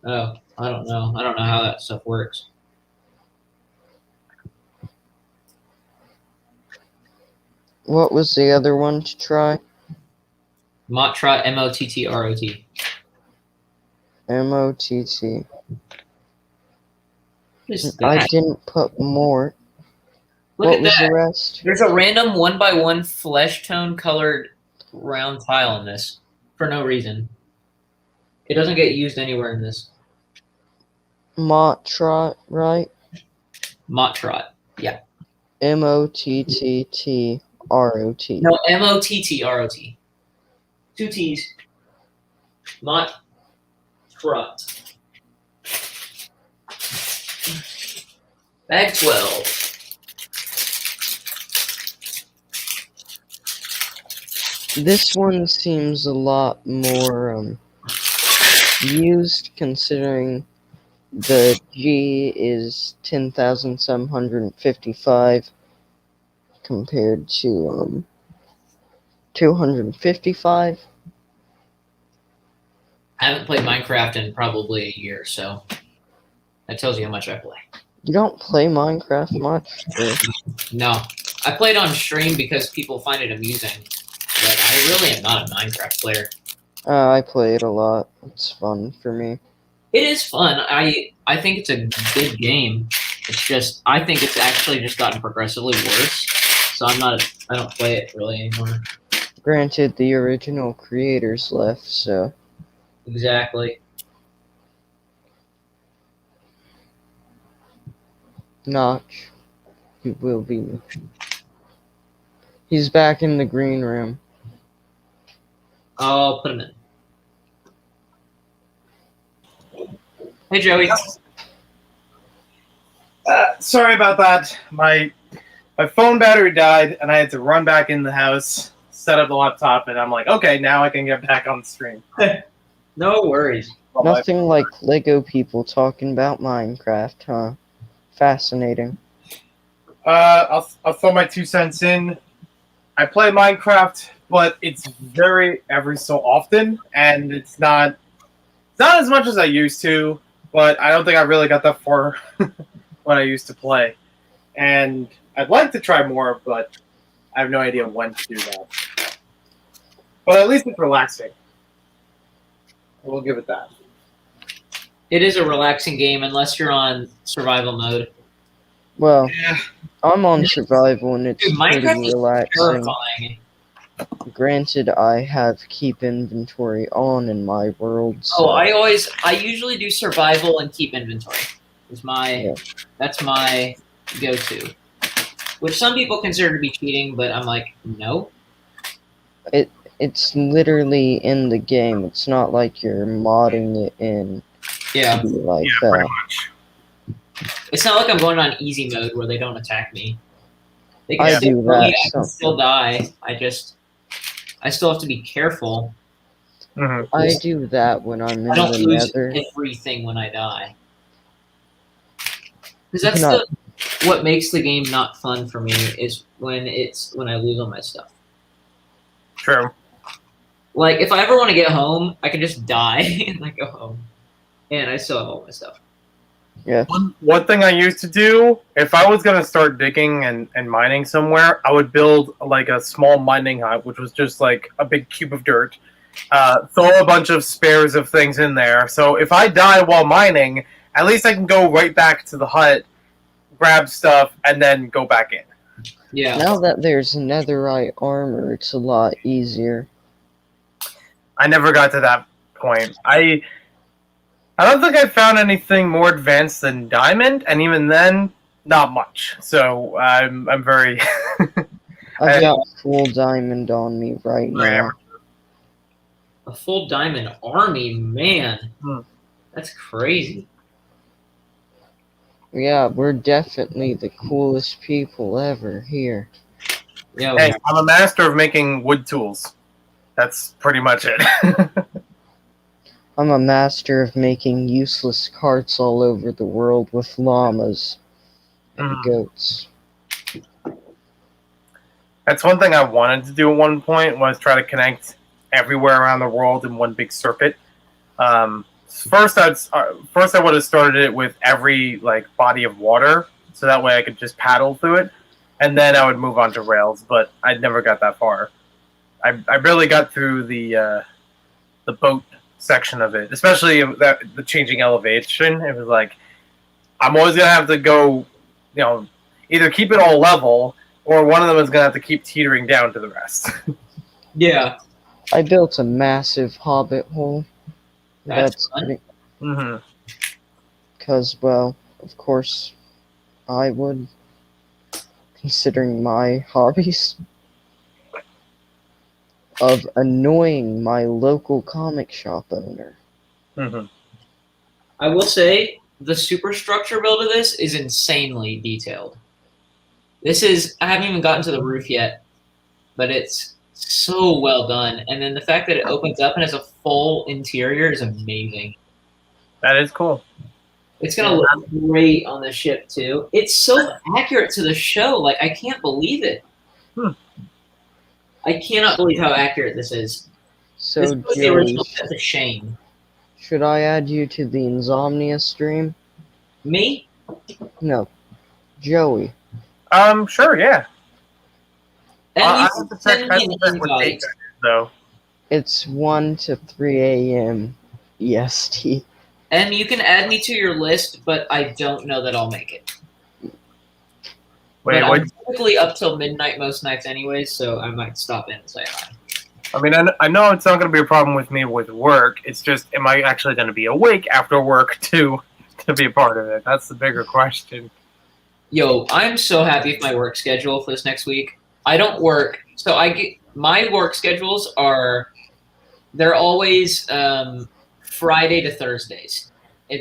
Oh, I don't know. I don't know how that stuff works. What was the other one to try? Mottrot, M-O-T-T-R-O-T. M-O-T-T. I didn't put more. What was the rest? There's a random 1x1 flesh tone colored round tile in this for no reason. It doesn't get used anywhere in this. Mottrot, right? Mottrot, yeah. M-O-T-T-T-R-O-T. No, M-O-T-T-R-O-T. 2 T's. Mottrot. Bag 12. This one seems a lot more used, considering the G is 10,755 compared to 255. I haven't played Minecraft in probably a year, so that tells you how much I play. You don't play Minecraft much? Or? No. I played on stream because people find it amusing, but I really am not a Minecraft player. I play it a lot. It's fun for me. It is fun. I think it's a good game. It's just, I think it's actually just gotten progressively worse, so I don't play it really anymore. Granted, the original creators left, so... Exactly. Notch. He will be. He's back in the green room. I'll put him in. Hey, Joey. Sorry about that. My phone battery died, and I had to run back in the house, set up the laptop, and I'm like, okay, now I can get back on the stream. No worries. Nothing like Lego people talking about Minecraft, huh? Fascinating. I'll throw my 2 cents in. I play Minecraft, but it's very every so often, and it's not as much as I used to. But I don't think I really got that far when I used to play, and I'd like to try more, but I have no idea when to do that. But at least it's relaxing. We'll give it that. It is a relaxing game unless you're on survival mode. Well, Yeah. I'm on survival and it's Dude, pretty Minecraft is relaxing. terrifying. Granted, I have keep inventory on in my world. So. Oh, I usually do survival and keep inventory. That's my go-to. Which some people consider to be cheating, but I'm like, no. It's literally in the game. It's not like you're modding it in. Yeah. To be like Yeah, that. pretty much. It's not like I'm going on easy mode where they don't attack me. They can I still do kill that me, I can still die. I still have to be careful. Mhm. I do that when I'm in I don't the lose nether. everything when I die. Because that's what makes the game not fun for me is when I lose all my stuff. True. Like if I ever want to get home, I can just die and I go home. and I still have all my stuff. Yeah. One thing I used to do, if I was going to start digging and mining somewhere, I would build like a small mining hut, which was just like a big cube of dirt. Throw a bunch of spares of things in there. So if I die while mining, at least I can go right back to the hut, grab stuff, and then go back in. Yeah. Now that there's netherite armor, it's a lot easier. I never got to that point. I don't think I found anything more advanced than diamond, and even then, not much. So I'm very. I've got full diamond on me right now. A full diamond army, man. That's crazy. Yeah, we're definitely the coolest people ever here. Yeah. Hey, I'm a master of making wood tools. That's pretty much it. I'm a master of making useless carts all over the world with llamas and goats. That's one thing I wanted to do at one point, was try to connect everywhere around the world in one big circuit. First I would have started it with every like body of water, so that way I could just paddle through it, and then I would move on to rails. But I never got that far. I barely got through the boat section of it, especially the changing elevation. It was like I'm always gonna have to go, either keep it all level, or one of them is gonna have to keep teetering down to the rest. Yeah. I built a massive hobbit hole. That's fun. Because, well, of course, I would, considering my hobbies of annoying my local comic shop owner. I will say the superstructure build of this is insanely detailed. I haven't even gotten to the roof yet, but it's so well done. And then the fact that it opens up and has a full interior is amazing. That is cool. It's going to look great on the ship, too. It's so accurate to the show. Like, I can't believe it. I cannot believe how accurate this is. So, This was the Joey, original Death of Shane. should I add you to the Insomnia stream? Me? No. Joey. Sure, yeah. And I you have to can send check me an what date invite. that is, though. It's 1 to 3 a.m. EST. And you can add me to your list, but I don't know that I'll make it. Wait, But what? I'm typically up till midnight most nights anyways, so I might stop in and say hi. I mean, I know it's not going to be a problem with me with work. It's just, am I actually going to be awake after work to be a part of it? That's the bigger question. Yo, I'm so happy with my work schedule for this next week. I don't work, so my work schedules they're always Friday to Thursdays.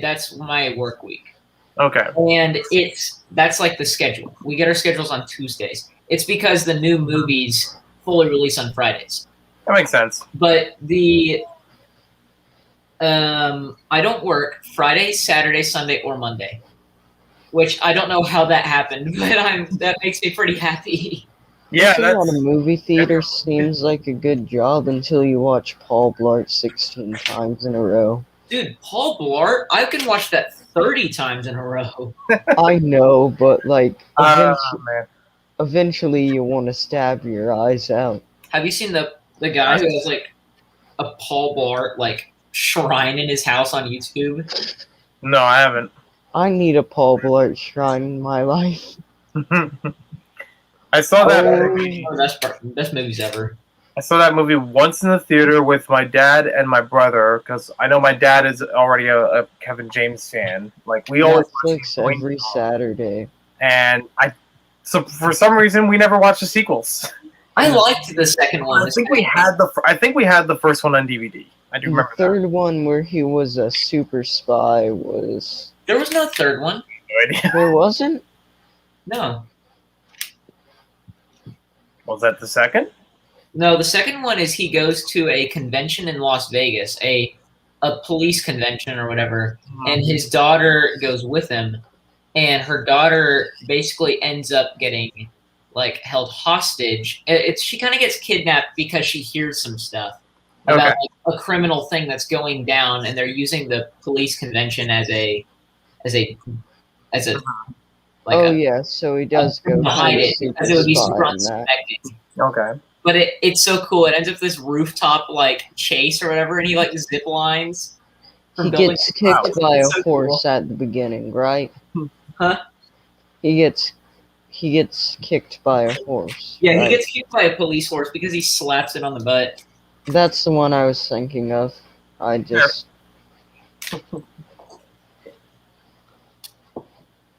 That's my work week. Okay. And that's like the schedule. We get our schedules on Tuesdays. It's because the new movies fully release on Fridays. That makes sense. But I don't work Friday, Saturday, Sunday, or Monday, which I don't know how that happened, but that makes me pretty happy. Yeah, Working on a movie theater seems like a good job until you watch Paul Blart 16 times in a row. Dude, Paul Blart, I can watch that 30 times in a row. I know, but like man. eventually you want to stab your eyes out. Have you seen the guy who has like a Paul Blart like shrine in his house on YouTube? No, I haven't. I need a Paul Blart shrine in my life. I saw that. Best movies ever. I saw that movie once in the theater with my dad and my brother, because I know my dad is already a Kevin James fan. Like we always Netflix every Saturday. And so for some reason we never watched the sequels. I liked the second one. I think we had the first one on DVD. I do remember The third one where he was a super spy was. There was no third one. No idea. There wasn't? No. Was that the second? No, the second one is he goes to a convention in Las Vegas, a police convention or whatever, and his daughter goes with him, and her daughter basically ends up getting like held hostage. She kind of gets kidnapped because she hears some stuff, about Okay. like, a criminal thing that's going down, and they're using the police convention as a like Oh a yeah, so he does go to hide it, super because it would be spy super in that. unsuspecting. Okay. But it's so cool. It ends up this rooftop like chase or whatever, and he like zip lines. from He building gets to kicked house. by a It's so cool. horse at the beginning, right? Huh? He gets kicked by a horse. Yeah, right? he gets kicked by a police horse because he slaps it on the butt. That's the one I was thinking of. I just.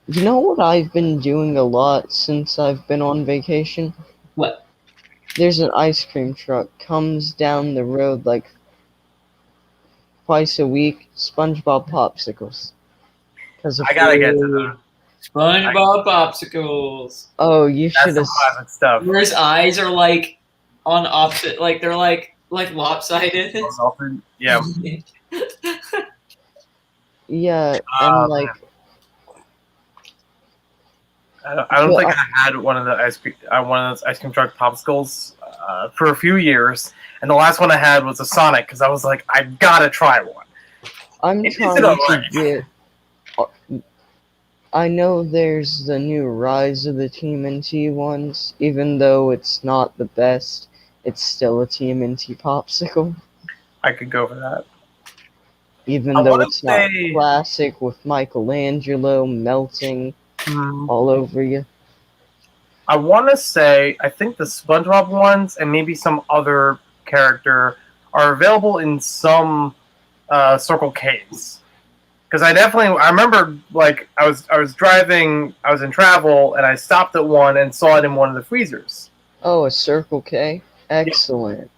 You know what I've been doing a lot since I've been on vacation? What? There's an ice cream truck comes down the road like twice a week. SpongeBob popsicles. I gotta get to those. SpongeBob popsicles. Oh, you That's should some have. classic stuff. Where his eyes are like on opposite, like they're like lopsided. Yeah. Yeah, Oh, and like. I don't Well, think I had one of those ice cream truck popsicles for a few years, and the last one I had was a Sonic because I was like, I gotta try one. I'm Is trying it to alright? get. I know there's the new Rise of the TMNT ones. Even though it's not the best, it's still a TMNT popsicle. I could go for that. Even I though wanna it's not say- classic with Michelangelo melting Hmm. all over you. I want to say I think the SpongeBob ones and maybe some other character are available in some Circle K's. Because I remember like I was driving, I was in travel, and I stopped at one and saw it in one of the freezers. Oh, a Circle K? Excellent.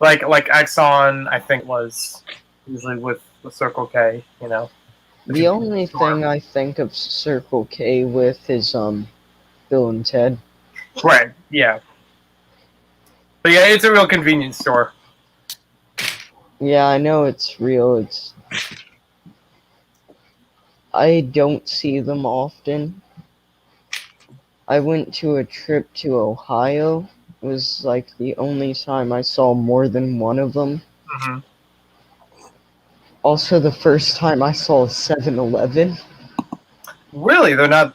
Like Exxon, I think was usually with Circle K. You know. The only thing I think of Circle K with is Bill and Ted. Right. Yeah. But yeah, it's a real convenience store. Yeah, I know it's real. I don't see them often. I went to a trip to Ohio. It was like the only time I saw more than one of them. Hmm. Also, the first time I saw a 7-Eleven. Really, they're not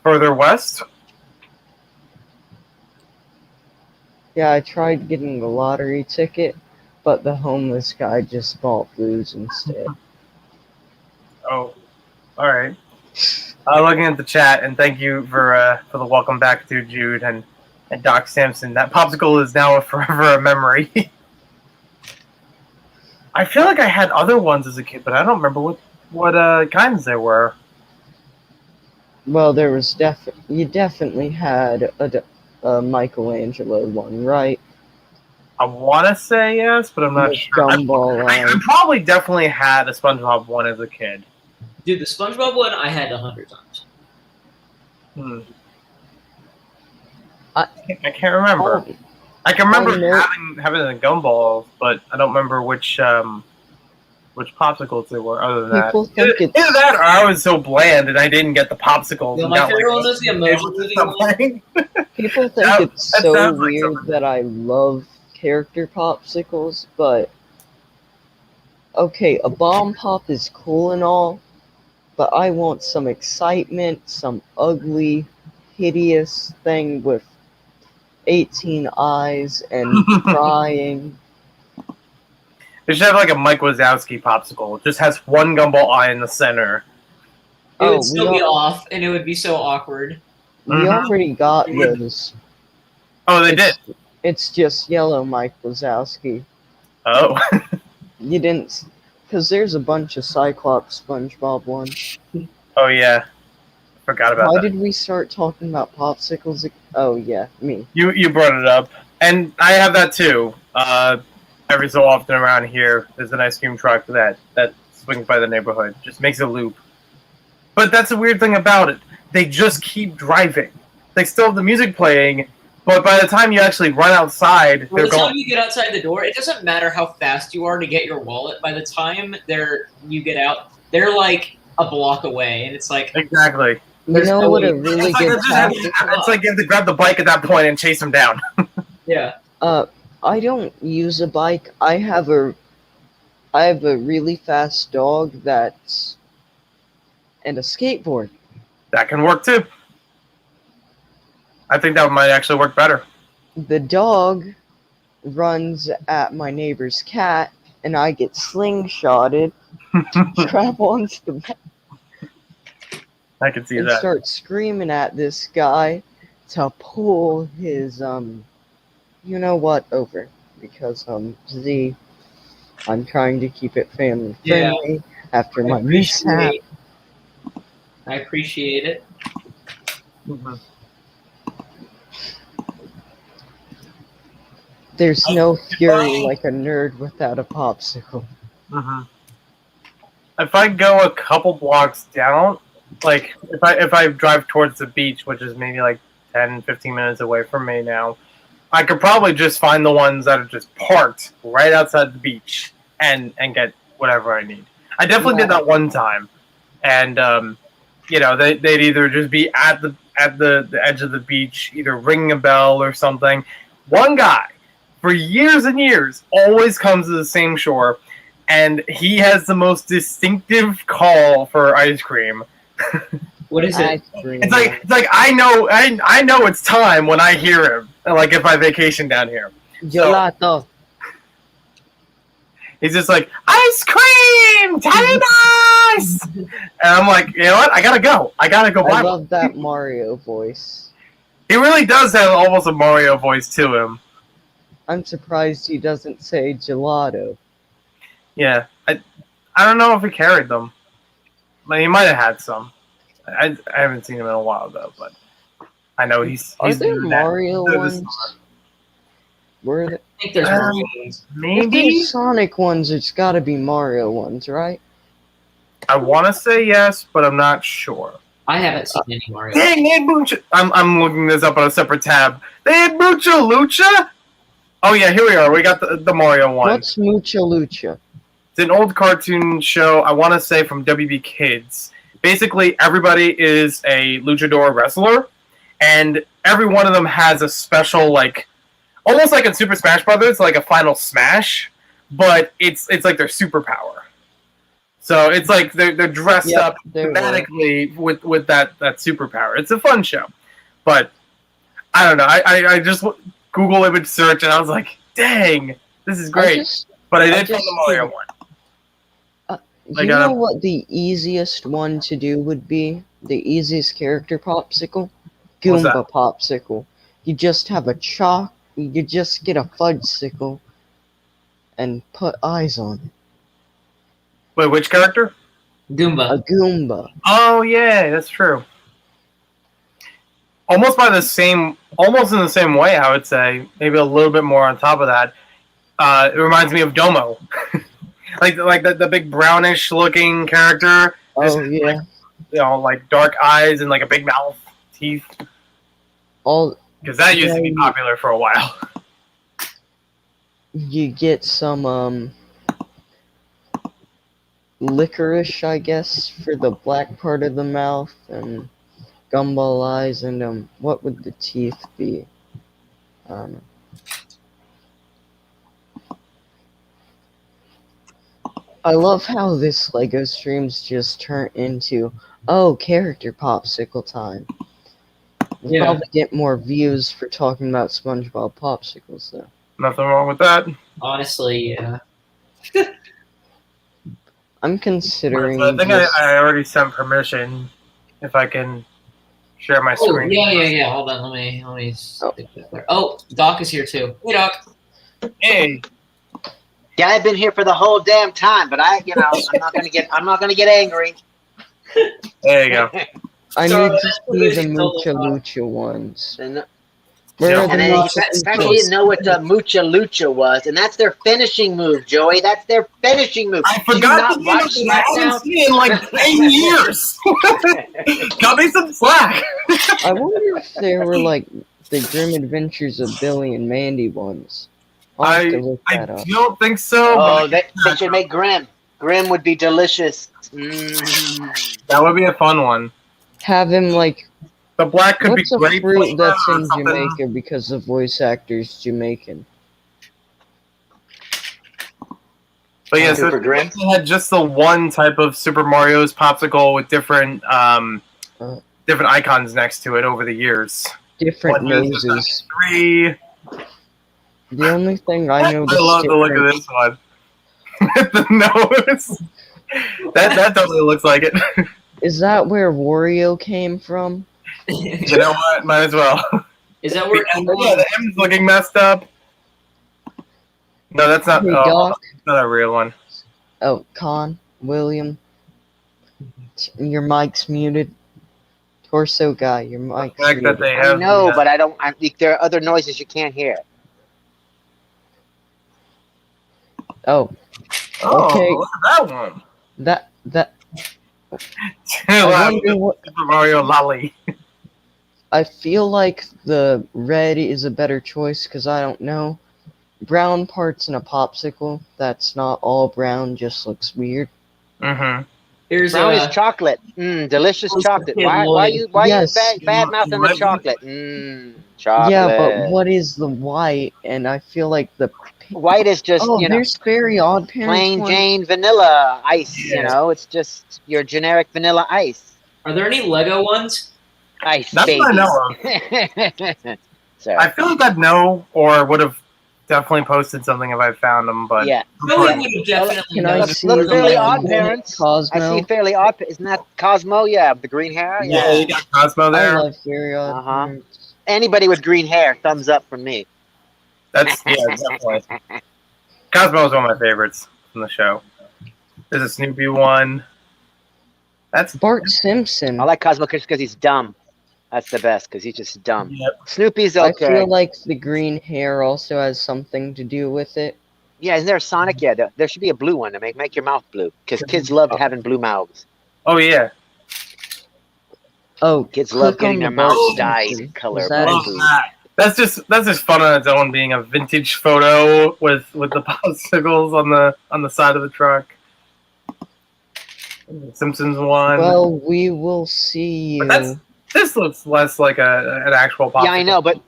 further west. Yeah, I tried getting the lottery ticket, but the homeless guy just bought booze instead. Oh, all right. Looking at the chat, and thank you for the welcome back to Jude and Doc Sampson. That popsicle is now forever a memory. I feel like I had other ones as a kid, but I don't remember what kinds there were. Well, there was you definitely had a Michelangelo one, right? I want to say yes, but I'm not With sure. gumball I eyes. probably definitely had a SpongeBob one as a kid. Dude, the SpongeBob one I had 100 times. Hmm. I- I can't remember. Oh, I can remember I know- having the gumball, but I don't remember which popsicles they were. Other than People that, think it's- either that or I was so bland and I didn't get the popsicles. Yeah, and my got, favorite like, one was the emoji movie stop one. playing. People think That- it's that so sounds like weird something. that I love character popsicles, but okay, a bomb pop is cool and all, but I want some excitement, some ugly, hideous thing with 18 eyes and crying. They should have like a Mike Wazowski popsicle. It just has one gumball eye in the center. It Oh, would still be off, and it would be so awkward. We Mhm. already got those. Oh, they did. It's just yellow Mike Wazowski. Oh, You didn't, because there's a bunch of Cyclops SpongeBob ones. oh yeah. Forgot about Why that. did we start talking about popsicles? Oh yeah, me. You brought it up, and I have that too. Every so often around here, there's an ice cream truck that swings by the neighborhood, just makes a loop. But that's the weird thing about it. They just keep driving. They still have the music playing, but by the time you actually run outside, By they're the time gone. you get outside the door, it doesn't matter how fast you are to get your wallet. By the time you get out, they're like a block away, and it's like Exactly. You There's know no what way- a really It's like, good it's tactic? like you have to grab the bike at that point and chase them down. yeah. I don't use a bike. I have a really fast dog that's and a skateboard. That can work too. I think that might actually work better. The dog runs at my neighbor's cat, and I get slingshotted, grab onto the back, I can see and that. start screaming at this guy to pull his you know what over, because Z, I'm trying to keep it family friendly after my mishap. I appreciate it. Mhm. There's no fury like a nerd without a popsicle. Mhm. If I go a couple blocks down, like if I drive towards the beach, which is maybe like 10, 15 minutes away from me now, I could probably just find the ones that are just parked right outside the beach and get whatever I need. I definitely did that one time, and you know, they'd either just be at the edge of the beach, either ringing a bell or something. One guy, for years and years, always comes to the same shore, and he has the most distinctive call for ice cream. What is it? It's like I know it's time when I hear him. Like if I vacation down here, Gelato. he's just like, ice cream, tiny ice, and I'm like, you know what? I gotta go I buy one. love that Mario voice. He really does have almost a Mario voice to him. I'm surprised he doesn't say gelato. Yeah, I don't know if he carried them. But he might have had some. I haven't seen him in a while though, but I know he's Are there doing Mario that. ones? Were there? I think there's Mario ones. If Maybe there's Sonic ones, it's gotta be Mario ones, right? I want to say yes, but I'm not sure. I haven't seen any Mario. Dang, they had Mucha. I'm looking this up on a separate tab. They had Mucha Lucha. Oh yeah, here we are. We got the Mario one. What's Mucha Lucha? It's an old cartoon show. I want to say from WB Kids. Basically, everybody is a luchador wrestler, and every one of them has a special, like, almost like in Super Smash Brothers, like a final smash, but it's like their superpower. So it's like they're dressed up thematically with that superpower. It's a fun show, but I don't know. I just Google image search and I was like, dang, this is great. But I did find the Mario one. You know what the easiest one to do would be? The easiest character popsicle? Goomba popsicle. You just have a chalk. You just get a fudgesicle and put eyes on it. Wait, which character? Goomba. A Goomba. Oh yeah, that's true. Almost in the same way, I would say. Maybe a little bit more on top of that. It reminds me of Domo. like the big brownish looking character. Oh yeah. Like, you know, like dark eyes and like a big mouth, teeth. Because that used to be popular for a while. You get some licorice, I guess, for the black part of the mouth, and gumball eyes, and what would the teeth be? I love how this LEGO streams just turn into, character popsicle time. We'll probably get more views for talking about SpongeBob popsicles, though. Nothing wrong with that. Honestly, yeah. I'm considering. I think I already sent permission. If I can share my screen. Yeah. Hold on, let me. Stick that there. Oh, Doc is here too. Hey, Doc. Hey. Yeah, I've been here for the whole damn time, but I'm not gonna get angry. There you go. I need to see the Mucha Lucha ones. Where are the Mucha Lucha? You didn't know what the Mucha Lucha was, and that's their finishing move, Joey. That's their finishing move. I forgot to watch SmackDown in like 10 years. Got me some slack. I wonder if there were like the Grim Adventures of Billy and Mandy ones. I don't think so. Oh, they should make Grim. Grim would be delicious. That would be a fun one. Have him like. The black could what's be a great. fruit that's in Jamaica because the voice actor's Jamaican? But yeah, so Super Grim? they had just the one type of Super Mario's popsicle with different different icons next to it over the years. Different One used noses. 3. The only thing I know I love the look of this one. The nose. That totally looks like it. Is that where Wario came from? You know what? Might as well. Is that where Yeah, the M's looking messed up. No, that's not. Hey, Oh, Doc. not a real one. Oh, Con, William. Your mic's muted. Torso guy, your The mic's fact that muted. they I have. know, but I don't. There are other noises you can't hear. Oh, Oh, okay. look at that one. that. I wonder what. Super Mario Lolly. I feel like the red is a better choice because I don't know. Brown parts in a popsicle that's not all brown just looks weird. Mm-hmm. Here's Brown is chocolate. Delicious Who's the chocolate. kid Why Lloyd? you Yes. bad mouthing the chocolate? Chocolate. Yeah, but what is the white? And I feel like the White is just, oh, you know, there's Very Odd Parents plain one. Jane vanilla ice. Yeah. You know, it's just your generic vanilla ice. Are there any Lego ones? Ice, That's baby. what I know of. Sorry. I feel like I'd know or would have definitely posted something if I found them, but Yeah. Billy would have definitely Can I known. see Look, the Fairly Lego Odd one? Parents. I Cosmo. see Fairly Odd. Isn't that Cosmo? Yeah, with the green hair. yeah, you got Cosmo I there. love Very Odd Uh-huh. Parents. Anybody with green hair, thumbs up from me. That's definitely. Cosmo is one of my favorites from the show. There's a Snoopy one. That's Bart Simpson. I like Cosmo just because he's dumb. That's the best because he's just dumb. Yep. Snoopy's I okay. feel like the green hair also has something to do with it. Yeah, isn't there a Sonic? Yeah, there should be a blue one to make your mouth blue because kids love having blue mouths. Oh yeah. Oh, Kids love click getting on their the mouths Bart dyed Simpson. color Is that Love blue. that. That's just fun on its own, being a vintage photo with the popsicles on the side of the truck. Simpsons one. Well, we will see But you. this looks less like an actual popsicle. Yeah, I know, but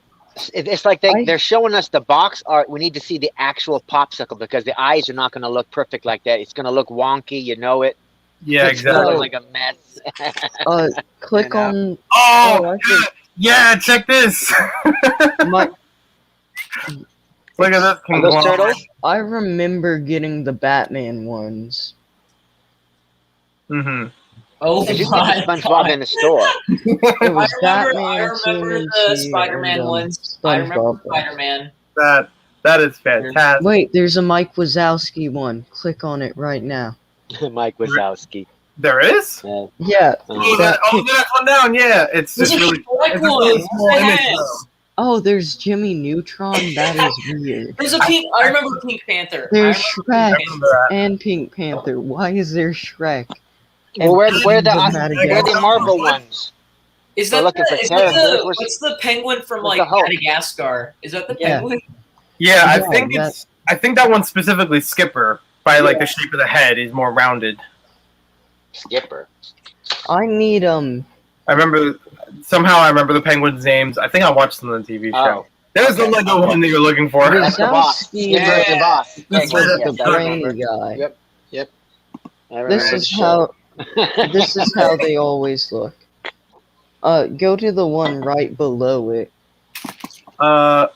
it's like they're showing us the box art. We need to see the actual popsicle because the eyes are not going to look perfect like that. It's going to look wonky. You know it. Yeah, It's gonna exactly. look like a mess. Click You know. on Oh, I think- yeah, check this. my. Look at this. Are those conglomerate. turtles? I remember getting the Batman ones. Mhm. Oh Did you my get SpongeBob God. in the store? It was I Batman, remember the TMNT, Spider-Man and, ones. I remember SpongeBob. Spider-Man. That is fantastic. Wait, there's a Mike Wazowski one. Click on it right now. Mike Wazowski. There is. Yeah. Yeah. Oh, that the next one down. Yeah, it's There's just a really. Shrek It's a one. really What small the image. heck? though. Oh, there's Jimmy Neutron. That is weird. There's a pink. I remember Pink Panther. There's I Shrek remember I remember that. and Pink Panther. Why is there Shrek? Well, where the Madagascar. Marvel ones? Is We're that looking for the, characters. what's the penguin from Where's like the Hulk? Madagascar? Is that the Yeah. penguin? Yeah, I Yeah, think I think that one specifically Skipper by like the shape of the head is more rounded. Skipper. I need I remember the penguins' names. I think I watched them on the TV show. Oh. There's the Lego one that you're looking for. That's the boss. Wazowski Skipper is the boss. That's Yeah, right, yeah, the I brainy remember. guy. Yep. I remember This the is show. how this is how they always look. Go to the one right below it. Oh,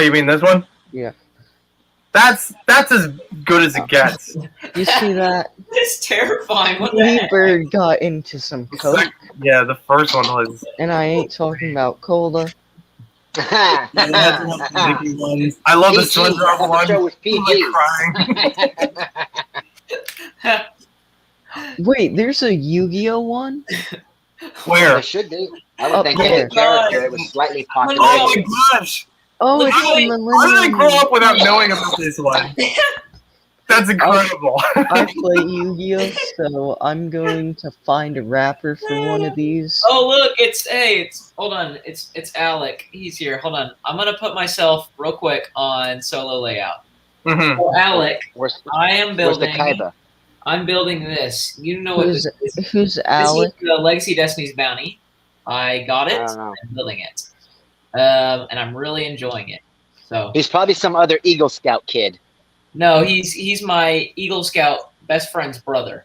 you mean this one? Yeah. That's as good as it gets. You see that? It's terrifying. What the heck? Bird got into some coke, Yeah, the first one was. and I ain't talking about cola. I love the PG. SpongeBob one. Show was I'm, PG. like, crying. Wait, there's a Yu-Gi-Oh one? Where? There should be. I would Up think there. any character that was slightly popular. Oh my gosh! Oh, Look, it's how the did How did I Millennium. grow up without knowing about this one? That's incredible. I play Yu-Gi-Oh, so I'm going to find a rapper for one of these. Oh look, it's hold on, it's Alec. He's here. Hold on, I'm gonna put myself real quick on solo layout. Mhm. So Alec, Where's, I am where's the building. Kaiba? I'm building this. You know what Who's this is? who's This Alec? is the Legacy Destiny's Bounty. I got it. I don't know. I'm building it, and I'm really enjoying it. So He's probably some other Eagle Scout kid. No, he's my Eagle Scout best friend's brother.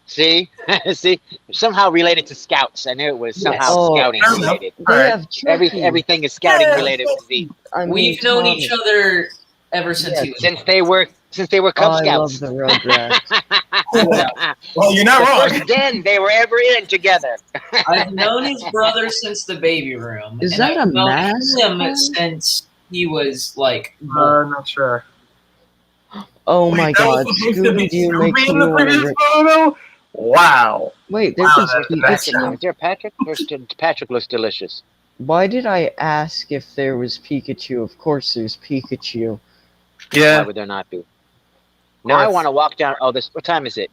See, see, somehow related to scouts. I knew it was somehow Oh, scouting related. They have Chucky. Everything is scouting related with Z. I mean, We've known Tommy. each other ever since Yeah, he was Since they were Cub I love Scouts. the Rugrats. Well, you're not The wrong. first den they were ever in together. I've known his brother since the baby room. Is and that I've a known mask? him since he was like Not sure. Oh Wait, my that was god, supposed to be Scooby-Doo makes Scooby me in the want previous to... photo? Wow. Wait, there's Wow, a that's the best Pikachu. Is there Patrick? Patrick looks delicious. Why did I ask if there was Pikachu? Of course there's Pikachu. Why Yeah. would there not be? Now I want to walk down. Oh, this. What time is it?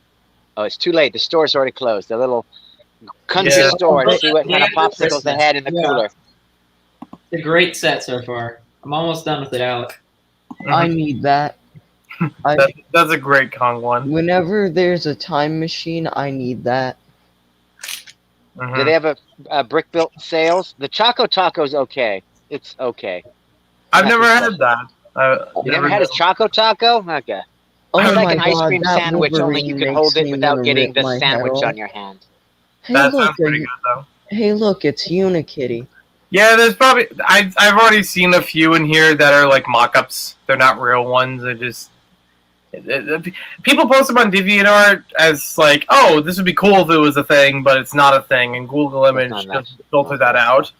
Oh, it's too late. The store's already closed. The little country Yeah. store. To see what kind of Yeah, popsicles they had in the yeah. cooler. a great set so far. I'm almost done with it, Alec. I need that. That's a great Kong one. Whenever there's a time machine, I need that. Mhm. Do they have a brick built sales? The Choco Taco's okay. It's okay. I've never had that. You never had a Choco Taco? Okay. Oh It's like my an ice god, cream that sandwich, only you Wolverine can hold makes it me without wanna getting rip the my head sandwich off. on your hand. Hey That look, sounds pretty good though. hey look, it's Unikitty. Yeah, there's probably I've already seen a few in here that are like mock-ups. They're not real ones. They're just people post them on DeviantArt as like, oh, this would be cool if it was a thing, but it's not a thing. And Google Image It's not just filter that out.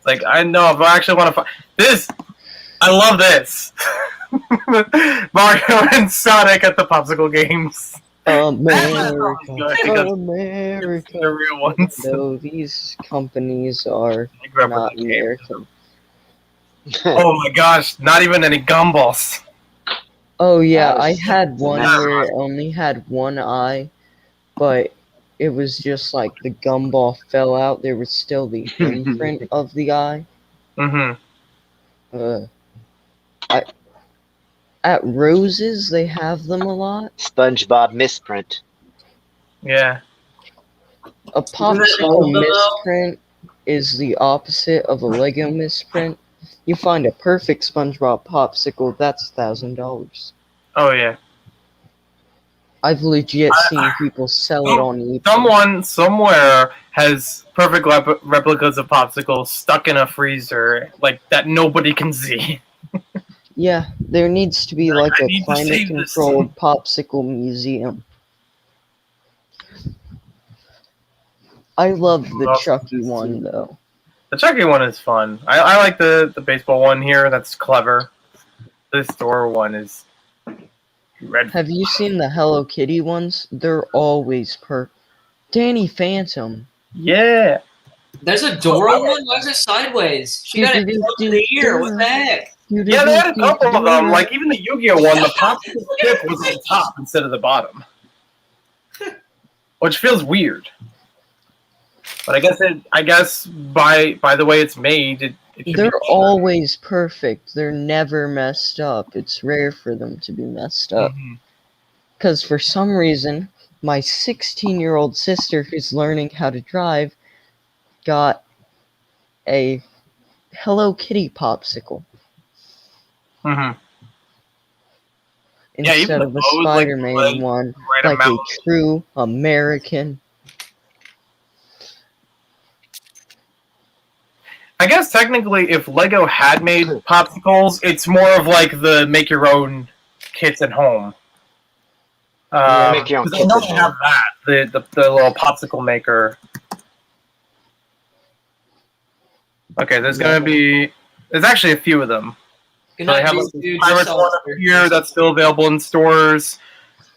Like I know if I actually want to find this, I love this. Mario and Sonic at the popsicle games. America, Good, because America. they're real ones. No, these companies are I grew up with not those games. American. Oh my gosh, not even any gumballs. Oh yeah, That I was- had one Nah. where it only had one eye, but it was just like the gumball fell out. There was still the imprint of the eye. Mm-hmm. At Rose's, they have them a lot. SpongeBob misprint. Yeah. A hold popsicle them up? misprint is the opposite of a Lego misprint. You find a perfect SpongeBob popsicle, that's $1,000. Oh yeah. I've legit seen people sell it on eBay. Someone somewhere has perfect replicas of popsicles stuck in a freezer, like that nobody can see. Yeah, there needs to be like I a need to save this. climate-controlled popsicle museum. I love the Love Chucky this. one though. The Chucky one is fun. I like the baseball one here. That's clever. The store one is red. Have you seen the Hello Kitty ones? They're always Danny Phantom. Yeah. There's a Dora one? Why is it sideways? She got it over the ear. What the heck? Yeah, they had a couple of them. Like even the Yu-Gi-Oh one, the popsicle chip was on top instead of the bottom, which feels weird. But I guess by the way it's made, it should They're be always perfect. They're never messed up. It's rare for them to be messed up. Mhm. Because for some reason, my 16-year-old sister who's learning how to drive got a Hello Kitty popsicle Mhm. Yeah, even instead the of a bows, like, Spider-Man right- one, right like a amount. true American. I guess technically, if Lego had made popsicles, it's more of like the make your own kits at home. Make your own 'cause I kits know at they home. have that the little popsicle maker. Okay, there's actually a few of them. Good So they night, have like, dude. Pirates Just one saw up it. here that's still available in stores.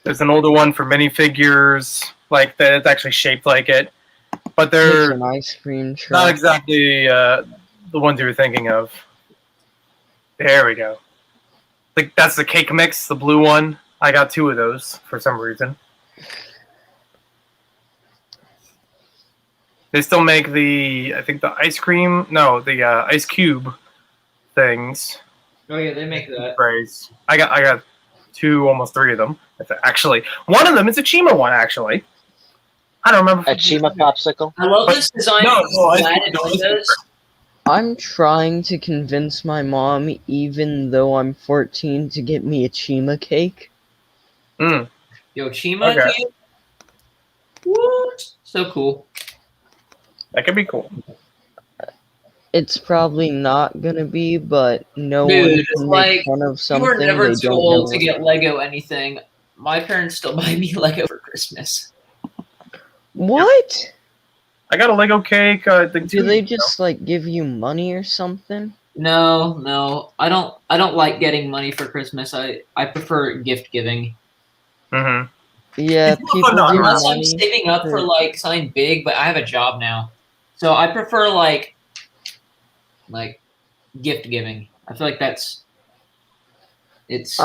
There's an older one for minifigures, like that it's actually shaped like it, but It's they're an ice cream not truck. exactly the ones you were thinking of. There we go. Like that's the cake mix, the blue one. I got two of those for some reason. They still make the ice cream. No, the ice cube things. Oh yeah, they make that. Sprays. I got two, almost three of them. Actually, one of them is a Chima one. Actually, I don't remember. A Chima popsicle. I love But- this design. No, well, I Glad think it those- does. I'm trying to convince my mom, even though I'm 14, to get me a Chima cake. Yo, Chima Okay. cave? What? So cool. That could be cool. It's probably not gonna be, but no Dude, one it's can like, make fun of You something were never they too don't old know. to get Lego anything. My parents still buy me Lego for Christmas. What? I got a Lego cake. I think Do 2 they weeks ago. just like give you money or something? No. I don't like getting money for Christmas. I prefer gift giving. Mhm. Yeah, It's people not give Unless I'm money. saving up for like something big, but I have a job now. So I prefer like gift giving. I feel like it's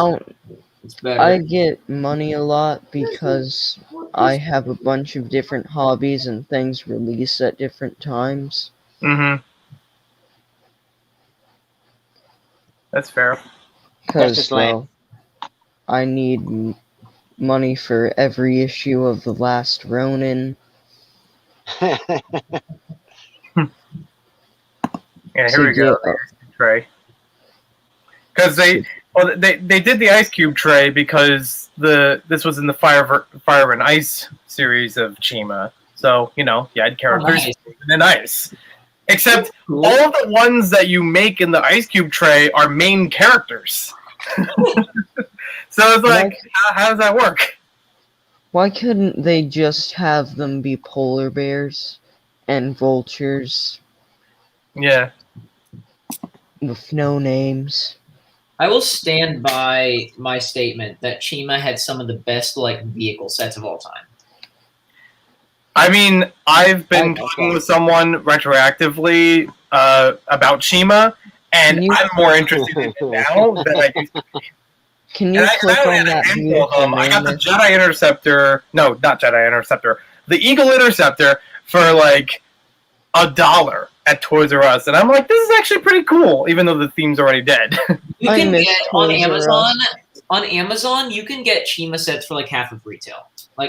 better. I get money a lot because I have a bunch of different hobbies and things release at different times. Mhm. That's fair. That's just Because, well, I need money for every issue of The Last Ronin. Yeah, here to we go. get Tray. Because they did the Ice Cube tray because this was in the Fire and Ice series of Chima. So, you had characters nice. in ice. Except Cool. all of the ones that you make in the Ice Cube tray are main characters. So it's like, how does that work? Why couldn't they just have them be polar bears and vultures Yeah. with no names? I will stand by my statement that Chima had some of the best vehicle sets of all time. I mean, I've been talking with someone retroactively about Chima, and I'm more interested in it now than I used to be. Can you click on that beautiful I got the mammoth? Jedi Interceptor. No, not Jedi Interceptor. The Eagle Interceptor for $1 at Toys R Us, and I'm like, this is actually pretty cool, even though the theme's already dead. You I can miss get on Toys R Us. Amazon. On Amazon, you can get Chima sets for half of retail.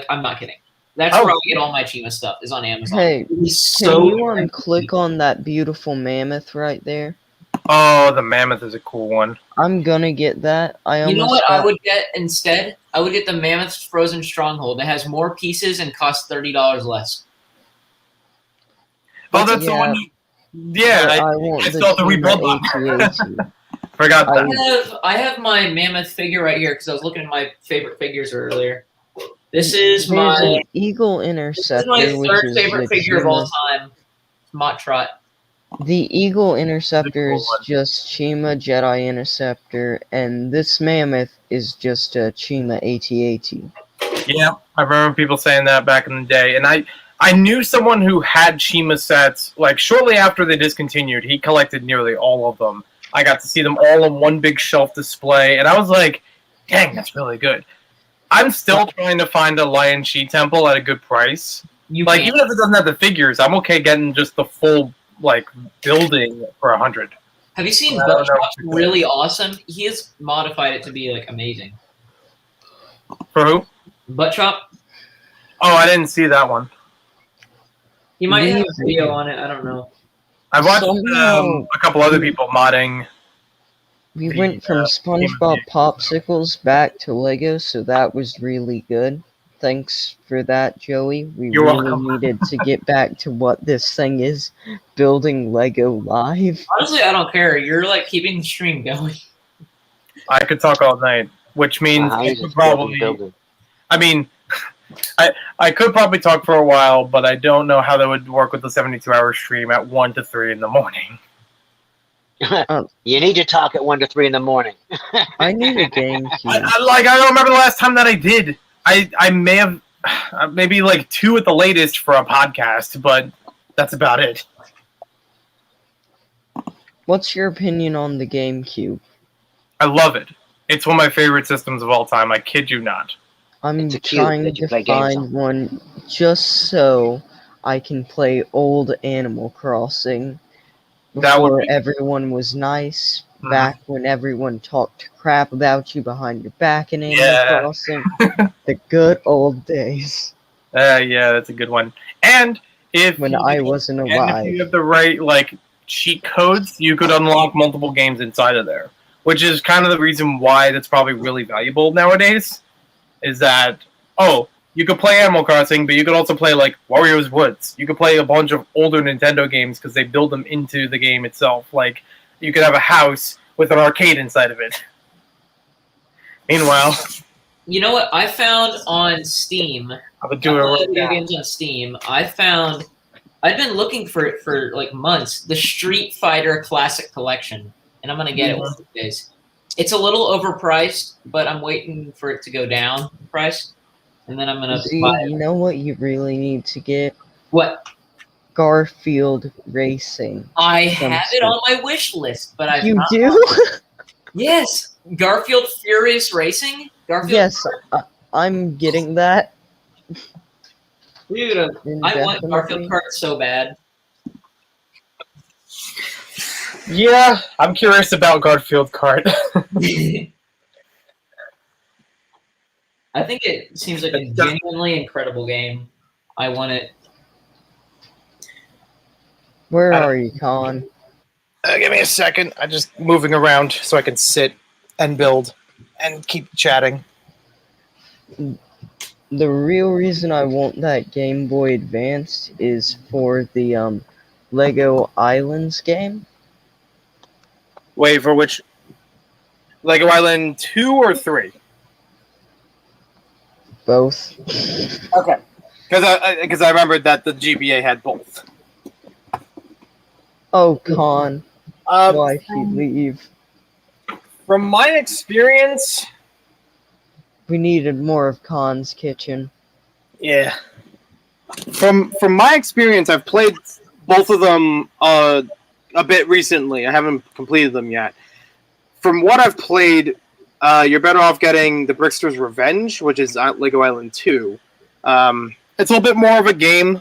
I'm not kidding. That's where I get all my Chima stuff. Is on Amazon. Hey, It's can so you click on that beautiful mammoth right there? Oh, the mammoth is a cool one. I'm gonna get that. You know what I would get instead? I would get the Mammoth Frozen Stronghold. It has more pieces and costs $30 less. Oh, that's the one. Yeah, I want I the still have to rebuild Chima them. AT-AT. Forgot that. I have my Mammoth figure right here because I was looking at my favorite figures earlier. This is There's my an Eagle Interceptor, which third is favorite the figure of all Chima. time. Mott Trot. The Eagle Interceptor is just Chima Jedi Interceptor, and this Mammoth is just a Chima AT-AT. Yeah, I remember people saying that back in the day, and I knew someone who had Chima sets. Shortly after they discontinued, he collected nearly all of them. I got to see them all in one big shelf display, and I was like, "Dang, that's really good." I'm still trying to find a Lion Chi temple at a good price. Even if it doesn't have the figures, I'm okay getting just the full building for 100. Have you seen Butt Trop's really awesome? He has modified it to be amazing. For who? Butt Trop. Oh, I didn't see that one. He might have a video on it. I don't know. I watched a couple other people modding. We went from SpongeBob Popsicles back to Lego, so that was really good. Thanks for that, Joey. You're welcome. Needed to get back to what this thing is, building Lego live. Honestly, I don't care. You're keeping the stream going. I could talk all night, which means I could probably. I mean, I could probably talk for a while, but I don't know how that would work with the 72-hour stream at 1 to 3 in the morning. You need to talk at 1 to 3 in the morning. I need a GameCube. I don't remember the last time that I did. I may have maybe 2 at the latest for a podcast, but that's about it. What's your opinion on the GameCube? I love it. It's one of my favorite systems of all time. I kid you not. I'm trying to find one just so I can play old Animal Crossing. Before everyone was nice, back when everyone talked crap about you behind your back in Animal Crossing. The good old days. Yeah, that's a good one. And when I wasn't alive. If you have the right cheat codes, you could unlock multiple games inside of there, which is kind of the reason why that's probably really valuable nowadays. is that, oh, you could play Animal Crossing, but you could also play like Wario's Woods. You could play a bunch of older Nintendo games because they build them into the game itself. Like, you could have a house with an arcade inside of it. Meanwhile, you know what I found on Steam? I would do it right video now. games on Steam. I've been looking for it for like months. The Street Fighter Classic Collection, and I'm gonna get it one of these days. It's a little overpriced, but I'm waiting for it to go down in price, and then I'm gonna buy it. You know what you really need to get? What? Garfield Racing. I have it on my wish list, but I've You not do? Yes, Garfield Furious Racing. Garfield. Yes, I'm getting that. Dude, I want Garfield Kart so bad. Yeah, I'm curious about Garfield Kart. I think it seems like a genuinely incredible game. I want it. Where are you, Colin? Give me a second. I'm just moving around so I can sit and build and keep chatting. The real reason I want that Game Boy Advance is for the Lego Islands game. Wait, for which? Lego Island 2 or 3? Both. Okay. Because I remembered that the GBA had both. Oh, Con. Why'd he leave? From my experience... We needed more of Con's kitchen. Yeah. From my experience, I've played both of them a bit recently. I haven't completed them yet. From what I've played, you're better off getting the Brickster's Revenge, which is Lego Island 2. It's a little bit more of a game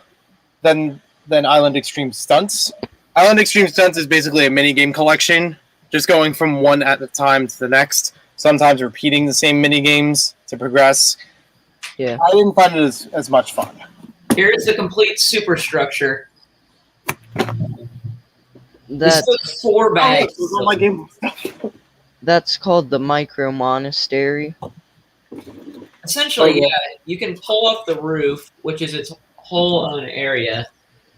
than Island Extreme Stunts. Island Extreme Stunts is basically a mini-game collection, just going from one at a time to the next, sometimes repeating the same mini-games to progress. Yeah. I didn't find it as much fun. Here's the complete superstructure. That's This is 4 bags. Oh, my game. That's called the Micro Monastery. Essentially, yeah, you can pull off the roof, which is its whole own area.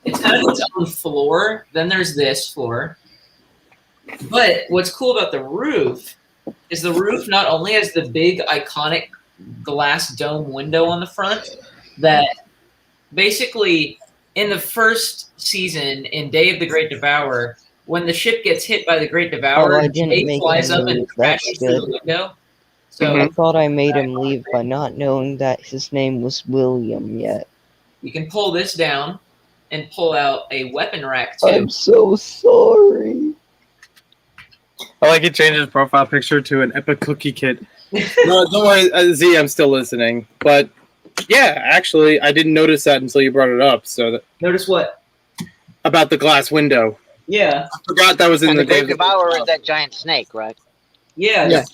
It's kind of its own floor. Then there's this floor. But what's cool about the roof is the roof not only has the big iconic glass dome window on the front, that basically in the first season in Day of the Great Devourer, when the ship gets hit by the Great Devourer, Jay flies up and crashes through the window. So I thought I made him leave by not knowing that his name was William yet. you can pull this down and pull out a weapon rack too. I'm so sorry. I like he changed his profile picture to an Epic Cookie Kit. No, don't worry, Z, I'm still listening. But yeah, actually, I didn't notice that until you brought it up. So Notice what? about the glass window. Yeah. I forgot that was in And the the Great David- Devourer is that giant snake, right? Yeah. Yeah.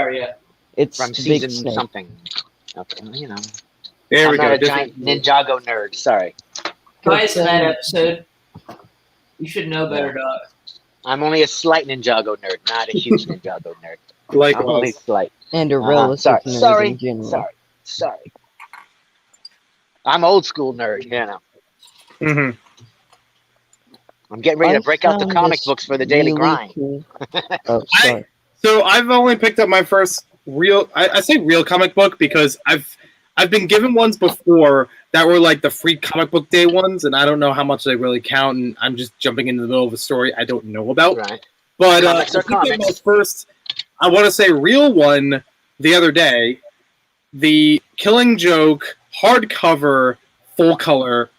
Yeah. It's From the big season snake. something. Okay, you know. There I'm we not go. a giant Ninjago nerd. Sorry. Guys, in that episode, you should know better, dog. I'm only a slight Ninjago nerd, not a huge Ninjago nerd. Like I'm only slight. And a relative Sorry. nerd Sorry. in general. Sorry. I'm old school nerd, you know. Mhm. I'm getting ready to break out the found comic this books for the daily really grind. cool- Oh, sorry. So I've only picked up my first real. I say real comic book because I've been given ones before that were like the free comic book day ones, and I don't know how much they really count. And I'm just jumping into the middle of a story I don't know about. Right. But Comics are I picked up my comics. first, I want to say real one the other day, the Killing Joke hardcover full color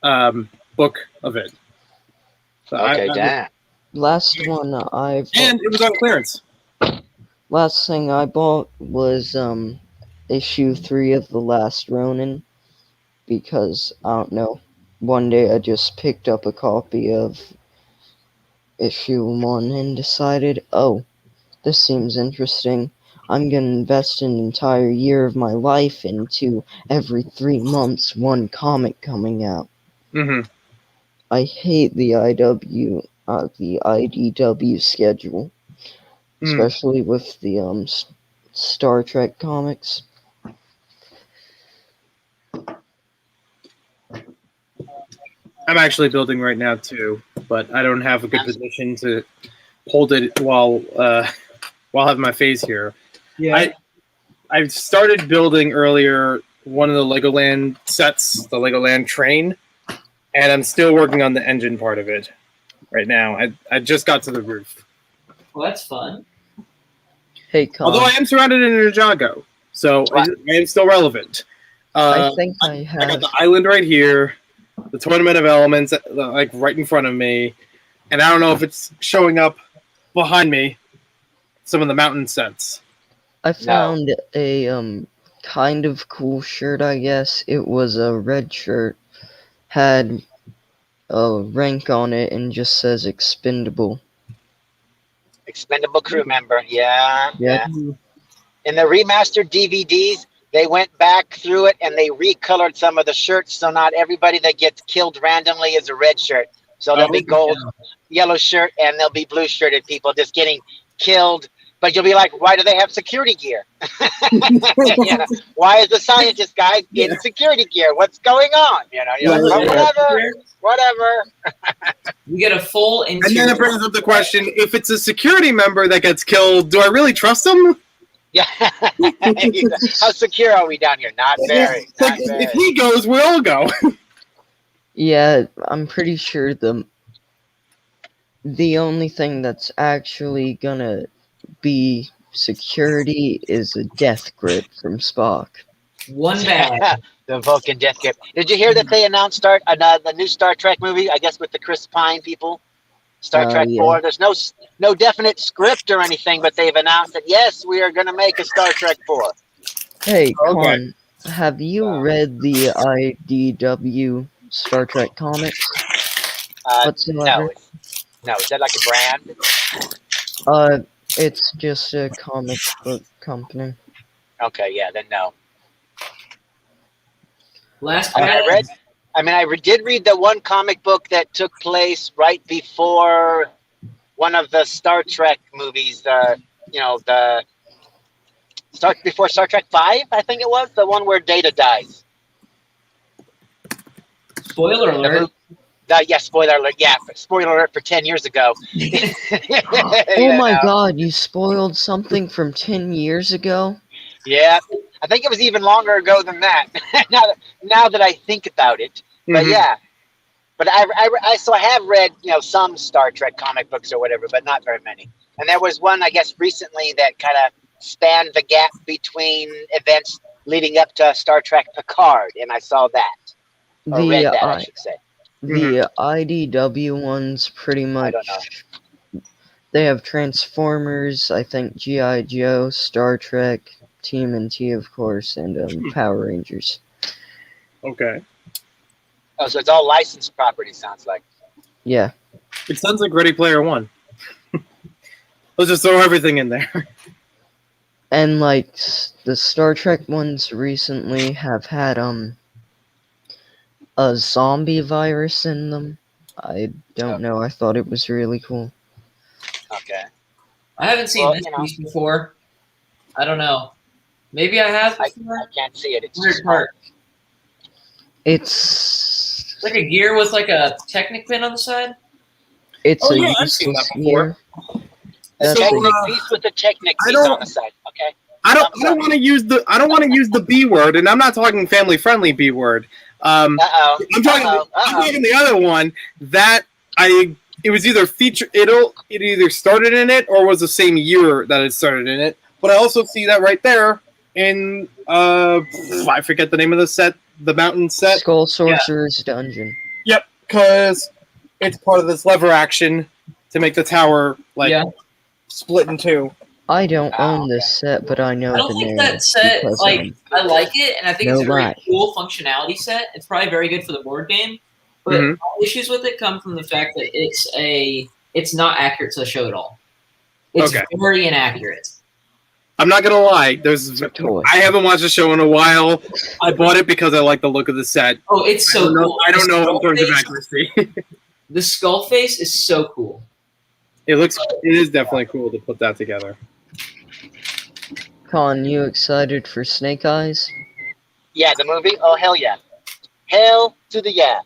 book of it. So Okay, damn. Last one I bought, and it was on clearance. last thing I bought was issue 3 of The Last Ronin, because I don't know. One day I just picked up a copy of issue 1 and decided, oh, this seems interesting. I'm gonna invest an entire year of my life into every 3 months one comic coming out. Mm-hmm. I hate the IDW schedule, especially with the Star Trek comics. I'm actually building right now too, but I don't have a good position to hold it while having my phase here. Yeah. I started building earlier one of the Legoland sets, the Legoland train, and I'm still working on the engine part of it right now. I just got to the roof. Well, that's fun. Hey, Con. Although I am surrounded in Ninjago, so I am still relevant. I think I have. I got the island right here, the Tournament of Elements like right in front of me, and I don't know if it's showing up behind me. Some of the mountain sets. I found a kind of cool shirt, I guess. It was a red shirt, had a rank on it, and just says expendable. Expendable crew member. Yeah. Yeah. In the remastered DVDs, they went back through it and they recolored some of the shirts, so not everybody that gets killed randomly is a red shirt. So there'll be gold, yellow shirt, and there'll be blue shirted people just getting killed. But you'll be like, why do they have security gear? You know, why is the scientist guy in security gear? What's going on? You know, you're like, whatever. You get a full And then it brings up the question: if it's a security member that gets killed, do I really trust them? Yeah. How secure are we down here? Not very. Not very. If he goes, we all go. Yeah, I'm pretty sure the only thing that's actually gonna be security is a death grip from Spock. One bad. The Vulcan death grip. Did you hear that they announced the new Star Trek movie? I guess with the Chris Pine people. Star Trek 4. There's no definite script or anything, but they've announced that yes, we are going to make a Star Trek 4. Hey, Con, have you read the IDW Star Trek comics? No. Is that like a brand? It's just a comic book company. Okay, yeah, then no. I did read the one comic book that took place right before one of the Star Trek movies. Before Star Trek 5, I think it was the one where Data dies. Spoiler alert. Yeah, spoiler alert. Yeah, spoiler alert for 10 years ago. Oh my God, you spoiled something from 10 years ago? Yeah, I think it was even longer ago than that. now that I think about it, but yeah, but I have read some Star Trek comic books or whatever, but not very many. And there was one I guess recently that kind of spanned the gap between events leading up to Star Trek Picard, and I saw that. Or read that, I should say. The IDW ones pretty much. I don't know. They have Transformers, I think G.I. Joe, Star Trek, TMNT, of course, and Power Rangers. Okay. Oh, so it's all licensed property, sounds like. Yeah. It sounds like Ready Player One. Let's just throw everything in there. And, like, the Star Trek ones recently have had, a zombie virus in them. I don't know. I thought it was really cool. Okay. I haven't seen this piece before. I don't know. Maybe I have. I can't see it. It's weird part. It's like a gear with like a Technic pin on the side. It's I've seen that before. That's a piece with the Technic piece on the side. Okay. I don't want to use the B word, and I'm not talking family friendly B word. I'm talking the other one that it was either it either started in it or was the same year that it started in it. But I also see that right there in I forget the name of the set, the mountain set. Skull Sorcerer's Dungeon. Yep, because it's part of this lever action to make the tower split in two. I don't own this set, but I know the name. I don't think that set, I like it, and I think it's a very cool functionality set. It's probably very good for the board game, but all issues with it come from the fact that it's not accurate to the show at all. It's very inaccurate. I'm not gonna lie. I haven't watched the show in a while. I bought it because I like the look of the set. Oh, it's so cool. I don't know in terms of accuracy. The skull face is so cool. It is definitely cool to put that together. Con, you excited for Snake Eyes? Yeah, the movie? Oh, hell yeah. Hell to the yeah.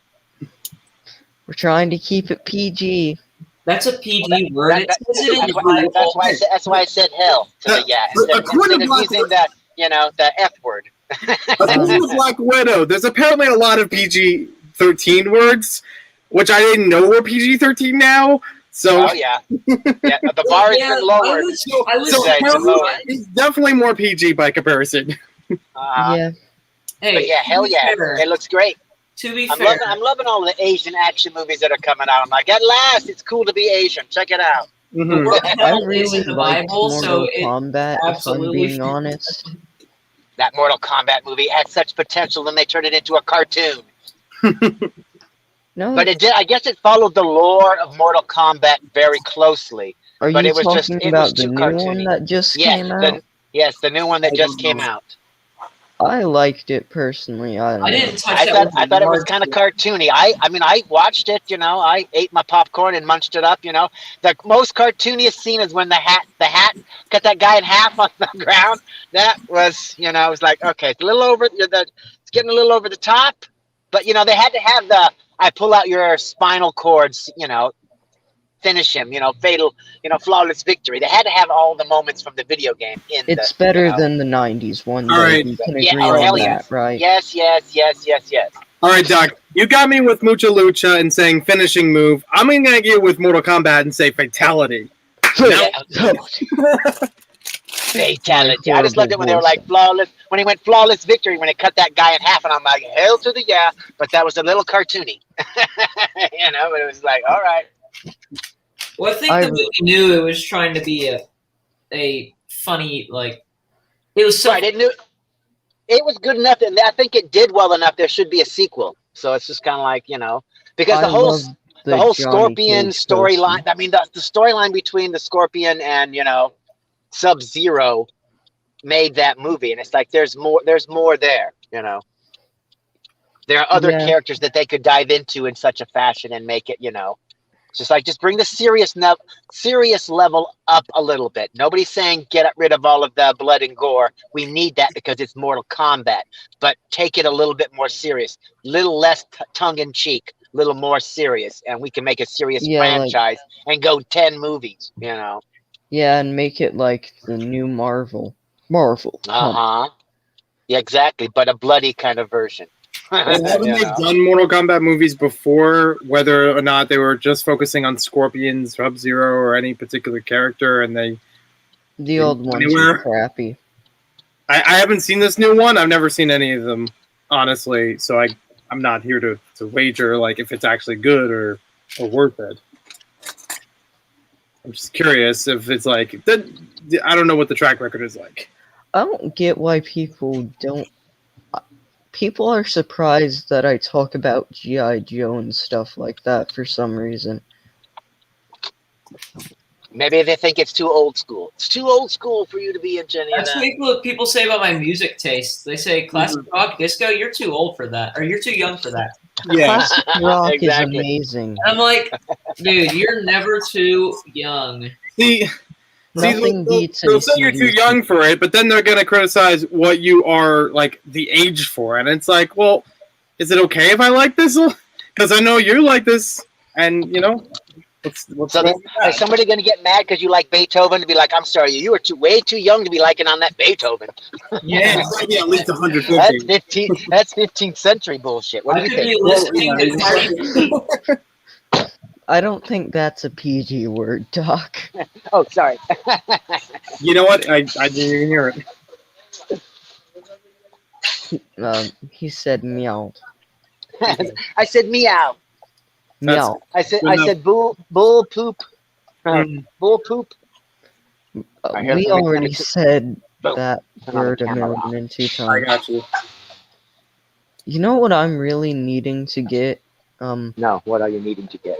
We're trying to keep it PG. That's a PG word. It says it in the Bible. That's why I said hell to the yeah. Instead of using the the F word. According to Black Widow, there's apparently a lot of PG-13 words, which I didn't know were PG-13 now. So the bar has been lowered. It's definitely more PG by comparison. Yeah. Hey, but yeah, hell yeah, it looks great. To be fair, I'm loving all the Asian action movies that are coming out. I'm like, at last, it's cool to be Asian. Check it out. Mm-hmm. I really the liked Bible, Mortal so Kombat, if I'm absolutely being honest. That Mortal Kombat movie had such potential, then they turned it into a cartoon. No, But it did. I guess it followed the lore of Mortal Kombat very closely. are but you it was talking just- it about was the too new cartoony. one that just Yes, came out? Yes, the new one that just came out. I liked it personally. I didn't touch I that. thought it was kind of cartoony. I mean, I watched it. I ate my popcorn and munched it up. The most cartooniest scene is when the hat cut that guy in half on the ground. That was, it was like, okay, it's a little over. It's getting a little over the top, but they had to have the I pull out your spinal cords. Finish him. Fatal. Flawless victory. They had to have all the moments from the video game in. It's better than the '90s one. All right. You can Yeah, agree oh, on hell that, yeah. right? Yes. All right, Doc, you got me with Mucha Lucha and saying finishing move. I'm going to get you with Mortal Kombat and say fatality. Fatality. I just loved it when they were like flawless. When he went flawless victory, when they cut that guy in half, and I'm like, hell to the yeah. But that was a little cartoony, but it was like, all right. Well, I think the movie knew it was trying to be a funny, like, it was so. Right, it was good enough, and I think it did well enough. There should be a sequel. So it's just kind of like because the whole Scorpion storyline. I mean, the storyline between the Scorpion and Sub-Zero made that movie, and it's like there's more there. There are other characters that they could dive into in such a fashion and make it just bring the serious level up a little bit. Nobody's saying get rid of all of the blood and gore. We need that because it's Mortal Kombat, but take it a little bit more serious, little less tongue in cheek, little more serious, and we can make a serious franchise and go 10 movies. Yeah, and make it like the new Marvel. Yeah, exactly, but a bloody kind of version. Haven't they done Mortal Kombat movies before, whether or not they were just focusing on Scorpion, Sub-Zero, or any particular character, and the old ones were crappy. I haven't seen this new one. I've never seen any of them, honestly, so I'm not here to wager like if it's actually good or worth it. I'm just curious if it's like I don't know what the track record is like. I don't get why people don't. People are surprised that I talk about G.I. Joe and stuff like that for some reason. Maybe they think it's too old school. It's too old school for you to be into any of That's that. what people say about my music taste. They say classic rock, disco, you're too old for that, or you're too young for that. Yeah, Classic rock Exactly. is amazing. And I'm like, dude, you're never too young. Nothing beats they'll say you're too AC/DC. young for it, but then they're gonna criticize what you are like the age for, and it's like, well, is it okay if I like this? Because I know you like this, and what's So wrong with is that? somebody going to get mad because you like Beethoven to be like, I'm sorry, you were way too young to be liking on that Beethoven. Yeah, it's gotta be at least 150. That's 15th century bullshit. What do I you could be think? listening to Cardi B. I don't think that's a PG word, Doc. Oh, sorry. You know what? I didn't even hear it. He said meow. I said meow. Meow. I said bull poop. Bull poop. I hear We something already kinda- said Boom. that Turn on the word a camera. million and two I times. got you. You know what I'm really needing to get? No, what are you needing to get?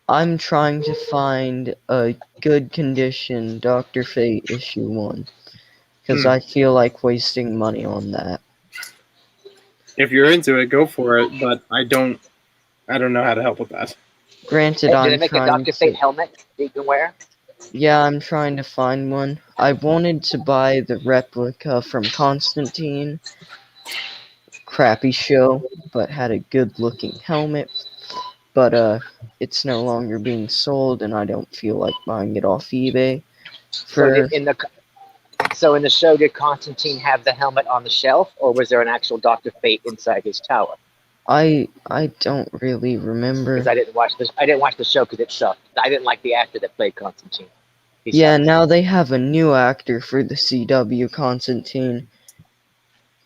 I'm trying to find a good condition Dr. Fate issue 1. Because I feel like wasting money on that. If you're into it, go for it. But I don't know how to help with that. Granted, Hey, do I'm they make a trying Dr. Fate to... helmet that you can wear? Yeah, I'm trying to find one. I wanted to buy the replica from Constantine. Crappy show, but had a good looking helmet. but it's no longer being sold, and I don't feel like buying it off eBay. So in the show, did Constantine have the helmet on the shelf, or was there an actual Dr. Fate inside his tower? I don't really remember. Because I didn't watch the show because it sucked. I didn't like the actor that played Constantine. Yeah, now they have a new actor for the CW, Constantine,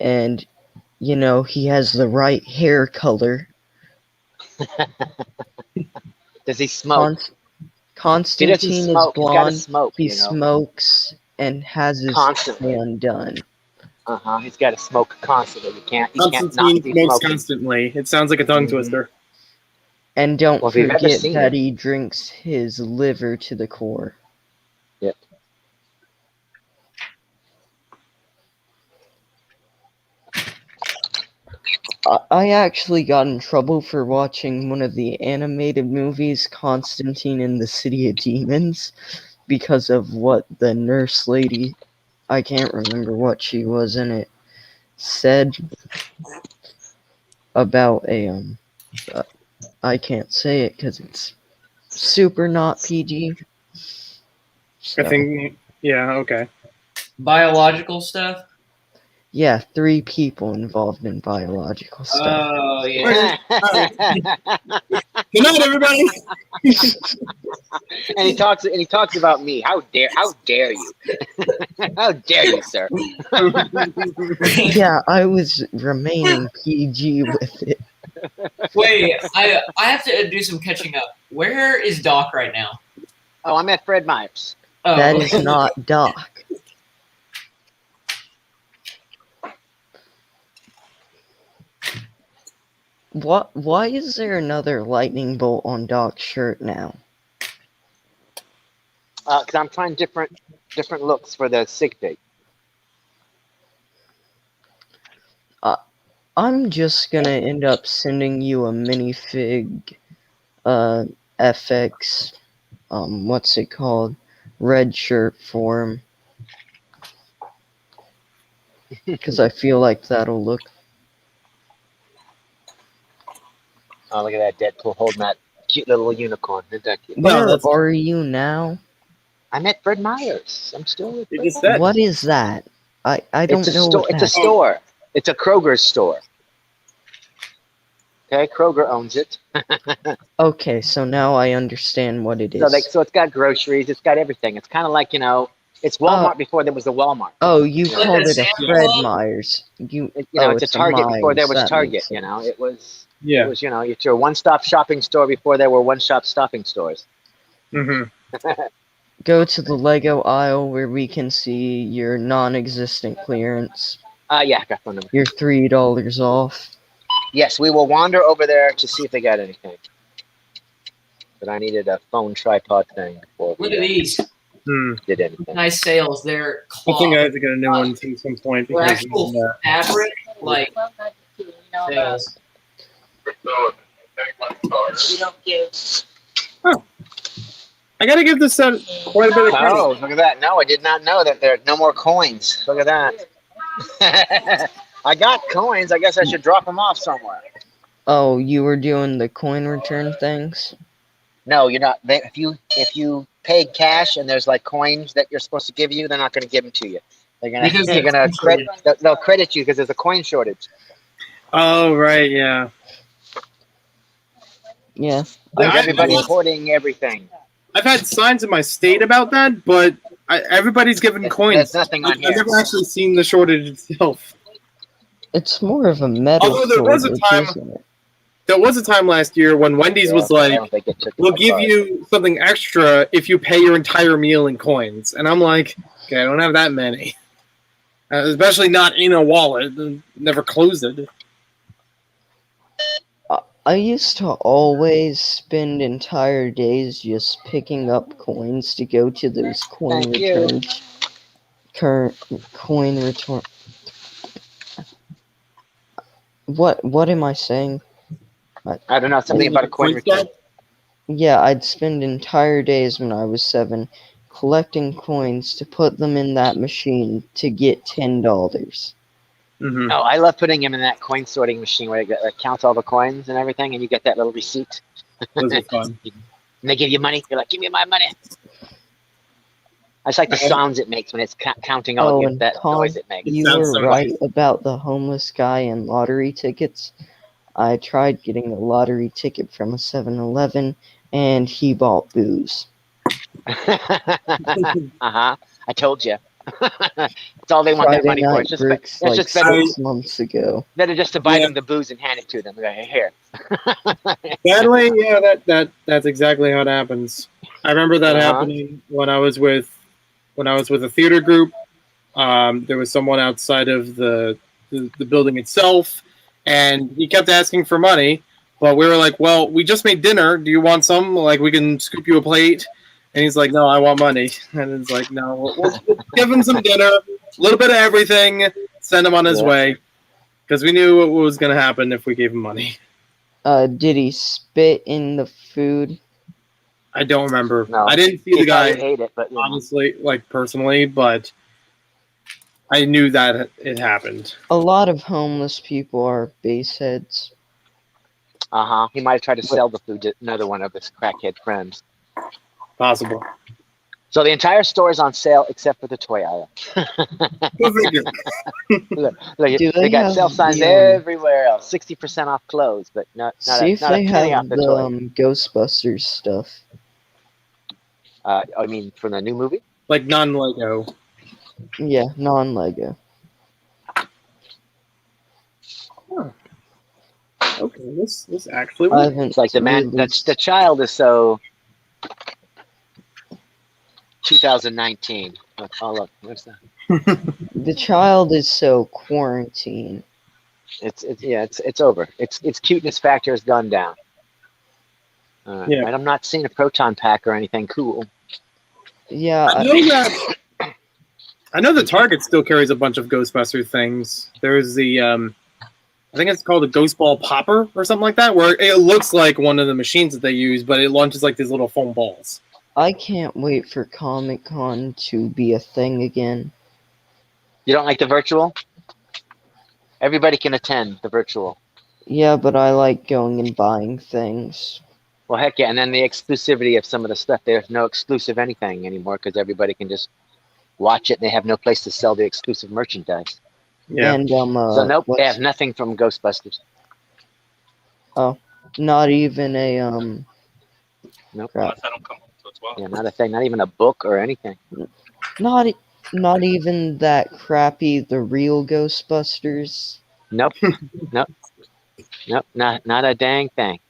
and you know he has the right hair color. Does he smoke? Constantine is blonde. He you know? smokes and has his fan done. He's got to smoke constantly. He can't not Constantine be smokes smoking. constantly. It sounds like a tongue twister. And don't Well, if you've ever forget seen that it- he drinks his liver to the core. Yep. I actually got in trouble for watching one of the animated movies, Constantine and the City of Demons, because of what the nurse lady, I can't remember what she was in it, said about I can't say it because it's super not PG. I think, yeah, okay. Biological stuff? Yeah, 3 people involved in biological stuff. Oh, yeah. Good night, everybody. and he talks about me. How dare you? How dare you, sir? Yeah, I was remaining PG with it. Wait, I have to do some catching up. Where is Doc right now? Oh, I'm at Fred Meyer's. Oh. That is not Doc. Why is there another lightning bolt on Doc's shirt now? Because I'm trying different looks for the sick day. I'm just gonna end up sending you a minifig FX what's it called? Red shirt form. Because I feel like that'll look. Oh, look at that Deadpool holding that cute little unicorn. Isn't that cute? Where are you now? I'm at Fred Meyer's. I'm still at Fred Meyer's. What is that? I don't know. It's a store. It's a Kroger store. Okay, Kroger owns it. Okay, so now I understand what it is. So it's got groceries. It's got everything. It's kind of like, it's Walmart before there was a Walmart. Oh, you called it a Fred Meyer's. It's a Target before there was Target. It was. Yeah. It was, it's your one-stop shopping store before there were one-stop stopping stores. Mm-hmm. Go to the Lego aisle where we can see your non-existent clearance. Yeah, I got phone number. Your $3 off. Yes, we will wander over there to see if they got anything. But I needed a phone tripod thing before we Look at these. did anything. Nice sales. They're I cloth. think I have to get a new one at some point. They're Because actual fabric, like things. We don't give. I gotta give this set quite a bit of credit. Oh, look at that. No, I did not know that there are no more coins. Look at that. I got coins. I guess I should drop them off somewhere. Oh, you were doing the coin return things? No, you're not. If you paid cash and there's like coins that you're supposed to give you, they're not going to give them to you. They'll credit you because there's a coin shortage. Oh, right, yeah. Yeah. Like everybody's hoarding everything. I've had signs in my state about that, but everybody's giving coins. There's nothing on here. I've never actually seen the shortage itself. It's more of a metal Although there was a shortage, time- isn't it? There was a time last year when Wendy's was I like, don't think it took we'll my give card. you something extra if you pay your entire meal in coins. And I'm like, okay, I don't have that many. Especially not in a wallet. Never closed it. I used to always spend entire days just picking up coins to go to those coin Thank you. returns. Coin return. What am I saying? I don't know, something about a coin return. Yeah, I'd spend entire days when I was 7 collecting coins to put them in that machine to get $10. Mm-hmm. Oh, I love putting them in that coin sorting machine where it counts all the coins and everything, and you get that little receipt. Those are fun. And they give you money. You're like, give me my money. I just like the sounds it makes when it's counting all and that Tom, noise it makes. you sounds were so right nice. about the homeless guy and lottery tickets. I tried getting a lottery ticket from a 7-Eleven, and he bought booze. I told you. That's all they want that Friday money for. Night It's just, Bricks, it's like just better, 6 months ago. better just to buy Yeah. them the booze and hand it to them. Like, here. Sadly, yeah, that's exactly how it happens. I remember that Uh-huh. happening when I was with a theater group. There was someone outside of the building itself, and he kept asking for money. But we were like, "Well, we just made dinner. Do you want some? Like, we can scoop you a plate." And he's like, "No, I want money." And it's like, "No, we'll give him some dinner, a little bit of everything, send him on his Yeah. way," because we knew what was going to happen if we gave him money. Did he spit in the food? I don't remember. No. I didn't see He the guy probably ate it, but you know. honestly, like personally, but I knew that it happened. A lot of homeless people are baseheads. He might have tried to sell the food to another one of his crackhead friends. Possible. So the entire store is on sale except for the toy aisle. Go figure. Look, Do they they got have sale signs the, everywhere else. 60% off clothes, but not See a, if not they a penny off have the the toy. Ghostbusters stuff. I mean, from the new movie? Like non-Lego. Yeah, non-Lego. Okay, this actually I works. haven't It's like the man, really that's the child is so 2019. Oh, look, what's that? The child is so quarantine. It's over. Its cuteness factor has gone down. Yeah. And I'm not seeing a proton pack or anything cool. Yeah, I know the Target still carries a bunch of Ghostbuster things. There's the I think it's called a Ghost Ball Popper or something like that, where it looks like one of the machines that they use, but it launches like these little foam balls. I can't wait for Comic-Con to be a thing again. You don't like the virtual? Everybody can attend the virtual. Yeah, but I like going and buying things. Well, heck yeah. And then the exclusivity of some of the stuff. There's no exclusive anything anymore because everybody can just watch it and they have no place to sell the exclusive merchandise. Yeah. And So nope, they have nothing from Ghostbusters. not even a Nope. crap. Yeah, not a thing, not even a book or anything. Not even that crappy The Real Ghostbusters. Nope. Nope, not a dang thing.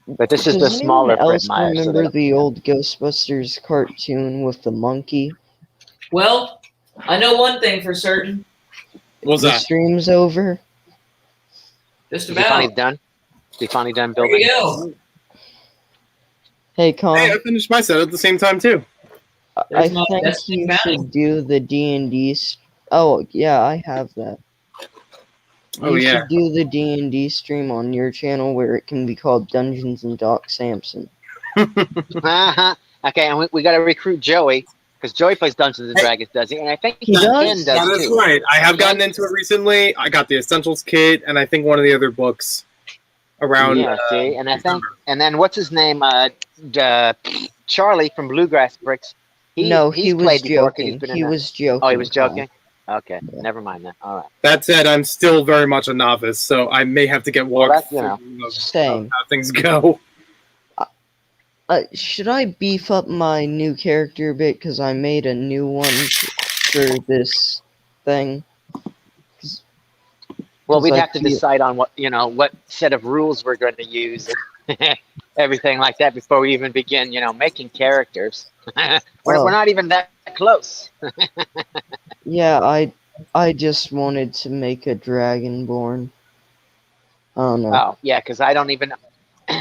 But this is the Does smaller anyone Fred else Meyer. So remember they- the old Ghostbusters cartoon with the monkey? Well, I know one thing for certain. What was The that? stream's over. Just Is he finally about. done? Is he finally done There building? you go. Hey, Con, Hey, I finished my set at the same time too. I There's my think Destiny you Valley. should do the D&D. Oh, yeah, I have that. Oh, You yeah. should do the D&D stream on your channel where it can be called Dungeons and Doc Samson. Uh-huh. Okay, and we got to recruit Joey because Joey plays Dungeons and Hey. Dragons, does he? And I think He does? Ken That does is too. right. I have gotten into it recently. I got the Essentials kit and I think one of the other books around. Yeah, see, and I think, and then what's his name? Charlie from Bluegrass Bricks. No, he's he was played before 'cause he's joking. been in He that. was joking. Oh, he was Con. joking. Okay, never mind then. All right. That said, I'm still very much a novice, so I may have to get walked that's, you know, through of Same. how things go. Should I beef up my new character a bit? Because I made a new one for this thing. Well, 'Cause we'd I have to feel- decide on what set of rules we're going to use and everything like that before we even begin, making characters. We're not even that close. Yeah, I just wanted to make a Dragonborn. Oh no. Oh, yeah, because I don't even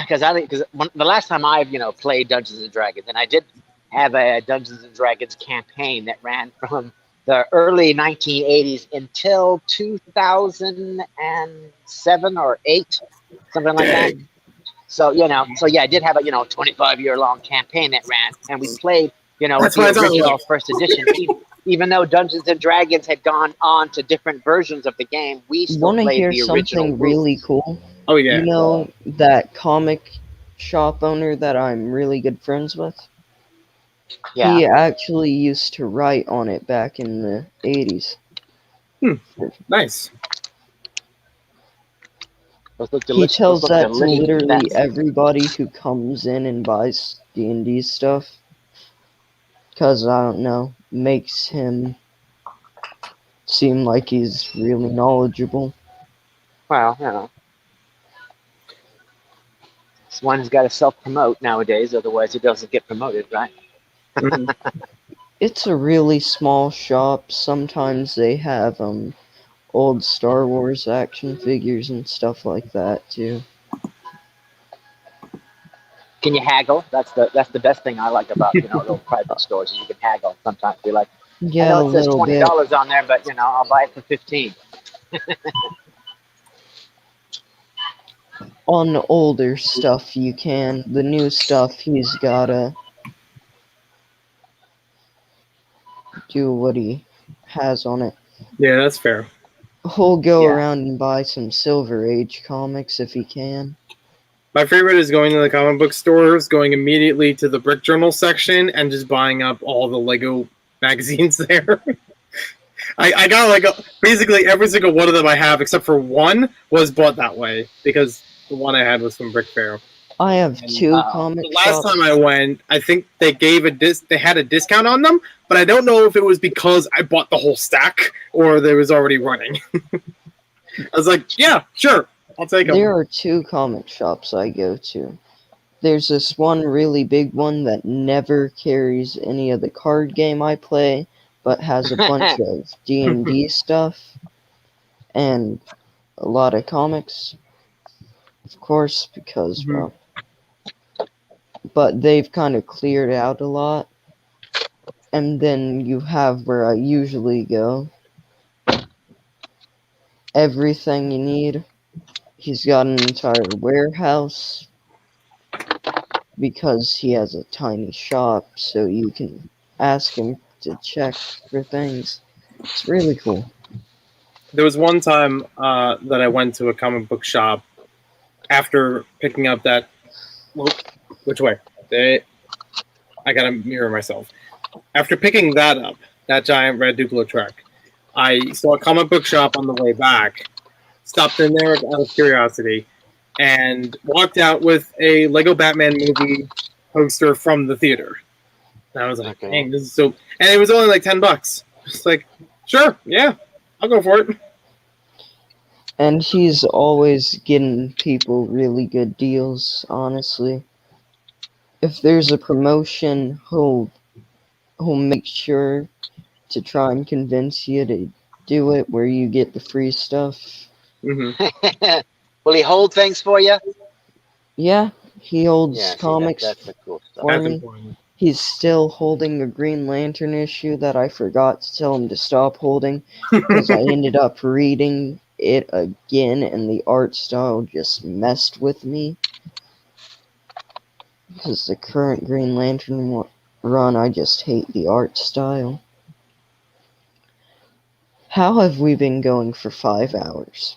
because the last time I've played Dungeons and Dragons, and I did have a Dungeons and Dragons campaign that ran from the early 1980s until 2007 or 8, something like that. So I did have a 25-year long campaign that ran, and we played That's the what I thought. original first edition. Even though Dungeons and Dragons had gone on to different versions of the game, we You still want to played hear the original something really rules. cool? Oh yeah. You know that comic shop owner that I'm really good friends with. Yeah. He actually used to write on it back in the 80s. Nice. Those look He delicious. tells Those look that to delicious. literally everybody who comes in and buys D&D stuff. Because, I don't know, makes him seem like he's really knowledgeable. Well, you know. One's got to self-promote nowadays, otherwise it doesn't get promoted, right? It's a really small shop. Sometimes they have old Star Wars action figures and stuff like that too. Can you haggle? That's the best thing I like about those private stores is you can haggle. Sometimes be like, Yeah, I know a it says little bit. $20 on there, but I'll buy it for 15. On older stuff you can. The new stuff he's gotta do what he has on it. Yeah, that's fair. He'll go Yeah. around and buy some Silver Age comics if he can. My favorite is going to the comic book stores, going immediately to the Brick Journal section, and just buying up all the Lego magazines there. I got basically every single one of them I have, except for one, was bought that way because the one I had was from Brick Fair. I have two comic The last shops. time I went, I think they gave they had a discount on them, but I don't know if it was because I bought the whole stack or they was already running. I was like, yeah, sure, I'll take them. There are two comic shops I go to. There's this one really big one that never carries any of the card game I play, but has a bunch of D&D stuff and a lot of comics, of course, because, well, but they've kind of cleared out a lot. And then you have where I usually go. Everything you need. He's got an entire warehouse because he has a tiny shop, so you can ask him to check for things. It's really cool. There was one time that I went to a comic book shop after picking up that. Which way? I gotta mirror myself. After picking that up, that giant red Duplo truck, I saw a comic book shop on the way back, stopped in there out of curiosity, and walked out with a Lego Batman movie poster from the theater. And I was like, dang, this is so... And it was only like $10. It's like, sure, yeah, I'll go for it. And he's always getting people really good deals, honestly. If there's a promotion, he'll make sure to try and convince you to do it where you get the free stuff. Mm-hmm. Will he hold things for you? Yeah, he holds Yeah, see, comics that's the cool stuff. for That's me. important. He's still holding a Green Lantern issue that I forgot to tell him to stop holding because I ended up reading it again and the art style just messed with me. Because the current Green Lantern run, I just hate the art style. How have we been going for 5 hours?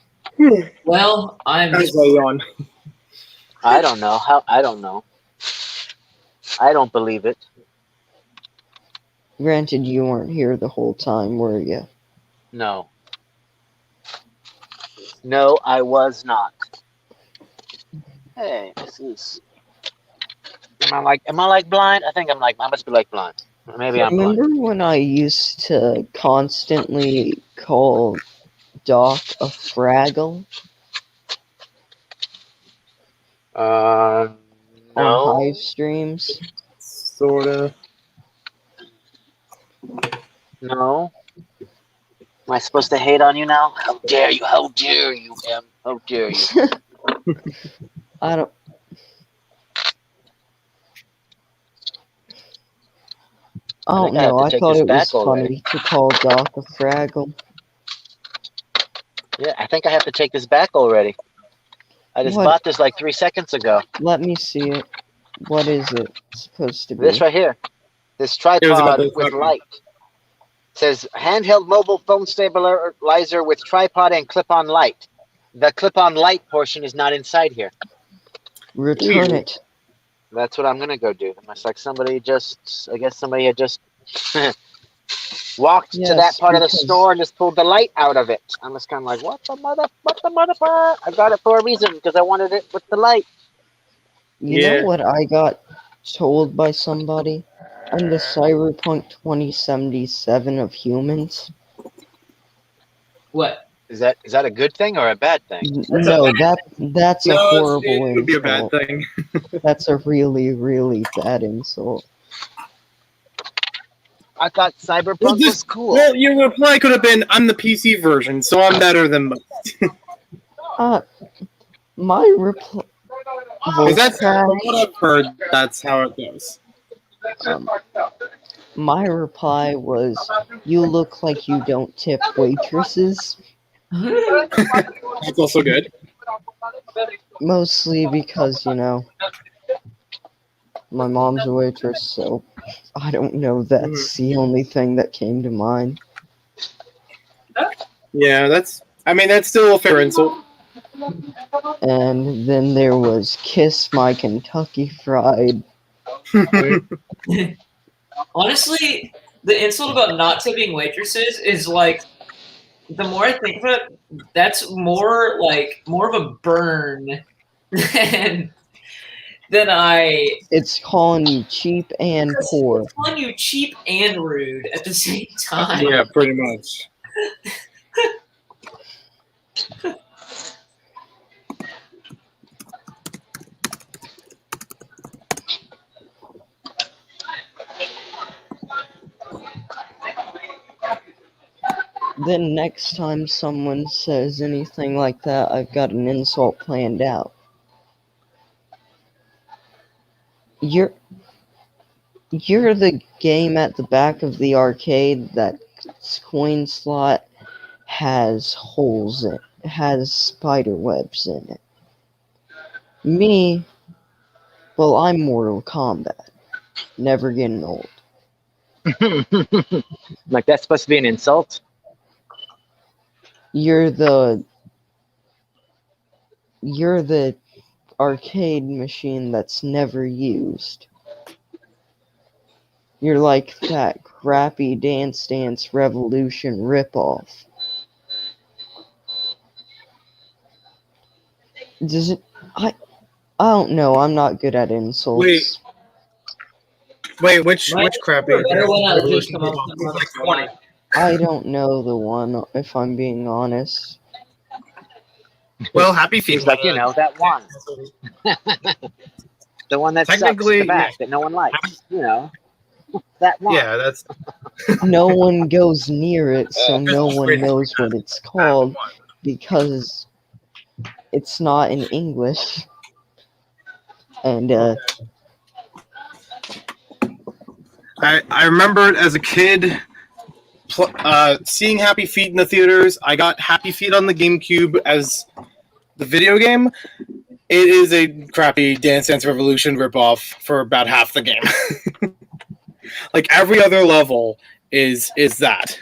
Well, I'm That's just why you on. I don't know. I don't know. I don't believe it. Granted, you weren't here the whole time, were you? No. No, I was not. Hey, this is... Am I like blind? I must be like blind. Maybe I'm blind. Remember when I used to constantly call Doc a Fraggle on No. Hive streams? Sorta. No. Am I supposed to hate on you now? How dare you? How dare you, Em? How dare you? I don't. I don't think I have know. to I take thought this it was back already. funny to call Doc a Fraggle. Yeah, I think I have to take this back already. I just What? bought this like 3 seconds ago. Let me see it. What is it supposed to be? This right here. This It was about tripod this with fucking- light. It says handheld mobile phone stabilizer with tripod and clip-on light. The clip-on light portion is not inside here. Return it. That's what I'm gonna go do. It's like somebody just, I guess somebody had just walked to that Yes, part of the because- store and just pulled the light out of it. I'm just kind of like, what the mother? I got it for a reason because I wanted it with the light. You Yeah. know what I got told by somebody? I'm the Cyberpunk 2077 of humans. What? Is that a good thing or a bad thing? No, that's a No, horrible it would be a bad insult. thing. That's a really, really bad insult. I thought Cyberpunk Well, was cool. Well, your reply could have been, "I'm the PC version, so I'm better than most." My reply. Because that's from what I've heard. That's how it goes. My reply was, "You look like you don't tip waitresses." That's also good. Mostly because, you know, my mom's a waitress, so I don't know. That's the only thing that came to mind. Yeah, that's still a fair insult. And then there was Kiss My Kentucky Fried. Honestly, the insult about not tipping waitresses is like, the more I think of it, that's more of a burn than I. It's calling you cheap and poor. It's calling you cheap and rude at the same time. Yeah, pretty much. Then next time someone says anything like that, I've got an insult planned out. You're the game at the back of the arcade that coin slot has holes in it, has spider webs in it. Me, well, I'm Mortal Kombat. Never getting old. Like that's supposed to be an insult? You're the arcade machine that's never used. You're like that crappy Dance Dance Revolution ripoff. Does it? I don't know. I'm not good at insults. Wait, which crappy? Better one out of just come up with Like one. 20. I don't know the one, if I'm being honest. Well, Happy Feet. He's like, you know, that one. The one that sucks at Technically, the back that no one likes. You know, that one. Yeah, that's No one goes near it, so no one knows what it's called because it's not in English. And I remembered as a kid seeing Happy Feet in the theaters. I got Happy Feet on the GameCube as the video game. It is a crappy Dance Dance Revolution ripoff for about half the game. Like every other level is that.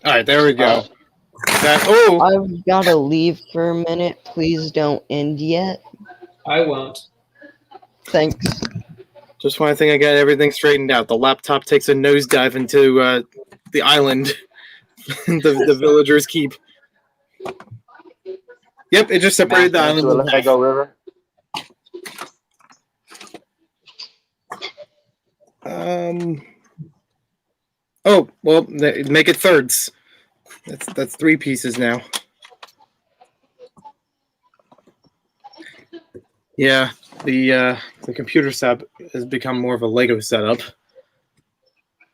All right, there we go. I've got to leave for a minute. Please don't end yet. I won't. Thanks. Just when I think I got everything straightened out, the laptop takes a nosedive into the island the villagers keep. Yep, it just separated the island. Into a Lego river. Oh well, make it thirds. That's 3 pieces now. Yeah, the computer setup has become more of a Lego setup.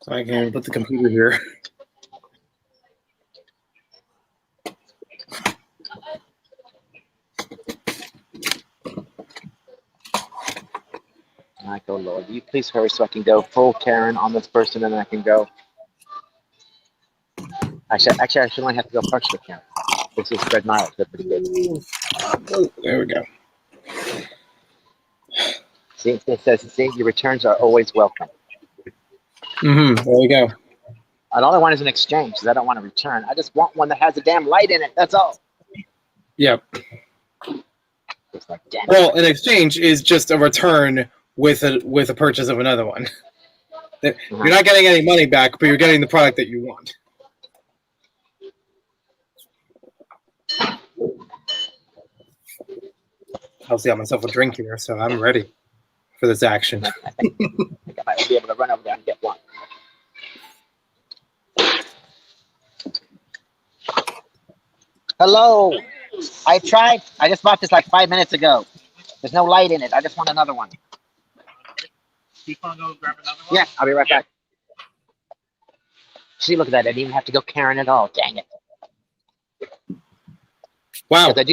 So I can put the computer here. Oh Lord, will you please hurry so I can go full Karen on this person and then I can go. Actually, I should only have to go partially Karen. This is Fred Miles. They're pretty good. Oh, there we go. See, it says, your returns are always welcome. There we go. And all I want is an exchange because I don't want to return. I just want one that has a damn light in it. That's all. Yep. It's like, damn it. Well, an exchange is just a return with a purchase of another one. You're not getting any money back, but you're getting the product that you want. Obviously, I got myself a drink here, so I'm ready for this action. I think I might be able to run over there and get one. Hello. I tried. I just bought this like 5 minutes ago. There's no light in it. I just want another one. You want to go grab another one? Yeah, I'll be right back. See, look at that. I didn't even have to go Karen at all. Dang it. Wow. Because I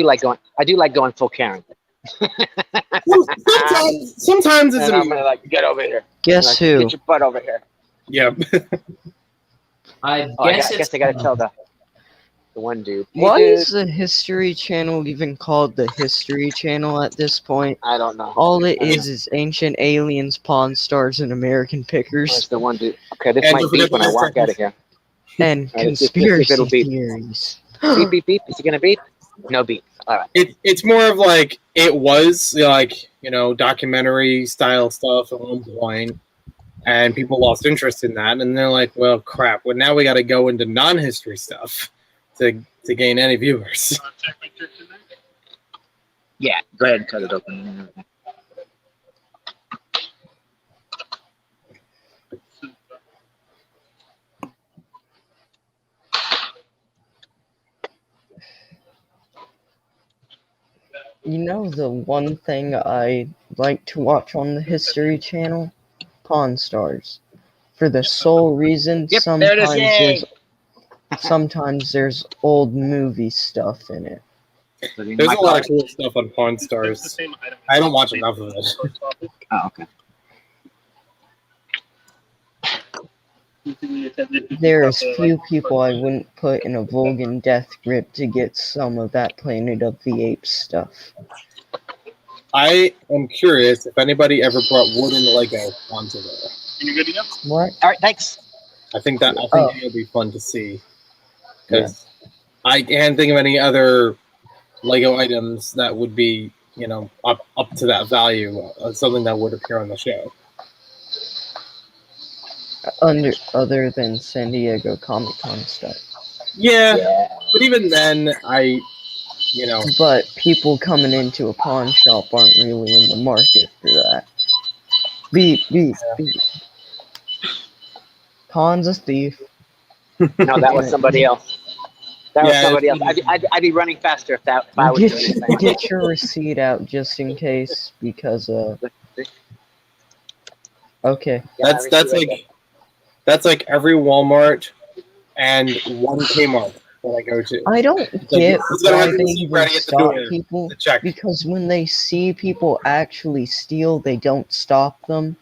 do like going full Karen. Sometimes it's And I'm gonna like get over here. Guess Like, who? Get your butt over here. Yeah. I I guess guess I gotta tell the one dude. Hey, Why dude. is the History Channel even called the History Channel at this point? I don't know. All it is ancient aliens, Pawn Stars, and American That's Pickers, the one dude. Okay, this And might don't beep forget when I the walk out of here. and let's see if it'll conspiracy beep. theories. Beep, beep, beep. Is it gonna beep? No beep. All right. It's more of like it was like, you know, documentary style stuff at one point, and people lost interest in that, and they're like, well, crap. Well, now we got to go into non-history stuff to gain any viewers. Check my church in there. Yeah, go ahead and cut it open. You know the one thing I like to watch on the History Channel? Pawn Stars. For the sole reason Yep, there it is. Yay. sometimes there's old movie stuff in it. There's a lot of cool stuff on Pawn It's the Stars. same item. I don't watch enough of it. Oh, okay. There's few people I wouldn't put in a Vulcan death grip to get some of that Planet of the Apes stuff. I am curious if anybody ever brought wooden Lego onto there. You good to go? What? All right, thanks. I think Oh. it would be fun to see, because I can't think of any other Lego items that would be, you know, up to that value, something that would appear on the show. Other than San Diego Comic Con stuff. Yeah, Yeah. but even then, you know, But people coming into a pawn shop aren't really in the market for that. Beep, beep, beep. Khan's a thief. No, that was somebody else. That was Yeah, somebody else. I'd be running faster if I was doing it. Get your receipt out just in case, because okay. that's like every Walmart and one Kmart that I go to. I don't get Who's gonna why have the they receipt even ready at the stop door people, to check? because when they see people actually steal, they don't stop them.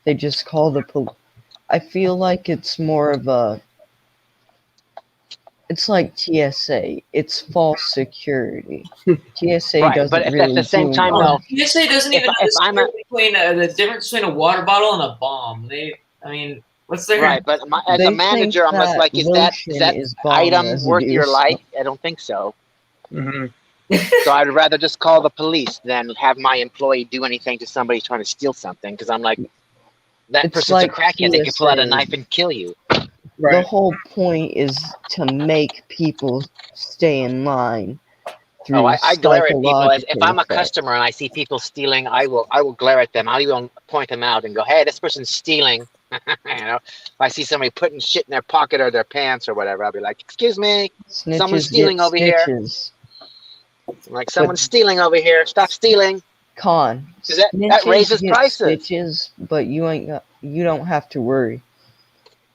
They just call the police. I feel like it's more of a... It's like TSA. It's false security. TSA Right, doesn't but at really the same do time, much. though, TSA doesn't even know if I'm a- the difference between a water bottle and a bomb. What's their right? But as They a manager, think I'm just like, is that lotion is bomb item residue, worth your so- life? I don't think so. Mhm. So I'd rather just call the police than have my employee do anything to somebody trying to steal something, because I'm like, that It's person's like a crackhead. They could pull out a TSA. knife and kill you. The Right. whole point is to make people stay in line. Through Oh, I glare at people. If psychological I'm a effects. customer and I see people stealing, I will glare at them. I'll even point them out and go, "Hey, this person's stealing." You know, if I see somebody putting shit in their pocket or their pants or whatever, I'll be like, "Excuse me, Snitches someone's get stealing over here." stitches. I'm like, "Someone's stealing over here. Stop stealing." Con. 'Cause that snitches raises get prices. Stitches, but you don't have to worry,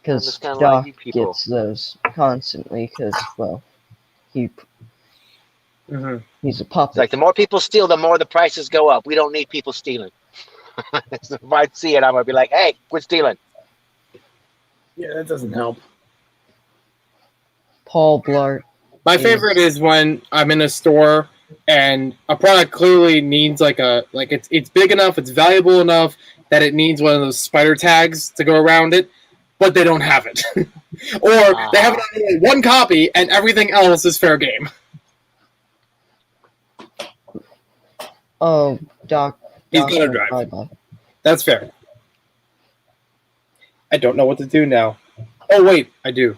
because just kinda Doc like you people. gets those constantly. Because Mhm. he's a It's puppet. like the more people steal, the more the prices go up. We don't need people stealing. So if I see it, I'm gonna be like, "Hey, quit stealing." Yeah, that doesn't help. Paul Blart. My is- favorite is when I'm in a store and a product clearly needs it's big enough, it's valuable enough that it needs one of those spider tags to go around it, but they don't have it. Or they have it on only one copy and everything else is fair game. Oh, Doc. He's Doc gonna went drive. bye-bye. That's fair. I don't know what to do now. Oh wait, I do.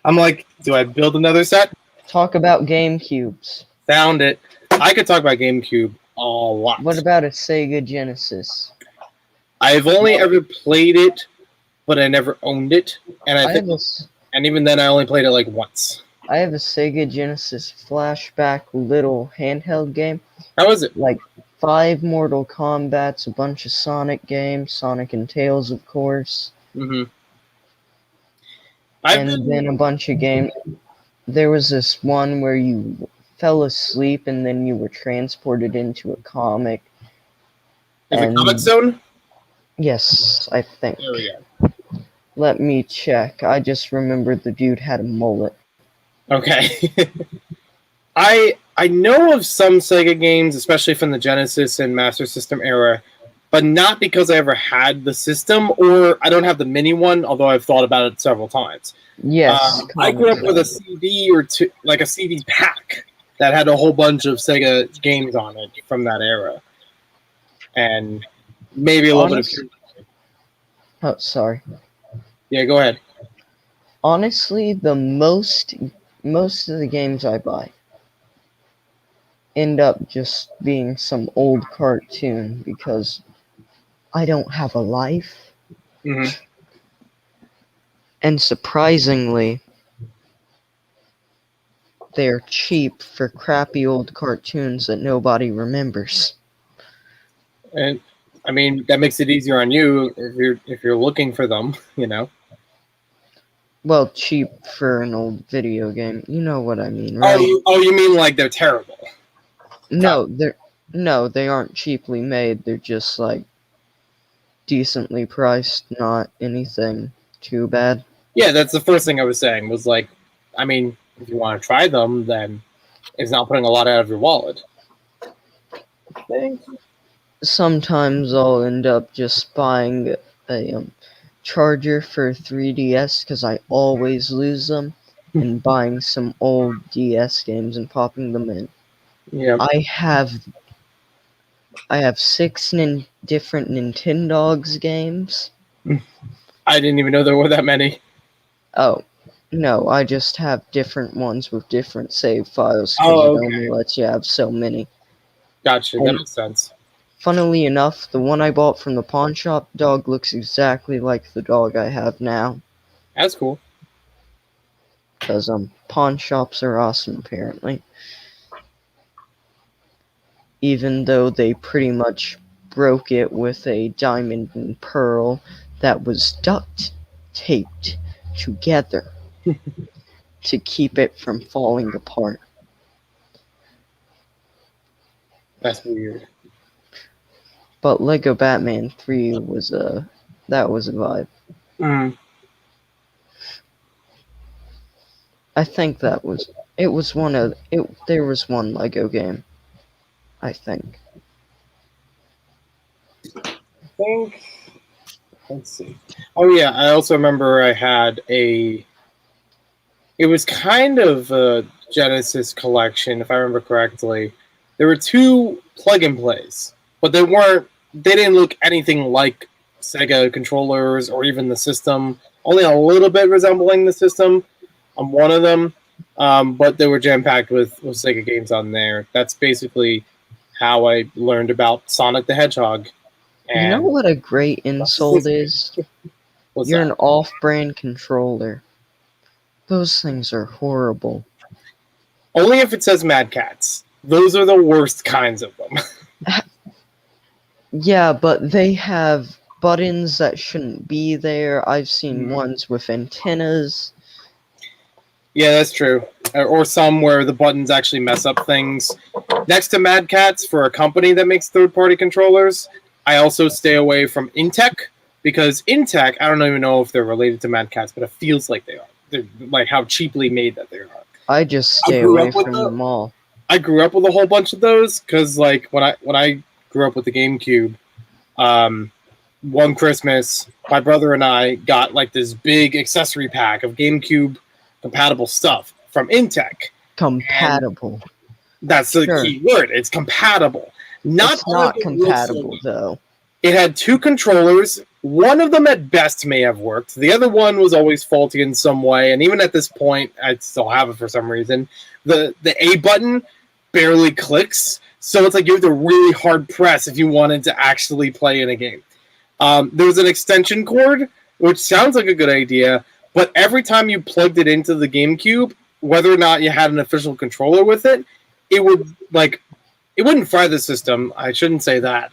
I'm like, do I build another set? Talk about GameCubes. Found it. I could talk about GameCube a lot. What about a Sega Genesis? I've only ever played it, but I never owned it, and and even then, I only played it like once. I have a Sega Genesis flashback little handheld game. How is it? Like 5 Mortal Kombats, a bunch of Sonic games, Sonic and Tails, of course. Mm-hmm. Then a bunch of games. There was this one where you fell asleep and then you were transported into a comic. Is it Comic Zone? Yes, I think. There we go. Let me check. I just remembered the dude had a mullet. Okay. I know of some Sega games, especially from the Genesis and Master System era, but not because I ever had the system, or I don't have the mini one, although I've thought about it several times. Yes. I grew up with a CD or two, like a CD pack that had a whole bunch of Sega games on it from that era. And maybe a little bit of... Oh, sorry. Yeah, go ahead. Honestly, most of the games I buy end up just being some old cartoon because I don't have a life. Mm-hmm. And surprisingly, they're cheap for crappy old cartoons that nobody remembers. And I mean, that makes it easier on you if you're looking for them, you know. Well, cheap for an old video game. You know what I mean, right? Oh, you mean like they're terrible? No, they aren't cheaply made. They're just like decently priced, not anything too bad. Yeah, that's the first thing I was saying. Was like, I mean, if you want to try them, then it's not putting a lot out of your wallet. Sometimes I'll end up just buying a charger for 3DS because I always lose them, and buying some old DS games and popping them in. Yeah. I have 6 different Nintendogs games. I didn't even know there were that many. Oh, no, I just have different ones with different save files because Oh, it only lets you have so many. Gotcha, that makes sense. Funnily enough, the one I bought from the pawn shop dog looks exactly like the dog I have now. That's cool. Because pawn shops are awesome, apparently. Even though they pretty much broke it with a diamond and pearl that was duct taped together to keep it from falling apart. That's weird. But Lego Batman 3 was a vibe. Mm. I think there was one Lego game. I think. Let's see. Oh yeah, I also remember I had it was kind of a Genesis collection, if I remember correctly. There were 2 plug-and-plays, but they didn't look anything like Sega controllers or even the system. Only a little bit resembling the system on one of them, but they were jam-packed with Sega games on there. That's basically how I learned about Sonic the Hedgehog. And you know what a great insult is? You're an off-brand controller. Those things are horrible. Only if it says Mad Cats. Those are the worst kinds of them. Yeah, but they have buttons that shouldn't be there. I've seen ones with antennas. Yeah, that's true. Or some where the buttons actually mess up things. Next to Mad Cats, for a company that makes third-party controllers, I also stay away from Intech, because Intech, I don't even know if they're related to Mad Cats, but it feels like they are. They're, like how cheaply made that they are. I just stay away from them all. I grew up with a whole bunch of those because, like, when I grew up with the GameCube, one Christmas, my brother and I got like this big accessory pack of GameCube compatible stuff from Intech. Compatible. And that's the key word. It's compatible. Not It's not all of it compatible was- though. It had 2 controllers. One of them at best may have worked. The other one was always faulty in some way, and even at this point, I still have it for some reason. The A button barely clicks, so it's like you have to really hard press if you wanted to actually play in a game. There was an extension cord, which sounds like a good idea, but every time you plugged it into the GameCube, whether or not you had an official controller with it, it wouldn't fry the system. I shouldn't say that.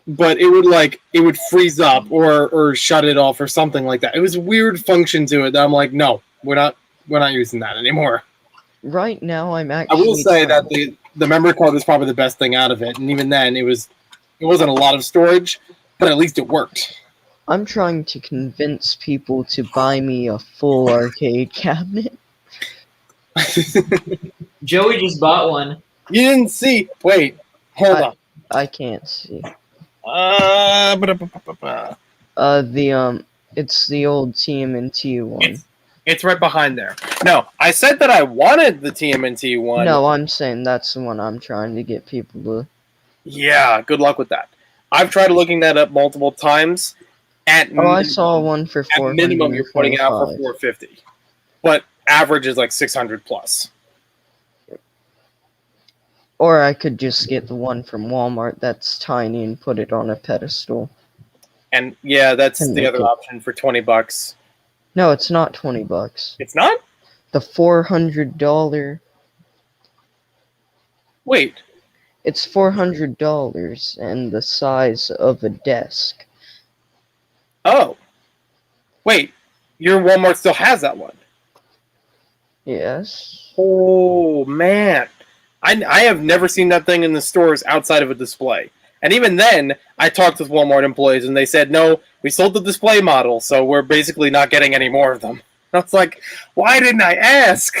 But it would freeze up or shut it off or something like that. It was a weird function to it that I'm like, no, we're not using that anymore. Right now, I'm I actually. will say that trying- the memory card was probably the best thing out of it, and even then, it wasn't a lot of storage, but at least it worked. I'm trying to convince people to buy me a full arcade cabinet. Joey just bought one. You didn't see. Wait, hold on. I can't see. Ba-da-ba-ba-ba. It's the old TMNT one. It's right behind there. No, I said that I wanted the TMNT one. No, I'm saying that's the one I'm trying to get people to. Yeah, good luck with that. I've tried looking that up multiple times. I saw one for At minimum, you're putting out for $450, but average is like 600 plus. Or I could just get the one from Walmart that's tiny and put it on a pedestal. And yeah, that's And the make other it- option for $20. No, it's not $20. It's not? The $400. Wait, It's $400 and the size of a desk. oh, wait, your Walmart still has that one. Yes. Oh man, I have never seen that thing in the stores outside of a display. And even then, I talked with Walmart employees and they said, no, we sold the display model, so we're basically not getting any more of them. I was like, why didn't I ask?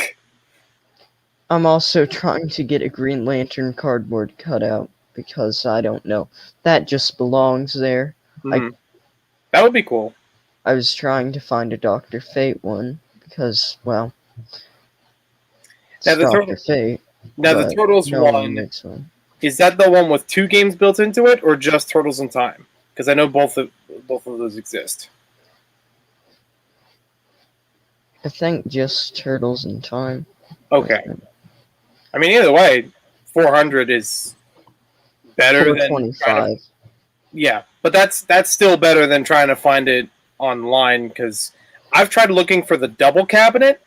I'm also trying to get a Green Lantern cardboard cutout because I don't know. That just belongs there. That would be cool. I was trying to find a Dr. Fate one because, well, it's Now, the Dr. Turtle- Fate. Now, the but Turtles no one, makes one. is that the one with 2 games built into it, or just Turtles in Time? Because I know both of those exist. I think just Turtles in Time. Okay. I mean, either way, 400 is better than trying to, 425. yeah, but that's still better than trying to find it online, because I've tried looking for the double cabinet.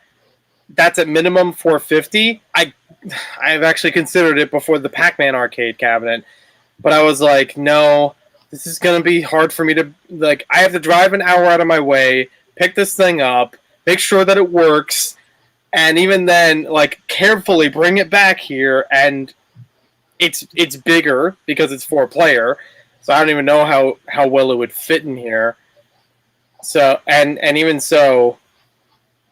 That's at minimum 450. I've actually considered it before the Pac-Man arcade cabinet, but I was like, no, this is gonna be hard for me to, like, I have to drive an hour out of my way, pick this thing up, make sure that it works, and even then, like, carefully bring it back here, and it's bigger because it's 4-player, so I don't even know how well it would fit in here. So and even so,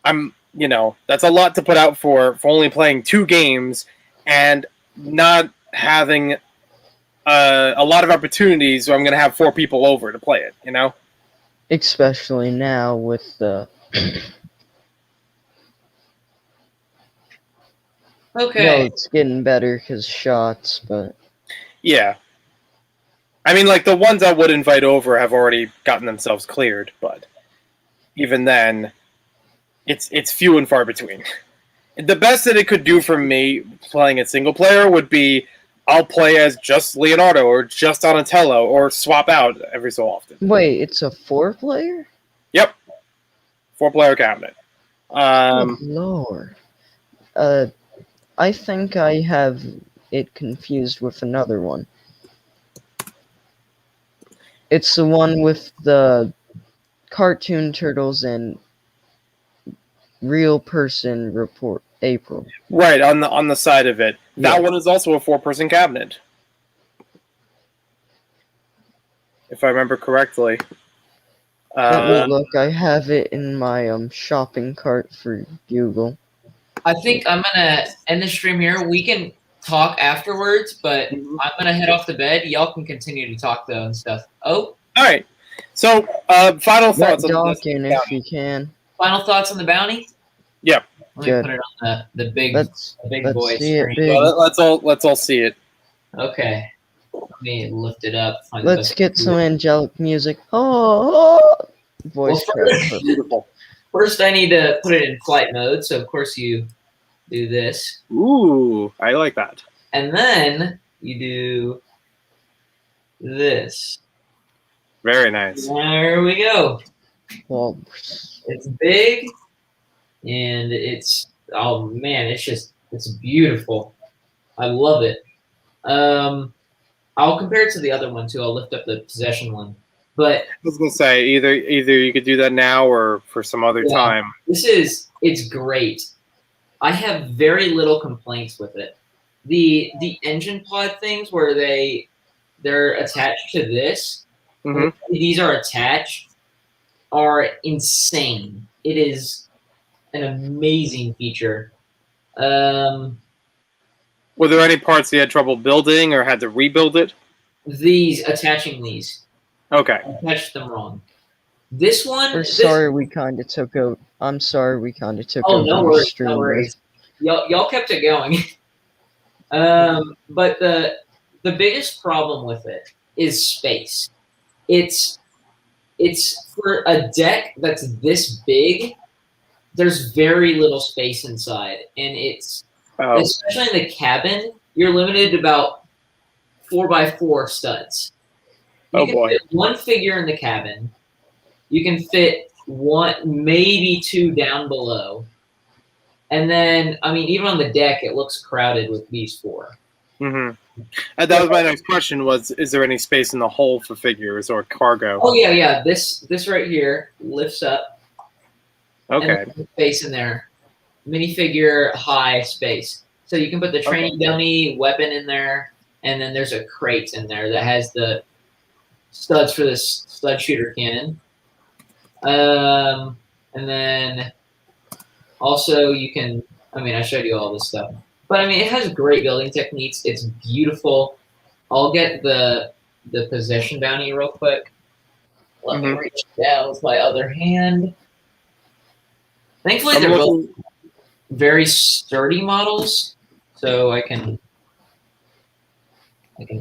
that's a lot to put out for only playing 2 games and not having a lot of opportunities where I'm going to have 4 people over to play it, Especially now with the. Okay. No, it's getting better because shots, but. Yeah. I mean, like, the ones I would invite over have already gotten themselves cleared, but even then, it's few and far between. The best that it could do for me playing it single player would be I'll play as just Leonardo or just Donatello or swap out every so often. Wait, it's a 4-player? Yep. 4-player cabinet. Oh, Lord. I think I have it confused with another one. It's the one with the cartoon turtles and real person report April. Right, on the side of it. That Yeah. one is also a 4-person cabinet. If I remember correctly. Let me look. I have it in my shopping cart for Google. I think I'm gonna end the stream here. We can talk afterwards, but I'm gonna head off to bed. Y'all can continue to talk though and stuff. Oh, all right. So, final Let thoughts on Doc this. in if you can. final thoughts on the bounty? Yep. Let me Good. put it on the big Let's the big let's boy see it screen. big. Let's all see it. Okay. I'm me lift it up. Find the Let's best get view. some angelic music. Oh, voice Well, crack. Perfect. Beautiful. First, I need to put it in flight mode. So, of course, you do this. Ooh, I like that. And then you do this. Very nice. There we go. Well, It's big, and it's, oh man, it's beautiful. I love it. I'll compare it to the other one too. I'll lift up the possession one. But I was gonna say either you could do that now or for some other Yeah. time. it's great. I have very little complaints with it. The engine pod things where they're attached to this, hmm these are attached, are insane. It is an amazing feature. Were there any parts you had trouble building or had to rebuild it? Attaching these. Okay. I attached them wrong. This one. we're sorry we kind of took out. I'm sorry we kind of took Oh, out no your worries. stream. No worries. Y'all kept it going. But the biggest problem with it is space. It's for a deck that's this big. There's very little space inside, and Oh, especially in the cabin, you're limited to about 4x4 studs. You Oh, can boy. fit one figure in the cabin. You can fit one, maybe two down below. And then, I mean, even on the deck, it looks crowded with these four. hmm And that was my next question: is there any space in the hull for figures or cargo? Oh yeah. This right here lifts up. Okay. And there's space in there. Minifigure high space. So you can put the training dummy weapon in there, and then there's a crate in there that has the studs for this stud shooter cannon. And then also you can, I mean, I showed you all this stuff. But I mean, it has great building techniques. It's beautiful. I'll get the possession bounty real quick. Let me reach down with my other hand. Thankfully, they're both very sturdy models, so I can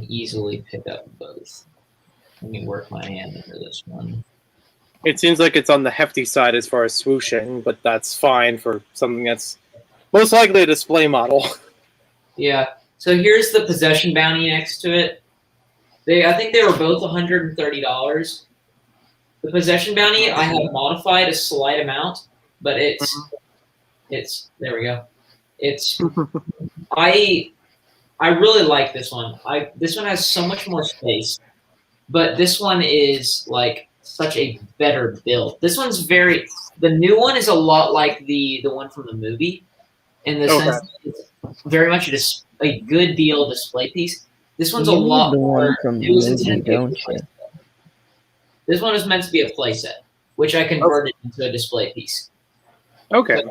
easily pick up both. Let me work my hand into this one. It seems like it's on the hefty side as far as swooshing, but that's fine for something that's most likely a display model. Yeah. So here's the possession bounty next to it. I think they were both $130. The possession bounty I have modified a slight amount, but it's there we go. It's I really like this one. This one has so much more space, but this one is like such a better build. This one's the new one is a lot like the one from the movie, in the sense that it's very much a good deal display piece. This one's a lot the one more. from the It was movie, intended to be a don't play you? set. This one is meant to be a playset, which I converted into a display piece. Okay.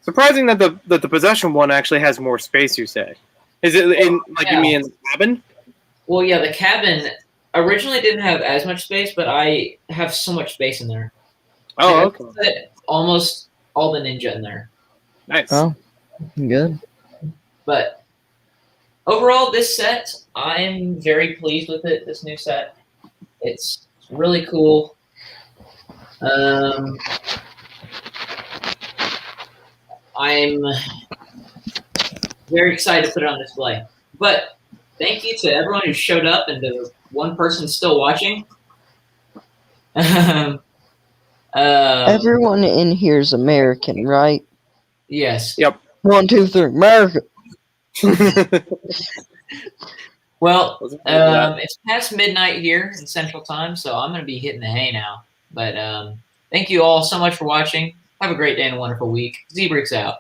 Surprising that the possession one actually has more space. You say? Is it in you mean in the cabin? Well, yeah, the cabin originally didn't have as much space, but I have so much space in there. Oh, I okay. put almost all the ninja in there. Nice. Oh, good. But overall, this set, I'm very pleased with it. This new set, it's really cool. I'm very excited to put it on display. But thank you to everyone who showed up and to one person still watching. Everyone in here's American, right? Yes. Yep. 1, 2, 3, America. Well, it's past midnight here in Central Time, so I'm going to be hitting the hay now. But thank you all so much for watching. Have a great day and a wonderful week. Zebrix out.